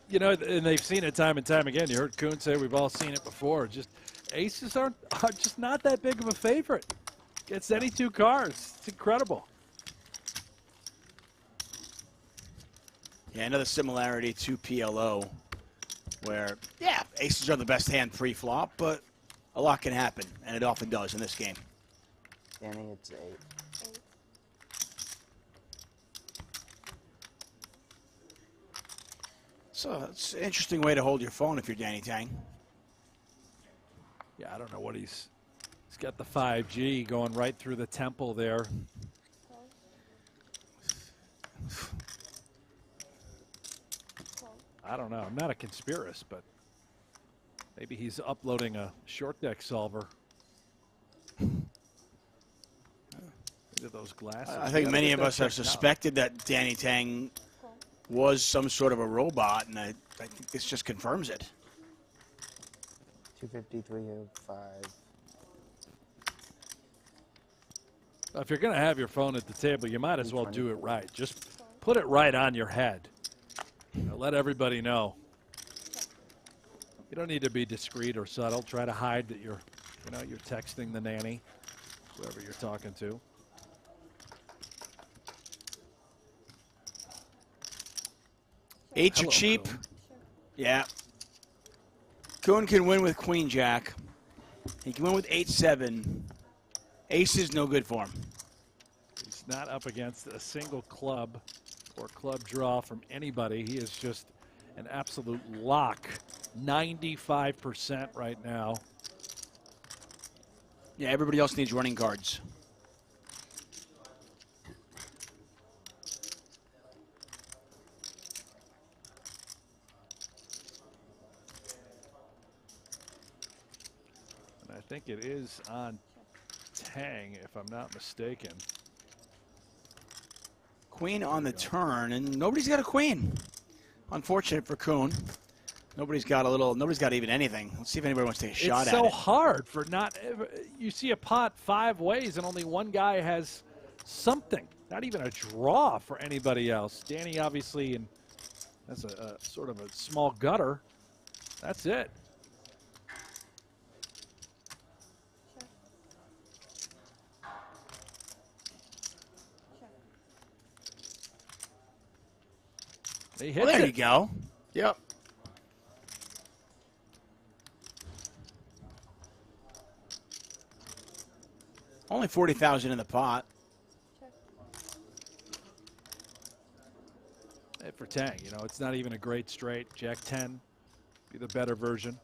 You know, and they've seen it time and time again. You heard Koon say we've all seen it before. Just aces are just not that big of a favorite. Gets any two cards. It's incredible. Yeah, another similarity to PLO where, yeah, aces are the best hand pre-flop, but a lot can happen, and it often does in this game. Danny, it's 8. So it's an interesting way to hold your phone if you're Danny Tang. Yeah, I don't know what he's got the 5G going right through the temple there. I don't know. I'm not a conspiracist, but Maybe he's uploading a short deck solver. Look at those glasses. I think many of us have suspected that Danny Tsang was some sort of a robot, and I think this just confirms it. 253.05. If you're going to have your phone at the table, you might as well do it right. Just put it right on your head. Let everybody know. You don't need to be discreet or subtle. Try to hide that you're texting the nanny, whoever you're talking to. Eights are cheap. Koon. Yeah. Koon can win with queen jack. He can win with 8-7. Ace is no good for him. He's not up against a single club or club draw from anybody. He is just an absolute lock. 95% right now. Yeah, everybody else needs running cards. And I think it is on Tsang, if I'm not mistaken. Queen on the turn, and nobody's got a queen. Unfortunate for Koon. Nobody's got even anything. Let's see if anybody wants to take a shot at it. It's so hard for not, you see a pot 5 ways and only one guy has something. Not even a draw for anybody else. Danny obviously, and that's a sort of a small gutter. That's it. They hit Well, there it. you go. Yep. Only 40,000 in the pot. For Tsang, it's not even a great straight. Jack 10, be the better version.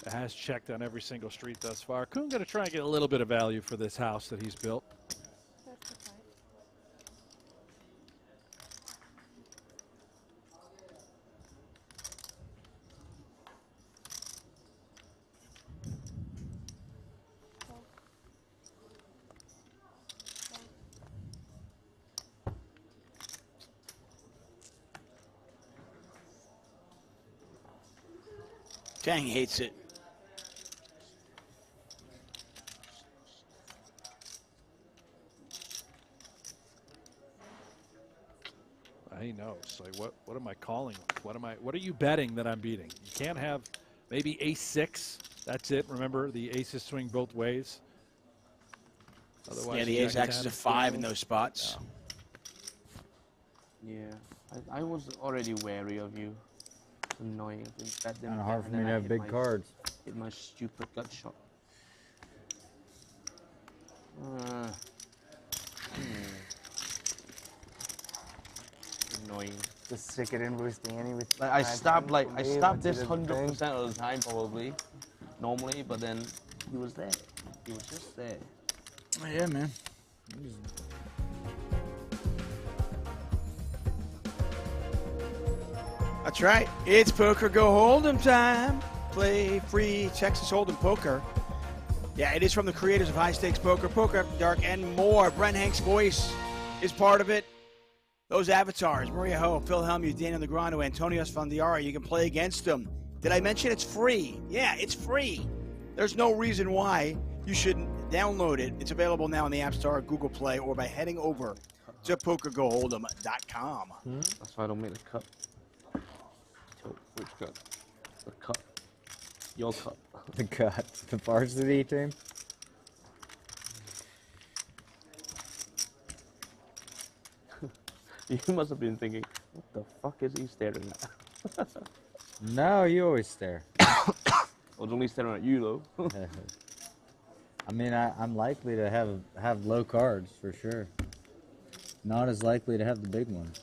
It has checked on every single street thus far. Koon going to try and get a little bit of value for this house that he's built. Tsang hates it. He knows. Like, what am I calling? What are you betting that I'm beating? You can't have maybe ace-6. That's it. Remember, the aces swing both ways. Otherwise, Yeah, the ace acts as a 5 in those spots. Yeah, I was already wary of you. Annoying. That Kind of hard for me to have big cards. Hit my stupid gut shot. Annoying. Just stick it in with Danny with. Like I stopped this 100% of the time probably, normally, but then he was there. He was just there. Oh, yeah, man. That's right. It's PokerGO Hold'em time. Play free Texas Hold'em poker. Yeah, it is from the creators of High Stakes Poker, Poker After Dark, and more. Brent Hank's voice is part of it. Those avatars, Maria Ho, Phil Hellmuth, Daniel Negreanu, Antonio Esfandiari, you can play against them. Did I mention it's free? Yeah, it's free. There's no reason why you shouldn't download it. It's available now on the App Store, Google Play, or by heading over to PokerGoHold'em.com. That's why I don't make the cut. Which cut? The cut. Your cut. The cut. The varsity team. You must have been thinking, what the fuck is he staring at? No, you always stare. I was only staring at you, though. I mean, I'm likely to have low cards for sure. Not as likely to have the big ones.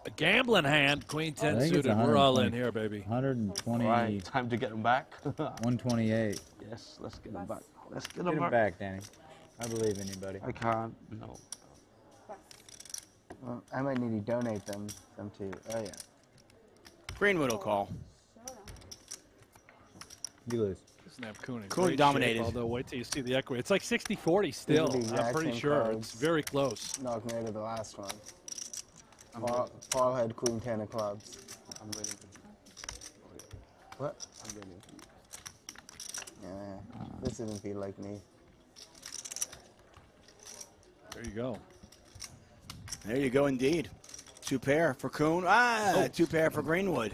A gambling hand, Queen 10 suited. We're all in here, baby. 120. Right, time to get them back. 128. Yes, let's get them back. Let's get Get them him back. back, Danny. I believe in you, buddy. I can't. No. Well, I might need to donate them too. Oh yeah. Greenwood will call. You lose. Doesn't have Koon in Koon great dominated. shape, although wait till you see the equity. It's like 60-40 still. These are the I'm exact pretty same sure. cards. It's very close. Knocked me out of the last one. Paul had Queen 10 of clubs. I'm ready. What? I'm ready. Yeah, this didn't feel like me. There you go. There you go, indeed. 2 pair for Koon. Ah, 2 pair for Greenwood.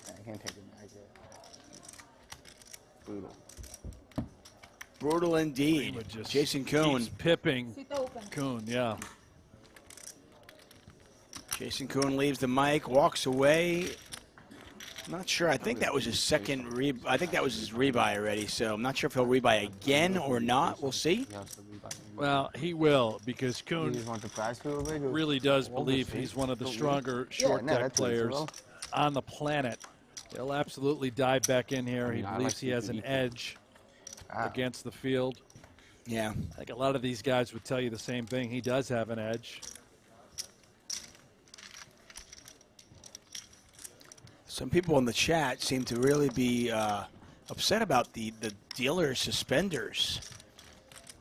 I can't take it back yet. Brutal. Brutal indeed. Greenwood just Jason Koon. keeps pipping Koon, yeah. Jason Koon leaves the mic, walks away. Not sure. I think that was his second I think that was his rebuy already. So I'm not sure if he'll rebuy again or not. We'll see. Well, he will, because You Koon just want the prize pool big? or- really does believe he's one of the stronger short no, deck that's players reasonable. on the planet. He'll absolutely dive back in here. He I believes like he has an CPV. edge against the field. Yeah. I think a lot of these guys would tell you the same thing. He does have an edge. Some people in the chat seem to really be upset about the dealer suspenders.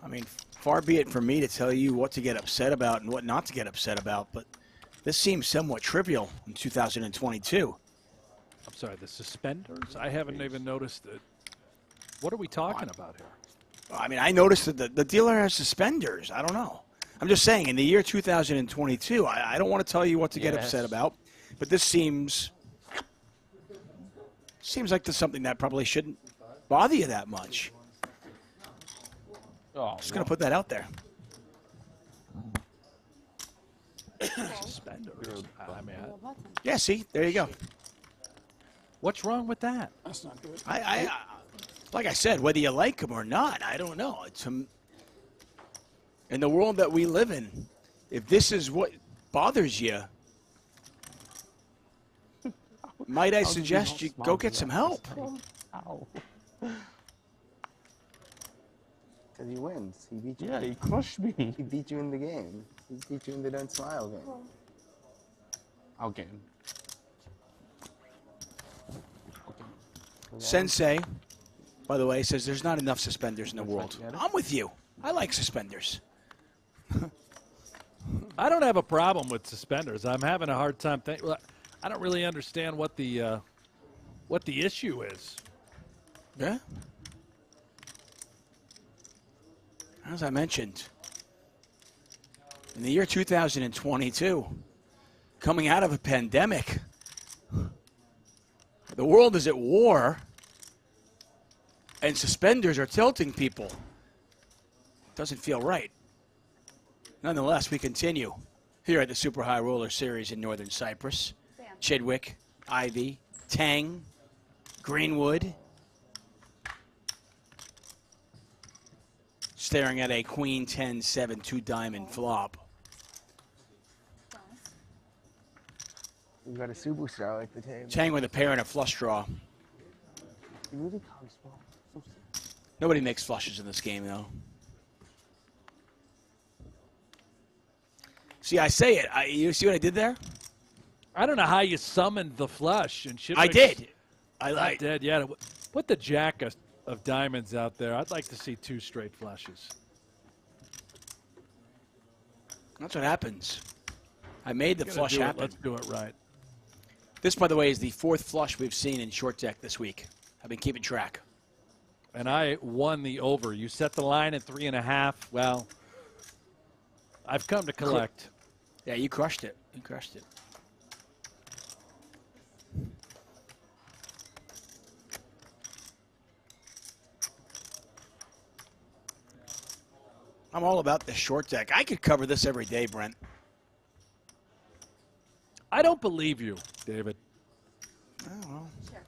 I mean, far be it from me to tell you what to get upset about and what not to get upset about, but this seems somewhat trivial in 2022. I'm sorry, the suspenders? I haven't even noticed it. What are we talking about here? I mean, I noticed that the dealer has suspenders. I don't know. I'm just saying, in the year 2022, I don't want to tell you what to get upset about, but this seems like there's something that probably shouldn't bother you that much. Just going to put that out there. Suspenders. I mean, Yeah, see? There you go. what's wrong with that? That's not good. I like I said, whether you like them or not, I don't know. It's in the world that we live in, if this is what bothers you, might I suggest you go get some help? Ow. Because he wins. He beat you. Yeah, he crushed me. He beat you in the game. He beat you in the Don't Smile game. I'll get him. Sensei, by the way, says there's not enough suspenders in the world. I'm with you. I like suspenders. I don't have a problem with suspenders. I'm having a hard time thinking. I don't really understand what the issue is. Yeah. As I mentioned, in the year 2022, coming out of a pandemic, the world is at war, and suspenders are tilting people. Doesn't feel right. Nonetheless, we continue here at the Super High Roller Series in Northern Cyprus. Chidwick, Ivey, Tsang, Greenwood. Staring at a Queen 10-7 2-diamond flop. We've got a superstar at the table. Tsang with a pair and a flush draw. He really comes well. So sick. Nobody makes flushes in this game, though. See, I say it. You see what I did there? I don't know how you summoned the flush. And I did. I did, yeah. Put the jack of diamonds out there. I'd like to see 2 straight flushes. That's what happens. I made the flush happen. Let's do it right. This, by the way, is the 4th flush we've seen in short deck this week. I've been keeping track. And I won the over. You set the line at 3.5. Well, I've come to collect. Yeah, you crushed it. You crushed it. I'm all about the short deck. I could cover this every day, Brent. I don't believe you, David. I don't know. Sure.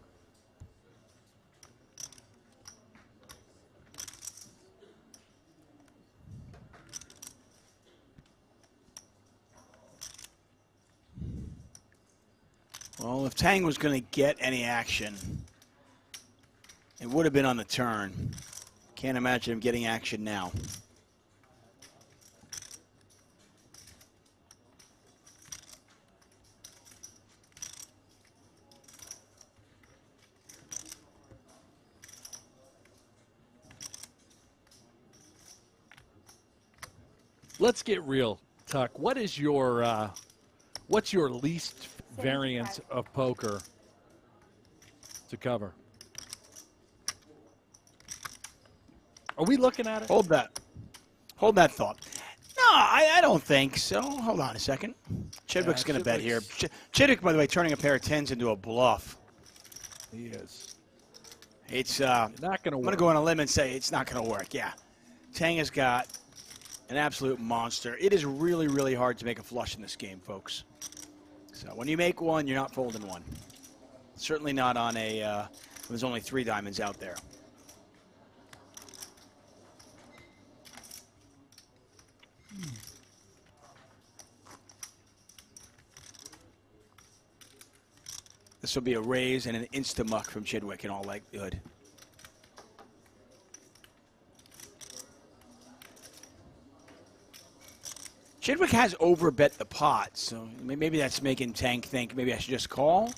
Well, if Tsang was going to get any action, it would have been on the turn. Can't imagine him getting action now. Let's get real, Tuck. What is your what's your least variant of poker to cover? Are we looking at it? Hold that thought. No, I don't think so. Hold on a second. Chidwick's going to bet here. Chidwick, by the way, turning a pair of 10s into a bluff. He is. It's not going to work. I'm going to go on a limb and say it's not going to work. Yeah. Tsang has got an absolute monster. It is really, really hard to make a flush in this game, folks. So when you make one, you're not folding one. Certainly not on a when there's only 3 diamonds out there. This will be a raise and an insta-muck from Chidwick in all likelihood. Chidwick has overbet the pot, so maybe that's making Tsang think maybe I should just call.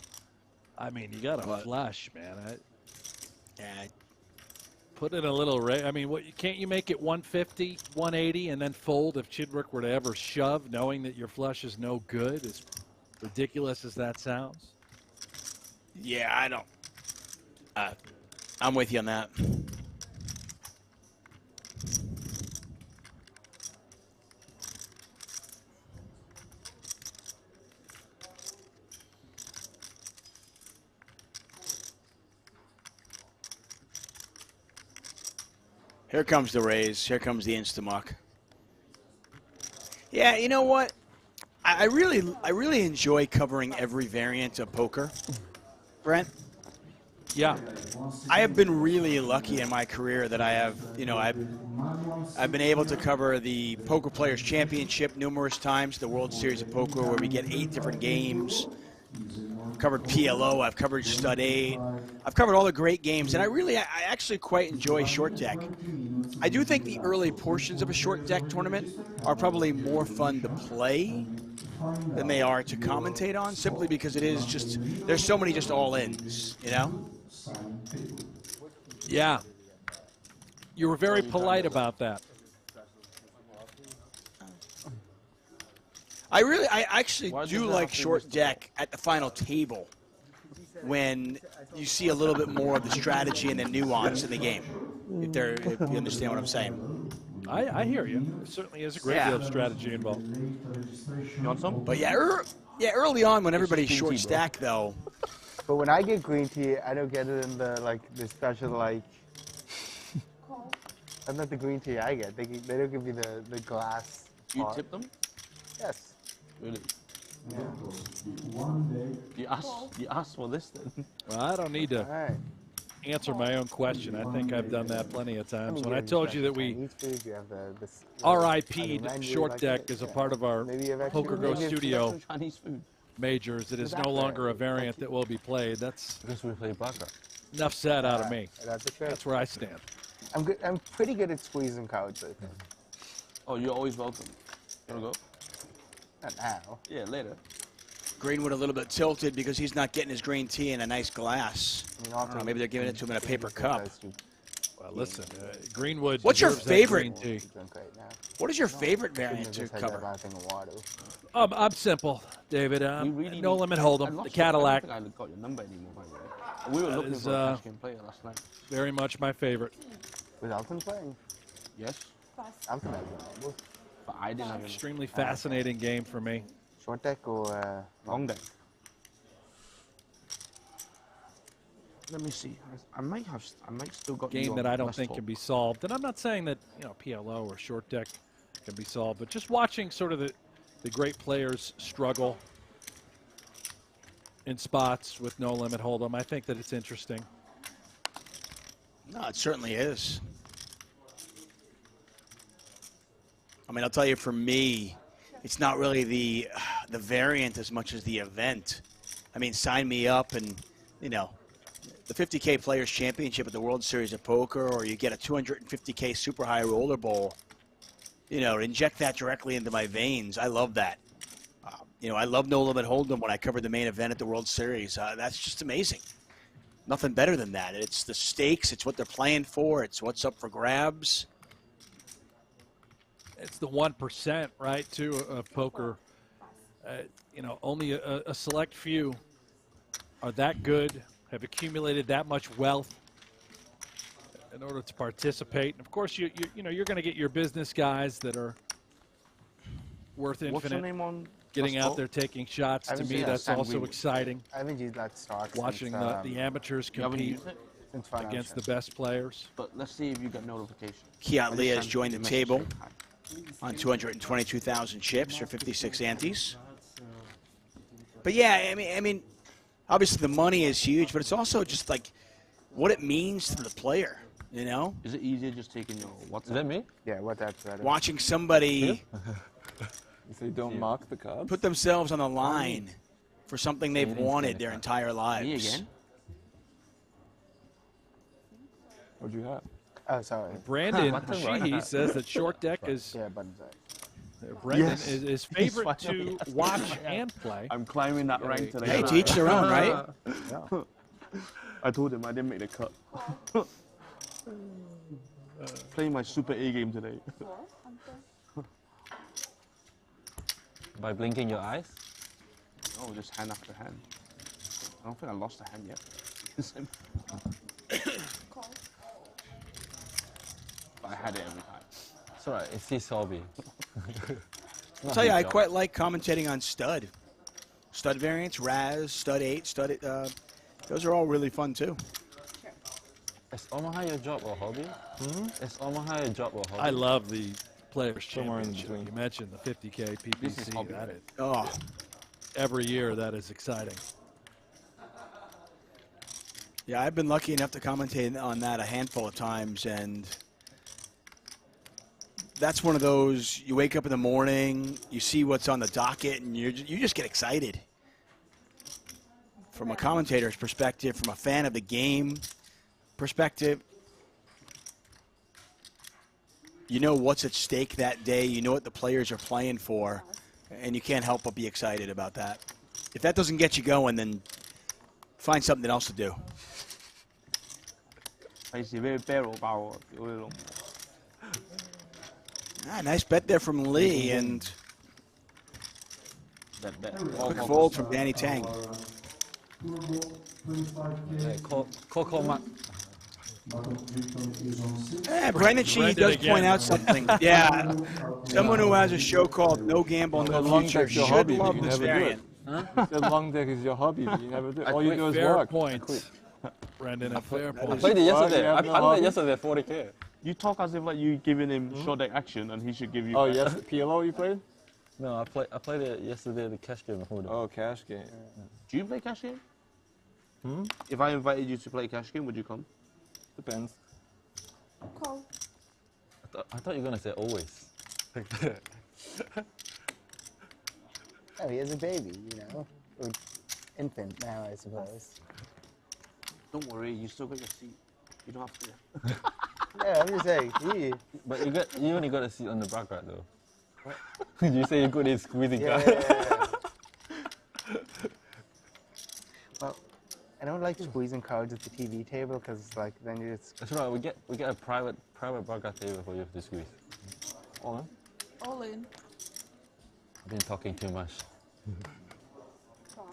I mean, you got a flush, man. Yeah. Put in a little raise. I mean, what can't you make it 150, 180, and then fold if Chidwick were to ever shove, knowing that your flush is no good? As ridiculous as that sounds. Yeah, I don't. I'm with you on that. Here comes the raise. Here comes the insta-muck. Yeah, you know what? I really enjoy covering every variant of poker. Brent? Yeah. I have been really lucky in my career that I have, you know, I've been able to cover the Poker Players Championship numerous times, the World Series of Poker, where we get 8 different games. I've covered PLO, I've covered Stud 8. I've covered all the great games, and I actually quite enjoy short deck. I do think the early portions of a short deck tournament are probably more fun to play than they are to commentate on, simply because it is just, there's so many just all-ins, you know? Yeah. You were very polite about that. I actually do like short deck at the final table when you see a little bit more of the strategy and the nuance in the game, if you understand what I'm saying. I hear you. There certainly is a great deal of strategy involved. You want some? But yeah, early on when everybody's short stack though. But when I get green tea, I don't get it in the special That's not the green tea I get. They don't give me the glass. You part. tip them? Yes. Really? Yeah. You asked for this then. Well, I don't need to answer my own question. I think I've done that plenty of times. When I told you that we RIP'd Short Deck as a part of our PokerGO studio majors, it is no longer a variant that will be played. That's because we play poker. Enough said out of me. That's where I stand. I'm pretty good at squeezing cards, I think. Oh, you're always welcome. You wanna go? Not now. Yeah, later. Greenwood a little bit tilted because he's not getting his green tea in a nice glass. I don't know, maybe they're giving it to him in a paper cup. Well, listen, Greenwood. What's your deserves that favorite? green tea. What is your favorite variant to cover? I'm simple, David. No limit hold'em. The Cadillac. I don't think I got your number anymore, by the way. We were looking for a cash game player last night. Very much my favorite. Was Elston playing? Yes. Elston has one. But I didn't have Extremely fascinating game for me. Short deck or long deck? Let me see. I might still got Game that I don't think can be solved. And I'm not saying that, you know, PLO or short deck can be solved, but just watching sort of the great players struggle in spots with no limit hold'em, I think that it's interesting. No, it certainly is. I mean, I'll tell you, for me, it's not really the variant as much as the event. I mean, sign me up and, you know, the 50K Players Championship at the World Series of Poker, or you get a 250K Super High Roller Bowl, you know, inject that directly into my veins. I love that. You know, I love No Limit Hold'em when I covered the main event at the World Series. That's just amazing. Nothing better than that. It's the stakes. It's what they're playing for. It's what's up for grabs. It's the 1%, right, too, of poker. You know, only a select few are that good, have accumulated that much wealth in order to participate. And of course, you know, you're going to get your business guys that are worth What's infinite. your name on Getting out there, taking shots. To me, that's also exciting. I haven't used that stock Watching since, the amateurs compete against the best players. But let's see if you got notification. Kiat Lee has joined the table on 222,000 chips for 56 antes. But yeah, I mean, obviously the money is huge, but it's also just like what it means to the player. You know? Is it easier just taking your WhatsApp? Is that me? Yeah, WhatsApp's better. Watching somebody so you don't mark the cards? put themselves on the line for something they've wanted their entire lives. Me again? What'd you have? Oh, sorry. Brandon Sheehy says that short deck is Brendan is his favorite to watch and play. I'm climbing that rank today. Hey, to each their own, right? Yeah. I told him I didn't make the cut. Playing my Super A game today. By blinking your eyes? No, just hand after hand. I don't think I lost a hand yet. But I had it every time. It's alright, it's his hobby. I'll tell you, I quite like commentating on stud. Stud variants, Raz, stud 8, stud. Those are all really fun too. Is Omaha your job or hobby? Is Omaha your job or hobby? I love the Players' Somewhere in Championship. between. You mentioned the 50K This is PPC. hobby. That is, oh, every year that is exciting. Yeah, I've been lucky enough to commentate on that a handful of times, and that's one of those, you wake up in the morning, you see what's on the docket, and you just get excited. From a commentator's perspective, from a fan of the game perspective, you know what's at stake that day, you know what the players are playing for, and you can't help but be excited about that. If that doesn't get you going, then find something else to do. Nice bet there from Lee, and quick fold from Danny Tsang. Coco Mac. Brendan Sheehy does point out something. Yeah, someone who has a show called No Gamble, No Future should love this variant. The long deck is your hobby, but you never do. All you do is Fair work. point, Brendan. A fair I point. played it yesterday. I played it yesterday 40K. You talk as if like you giving him short deck action and he should give you. Oh yes, PLO you played? No, I played it yesterday, the cash game. Oh, cash game. Do you play cash game? If I invited you to play cash game, would you come? Depends. Call. I thought you were gonna say always. Oh, he has a baby, you know, or infant now, I suppose. Don't worry, you still got your seat. You don't have to. Yeah, I'm just saying. But you only got a seat on the bracket though. Did you say you got this squeezing Yeah, card? Well, I don't like squeezing cards at the TV table because, like, then you just. That's right. We get a private bracket table for you to squeeze. All in. All in. I've been talking too much. Twice.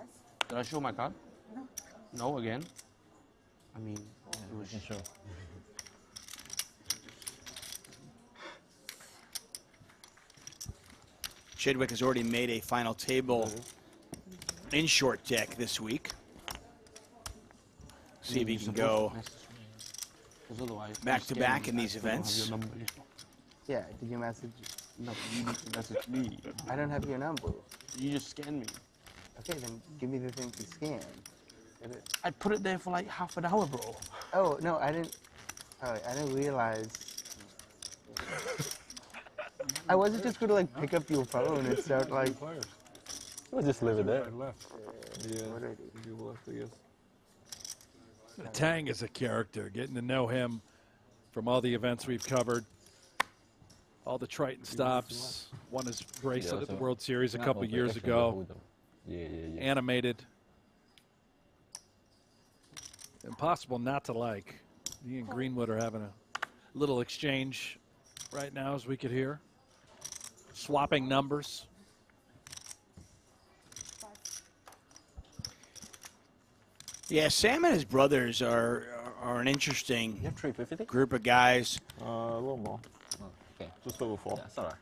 Did I show my card? No. No, again. I mean, it was sure. Chidwick has already made a final table in short deck this week. See if he can go back to back in these events. Yeah, did you message? No, you need to message me. I don't have your number. You just scan me. Okay, then give me the thing to scan. I put it there for like half an hour, bro. Oh no, I didn't. Oh, I didn't realize. I wasn't just gonna like pick up your phone and start like. We'll just leave it there. Yeah, you left, I guess. Tsang is a character. Getting to know him from all the events we've covered. All the Triton stops. Won his bracelet at the World Series a couple years ago. Yeah. Animated. Impossible not to like. He and Greenwood are having a little exchange right now, as we could hear. swapping numbers. Yeah, Sam and his brothers are an interesting group of guys. A little more. Okay. Just over 4. Yeah, it's alright.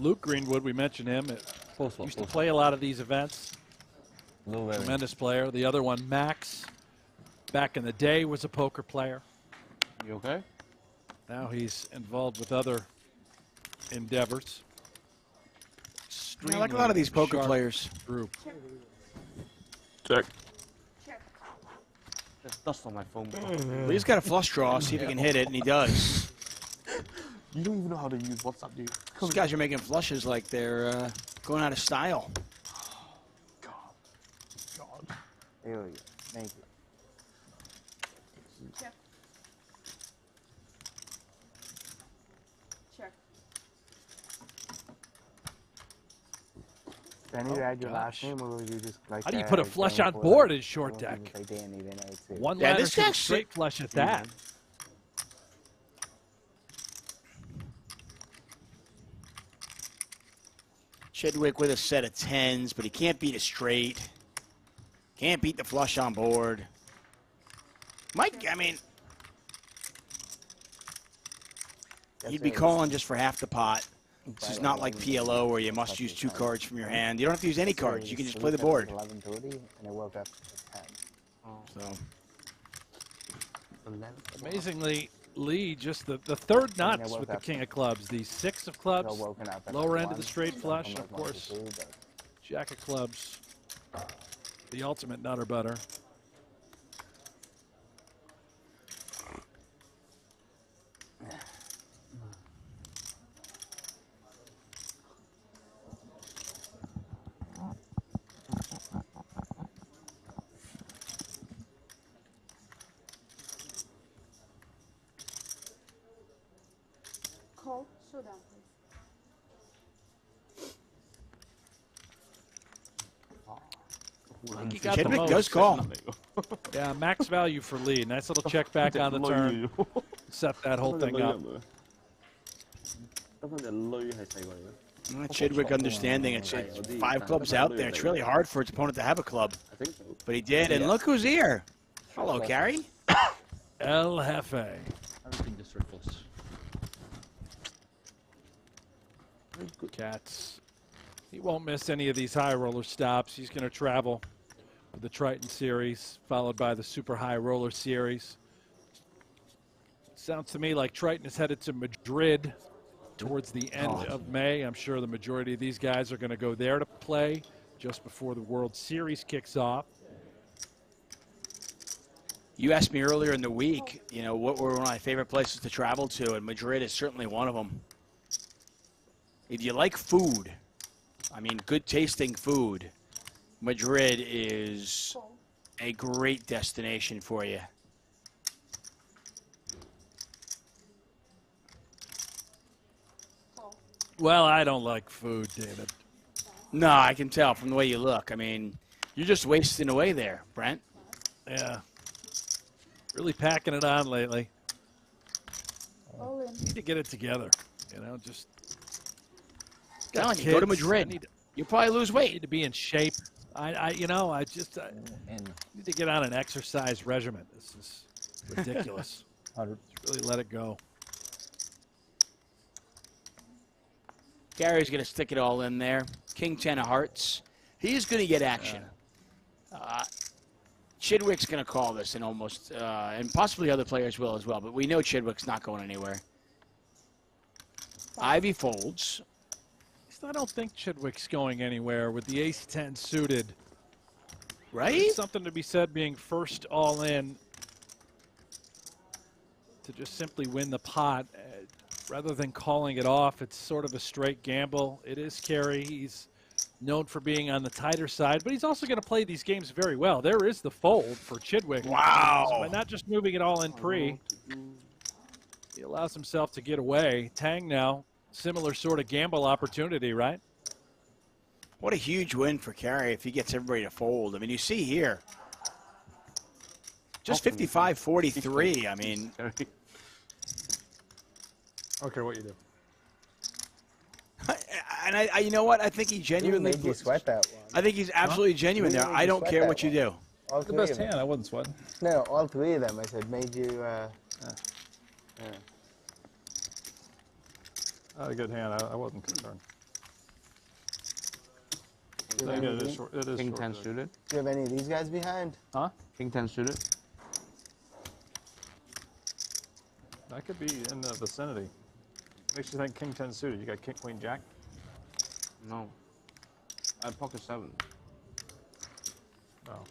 Luke Greenwood, we mentioned him. Used to play a lot of these events. Tremendous player. The other one, Max, back in the day was a poker player. You okay? Now he's involved with other endeavors. I like a lot of these poker Sharp players. Group. Check. There's dust on my phone, bro. Well, he's got a flush draw. See if he can hit it, and he does. You don't even know how to use WhatsApp, dude. These guys are making flushes like they're going out of style. There we go. Thank you. Check. Check. Danny, to add your last name, or will you just like? How do you put a flush on board in short deck? Danny, then I would say. One Yeah, ladder this to the guy's straight flush at that. Chidwick with a set of 10s, but he can't beat a straight. Can't beat the flush on board. Mike, I mean, he'd be calling just for half the pot. This is not like PLO where you must use 2 cards from your hand. You don't have to use any cards. You can just play the board. 11:30, and I woke up at 10. So, Amazingly, Lee, just the third nuts with the king of clubs. The 6 of clubs, lower end of the straight flush, of course. Jack of clubs, the ultimate nutter butter. Call. Show down, please. I think he got the Chidwick most. does call. Yeah, max value for Lee. Nice little check back on the turn. Set that whole thing up. Chidwick understanding it's 5 clubs out there. It's really hard for its opponent to have a club. But he did, and look who's here. Hello, Gary. El Jefe. Everything just surplus. Cats. He won't miss any of these high roller stops. He's going to travel with the Triton Series, followed by the Super High Roller Series. Sounds to me like Triton is headed to Madrid towards the end of May. I'm sure the majority of these guys are going to go there to play just before the World Series kicks off. You asked me earlier in the week, you know, what were one of my favorite places to travel to, and Madrid is certainly one of them. If you like food, I mean, good tasting food, Madrid is a great destination for you. Well, I don't like food, David. No, I can tell from the way you look. I mean, you're just wasting away there, Brent. Yeah. Really packing it on lately. All in. Need to get it together, you know, just Telling you, go to Madrid. You'll probably lose weight. Need to be in shape. I need to get on an exercise regimen. This is ridiculous. Really let it go. Gary's going to stick it all in there. King 10 of hearts. He's going to get action. Chidwick's going to call this, and almost, and possibly other players will as well. But we know Chidwick's not going anywhere. Ivey folds. I don't think Chidwick's going anywhere with the ace-10 suited. Right? There's something to be said being first all in to just simply win the pot. Rather than calling it off, it's sort of a straight gamble. It is Carey. He's known for being on the tighter side, but he's also going to play these games very well. There is the fold for Chidwick. Wow. So by not just moving it all in pre, he allows himself to get away. Tsang now, similar sort of gamble opportunity, right? What a huge win for Carey if he gets everybody to fold. I mean, you see here, just 55-43. I mean, Okay, what you do? and I you know what? I think he genuinely made you sweat that one. I think he's absolutely genuine there. I don't care what you do. All The three best of them. hand. I wasn't sweating. No, all three of them. I said made you. Yeah. I had a good hand. I wasn't concerned. Do you Then have again, any- it is short. It is King short 10 good. suited. Do you have any of these guys behind? Huh? King 10 suited. That could be in the vicinity. Makes you think King 10 suited. You got King Queen Jack. No. I had pocket 7. Oh.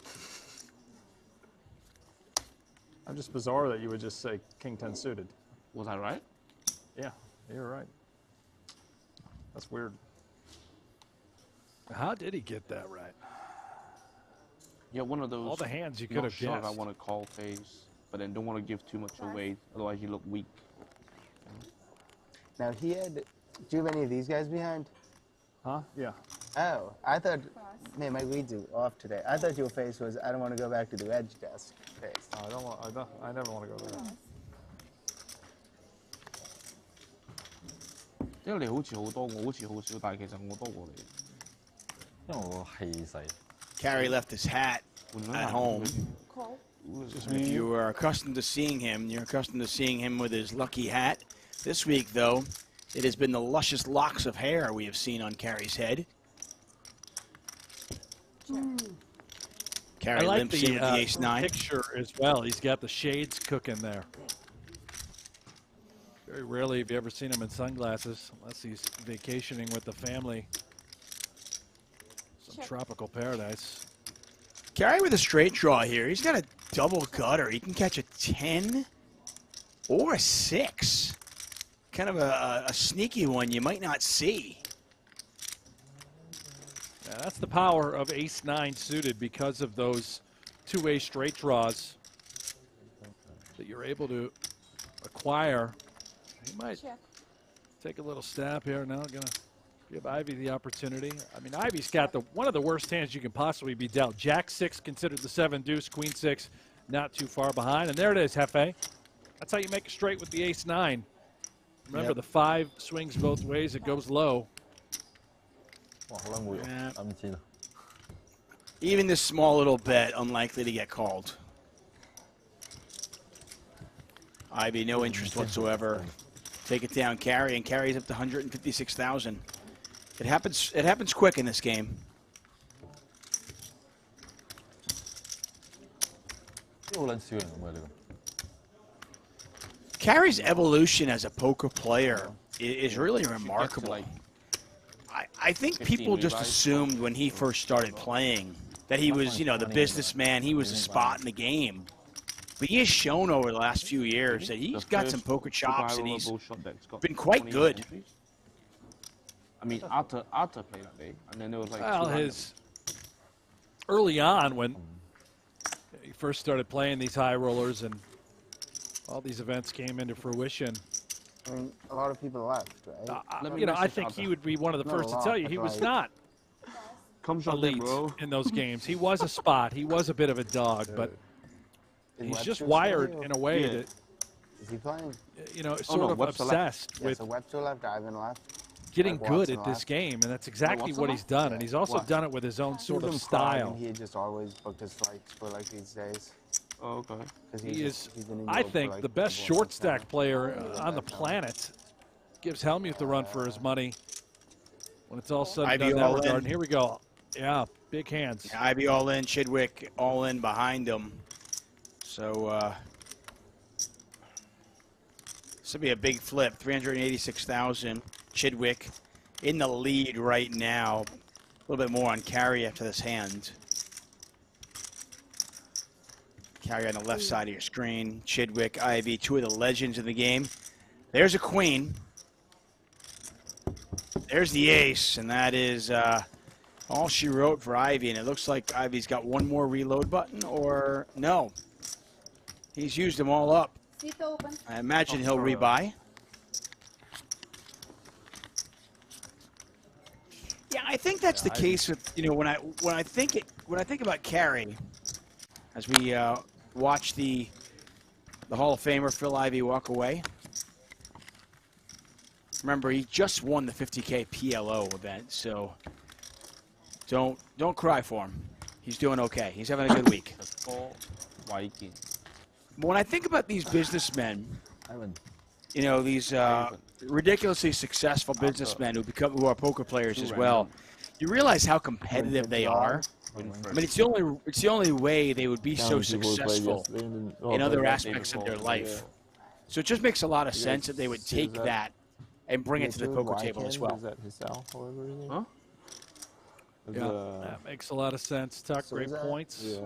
I'm just bizarre that you would just say King 10 suited. Was I right? Yeah, you're right. That's weird. How did he get that right? Yeah, one of those. All the hands you could not have sure if I guessed. want to call phase, but then don't want to give too much away, otherwise you look weak. Now he had. Do you have any of these guys behind? Huh? Yeah. Oh, I thought. Man, my reads are off today. I thought your face was. I don't want to go back to the edge desk face. I don't want. I never want to go there. 因為你好似好多，我好似好少，但係其實我多過你。因為我氣勢。 Carey left his hat at home. Call. If you are accustomed to seeing him, you're accustomed to seeing him with his lucky hat. This week, though, it has been the luscious locks of hair we have seen on Carey's head. Carey I like limps in with the ace-9. picture as well. He's got the shades cooking there. Very rarely have you ever seen him in sunglasses, unless he's vacationing with the family. Some tropical paradise. Carey with a straight draw here. He's got a double gutter. He can catch a 10 or a 6. Kind of a sneaky one you might not see. Yeah, that's the power of ace-9 suited because of those two-way straight draws that you're able to acquire. He might take a little stab here now. Gonna give Ivey the opportunity. I mean, Ivey's got one of the worst hands you can possibly be dealt. Jack 6 considered the 7 deuce, Queen 6 not too far behind. And there it is, Hefe. That's how you make it straight with the ace-9. Remember, the 5 swings both ways. It goes low. Yeah. Even this small little bet, unlikely to get called. Ivey, no interest whatsoever. Take it down, Carey, and Carey's up to 156,000. It happens quick in this game. Carey's evolution as a poker player is really remarkable. I think people just assumed when he first started playing that he was, you know, the businessman, he was a spot in the game. But he has shown over the last few years that he's got some poker chops and he's been quite good. I mean, Arthur played that day, and then there was like. Well, early on when he first started playing these high rollers and all these events came into fruition. I mean, a lot of people left, right? You know, I think he would be one of the first to tell you he was not elite in those games. He was a spot. He was a bit of a dog, but he's just wired in a way that, Is he playing? you know, sort of obsessed with so Webster left, Ivan left. getting good Watson at this left. game, and that's exactly what he's done. And he's also done it with his own sort of style. He had just always booked his flights for like these days. Oh, okay. He is, I think, the best short stack player on the planet. Gives Helmuth the run for his money when it's all said and done in that regard. And here we go. Yeah, big hands. Yeah, Ivey all in, Chidwick all in behind him. So this will be a big flip. 386,000. Chidwick in the lead right now. A little bit more on Carey after this hand. Carey on the left side of your screen. Chidwick, Ivey, two of the legends in the game. There's a queen. There's the ace, and that is all she wrote for Ivey. And it looks like Ivey's got one more reload button, or no. He's used them all up. I imagine he'll rebuy. Yeah, I think that's the case with, you know, when I think about Carey, as we watch the Hall of Famer Phil Ivey walk away. Remember, he just won the 50K PLO event, so don't cry for him. He's doing okay. He's having a good week. When I think about these businessmen, you know, these ridiculously successful businessmen who are poker players as well, you realize how competitive they are. I mean, it's the only way they would be so successful in other aspects of their life. So it just makes a lot of sense that they would take that and bring it to the poker table as well. Huh? Yeah, that makes a lot of sense, Tuck. Great points.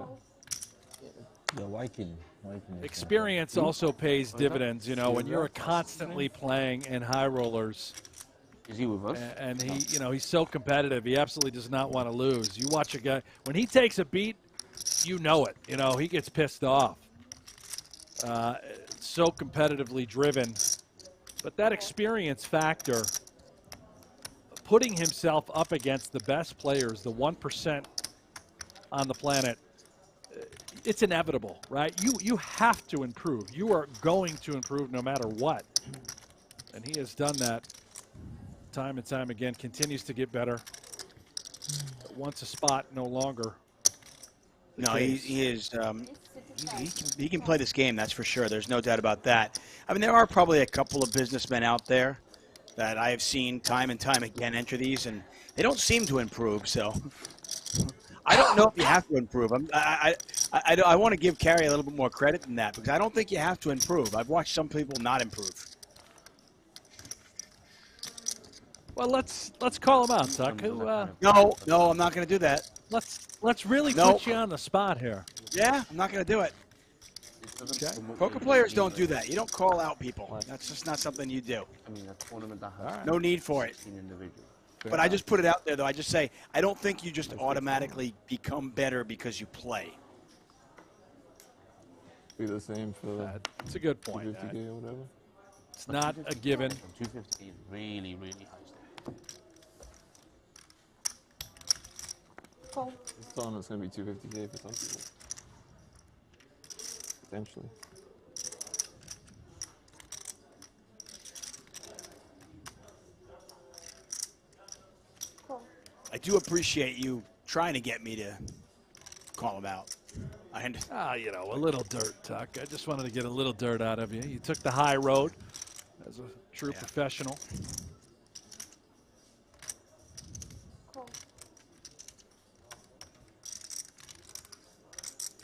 The Viking. Experience also pays dividends, you know, when you're constantly playing in high rollers. Is he with us? And he, you know, he's so competitive. He absolutely does not want to lose. You watch a guy, when he takes a beat, you know it. You know, he gets pissed off. So competitively driven. But that experience factor, putting himself up against the best players, the 1% on the planet, it's inevitable, right? You have to improve. You are going to improve no matter what. And he has done that time and time again, continues to get better. But once a spot, no longer. No, he is. He can play this game, that's for sure. There's no doubt about that. I mean, there are probably a couple of businessmen out there that I have seen time and time again enter these, and they don't seem to improve. So I don't know if you have to improve. I want to give Carrie a little bit more credit than that, because I don't think you have to improve. I've watched some people not improve. Well, let's call him out, Tuck. No, I'm not going to do that. Let's really put you on the spot here. Yeah, I'm not going to do it. Okay. Poker players don't do that. You don't call out people. That's just not something you do. I mean, a tournament that has No need for it. But I just put it out there, though. I just say, I don't think you just automatically become better because you play. Be the same for It's a good point. 250K or whatever. It's not a given. 250 is really, really high. This tournament's going to be 250K for some people. Potentially. I do appreciate you trying to get me to call him out. You know, a little dirt, Tuck. I just wanted to get a little dirt out of you. You took the high road as a true professional.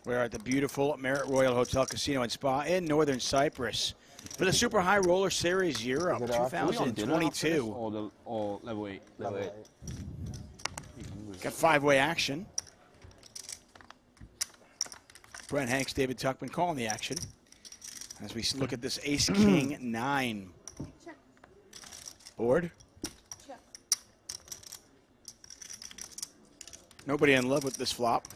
We're at the beautiful Marriott Royal Hotel Casino and Spa in Northern Cyprus for the Super High Roller Series Europe 2022. Or level 8. Level 8. Got five-way action. Brent Hanks, David Tuckman calling the action as we look at this Ace King 9 board. Nobody in love with this flop.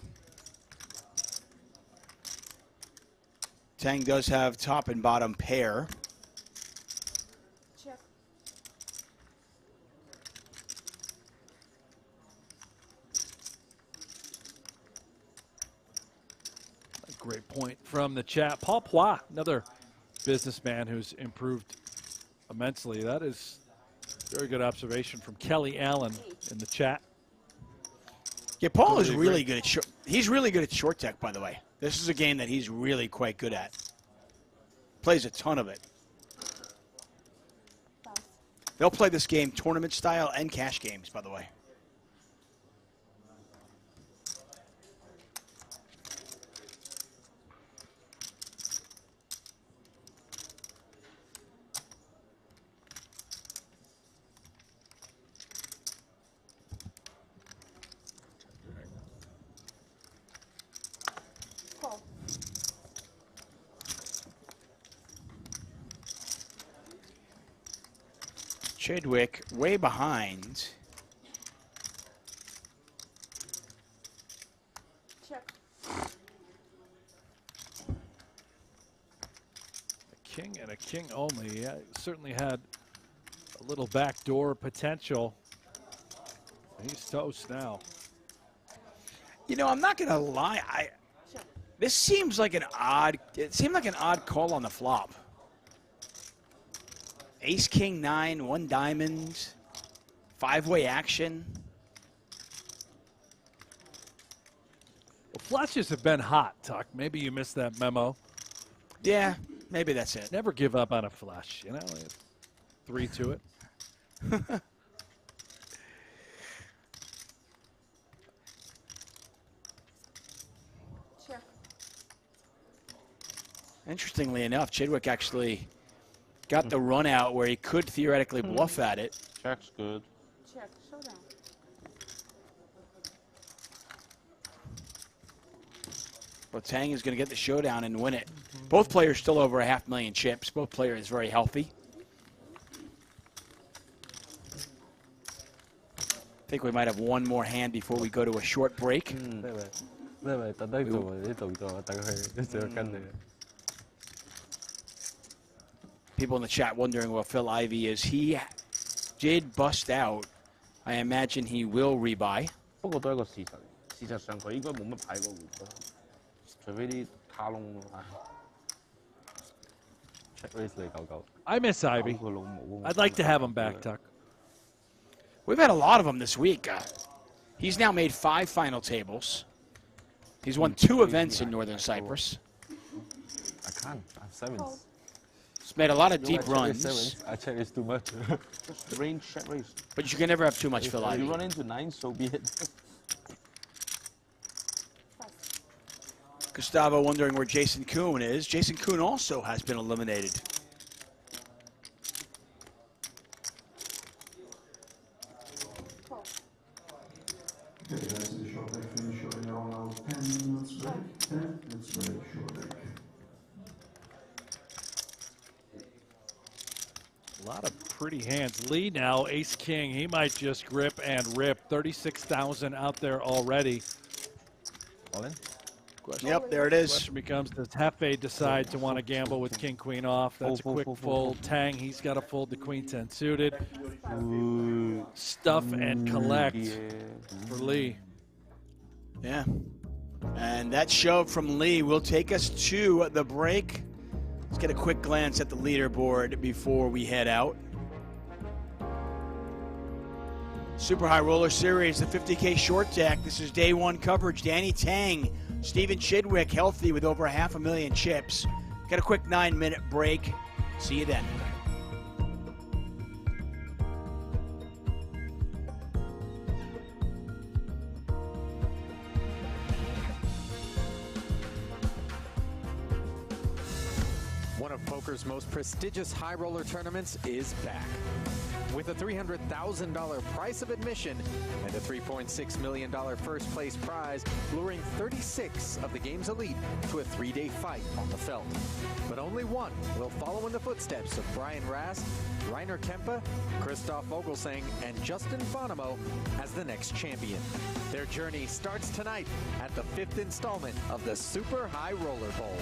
Tsang does have top and bottom pair. Check. A great point from the chat. Paul Poix, another businessman who's improved immensely. That is very good observation from Kelly Allen in the chat. Yeah, Paul is really good at short. He's really good at short tech, by the way. This is a game that he's really quite good at. Plays a ton of it. They'll play this game tournament style and cash games, by the way. Chadwick way behind. Check. A king and a king only. Yeah, certainly had a little backdoor potential. He's toast now. You know, I'm not gonna lie. This seems like an odd. It seemed like an odd call on the flop. Ace, king, 9, 1 diamond, 5-way action. Well, flushes have been hot, Tuck. Maybe you missed that memo. Yeah, maybe that's it. Never give up on a flush, you know? 3 to it. Check. Interestingly enough, Chidwick actually got the run out where he could theoretically bluff at it. Check's good. Check. Showdown. But Tsang is going to get the showdown and win it. Both players still over 500,000 chips. Both players very healthy. I think we might have one more hand before we go to a short break. People in the chat wondering where Phil Ivey is. He did bust out. I imagine he will rebuy. I miss Ivey. I'd like to have him back, Tuck. We've had a lot of them this week. He's now made 5 final tables. He's won 2 events in Northern Cyprus. I can't. I have 7s. He's made a lot of deep runs. I check it's too much. Just range, check raise. But you can never have too much, Phil If Ivey. you run into 9, so be it. Gustavo wondering where Jason Koon is. Jason Koon also has been eliminated. Okay, guys, the short break finish shortly around 10 minutes break. 10 minutes break, short break. A lot of pretty hands. Lee now, ace king. He might just grip and rip. 36,000 out there already. All in? Question, Yep, there it is. Question becomes, does Hefe decide to want to gamble with king, queen off? That's a quick fold. Tang, he's got to fold the queen 10 suited. Stuff and collect for Lee. Yeah. And that shove from Lee will take us to the break. Let's get a quick glance at the leaderboard before we head out. Super High Roller Series, the 50K short deck. This is day 1 coverage. Danny Tang, Stephen Chidwick, healthy with over 500,000 chips. Got a quick 9-minute break. See you then. One of poker's most prestigious high roller tournaments is back. With a $300,000 price of admission and a $3.6 million first place prize, luring 36 of the game's elite to a 3-day fight on the felt. But only one will follow in the footsteps of Brian Rast, Rainer Kempe, Christoph Vogelsang, and Justin Fonamo as the next champion. Their journey starts tonight at the 5th installment of the Super High Roller Bowl.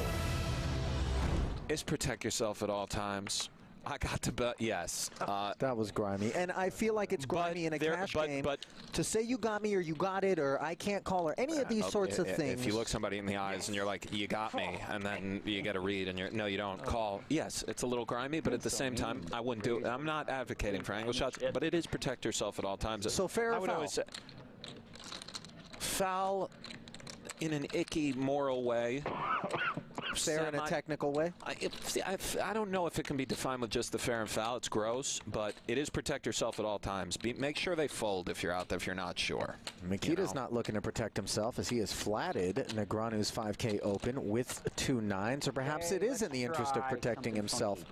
Is protect yourself at all times. I got to bet yes. That was grimy. And I feel like it's grimy in a cash game. But to say you got me or you got it or I can't call or any of these sorts of things. If you look somebody in the eyes and you're like, you got me, and then you get a read and you're, no, you don't call. Yes, it's a little grimy, but at the same time, I wouldn't do it. I'm not advocating for angle shots, but it is protect yourself at all times. So fair or I would foul? always say foul in an icky moral way. Fair in a technical way? I don't know if it can be defined with just the fair and foul. It's gross, but it is protect yourself at all times. Make sure they fold if you're out there, if you're not sure. Mikita's not looking to protect himself as he has flatted Negranu's 5K open with 2 9s, or perhaps it is in the interest of protecting himself,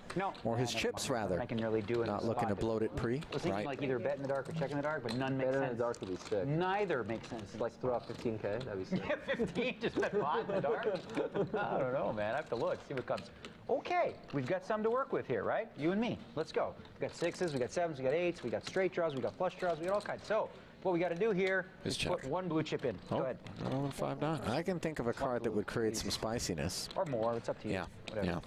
or his chips rather. I can really do it. Not looking to bloat it pre. I was thinking like either bet in the dark or check in the dark, but none makes sense. Bet in the dark would be sick. Neither makes sense. Like throw out 15K, that'd be sick. 15, just bet pot in the dark? I don't know, man. I have to look, see what comes. Okay, we've got some to work with here, right? You and me. Let's go. We got 6s, we got 7s, we got 8s, we got straight draws, we got flush draws, we got all kinds. So what we got to do here is put one blue chip in. Go ahead. 5-9. I can think of a card that would create some spiciness. Or more. It's up to you. Yeah. Whatever. Yeah.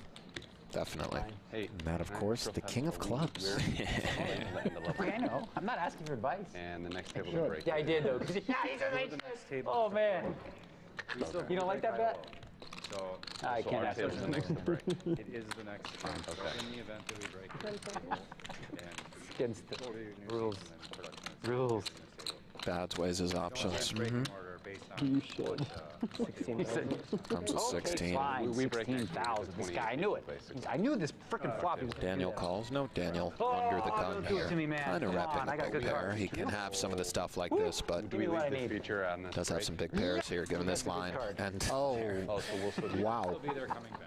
Definitely. And that, of course, the king of clubs. Okay, I know. I'm not asking for advice. And the next table to break. Yeah, I did, though. Yeah, he's a nice table. Oh, man. You don't like that bet? So, I so can't our ask table's the questions. next to break. It is the next turn. Okay. In the event that we break it. Against the rules. Rules. Bads weighs his options. You should. 16. He said, Comes with 16. Fine, We break 16,000. This guy, I knew it. I knew this freaking flop. He was gonna Daniel do that. calls. No, Daniel under the gun don't do it here. to me, man. Kind of Come wrapping on, I got a a big good pair. card. He can have some of the stuff like this, but Give me what I need. does have some big pairs here, given this line. And wow,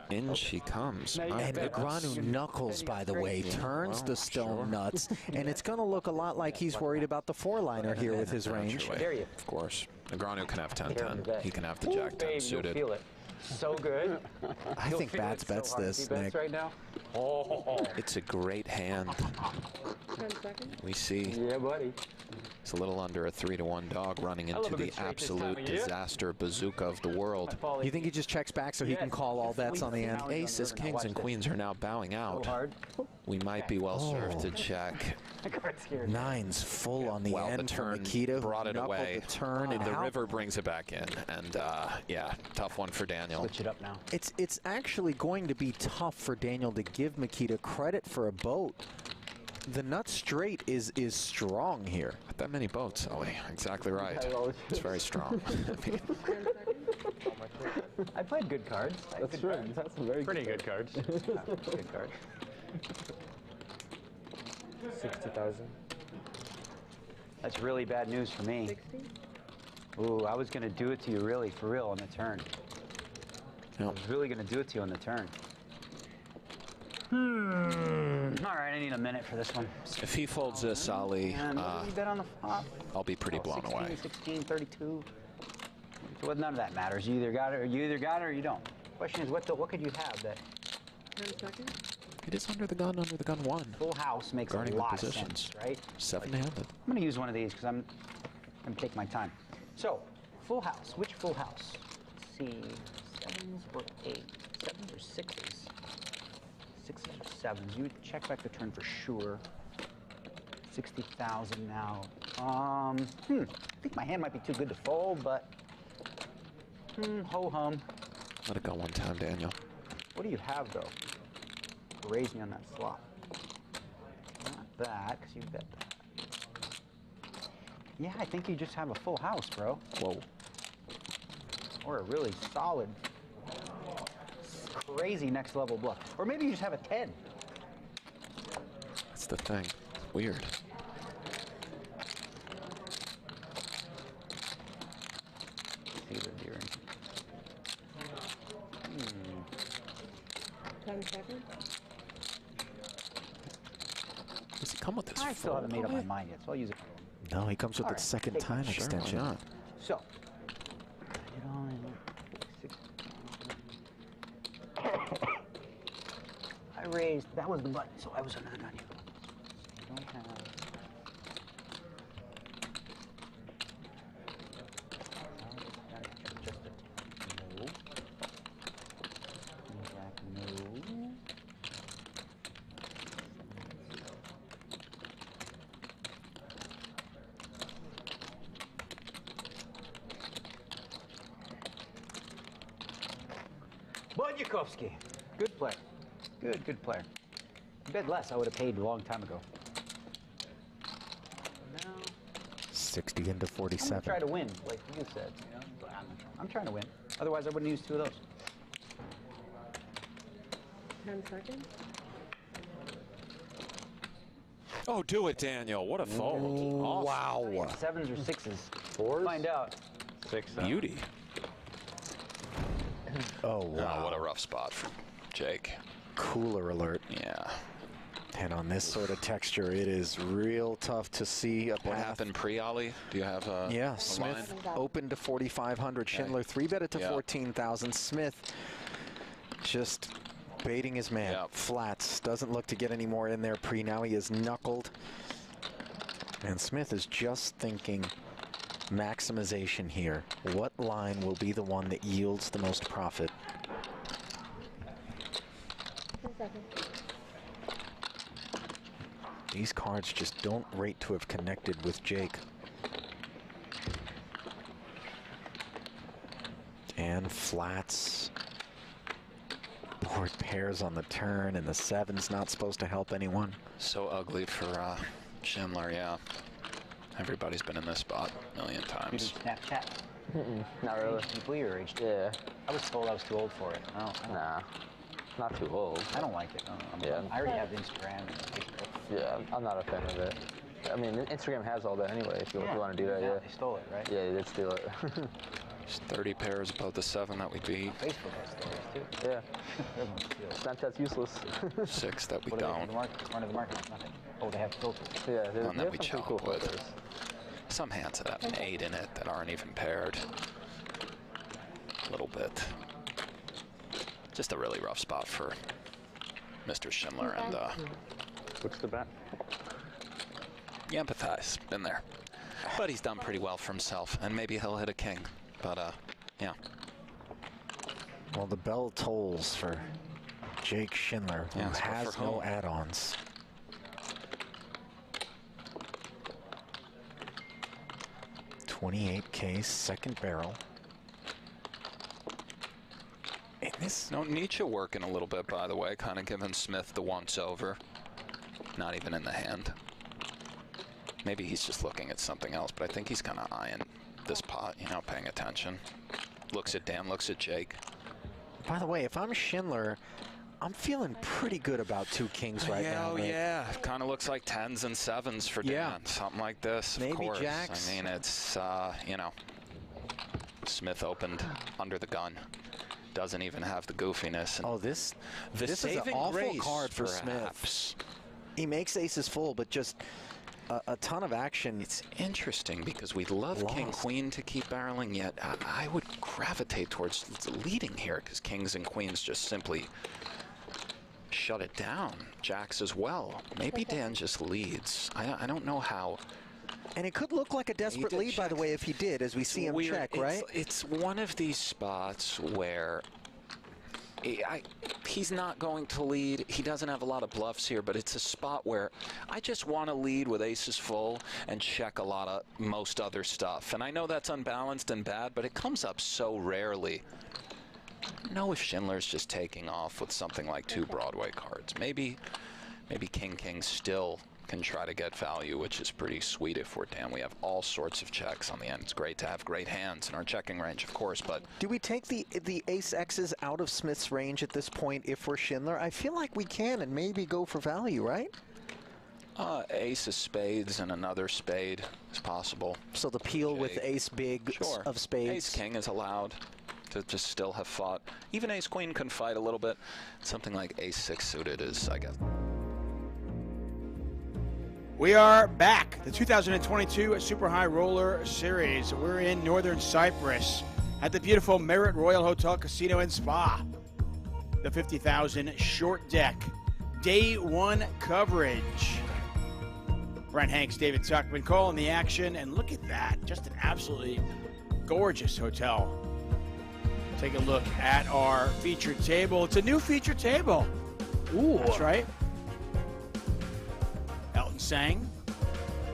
in she comes. And Negreanu knuckles, by the way, turns the stone nuts, and it's going to look a lot like he's worried about the four-liner here with his range. Of course. Negreanu can have 10-10. He can have the Jack 10 Babe, suited. you'll feel it. So good. I think Bats bets this, Nick. Right now. Oh. It's a great hand. 10 seconds. We see. Yeah, buddy. It's a little under a 3-to-1 dog running into the absolute disaster bazooka of the world. You think he just checks back so he can call all bets on the end? Aces, kings, and queens are now bowing out. We might be well served to check. Nines full on the end. The turn Mikita brought it away. The turn and the how- river brings it back in, and yeah, tough one for Daniel. Switch it up now. It's actually going to be tough for Daniel to give Mikita credit for a boat. The nut straight is strong here. Not that many boats, Ali. Exactly right. It's very strong. I played good cards. That's right. That's some very Pretty good cards. Good card. 60,000. That's really bad news for me. 60? Ooh, I was going to do it to you really, for real, on the turn. I was really going to do it to you on the turn. All right, I need a minute for this one. If he folds this, Ali, And what did you bet on the flop? I'll be pretty blown 16, away. 16, 32. Well, none of that matters. You either got it or you don't. Question is, what could you have that? 10 seconds. It is under the gun one. Full house makes Guarding a the lot of positions. sense, right? 7-handed. I'm going to use one of these because I'm going to take my time. So, full house. Which full house? Let's see. 7s or 8s? 7s or 6s? 6s or 7s. You would check back the turn for sure. 60,000 now. I think my hand might be too good to fold, but ho-hum. Let it go one time, Daniel. What do you have, though? Raise me on that flop. Not that, because you bet that. Yeah, I think you just have a full house, bro. Whoa. Or a really solid, crazy next level bluff. Or maybe you just have a 10. That's the thing. It's weird. See the deer. 10 seconds. Does he come with this? I still haven't made up my mind yet, so I'll use it. No, he comes with All the right, second take time it. Sure, why extension. not? So, get on in. 6. I raised, that was the button, so I was on you. You don't have. Badziakouski, good player. Good player. I bet less, I would have paid a long time ago. Now, 60 into I'm 47. gonna try to win, like you said. I'm trying to win. Otherwise, I wouldn't use 2 of those. 10 seconds. Oh, do it, Daniel. What a fold. Awesome. Wow. 7s or 6s? 4s? Find out. 6. Beauty. Oh, wow. Oh, what a rough spot for Jake. Cooler alert. Yeah. And on this sort of texture, it is real tough to see a path. What happened pre-Ali? Do you have a Yeah, a Smith line? opened to 4,500. Schindler 3-betted to 14,000. Smith just baiting his man. Flats. Doesn't look to get any more in there pre. Now he is knuckled. And Smith is just thinking maximization here. What line will be the one that yields the most profit? 10 seconds. These cards just don't rate to have connected with Jake. And flats. Board pairs on the turn, and the 7's not supposed to help anyone. So ugly for Schindler, yeah. Everybody's been in this spot a million You times. do Snapchat? Not really. Deeply or aged? Yeah. I was told I was too old for it. I don't Nah, not too old. I don't like it. Yeah. I already have Instagram and Facebook. Yeah, I'm not a fan of it. I mean, Instagram has all that anyway. If you want to do that, yeah. They stole it, right? Yeah, they did steal it. There's 30 pairs above the 7 that we beat. Facebook has stolen too. Yeah. Snapchat's useless. 6 that we What don't. The market, front of the market, nothing. Oh, they have filters. Yeah, they One that have we some chop cool with. filters. Some hands that have an 8 in it that aren't even paired. A little bit. Just a really rough spot for Mr. Schindler, and What's the bet? you empathize. Been there. But he's done pretty well for himself, and maybe he'll hit a king. But, yeah. Well, the bell tolls for Jake Schindler, who Yeah, so has for no whom? add-ons. $28K, second barrel. And this, No, Nietzsche working a little bit, by the way, kind of giving Smith the once-over. Not even in the hand. Maybe he's just looking at something else, but I think he's kind of eyeing this pot, you know, paying attention. Looks at Dan, looks at Jake. by the way, if I'm Schindler, I'm feeling pretty good about 2 kings right now. Oh, yeah. Kind of looks like 10s and 7s for Dan. Something like this, Maybe of course. jacks. I mean, it's, you know, Smith opened under the gun. Doesn't even have the goofiness. And this the is an saving awful grace, card for perhaps. Smith. He makes aces full, but just a ton of action. It's interesting because we'd love King Queen to keep barreling, yet I would gravitate towards leading here because Kings and Queens just simply shut it down. Jacks as well. Maybe Dan just leads. I don't know how. And it could look like a desperate lead, by the way, if he did, as we see him Weird. check, right? It's one of these spots where he's not going to lead. He doesn't have a lot of bluffs here, but it's a spot where I just want to lead with aces full and check a lot of most other stuff. And I know that's unbalanced and bad, but it comes up so rarely. I don't know if Schindler's just taking off with something like 2 Broadway cards. Maybe King still can try to get value, which is pretty sweet if we're Dan. We have all sorts of checks on the end. It's great to have great hands in our checking range, of course, but do we take the ace X's out of Smith's range at this point if we're Schindler? I feel like we can and maybe go for value, right? Ace of spades and another spade is possible. So the peel with ace big of spades. Ace king is allowed to just still have fought. Even ace queen can fight a little bit. Something like ace 6 suited is, I guess. We are back. The 2022 Super High Roller Series. We're in Northern Cyprus at the beautiful Merit Royal Hotel Casino and Spa. The 50,000 short deck. Day 1 coverage. Brent Hanks, David Tuckman calling the action. And look at that. Just an absolutely gorgeous hotel. Take a look at our featured table. It's a new featured table. Ooh. That's right. Tsang,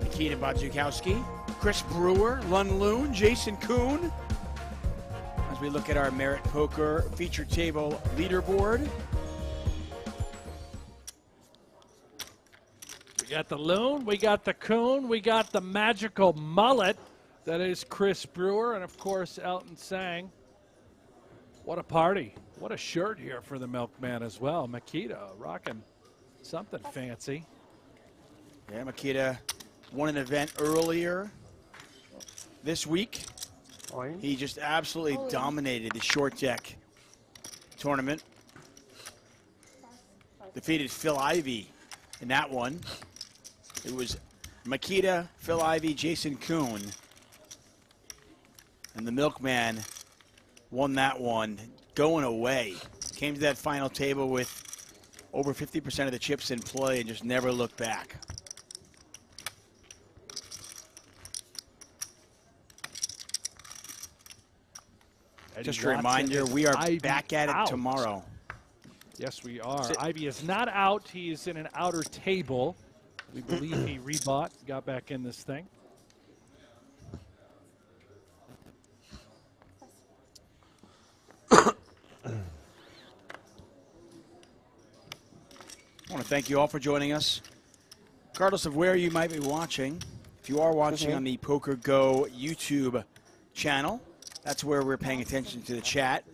Mikita Badziakouski, Chris Brewer, Loon, Jason Koon. As we look at our Merit Poker feature table leaderboard. We got the Loon, we got the Koon, we got the magical mullet. That is Chris Brewer, and of course, Elton Tsang. What a party. What a shirt here for the Milkman as well. Mikita rocking something fancy. Yeah, Mikita won an event earlier this week. He just absolutely dominated the short deck tournament. Defeated Phil Ivey in that one. It was Mikita, Phil Ivey, Jason Koon. And the Milkman won that one going away. Came to that final table with over 50% of the chips in play and just never looked back. Just a reminder, we are back at it tomorrow. Yes, we are. Ivey is not out. He is in an outer table. We believe he rebought, got back in this thing. I want to thank you all for joining us. Regardless of where you might be watching, if you are watching on the PokerGo YouTube channel, that's where we're paying attention to the chat.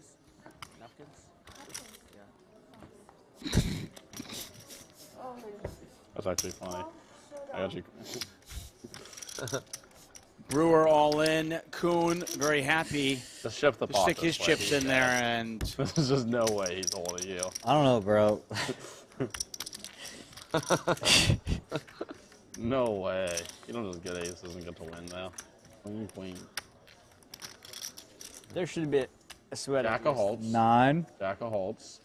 That's actually funny. I got you. Brewer all in. Koon very happy to ship the to pot stick this his way, chips in there, guys. and There's just no way he's holding you. I don't know, bro. No way. You don't just get aces and get to win now. Queen, queen. There should be a sweat. Jack of hearts. 9. Jack of hearts.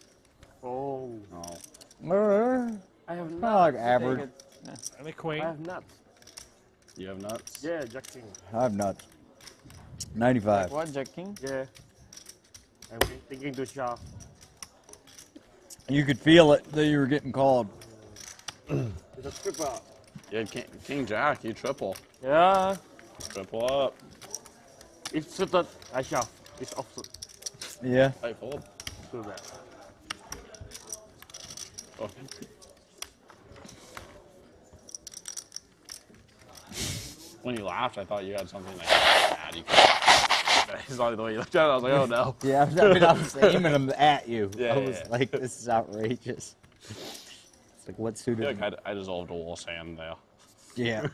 Oh. No. I have Kinda nuts. like average. And a queen. I have nuts. You have nuts? Yeah, Jack King. I have nuts. 95. What, Jack King? Yeah. I'm thinking to shove. You could feel it that you were getting called. It's a triple. Yeah, King Jack, you triple. Yeah. Triple up. It's suited. I shove. It's offsuit. Yeah. I fold. Do that. Oh. When you laughed, I thought you had something like bad. You He's not the way you looked at it. I was like, oh no. Yeah, I mean, I was aiming them at you. Yeah, I was yeah. like, this is outrageous. It's like, what I suited? feel like I dissolved a wall sand there. Yeah.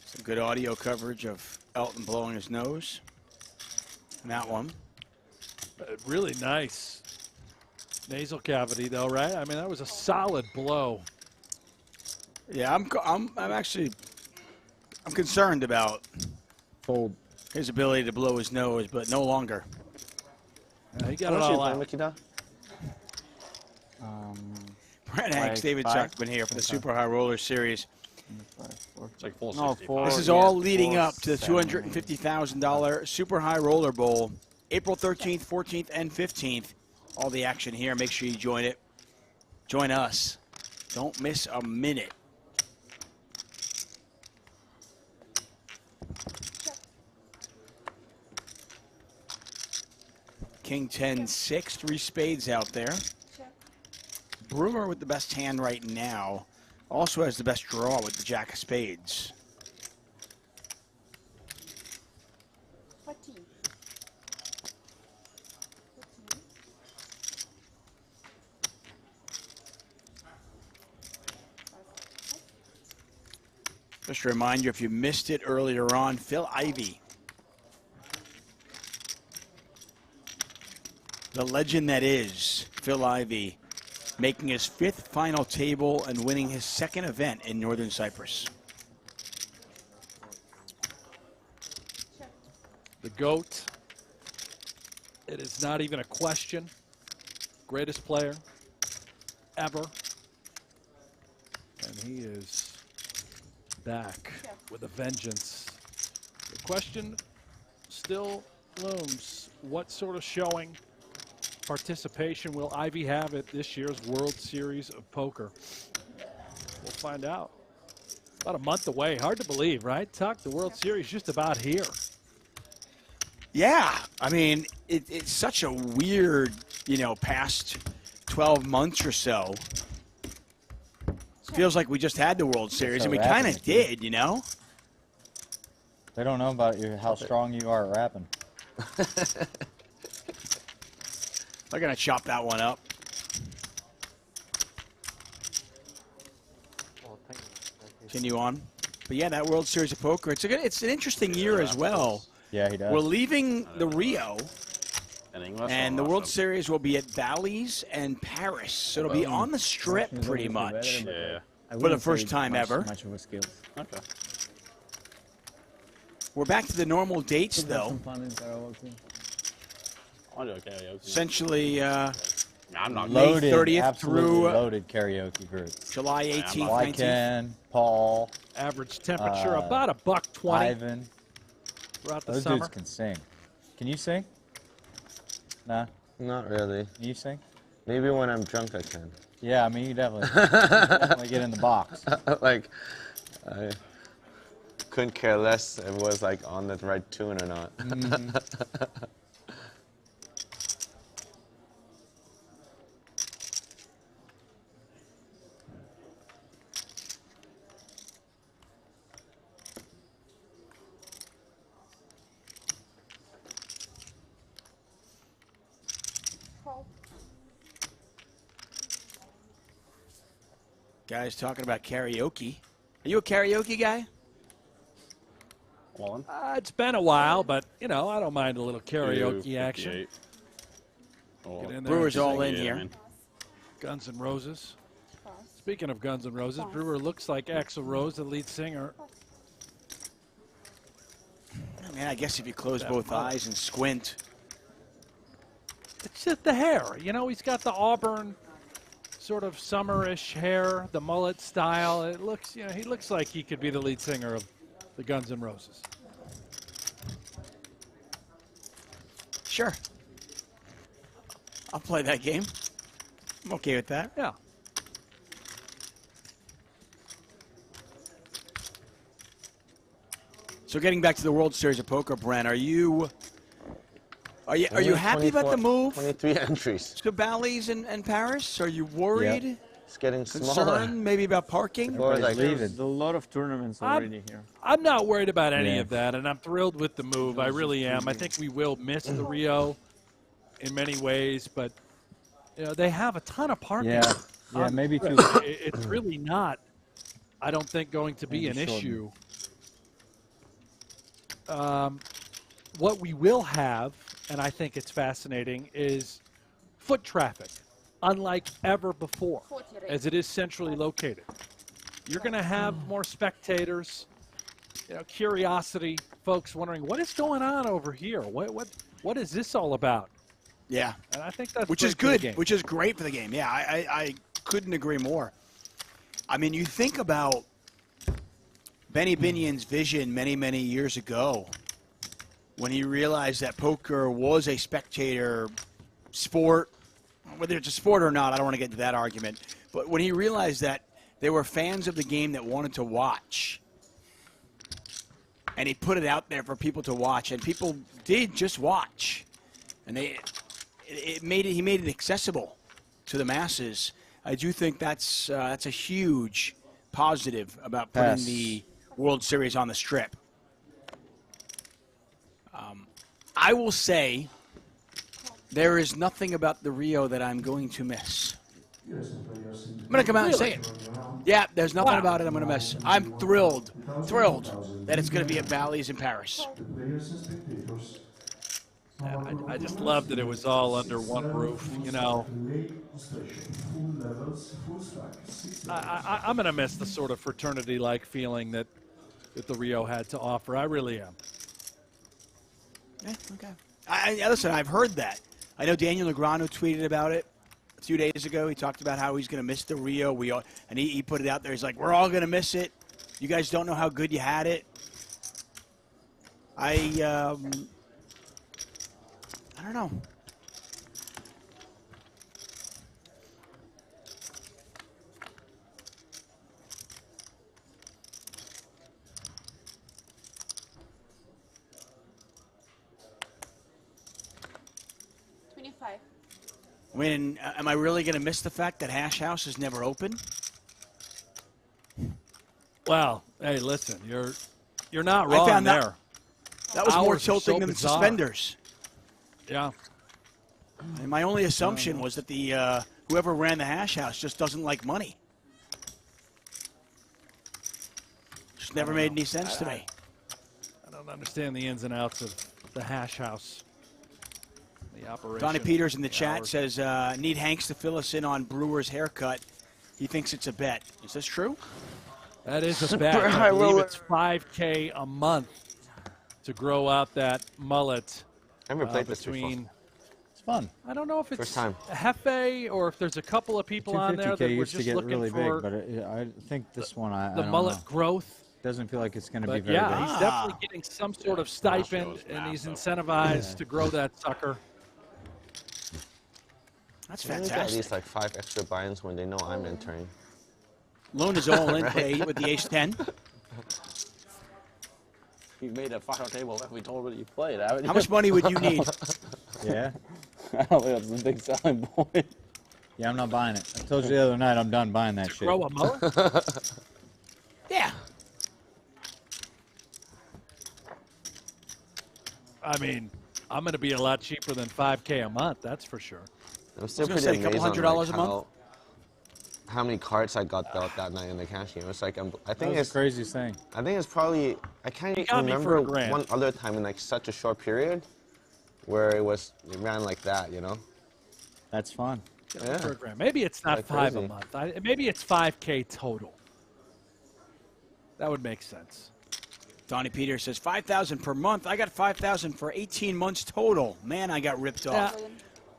some good audio coverage of Elton blowing his nose. And that one. Really nice nasal cavity, though, right? I mean, that was a solid blow. Yeah, I'm concerned about Fold. his ability to blow his nose, but no longer. He got it all out. Mikita? Brent Hanks, David Zuckman here for the Super High Roller Series. It's like full No, 65. four. This is yeah, all leading 4, up to the 7, $250,000 Super High Roller Bowl, April 13th, 14th, and 15th. All the action here. Make sure you join it. Join us. Don't miss a minute. King 10-6, 3 spades out there. Brewer with the best hand right now. Also has the best draw with the Jack of Spades. Just a reminder, if you missed it earlier on, Phil Ivey, the legend that is Phil Ivey, making his 5th final table and winning his 2nd event in Northern Cyprus. The GOAT. It is not even a question. Greatest player ever. And he is back with a vengeance. The question still looms. What sort of showing, participation will Ivey have at this year's World Series of Poker? We'll find out. About a month away. Hard to believe, right, Tuck? The World Series just about here. Yeah, I mean, it's such a weird, past 12 months or so. Feels like we just had the World Series, and we kind of did, They don't know about you, how strong you are at rapping. They're going to chop that one up. Continue on. But yeah, that World Series of Poker, it's an interesting year as well. Yeah, he does. We're leaving the Rio, English and the World Series will be at Bally's and Paris. So it'll be on the Strip pretty much. Yeah. For the first time ever. Much of a skill. Okay. We're back to the normal dates, though. I'll do a karaoke. Essentially, I'm not May Loaded, 30th absolutely through loaded karaoke group. July 18th, Why 19th. Ken, Paul, Average temperature about $120 Ivan. throughout the Those summer. dudes can sing. Can you sing? Nah. Not really. Can you sing? Maybe when I'm drunk I can. Yeah, I mean, you definitely get in the box. Like, couldn't care less if it was like on the right tune or not. Guys talking about karaoke. Are you a karaoke guy? It's been a while, but, you know, I don't mind a little karaoke action. Oh, Get in there Brewer's and all sing in here. Guns N' Roses. Speaking of Guns N' Roses, Brewer looks like Axl Rose, the lead singer. I mean, I guess if you close both eyes and squint. It's just the hair. You know, he's got the auburn sort of summerish hair, the mullet style. It looks, you know, he looks like he could be the lead singer of the Guns N' Roses. Sure. I'll play that game. I'm okay with that. Yeah. So getting back to the World Series of Poker, Brent, are you happy about the move? 23 entries. To Bally's and Paris? Are you worried? Yep. It's getting smaller. Concerned maybe about parking? There's a lot of tournaments already here. I'm not worried about any of that, and I'm thrilled with the move. I really am. I think we will miss the Rio in many ways, but you know, they have a ton of parking. Yeah, maybe too. It's really not, I don't think, going to be an issue. What we will have, and I think it's fascinating, is foot traffic, unlike ever before, as it is centrally located. You're going to have more spectators, you know, curiosity, folks wondering, what is going on over here? What is this all about? Yeah. And I think that's which is good, which is great for the game. Yeah, I couldn't agree more. I mean, you think about Benny Binion's vision many, many years ago when he realized that poker was a spectator sport, whether it's a sport or not, I don't want to get into that argument. But when he realized that there were fans of the game that wanted to watch, and he put it out there for people to watch, and people did just watch, and he made it accessible to the masses. I do think that's a huge positive about putting the World Series on the Strip. I will say there is nothing about the Rio that I'm going to miss. I'm going to come out and say it. Yeah, there's nothing about it I'm going to miss. I'm thrilled that it's going to be at Bally's in Paris. I just love that it was all under one roof, you know. I'm going to miss the sort of fraternity-like feeling that the Rio had to offer. I really am. Yeah, okay. Listen, I've heard that. I know Daniel Negreanu tweeted about it a few days ago. He talked about how he's going to miss the Rio. And he put it out there. He's like, we're all going to miss it. You guys don't know how good you had it. I don't know. Am I really going to miss the fact that Hash House is never open? Well, hey, listen, you're not wrong there. That was more Hours are tilting so than bizarre. suspenders. Yeah. And my only assumption was that the whoever ran the Hash House just doesn't like money. Just never made any sense to me. I don't understand the ins and outs of the Hash House. The operation. Donnie Peters in the chat says, need Hanks to fill us in on Brewer's haircut. He thinks it's a bet. Is this true? That is a bet. I believe it's $5K a month to grow out that mullet. I've never played this between. before. It's fun. I don't know if it's First time. a Hefe or if there's a couple of people on there that were used just to get looking really for big, but I think this one, I the don't mullet know. growth. Doesn't feel like it's going to But be very yeah, big. he's definitely getting some sort of stipend, and he's incentivized to grow that sucker. That's Maybe get fantastic. at least like 5 extra buy-ins when they know I'm entering. Loon is all in Right. play with the ace-10. You made a final table if we told what you played, haven't you? How much money would you need? Yeah. I don't think that's the big selling point. Yeah, I'm not buying it. I told you the other night I'm done buying that shit. Grow a mower? Yeah. I mean, I'm going to be a lot cheaper than $5K a month. That's for sure. I'm still gonna pretty say, a couple amazed on $100 like, a month? how many cards I got dealt that night in the cash game. It's like I That think was it's the craziest thing. I think it's probably I can't You got me for remember $1,000. one other time in like such a short period where it ran like that. You know. That's fun. Yeah. Program. Maybe it's not Like 5 a crazy. month. Maybe it's 5K total. That would make sense. Donnie Peter says 5,000 per month. I got 5,000 for 18 months total. Man, I got ripped off.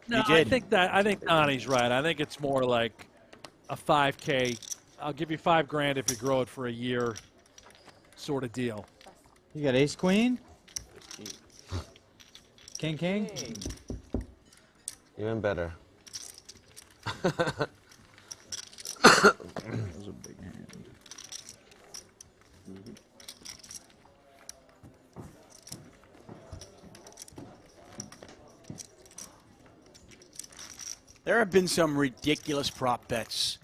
No, You did. I think Donnie's right. I think it's more like a 5K. I'll give you $5,000 if you grow it for a year, sort of deal. You got ace queen? King king? Even better. That was a big hand. There have been some ridiculous prop bets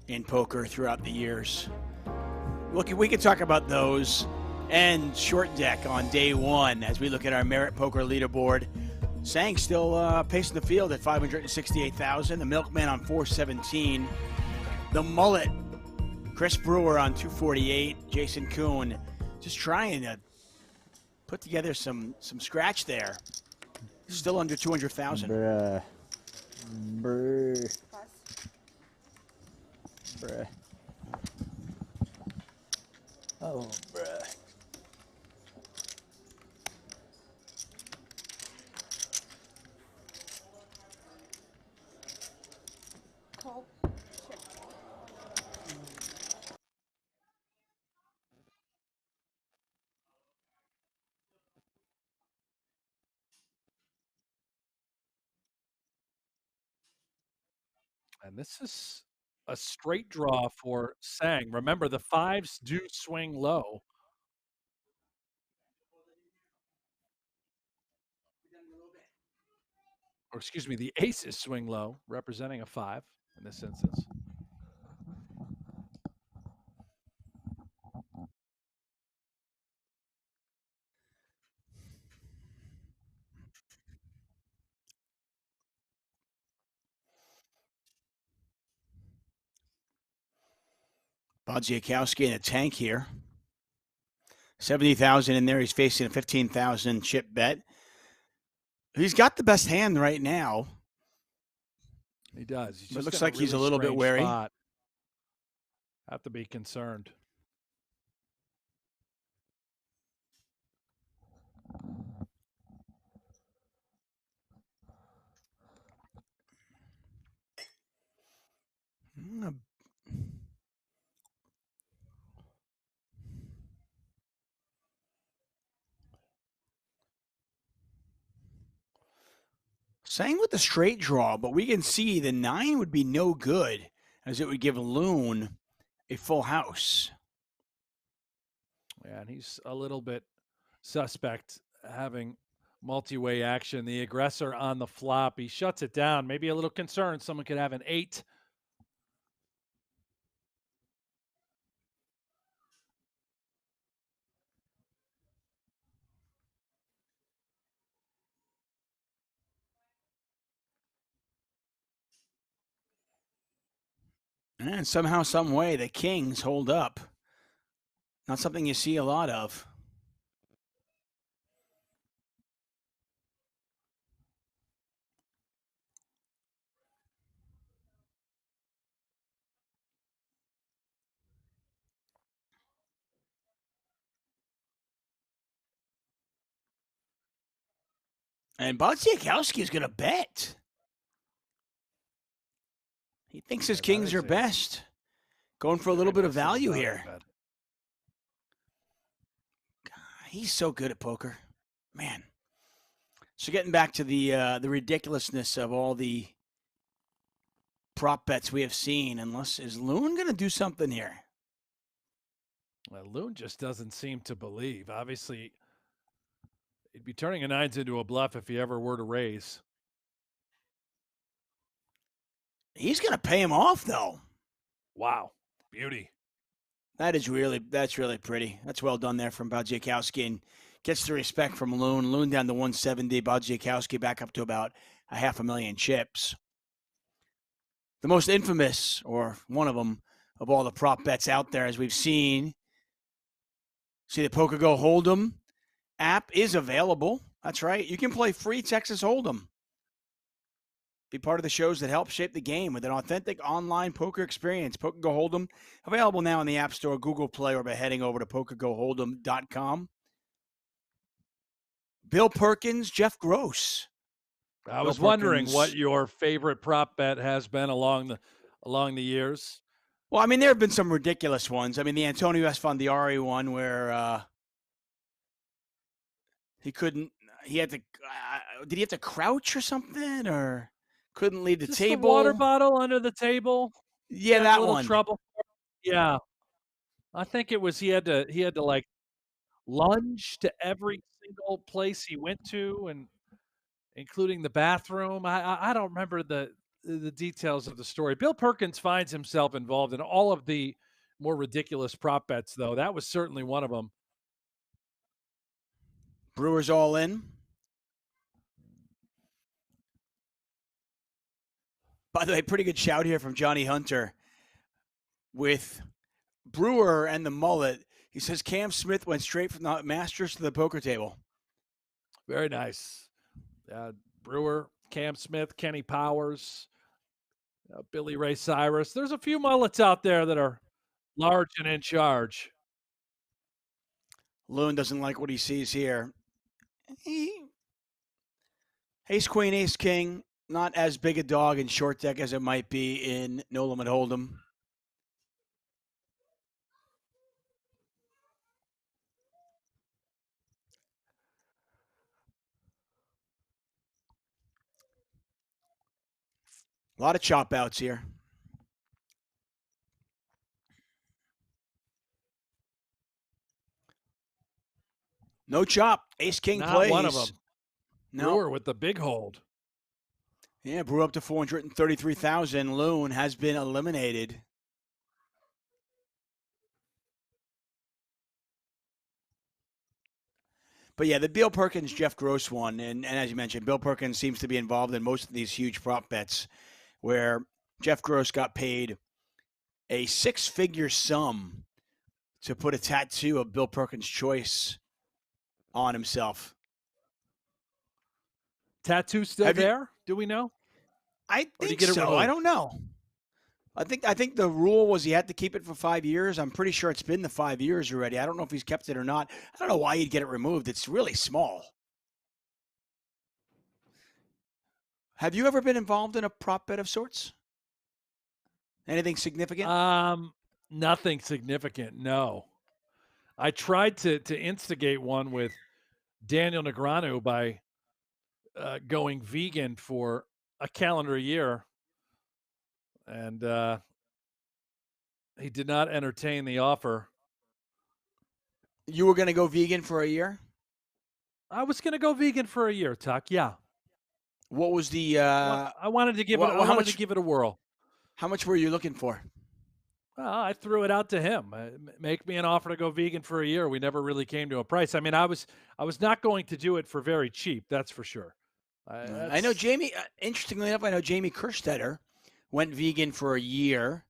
in poker throughout the years. Look, we could talk about those and short deck on day one as we look at our Merit Poker leaderboard. Tsang still pacing the field at 568,000. The Milkman on 417. The Mullet, Chris Brewer on 248. Jason Koon just trying to put together some scratch there. Still under 200,000. Bruh. Bruh. Bruh. Oh, bruh. And this is a straight draw for Tsang. Remember, the 5s do swing low. Or excuse me, the aces swing low, representing a 5 in this instance. Badziakouski in a tank here. 70,000 in there. He's facing a 15,000 chip bet. He's got the best hand right now. He does. He's But it just looks in a like he's a really little bit strange wary. spot. Have to be concerned. Tsang with the straight draw, but we can see the 9 would be no good as it would give Loon a full house. Yeah, and he's a little bit suspect having multi-way action. The aggressor on the flop, he shuts it down. Maybe a little concerned someone could have an 8. And somehow, some way, the kings hold up. Not something you see a lot of. And Badziakouski is going to bet. He thinks his kings are best. Going for a little bit of value here. He's so good at poker. Man. So getting back to the ridiculousness of all the prop bets we have seen, is Loon going to do something here? Well, Loon just doesn't seem to believe. Obviously, he'd be turning a nines into a bluff if he ever were to raise. He's going to pay him off, though. Wow. Beauty. That's really pretty. That's well done there from Badziakouski, and gets the respect from Loon. Loon down to 170. Badziakouski back up to about a 500,000 chips. The most infamous, or one of them, of all the prop bets out there, as we've seen. See, the PokerGo Hold'em app is available. That's right. You can play free Texas Hold'em. Be part of the shows that help shape the game with an authentic online poker experience. PokerGo Hold'em, available now in the App Store, Google Play, or by heading over to PokerGoHold'em.com. Bill Perkins, Jeff Gross. I was wondering what your favorite prop bet has been along the years. Well, I mean, there have been some ridiculous ones. I mean, the Antonio Esfandiari one where he had to, did he have to crouch or something, or couldn't leave the Just table? The water bottle under the table. Yeah, that a little one. Trouble. Yeah, I think it was he had to like lunge to every single place he went to, and including the bathroom. I don't remember the details of the story. Bill Perkins finds himself involved in all of the more ridiculous prop bets, though. That was certainly one of them. Brewers all in. By the way, pretty good shout here from Johnny Hunter with Brewer and the mullet. He says Cam Smith went straight from the Masters to the poker table. Very nice. Brewer, Cam Smith, Kenny Powers, Billy Ray Cyrus. There's a few mullets out there that are large and in charge. Loon doesn't like what he sees here. Ace Queen, Ace King, not as big a dog in short deck as it might be in No Limit Hold'em. A lot of chop outs here. No chop. Ace King Not plays. one of them. No. Brewer with the big hold. Yeah, Brewer up to 433,000. Loon has been eliminated. But yeah, the Bill Perkins, Jeff Gross one, and as you mentioned, Bill Perkins seems to be involved in most of these huge prop bets where Jeff Gross got paid a six-figure sum to put a tattoo of Bill Perkins' choice on himself. Tattoo still there? Do we know? I think so. I don't know. I think the rule was he had to keep it for 5 years. I'm pretty sure it's been the 5 years already. I don't know if he's kept it or not. I don't know why he'd get it removed. It's really small. Have you ever been involved in a prop bet of sorts? Anything significant? Nothing significant, no. I tried to instigate one with Daniel Negreanu by going vegan for a calendar year. And he did not entertain the offer. You were going to go vegan for a year? I was going to go vegan for a year, Tuck. Yeah. What was the? I wanted to give it. I wanted to give it a whirl. How much were you looking for? Well, I threw it out to him. Make me an offer to go vegan for a year. We never really came to a price. I mean, I was not going to do it for very cheap. That's for sure. I know Jamie. Interestingly enough, I know Jamie Kerstetter went vegan for a year.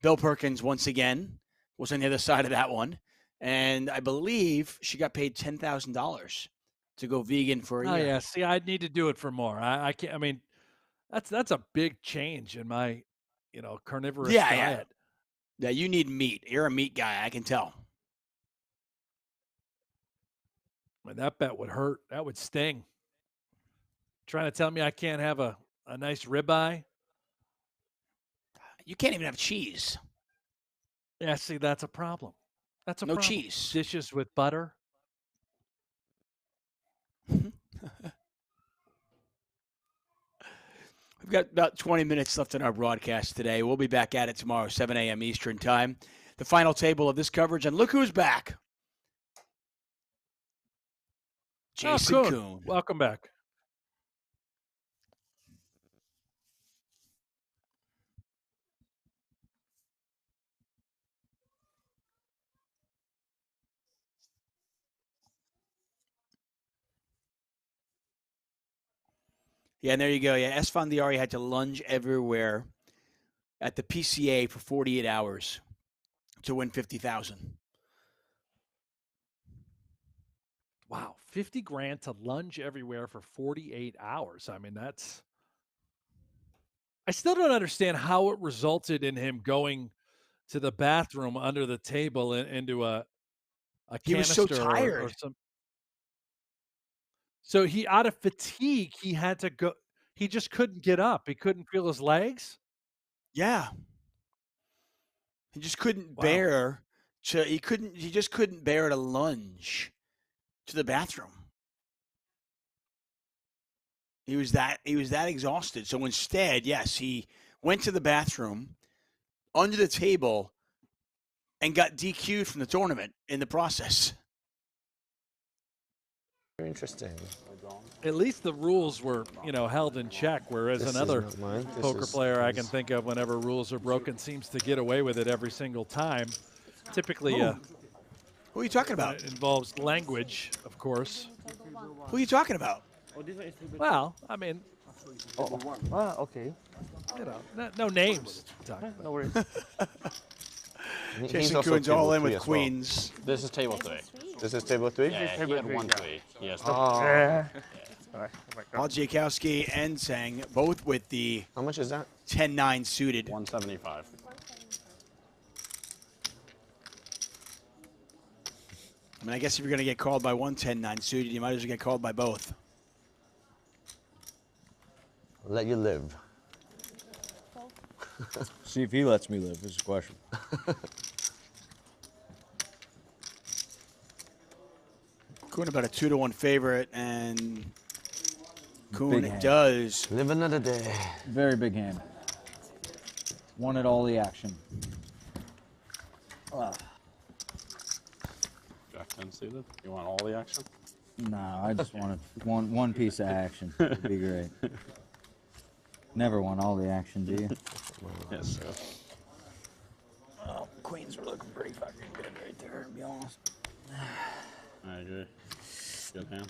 Bill Perkins, once again, was on the other side of that one. And I believe she got paid $10,000 to go vegan for a year. Oh, yeah. See, I'd need to do it for more. I can't. I mean, that's a big change in my, carnivorous diet. Yeah, you need meat. You're a meat guy. I can tell. I mean, that bet would hurt. That would sting. Trying to tell me I can't have a nice ribeye? You can't even have cheese. Yeah, see, that's a problem. That's a no problem. Cheese. Dishes with butter. We've got about 20 minutes left in our broadcast today. We'll be back at it tomorrow, 7 a.m. Eastern Time. the final table of this coverage. And look who's back. Jason Koon. Welcome back. Yeah, and there you go. Yeah, Esfandiari had to lunge everywhere at the PCA for 48 hours to win 50,000. Wow, 50 grand to lunge everywhere for 48 hours. I mean, that's... I still don't understand how it resulted in him going to the bathroom under the table and into a He was canister so tired. or some. So he, out of fatigue, he had to go. He just couldn't get up. He couldn't feel his legs. Yeah. He just couldn't bear to. He just couldn't bear to lunge to the bathroom. He was that exhausted. So instead, yes, he went to the bathroom under the table and got DQ'd from the tournament in the process. Very interesting. At least the rules were, held in check. Whereas This is another not mine. This poker is player I his. can think of, whenever rules are broken, seems to get away with it every single time. Typically, who are you talking about? It involves language, of course. Who are you talking about? Well, I mean, okay. No names. No worries. Jason Koon's all in with queens. This is table 3. This is table 3? Yeah, he had 1-3. Yes. Badziakouski and Tsang, both with the... How much is that? 10-9 suited. 175. I mean, I guess if you're going to get called by one 10-9 suited, you might as well get called by both. I'll let you live. See if he lets me live is the question. Koon about a 2-1 favorite, and Koon Big hand. does. Live another day. Very big hand. Wanted all the action. Jack 10 suited. You want all the action? No, I just wanted one piece of action. It'd be great. Never want all the action, do you? Yes, sir. Oh, queens are looking pretty fucking good right there, to be honest. I agree. Good hand.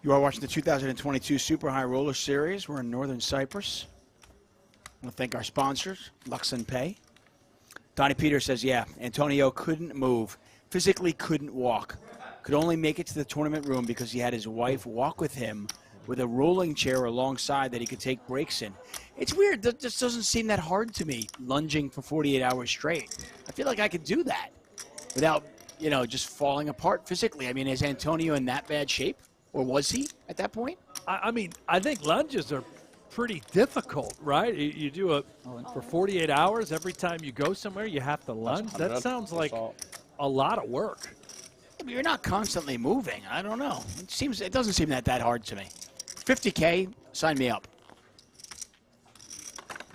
You are watching the 2022 Super High Roller Series. We're in Northern Cyprus. I want to thank our sponsors, Lux and Pay. Donnie Peters says, yeah, Antonio couldn't move, physically couldn't walk, could only make it to the tournament room because he had his wife walk with him with a rolling chair alongside that he could take breaks in. It's weird. That just doesn't seem that hard to me, lunging for 48 hours straight. I feel like I could do that without, just falling apart physically. I mean, is Antonio in that bad shape? Or was he at that point? I mean, I think lunges are pretty difficult, right? You do it for 48 hours. Every time you go somewhere, you have to lunge. That sounds like a lot of work. Yeah, but you're not constantly moving. I don't know. It doesn't seem that hard to me. 50K, sign me up.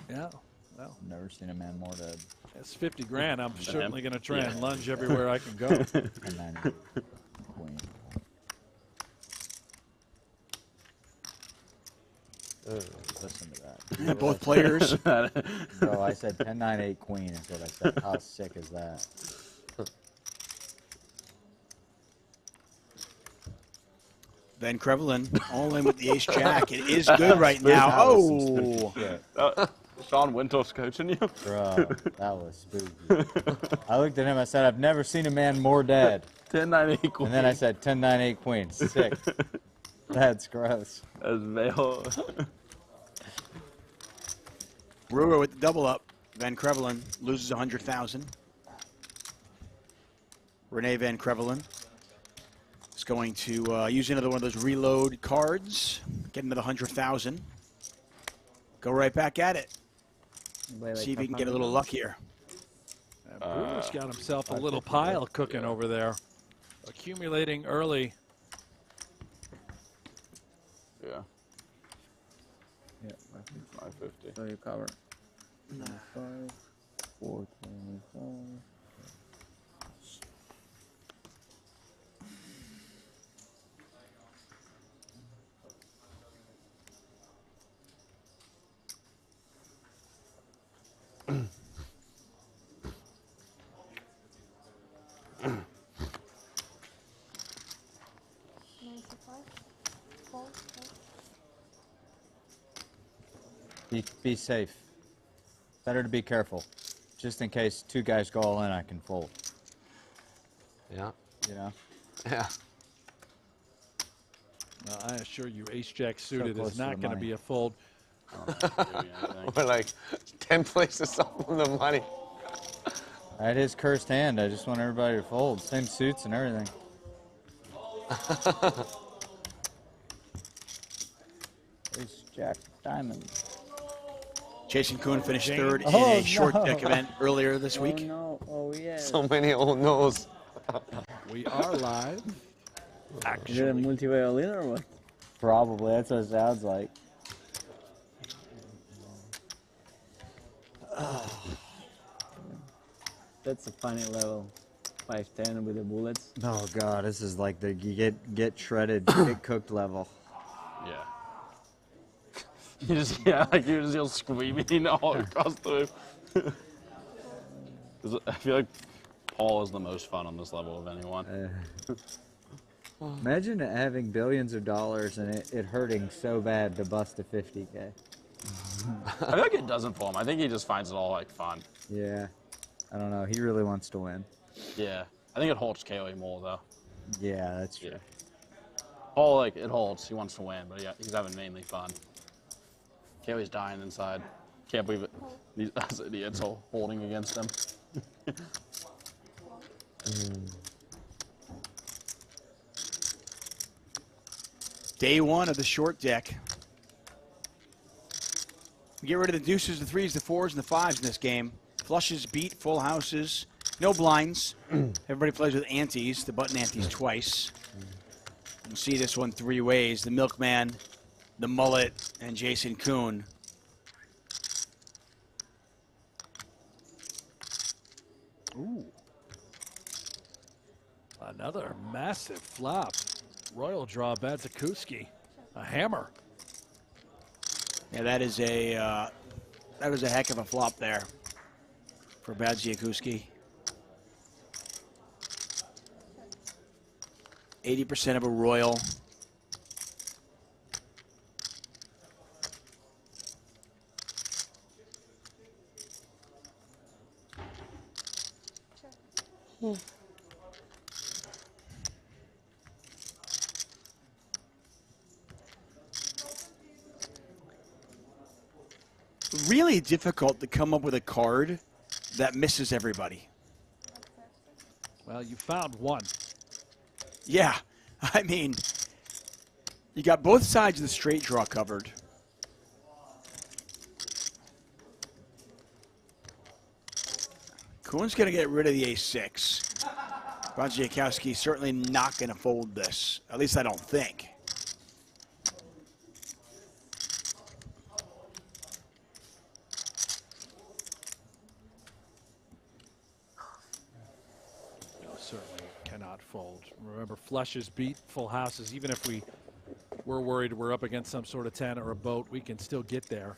Yeah, well, never seen a man more dead. That's 50 grand. I'm certainly going to try and lunge everywhere I can go. Queen. Listen to that. Yeah, both players. Bro, I said 10-9-8 queen is what I said. How sick is that? Van Krevelin all in with the ace jack. It is good right now. Oh! Sean Windhorst coaching you? Bro, that was spooky. I looked at him, I said, I've never seen a man more dead. 10-9-8 queen. And then I said 10-9-8 queen. Sick. That's gross. That's male. Brewer with the double up. Van Krevelin loses 100,000. Renee Van Krevelin is going to use another one of those reload cards. Get another 100,000. Go right back at it. See if he can get a little luckier. Brewer's got himself a little pile cooking over there. Accumulating early. Yeah. Yeah, 550. So you cover. 425. Be safe. Better to be careful. Just in case two guys go all in, I can fold. Yeah. You know? Yeah. I assure you, ace-jack suited close is to not the going to money. be a fold. We're like 10 places up from the money. At his cursed hand, I just want everybody to fold. Same suits and everything. Ace-jack diamond. Jason Koon finished third in a short deck event earlier this week. Oh no! Oh yeah. So many old no's. We are live. Is it a Actually, multi-violin or what? Probably. That's what it sounds like. That's a funny level. 510 with the bullets. Oh god, this is like the get shredded, get cooked level. Yeah. You just like you just hear screaming all across the room. I feel like Paul is the most fun on this level of anyone. Imagine having billions of dollars and it hurting so bad to bust a 50K. I feel like it doesn't for him. I think he just finds it all like fun. Yeah. I don't know. He really wants to win. Yeah. I think it holds KO more though. Yeah, that's true. Paul, like, it holds. He wants to win, but yeah, he's having mainly fun. KO's dying inside. Can't believe it. These idiots all holding against him. Day one of the short deck. We get rid of the deuces, the threes, the fours, and the fives in this game. Flushes beat full houses. No blinds. Everybody plays with antes, the button antes twice. You see this one three ways. The Milkman, the Mullet, and Jason Koon. Ooh. Another massive flop. Royal draw Badziakouski. A hammer. Yeah, that is a heck of a flop there for Badziakouski. 80% of a royal. Really difficult to come up with a card that misses everybody. Well, you found one. Yeah, I mean, you got both sides of the straight draw covered. Koon's going to get rid of the ace-6. Badziakouski certainly not going to fold this. At least I don't think. Certainly cannot fold. Remember, flushes beat full houses. Even if we're worried we're up against some sort of 10 or a boat, we can still get there.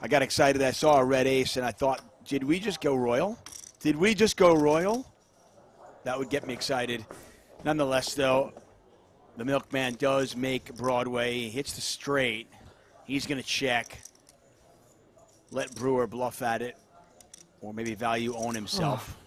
I got excited. I saw a red ace, and I thought, did we just go royal? Did we just go royal? That would get me excited. Nonetheless, though, the Milkman does make Broadway. He hits the straight. He's going to check. Let Brewer bluff at it. Or maybe value own himself.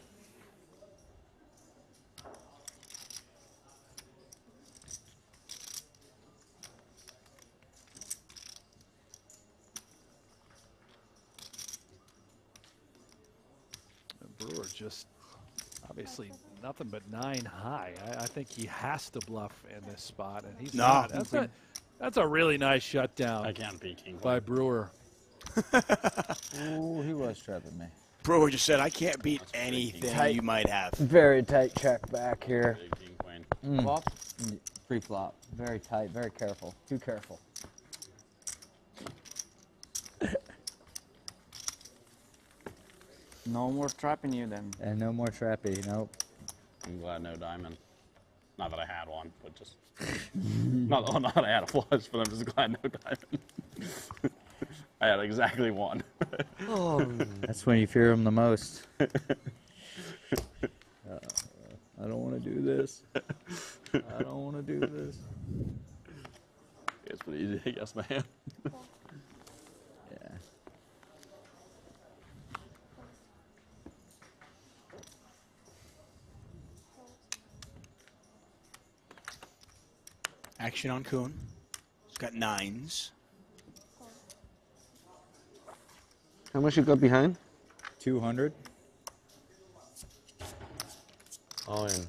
Brewer just obviously nothing but 9 high. I think he has to bluff in this spot, and he's not. That's a really nice shutdown. I can't beat King by Brewer. Oh, he was trapping me. Brewer just said, I can't beat anything you might have. Very tight check back here. Flop? Pre-flop. Very tight, very careful. Too careful. No more trapping you then. And no more trappy. Nope. I'm glad no diamond. Not that I had one, but just not that I had a flush, but I'm just glad no diamond. I had exactly one. Oh. That's when you fear him the most. I don't want to do this. I don't want to do this. It's pretty easy, I guess, man. Yeah. Action on Koon. He's got 9s. How much you got behind? 200. All in.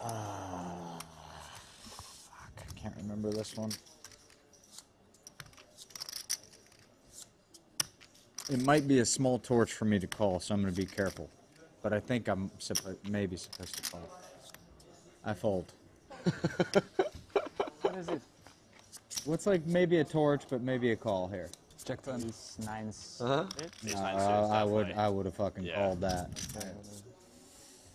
Fuck, I can't remember this one. It might be a small torch for me to call, so I'm going to be careful. But I think I'm maybe supposed to call. I fold. What is it? What's like maybe a torch, but maybe a call here? Check turn. Ace 9s. I would have fucking called that.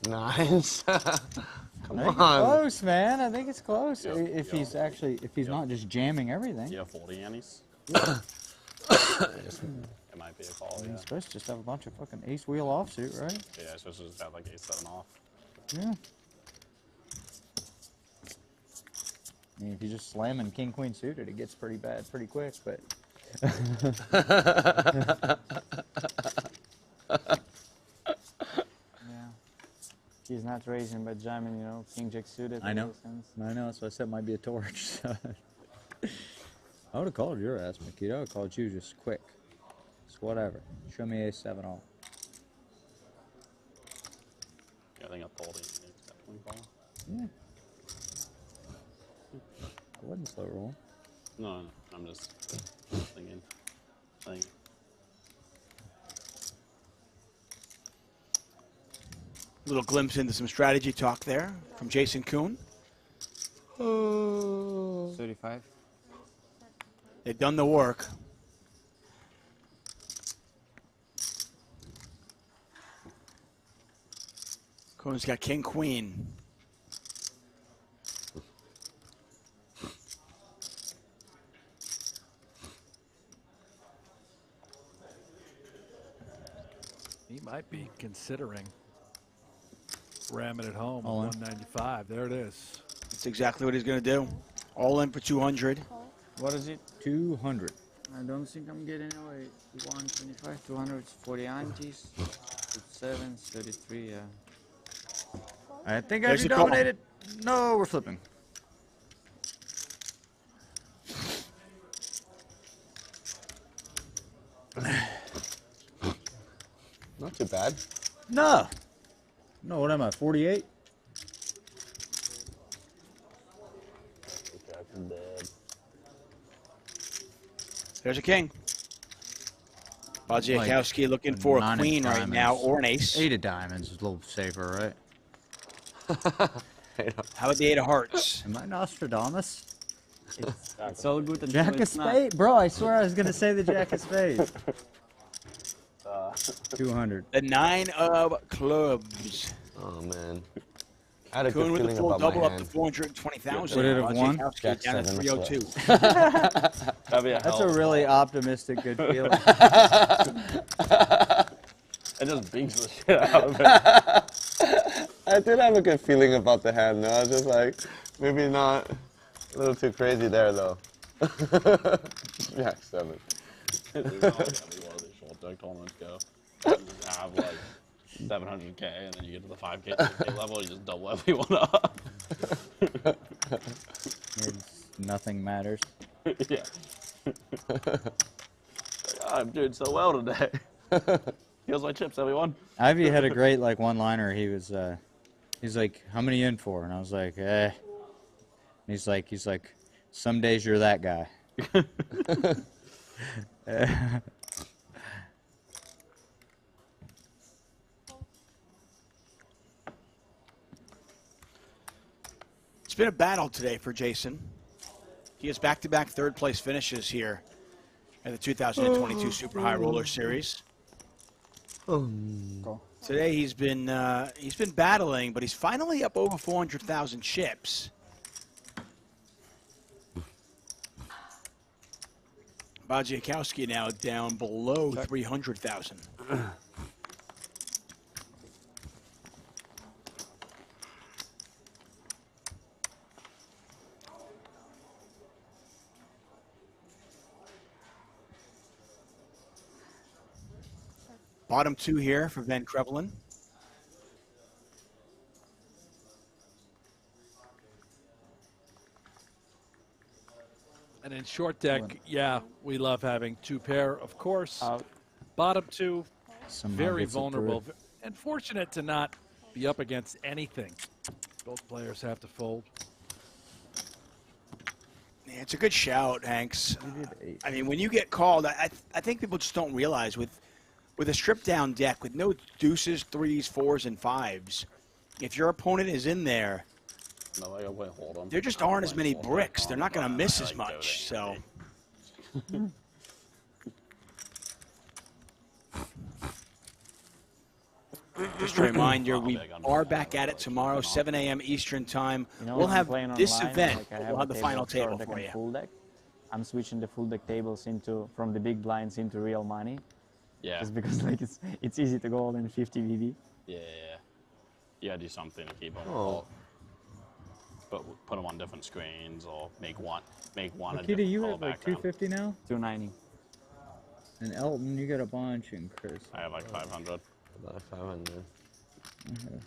Nice. Come on. Close, man. I think it's close. Yeah, if he's actually, if he's not just jamming everything. Yeah, 40 annies. Yeah. It might be a call, yeah. He's supposed to just have a bunch of fucking ace wheel offsuit, right? Yeah, it's supposed to just have like ace 7 off. Yeah. I mean, if you're just slamming king queen suited, it gets pretty bad pretty quick, but. Yeah. He's not raising but jamming, you know, king jack suited. I know. So I said it might be a torch. I would have called your ass, Mikita. I would have called you just quick. It's whatever. Show me ace 7 all. Yeah, I think I told him it's definitely call. Yeah. I wasn't slow roll. No, I'm just thinking. Little glimpse into some strategy talk there from Jason Koon. 35. They've done the work. Koon's got king queen. He might be considering ramming it home All in. at 195. There it is. That's exactly what he's going to do. All in for 200. What is it? 200. I don't think I'm getting away. 125, 200, 40 antes. 7, 33, yeah. I think There's I've the call. dominated. No, we're flipping. Not too bad. No. No, what am I, 48? There's a king. Badziakouski looking for a 9 of queen right diamonds. now, or an ace. 8 of diamonds is a little safer, right? How about the 8 of hearts? Am I Nostradamus? It's all good until Jack of it's not. spade? Bro, I swear I was going to say the Jack of spades. 200. The 9 of clubs. Oh, man. I had a Koon good with the feeling full about my double up to hand. 420,000. Would it have won? Badziakouski Jack down at 7 of 302. That'd be a That's hell a of really call. optimistic good feeling. It just beats the shit out of it. I did have a good feeling about the hand, though. I was just like, maybe not a little too crazy there, though. Jack 7. Dude, we want to be one of these short deck tournaments go. You just have like 700k, and then you get to the 5k, 6k level, you just double everyone up. Nothing matters. Yeah. I'm doing so well today. Here's my chips, everyone. Ivey had a great like one-liner. He's like, how many in for? And I was like, eh. And he's like, some days you're that guy. It's been a battle today for Jason. He has back-to-back third-place finishes here at the 2022 Super High Roller Series. Today he's been battling, but he's finally up over 400,000 chips. Badziakouski now down below 300,000. Bottom two here for Van Krevelen. And in short deck, yeah, we love having two pair, of course. Bottom two, very vulnerable. And fortunate to not be up against anything. Both players have to fold. Yeah, it's a good shout, Hanks. I mean, when you get called, I think people just don't realize with a stripped down deck with no deuces, threes, fours, and fives, if your opponent is in there, there just aren't as many bricks. They're not going to miss as much. So. Just a reminder, we are back at it tomorrow, 7 a.m. Eastern time. We'll have this event. We'll have the final table for you. Full deck. I'm switching the full deck tables from the big blinds into real money. Yeah. Just because like it's easy to go all in 50 VB. Yeah. You gotta do something to keep them. But put them on different screens or make one Mikita, you have like 250 now? 290. And Elton, you got a bunch, and Chris. I have like 500. About 500. Okay.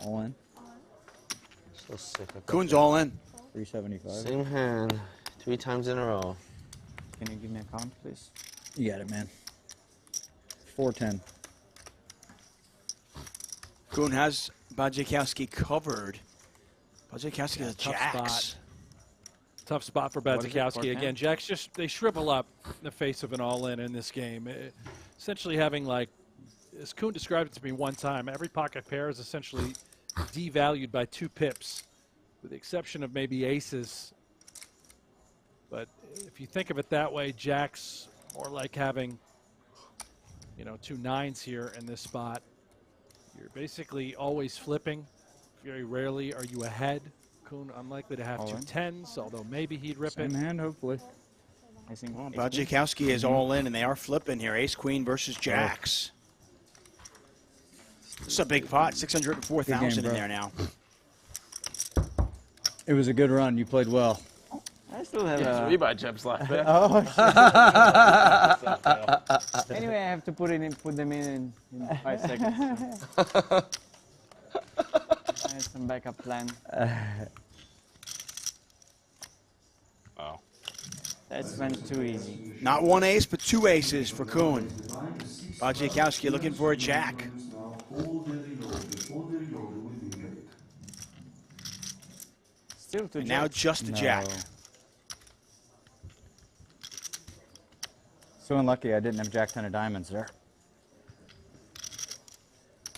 All in. So sick. Koon's all in. 375. Same hand, 3 times in a row. Can you give me a count, please? You got it, man. 410. Koon has Badziakouski covered. Badziakouski has jacks. Tough spot for Badziakouski. Again, jacks they shrivel up in the face of an all-in in this game. Essentially having, like, as Koon described it to me one time, every pocket pair is essentially devalued by 2 pips, with the exception of maybe aces. But if you think of it that way, jacks more like having, 2 9s here in this spot. You're basically always flipping. Very rarely are you ahead. Koon unlikely to have 2 10s, although maybe he'd rip it. Same hand, hopefully. Well, Badziakouski is all in, and they are flipping here. Ace Queen versus jacks. This is a big pot, 604,000 in there now. It was a good run. You played well. I still have rebuy chips left there. Oh. Anyway, I have to put them in 5 seconds. So. I have some backup plan. Oh. That's went too easy. Not 1 ace, but 2 aces for Koon. Badziakouski looking for a jack. Still 2 And now just a jack. So unlucky I didn't have jack 10 of diamonds there.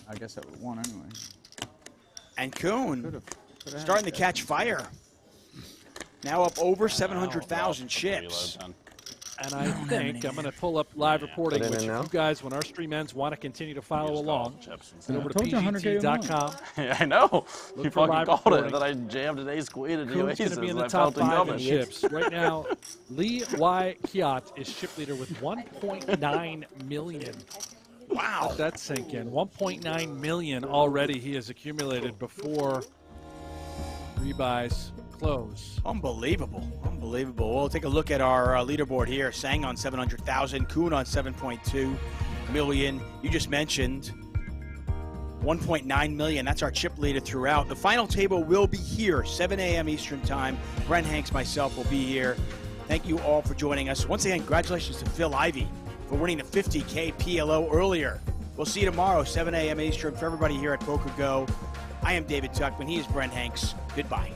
I guess I would have won anyway. And Koon starting to catch fire. Now up over 700,000 chips. And I think I'm going to pull up live reporting, which you guys, when our stream ends, want to continue to follow along. Head over to PGT.com. Yeah, I know. Look You for fucking live called reporting. it. Then I jammed an ace queen and 2 Koon's aces. going to be in and the I top felt it 5 in coming. chips. Right now, Lee Y. Kiat is chip leader with 1.9 million. Wow. Let that sink in. 1.9 million already he has accumulated before rebuys close. Unbelievable. Unbelievable. We'll take a look at our leaderboard here. Tsang on 700,000. Koon on 7.2 million. You just mentioned 1.9 million. That's our chip leader throughout. The final table will be here, 7 a.m. Eastern time. Brent Hanks, myself will be here. Thank you all for joining us. Once again, congratulations to Phil Ivey for winning the 50K PLO earlier. We'll see you tomorrow, 7 a.m. Eastern. For everybody here at PokerGO, I am David Tuckman. He is Brent Hanks. Goodbye.